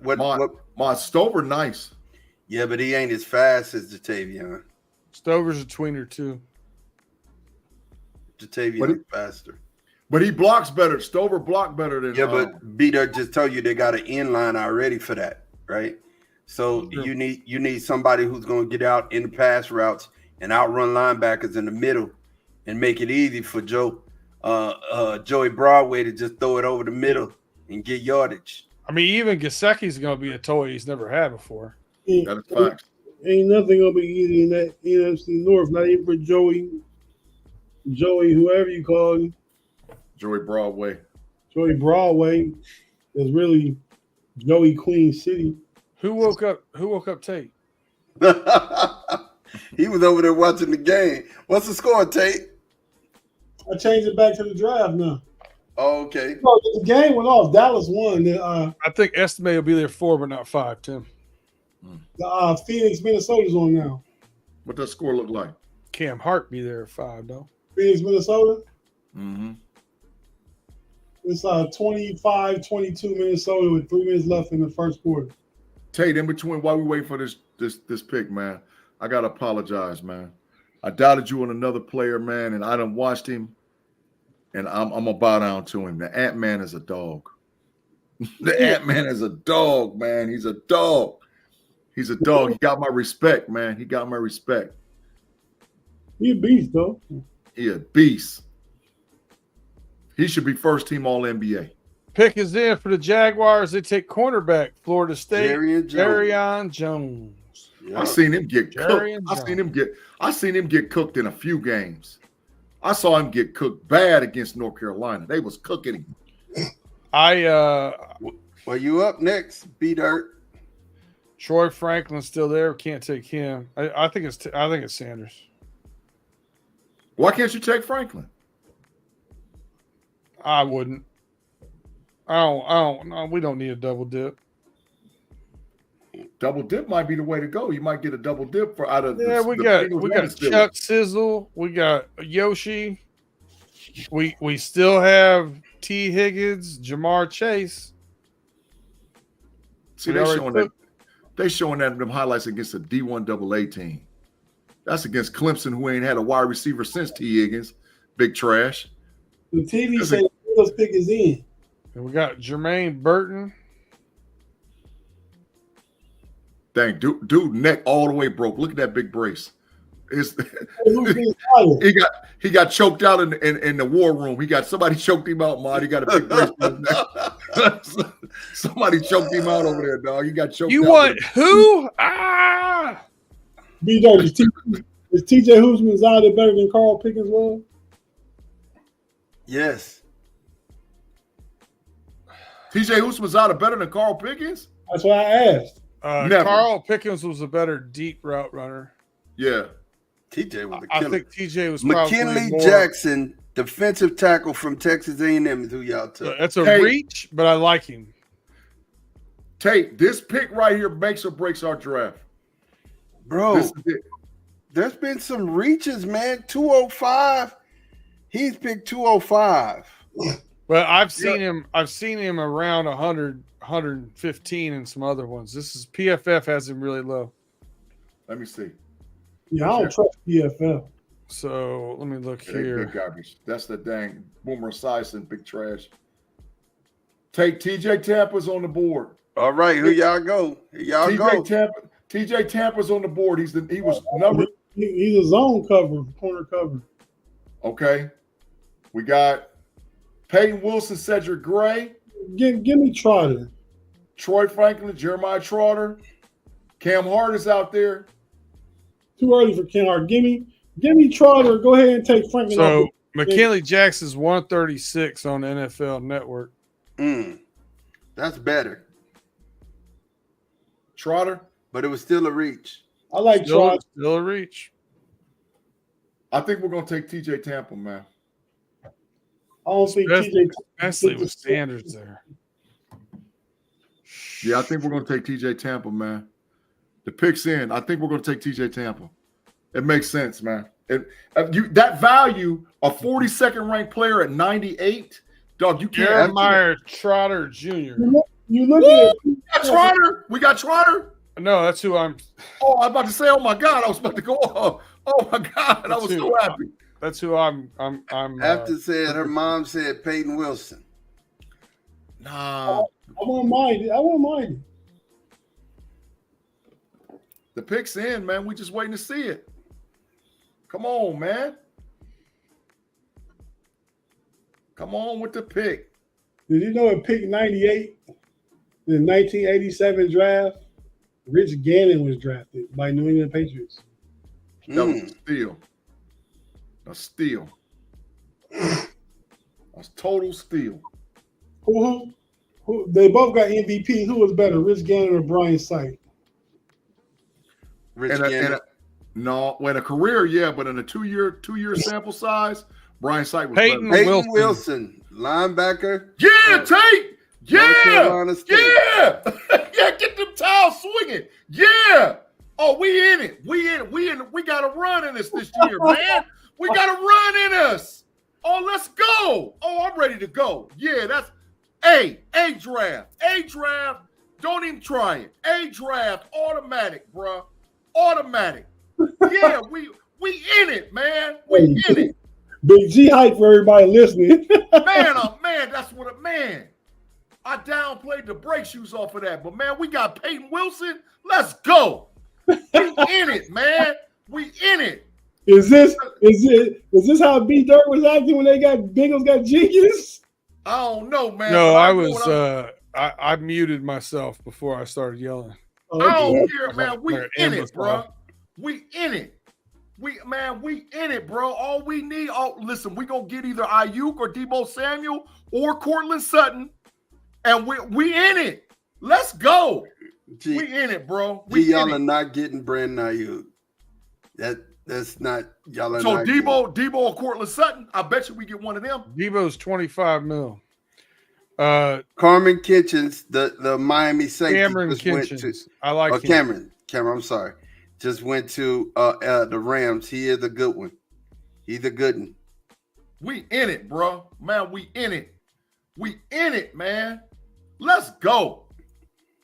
my Stover nice. Yeah, but he ain't as fast as Jatavion. Stover's a tweener too. Jatavion is faster. But he blocks better. Stover blocked better than. Yeah, but Beater just told you they got an in line already for that, right? So you need somebody who's going to get out in the pass routes and outrun linebackers in the middle and make it easy for Joey Broadway to just throw it over the middle and get yardage. I mean, even Gesicki's going to be a toy he's never had before. That is facts. Ain't nothing going to be easy in that NFC North, not even for Joey, whoever you call him. Joey Broadway. Joey Broadway is really Joey Queen City. Who woke up Tate? He was over there watching the game. What's the score, Tate? I changed it back to the drive now. Oh, okay. No, the game went off. Dallas won. I think Estime will be there 4, but not 5, Tim. The Phoenix, Minnesota's on now. What does score look like? Cam Hart be there at 5, though. Phoenix, Minnesota? Mm-hmm. It's 25-22 Minnesota with 3 minutes left in the first quarter. Tate, in between while we wait for this pick, man, I gotta apologize, man. I doubted you on another player, man, and I done watched him, and I'm gonna bow down to him. The Ant-Man is a dog. The Ant-Man is a dog, man. He's a dog. He's a dog. He got my respect, man. He got my respect. He a beast, though. He a beast. He should be first team All-NBA. Pick is in for the Jaguars. They take cornerback, Florida State, Darian Jones. Yep. I seen him get cooked. I seen him get cooked in a few games. I saw him get cooked bad against North Carolina. They was cooking him. Well, you up next, B-Dirt. Troy Franklin's still there. Can't take him. I think it's Sanders. Why can't you take Franklin? I wouldn't. I don't know. We don't need a double dip. Double dip might be the way to go. You might get a double dip for out of we got Chuck Sizzle. We got Yoshi. We still have T. Higgins, Jamar Chase. See, they showing them highlights against a D1 AA team. That's against Clemson, who ain't had a wide receiver since T. Higgins. Big trash. The TV says Eagles pick is in. And we got Jermaine Burton. Dang, dude, neck all the way broke. Look at that big brace. He got choked out in the war room. Somebody choked him out, Mod. He got a big brace on his neck. Somebody choked him out over there, dog. He got choked out. You want who? Ah! B-Dirt, is TJ Houshmandzadeh better than Carl Pickens was? Yes. TJ Houshmandzadeh better than Carl Pickens? That's what I asked. Never. Carl Pickens was a better deep route runner. Yeah. TJ was a killer. I think TJ was McKinley probably Jackson, defensive tackle from Texas A&M, is who y'all took. That's a reach, but I like him. Tate, this pick right here makes or breaks our draft. Bro, there's been some reaches, man. 205. He's picked 205. But I've seen him around 100, 115 and some other ones. This is PFF has him really low. Let me see. Yeah, I don't trust PFF. So let me look here. Big garbage. That's the dang Boomer Esiason, big trash. Take TJ Tampa's on the board. All right, here y'all go. TJ Tampa's on the board. He was number. He's a zone cover, corner cover. Okay. We got Peyton Wilson, Cedric Gray. Give me Trotter. Troy Franklin, Jeremiah Trotter. Cam Hart is out there. Too early for Cam Hart. Give me Trotter. Go ahead and take Franklin. McKinley Jackson's 136 on NFL Network. That's better. Trotter. But it was still a reach. I like Trotter. Still a reach. I think we're gonna take TJ Tampa, man. I don't think TJ, especially with standards there. Yeah, I think we're gonna take TJ Tampa, man. The pick's in. I think we're gonna take TJ Tampa. It makes sense, man. That value, a 42nd ranked player at 98, dog. You can't. Jeremiah Trotter Jr. You look at Trotter. We got Trotter. No, that's who I'm. Oh, I was about to say. Oh my God, I was about to go. Oh my God, I was so happy. That's who I'm. After said her mom said Payton Wilson. Nah, I won't mind it. I won't mind it. The pick's in, man. We just waiting to see it. Come on, man. Come on with the pick. Did you know at pick 98 in the 1987 draft, Rich Gannon was drafted by New England Patriots? That was a steal. A steal. A total steal. Who? They both got MVP. Who was better, Rich Gannon or Brian Sight? Rich Gannon. No, in a career, yeah, but in a two-year sample size, Brian Sight was Payton better. Wilson, linebacker. Yeah, Tate. Yeah, yeah, yeah. Get them towels swinging. Yeah. Oh, we in it. We got a run in us this year, man. We got a run in us. Oh, let's go. Oh, I'm ready to go. Yeah, that's A draft. A draft. Don't even try it. A draft, automatic, bro. Automatic. Yeah, we in it, man. We in it. Big G hype for everybody listening. Man, that's what I downplayed the brake shoes off of that. But man, we got Payton Wilson. Let's go. We in it, man. We in it. Is this how B Dirt was acting when Bengals got Genius? I don't know, man. No, I muted myself before I started yelling. I don't care, man. We in it, bro. We in it. We in it, bro. All we need, listen, we gonna get either Ayuk or Deebo Samuel or Cortland Sutton, and we in it. Let's go. We in it, bro. Y'all are not getting Brandon Ayuk. That's not y'all are. So not Deebo or Cortland Sutton, I bet you we get one of them. Deebo's $25 million. Carmen Kitchens, the Miami safety, Cameron Kitchens. I like him. Cameron, I'm sorry. Just went to the Rams. He is a good one. He's a good one. We in it, bro. Man, we in it. We in it, man. Let's go.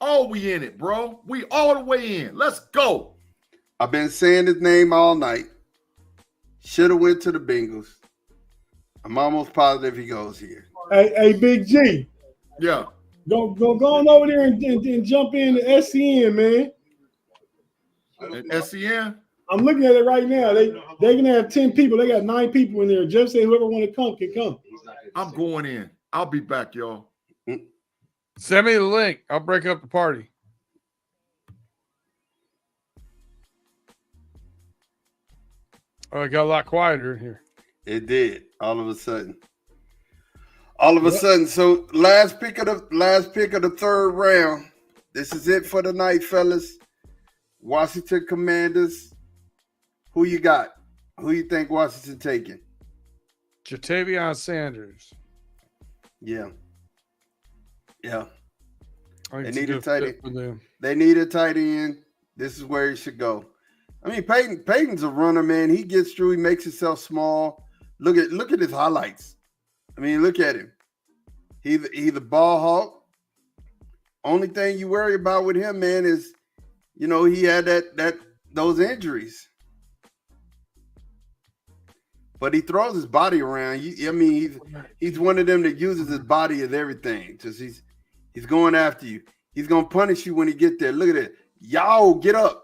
Oh, we in it, bro. We all the way in. Let's go. I've been saying his name all night. Should have went to the Bengals. I'm almost positive he goes here. Hey, Big G. Yeah. Go on over there and jump in the SCN, man. SCN? I'm looking at it right now. They're gonna have 10 people. They got 9 people in there. Jeff said whoever want to come can come. I'm going in. I'll be back, y'all. Send me the link. I'll break up the party. Oh, it got a lot quieter in here. It did. All of a sudden. So last pick of the third round. This is it for the night, fellas. Washington Commanders. Who you got? Who you think Washington taking? Jatavion Sanders. Yeah. They need a tight end. They need a tight end. This is where he should go. I mean, Payton's a runner, man. He gets through. He makes himself small. Look at his highlights. I mean, look at him. He's a ball hawk. Only thing you worry about with him, man, is he had those injuries. But he throws his body around. He's one of them that uses his body as everything. Just he's going after you. He's gonna punish you when he get there. Look at it. Y'all get up.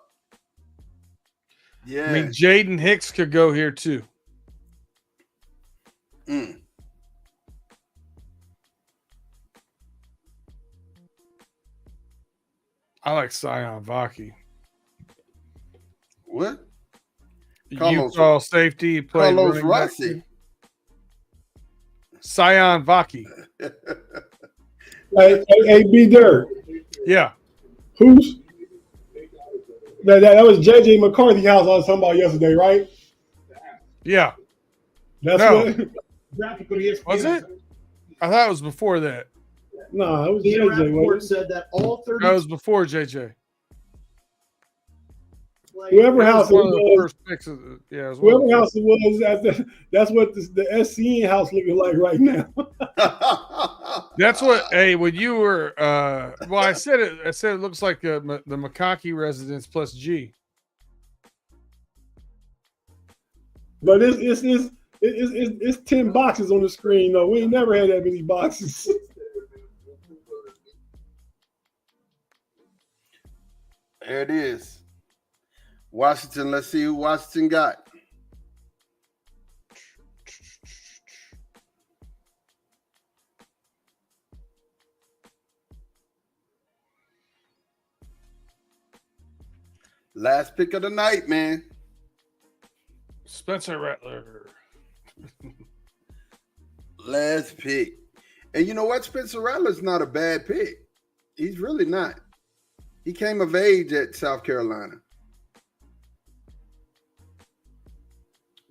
Yeah. I mean, Jaden Hicks could go here too. I like Sion Vaki. What? Utah safety. Carlos Rossi. Sion Vaki. Hey, B Dirt. Yeah. Who's that was JJ McCarthy house I was talking about yesterday, right? Yeah. That's No. what Was it? I thought it was before that. No, it was The JJ. report wasn't it? said that all 30 That was before JJ. Whoever house it one of the was, first picks of the, yeah, it was one of whoever the house it was, that's what the SCN house looking like right now. That's what. Hey, when you were, well, I said it looks like the McConkey residence plus G. But it's 10 boxes on the screen though. We ain't never had that many boxes. There it is. Washington. Let's see who Washington got. Last pick of the night, man. Spencer Rattler. Last pick. And you know what? Spencer Rattler's not a bad pick. He's really not. He came of age at South Carolina.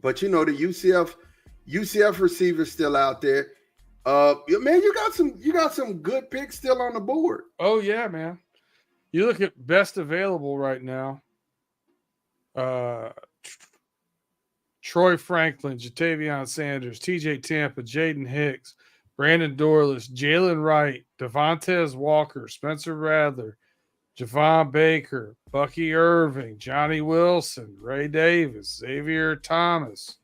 But you know, the UCF receiver's still out there. Man, you got some good picks still on the board. Oh yeah, man. You look at best available right now. Troy Franklin, Jatavion Sanders, TJ Tampa, Jaden Hicks, Brandon Dorless, Jalen Wright, Devontae Walker, Spencer Rattler, Javon Baker, Bucky Irving, Johnny Wilson, Ray Davis, Xavier Thomas,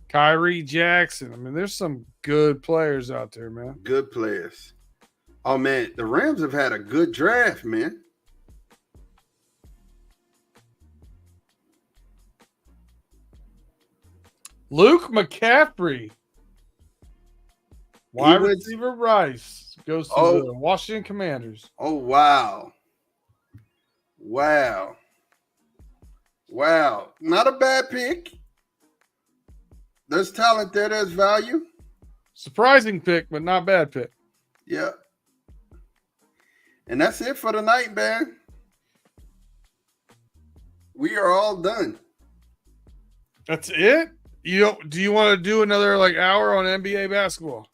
Kyrie Jackson. I mean, there's some good players out there, man. Good players. Oh, man, the Rams have had a good draft, man. Luke McCaffrey, wide receiver Rice, goes to the Washington Commanders. Oh, wow. Wow. Not a bad pick. There's talent there. There's value. Surprising pick, but not bad pick. Yeah. And that's it for the night, man. We are all done. That's it? Do you want to do another hour on NBA basketball?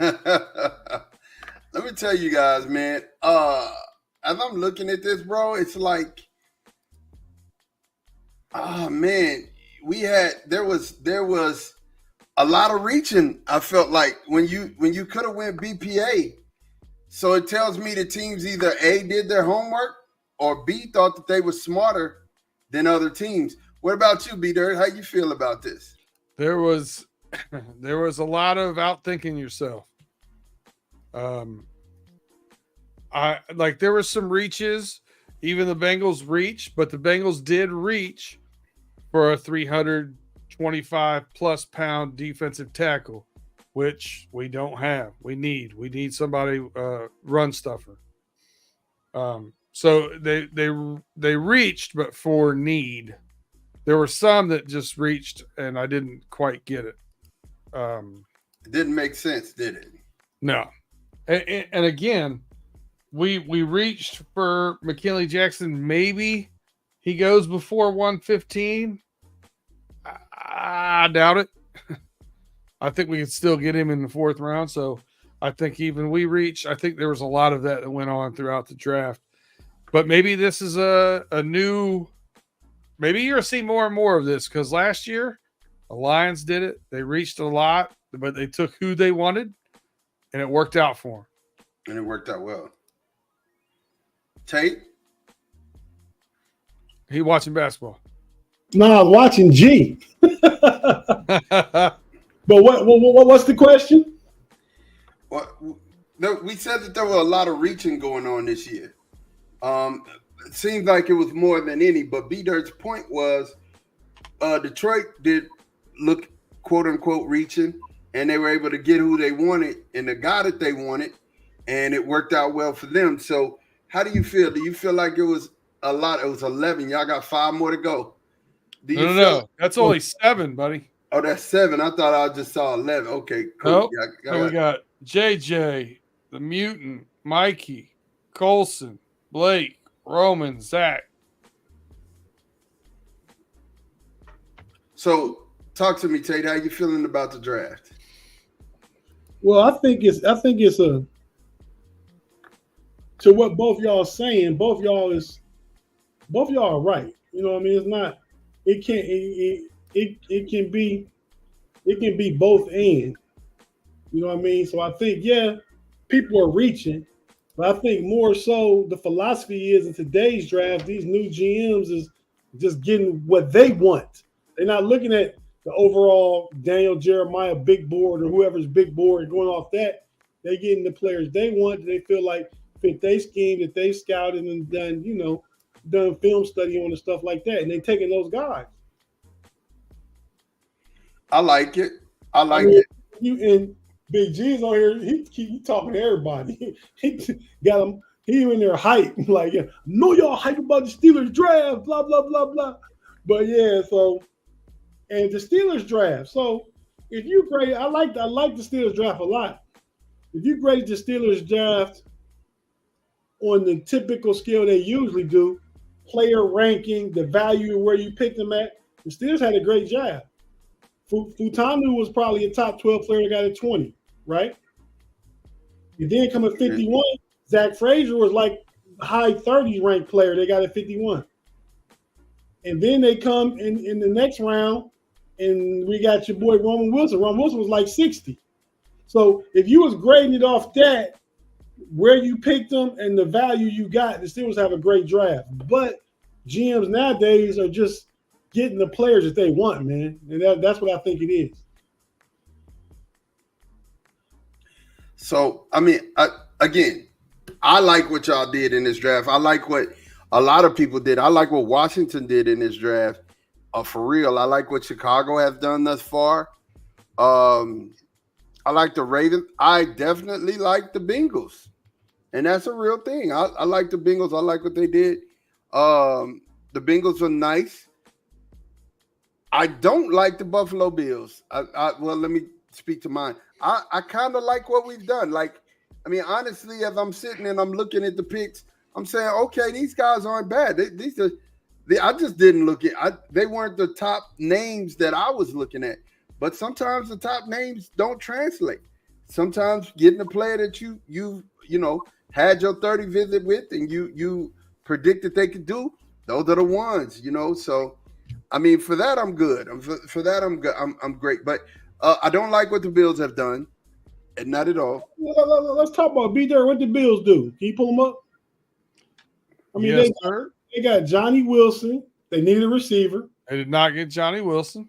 Let me tell you guys, man. As I'm looking at this, bro, it's like, oh man, there was a lot of reaching. I felt like when you could have went BPA. So it tells me the teams either A, did their homework, or B, thought that they were smarter than other teams. What about you, B-Dirt? How you feel about this? There was a lot of outthinking yourself. There were some reaches. Even the Bengals reached, but the Bengals did reach for a 325 plus pound defensive tackle, which we don't have. We need somebody run stuffer. So they reached, but for need. There were some that just reached, and I didn't quite get it. It didn't make sense, did it? No. And again, we reached for McKinley Jackson. Maybe he goes before 115. I doubt it. I think we can still get him in the fourth round. So I think even we reached. I think there was a lot of that went on throughout the draft. But maybe this is a new. Maybe you're going to see more and more of this because last year the Lions did it. They reached a lot, but they took who they wanted, and it worked out for them. And it worked out well. Tate? He watching basketball. No, I was watching G. But what's the question? Well, we said that there were a lot of reaching going on this year. It seemed like it was more than any, but B-Dirt's point was Detroit did look, quote unquote, reaching, and they were able to get who they wanted and the guy that they wanted, and it worked out well for them. So how do you feel? Do you feel like it was a lot? It was 11. Y'all got 5 more to go. No. That's only 7, buddy. Oh, that's 7. I thought I just saw 11. Okay, cool. Nope. Yeah, So we got JJ, the Mutant, Mikey, Colson, Blake, Roman, Zach. So talk to me, Tate. How you feeling about the draft? Well, I think it's a to what both y'all are saying. Both y'all are right. You know what I mean? It's not. It can't. It can be. It can be both and. You know what I mean? So I think people are reaching, but I think more so the philosophy is in today's draft. These new GMs is just getting what they want. They're not looking at the overall Daniel Jeremiah big board or whoever's big board and going off that. They're getting the players they want. They feel like fit their scheme that they scouted and done film study on and stuff like that. And they taking those guys. I like it. It. You and Big G's on here. He talking to everybody. He got him. He in there hype like, know y'all hype about the Steelers draft. Blah blah blah blah. But and the Steelers draft. So if you grade, I like the Steelers draft a lot. If you grade the Steelers draft on the typical scale they usually do, player ranking, the value where you pick them at, the Steelers had a great draft. Futanu was probably a top 12 player that got at 20, right? You then come at 51. Zach Frazier was like high 30s ranked player. They got at 51. And then they come in the next round, and we got your boy Roman Wilson. Roman Wilson was like 60. So if you was grading it off that, where you picked them and the value you got, the Steelers have a great draft. But GMs nowadays are just getting the players that they want, man. And that's what I think it is. So, I mean, I like what y'all did in this draft. I like what a lot of people did. I like what Washington did in this draft. For real, I like what Chicago has done thus far. I like the Ravens. I definitely like the Bengals. And that's a real thing. I like the Bengals. I like what they did. The Bengals are nice. I don't like the Buffalo Bills. Well, let me speak to mine. I kind of like what we've done. Like, I mean, honestly, as I'm sitting and I'm looking at the picks, I'm saying, okay, these guys aren't bad. I just didn't look at. They weren't the top names that I was looking at. But sometimes the top names don't translate. Sometimes getting a player that you had your 30 visit with and you predicted they could do, those are the ones, So, I mean, for that I'm good. For that I'm good. I'm great. But I don't like what the Bills have done, and not at all. Let's talk about B-Dirt. What the Bills do? Can you pull them up? I mean, yes, sir. They got Johnny Wilson. They needed a receiver. They did not get Johnny Wilson.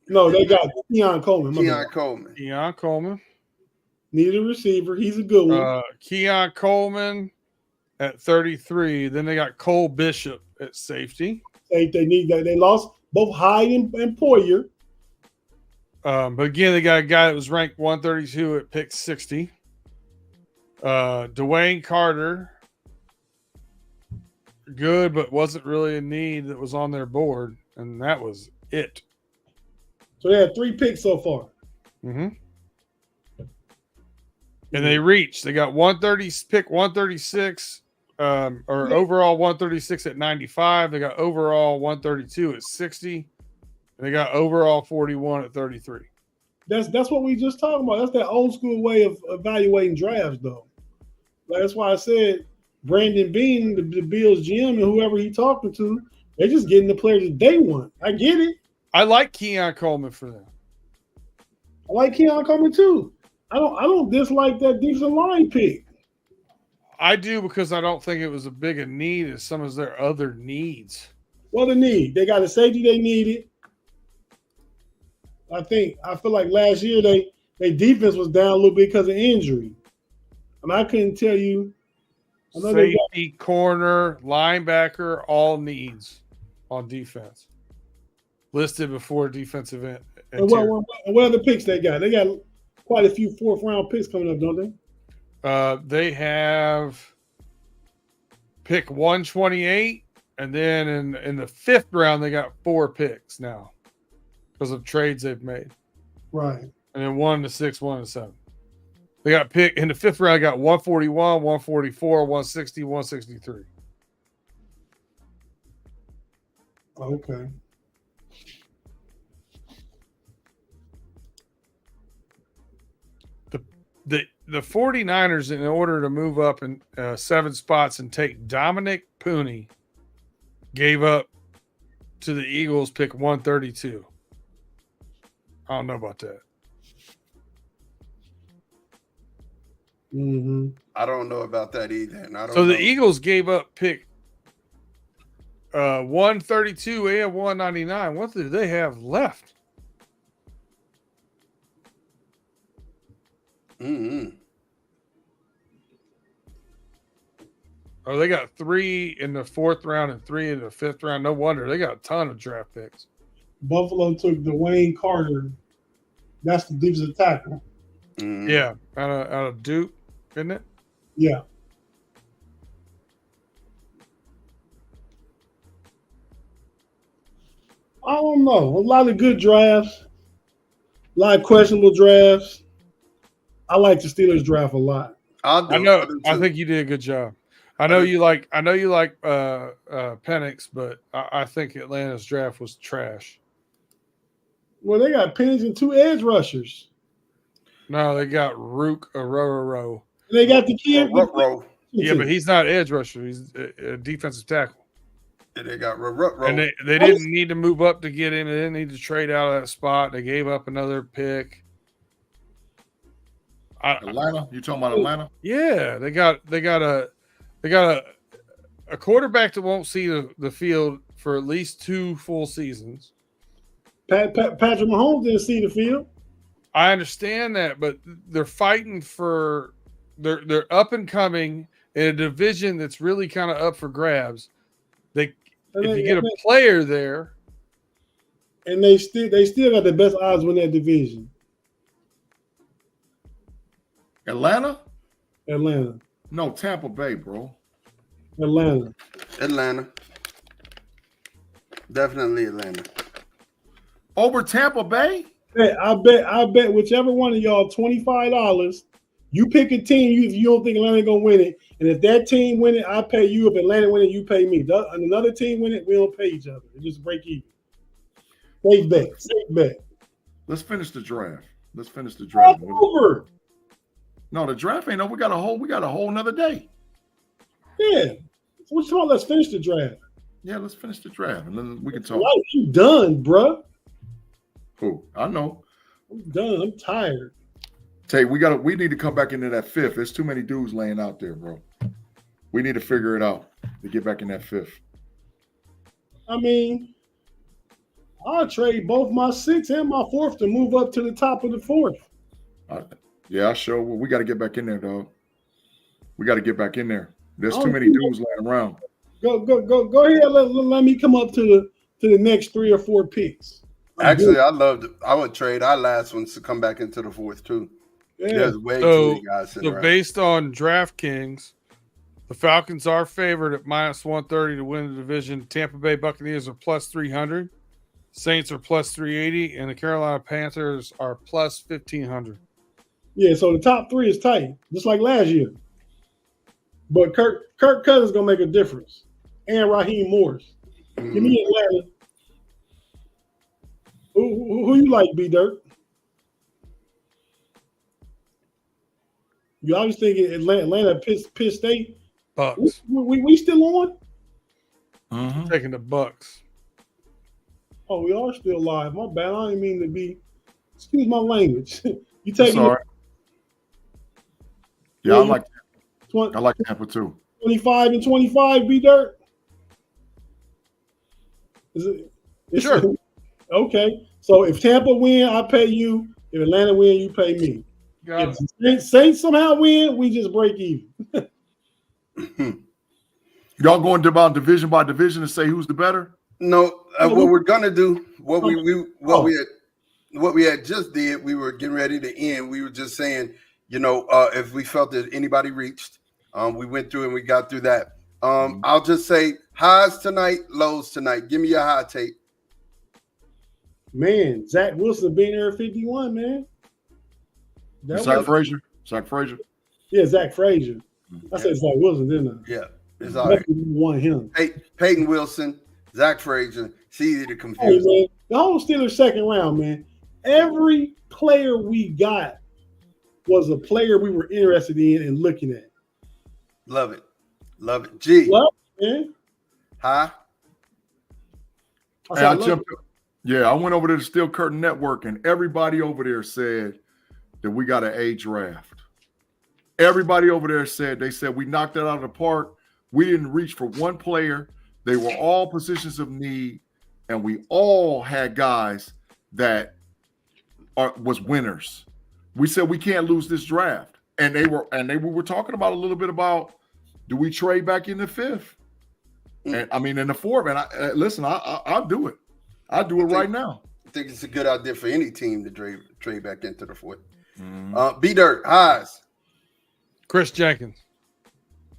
No, they got Keon Coleman. Keon Coleman. Needed a receiver. He's a good one. Keon Coleman at 33. Then they got Cole Bishop at safety. They lost both Hyde and Poyer. But again, they got a guy that was ranked 132 at pick 60. Dwayne Carter. Good, but wasn't really a need that was on their board. And that was it. So they had 3 picks so far. Mm-hmm. And they reached. They got pick 136, overall 136 at 95. They got overall 132 at 60. And they got overall 41 at 33. That's what we just talking about. That's that old school way of evaluating drafts, though. That's why I said Brandon Beane, the Bills GM, and whoever he talking to, they're just getting the players that they want. I get it. I like Keon Coleman for them. I like Keon Coleman too. I don't dislike that defensive line pick. I do because I don't think it was as big a need as some of their other needs. Well, the need. They got a safety they needed. I feel like last year their defense was down a little bit because of injury. And I couldn't tell you. Safety, corner, linebacker, all needs on defense. Listed before defensive end. And what other picks they got? They got quite a few 4th-round picks coming up, don't they? They have pick 128, and then in the 5th round they got 4 picks now. because of trades they've made. Right. And then 1 to 6, 1 to 7. They got picked in the 5th round. Got 141, 144, 160, 163. Okay. The 49ers, in order to move up in 7 spots and take Dominic Pooney, gave up to the Eagles pick 132. I don't know about that. Mm-hmm. I don't know about that either. And I don't So know. the Eagles gave up pick 132 and 199. What do they have left? Mm-hmm. Oh, they got 3 in the 4th round and 3 in the 5th round. No wonder they got a ton of draft picks. Buffalo took Dwayne Carter. That's the defensive tackle. Mm-hmm. Yeah, out of Duke, isn't it? Yeah. I don't know. A lot of good drafts. A lot of questionable drafts. I like the Steelers draft a lot. I know. I think you did a good job. I know you like Penix, but I think Atlanta's draft was trash. Well, they got Penix and 2 edge rushers. No, they got Rook Aroro. They got the kid. Yeah, but he's not edge rusher. He's a defensive tackle. And they got And they didn't need to move up to get him. They didn't need to trade out of that spot. They gave up another pick. Atlanta? You talking about Atlanta? Yeah, they got a quarterback that won't see the field for at least 2 full seasons. Patrick Mahomes didn't see the field. I understand that, but they're fighting for they're up and coming in a division that's really kind of up for grabs. If you get a player there, and they still got the best odds win that division. Atlanta? No, Tampa Bay, bro. Atlanta. Definitely Atlanta. Over Tampa Bay? Hey, I bet whichever one of y'all $25. You pick a team you don't think Atlanta gonna win it, and if that team win it, I pay you. If Atlanta win it, you pay me. Another team win it, we don't pay each other. It just break even. Safe bet. Let's finish the draft. Over. No, the draft ain't over. We got a whole another day. Yeah. So what's wrong? Let's finish the draft. Yeah, let's finish the draft, and then we can talk. Why you done, bruh? Who? I know. I'm done. I'm tired. Tay, we need to come back into that 5th. There's too many dudes laying out there, bro. We need to figure it out to get back in that 5th. I mean, I'll trade both my 6th and my 4th to move up to the top of the 4th. Yeah, I sure will. We got to get back in there, dog. We got to get back in there. There's too many dudes laying around. Go ahead. Let me come up to the next 3 or 4 picks. Actually, I would trade our last ones to come back into the 4th too. Yeah. There's way too many guys sitting around. Based on DraftKings, the Falcons are favored at -130 to win the division. Tampa Bay Buccaneers are +300. Saints are +380, and the Carolina Panthers are +1,500. Yeah, so the top 3 is tight, just like last year. But Kirk Cousins is gonna make a difference, and Raheem Morris. Give me Atlanta. Who you like, B Dirt? You always thinking Atlanta Pitt State. Bucks. We still on? Mm-hmm. Taking the Bucks. Oh, we are still live. My bad. I didn't mean to be. Excuse my language. You taking? Sorry. Yeah, I like Tampa too. 25 and 25, B Dirt. Is it? Sure. Okay. So if Tampa win, I pay you. If Atlanta win, you pay me. Got If Saints somehow win, we just break even. Y'all going about division by division to say who's the better? No, what we're gonna do, what we had just did, we were getting ready to end. We were just saying, if we felt that anybody reached, we went through and we got through that. I'll just say highs tonight, lows tonight. Give me your high take. Man, Zach Wilson being there at 51, man. Zach Frazier. Yeah, Zach Frazier. I said Zach Wilson, didn't I? Yeah, it's all right. Won him. Payton Wilson, Zach Frazier. It's easy to Hey, confuse. man, the whole Steelers second round, man. Every player we got was a player we were interested in and looking at. Love it. G. What, man? Huh? I went over to the Steel Curtain Network, and everybody over there said that we got an A draft. Everybody over there said we knocked it out of the park. We didn't reach for one player. They were all positions of need, and we all had guys that was winners. We said we can't lose this draft, and we were talking about a little bit about, do we trade back in the fifth? And I mean in the fourth. And I'll do it. I'll do it right now. I think it's a good idea for any team to trade back into the fourth. B-Dirt, highs. Chris Jenkins.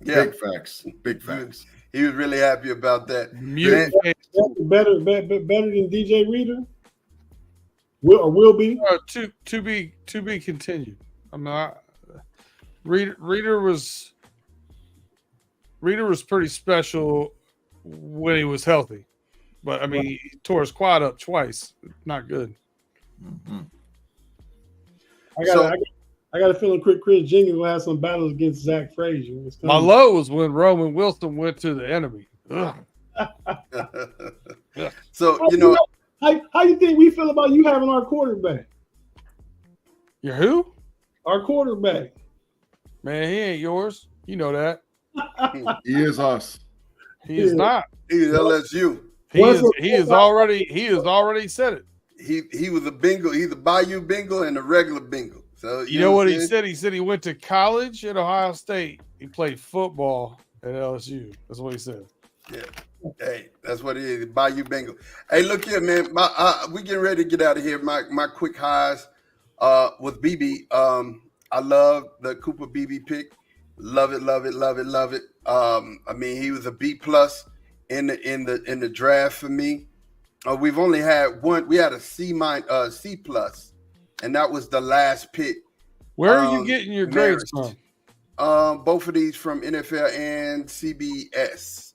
Yeah. Big facts. He was really happy about that. Better than DJ Reader? Will be? To be continued. I'm not. Reader was pretty special when he was healthy, but I mean, he tore his quad up twice. Not good. Mm-hmm. I got a feeling Chris Jenkins will have some battles against Zach Frazier. My low was when Roman Wilson went to the enemy. So how you think we feel about you having our quarterback? You're who? Our quarterback. Man, he ain't yours. You know that. He is us. He is not. He is LSU. He is already said it. He was a bingo. He's a Bayou bingo and a regular bingo. So you know what he said? He said he went to college at Ohio State. He played football at LSU. That's what he said. Yeah. Hey, that's what it is. Bayou bingo. Hey, look here, man. We getting ready to get out of here. My quick highs with BB. I love the Cooper BB pick. Love it. I mean, he was a B+ in the draft for me. We've only had one. We had a C+, and that was the last pick. Where are you getting your grades from? Both of these from NFL and CBS,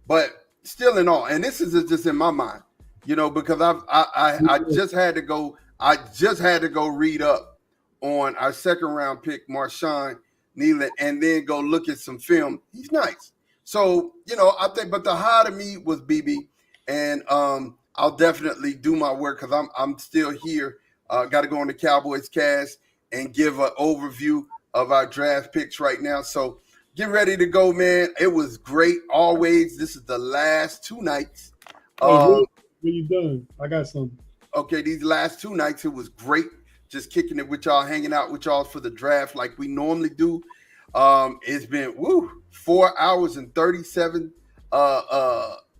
but still in all, and this is just in my mind, because I just had to go. I just had to go read up on our second round pick, Marshawn Nealon, and then go look at some film. He's nice. So, I think, but the high to me was BB, and I'll definitely do my work because I'm still here. Got to go on the Cowboys cast and give an overview of our draft picks right now. So get ready to go, man. It was great always. This is the last two nights. When you done? I got something. Okay, these last two nights, it was great. Just kicking it with y'all, hanging out with y'all for the draft like we normally do. It's been 4 hours and 37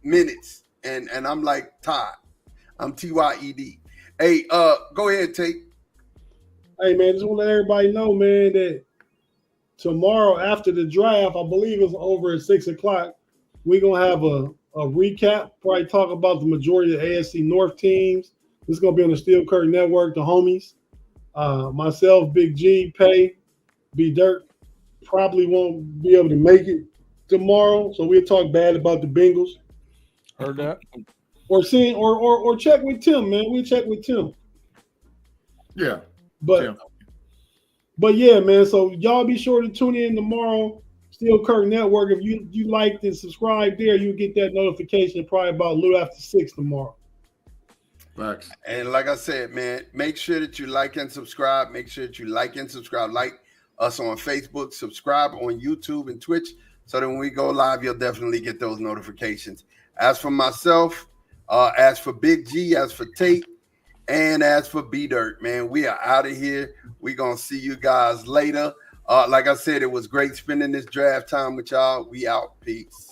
minutes, and I'm like Todd. I'm TYED. Hey, go ahead, Tate. Hey, man, just want to let everybody know, man, that tomorrow after the draft, I believe it's over at 6 o'clock, we're going to have a recap, probably talk about the majority of the AFC North teams. This is going to be on the Steel Curtain Network, the homies. Myself, Big G, Pay, B Dirt probably won't be able to make it tomorrow, so we'll talk bad about the Bengals. Heard that. Or check with Tim, man. We'll check with Tim. Yeah. But yeah, man. So y'all be sure to tune in tomorrow. Steel Curtain Network. If you liked and subscribe there, you'll get that notification probably about a little after 6 tomorrow. Thanks. And like I said, man, make sure that you like and subscribe. Make sure that you like and subscribe. Like us on Facebook, subscribe on YouTube and Twitch, so that when we go live, you'll definitely get those notifications. As for myself, as for Big G, as for Tate, and as for B-Dirt, man, we are out of here. We're going to see you guys later. Like I said, it was great spending this draft time with y'all. We out. Peace.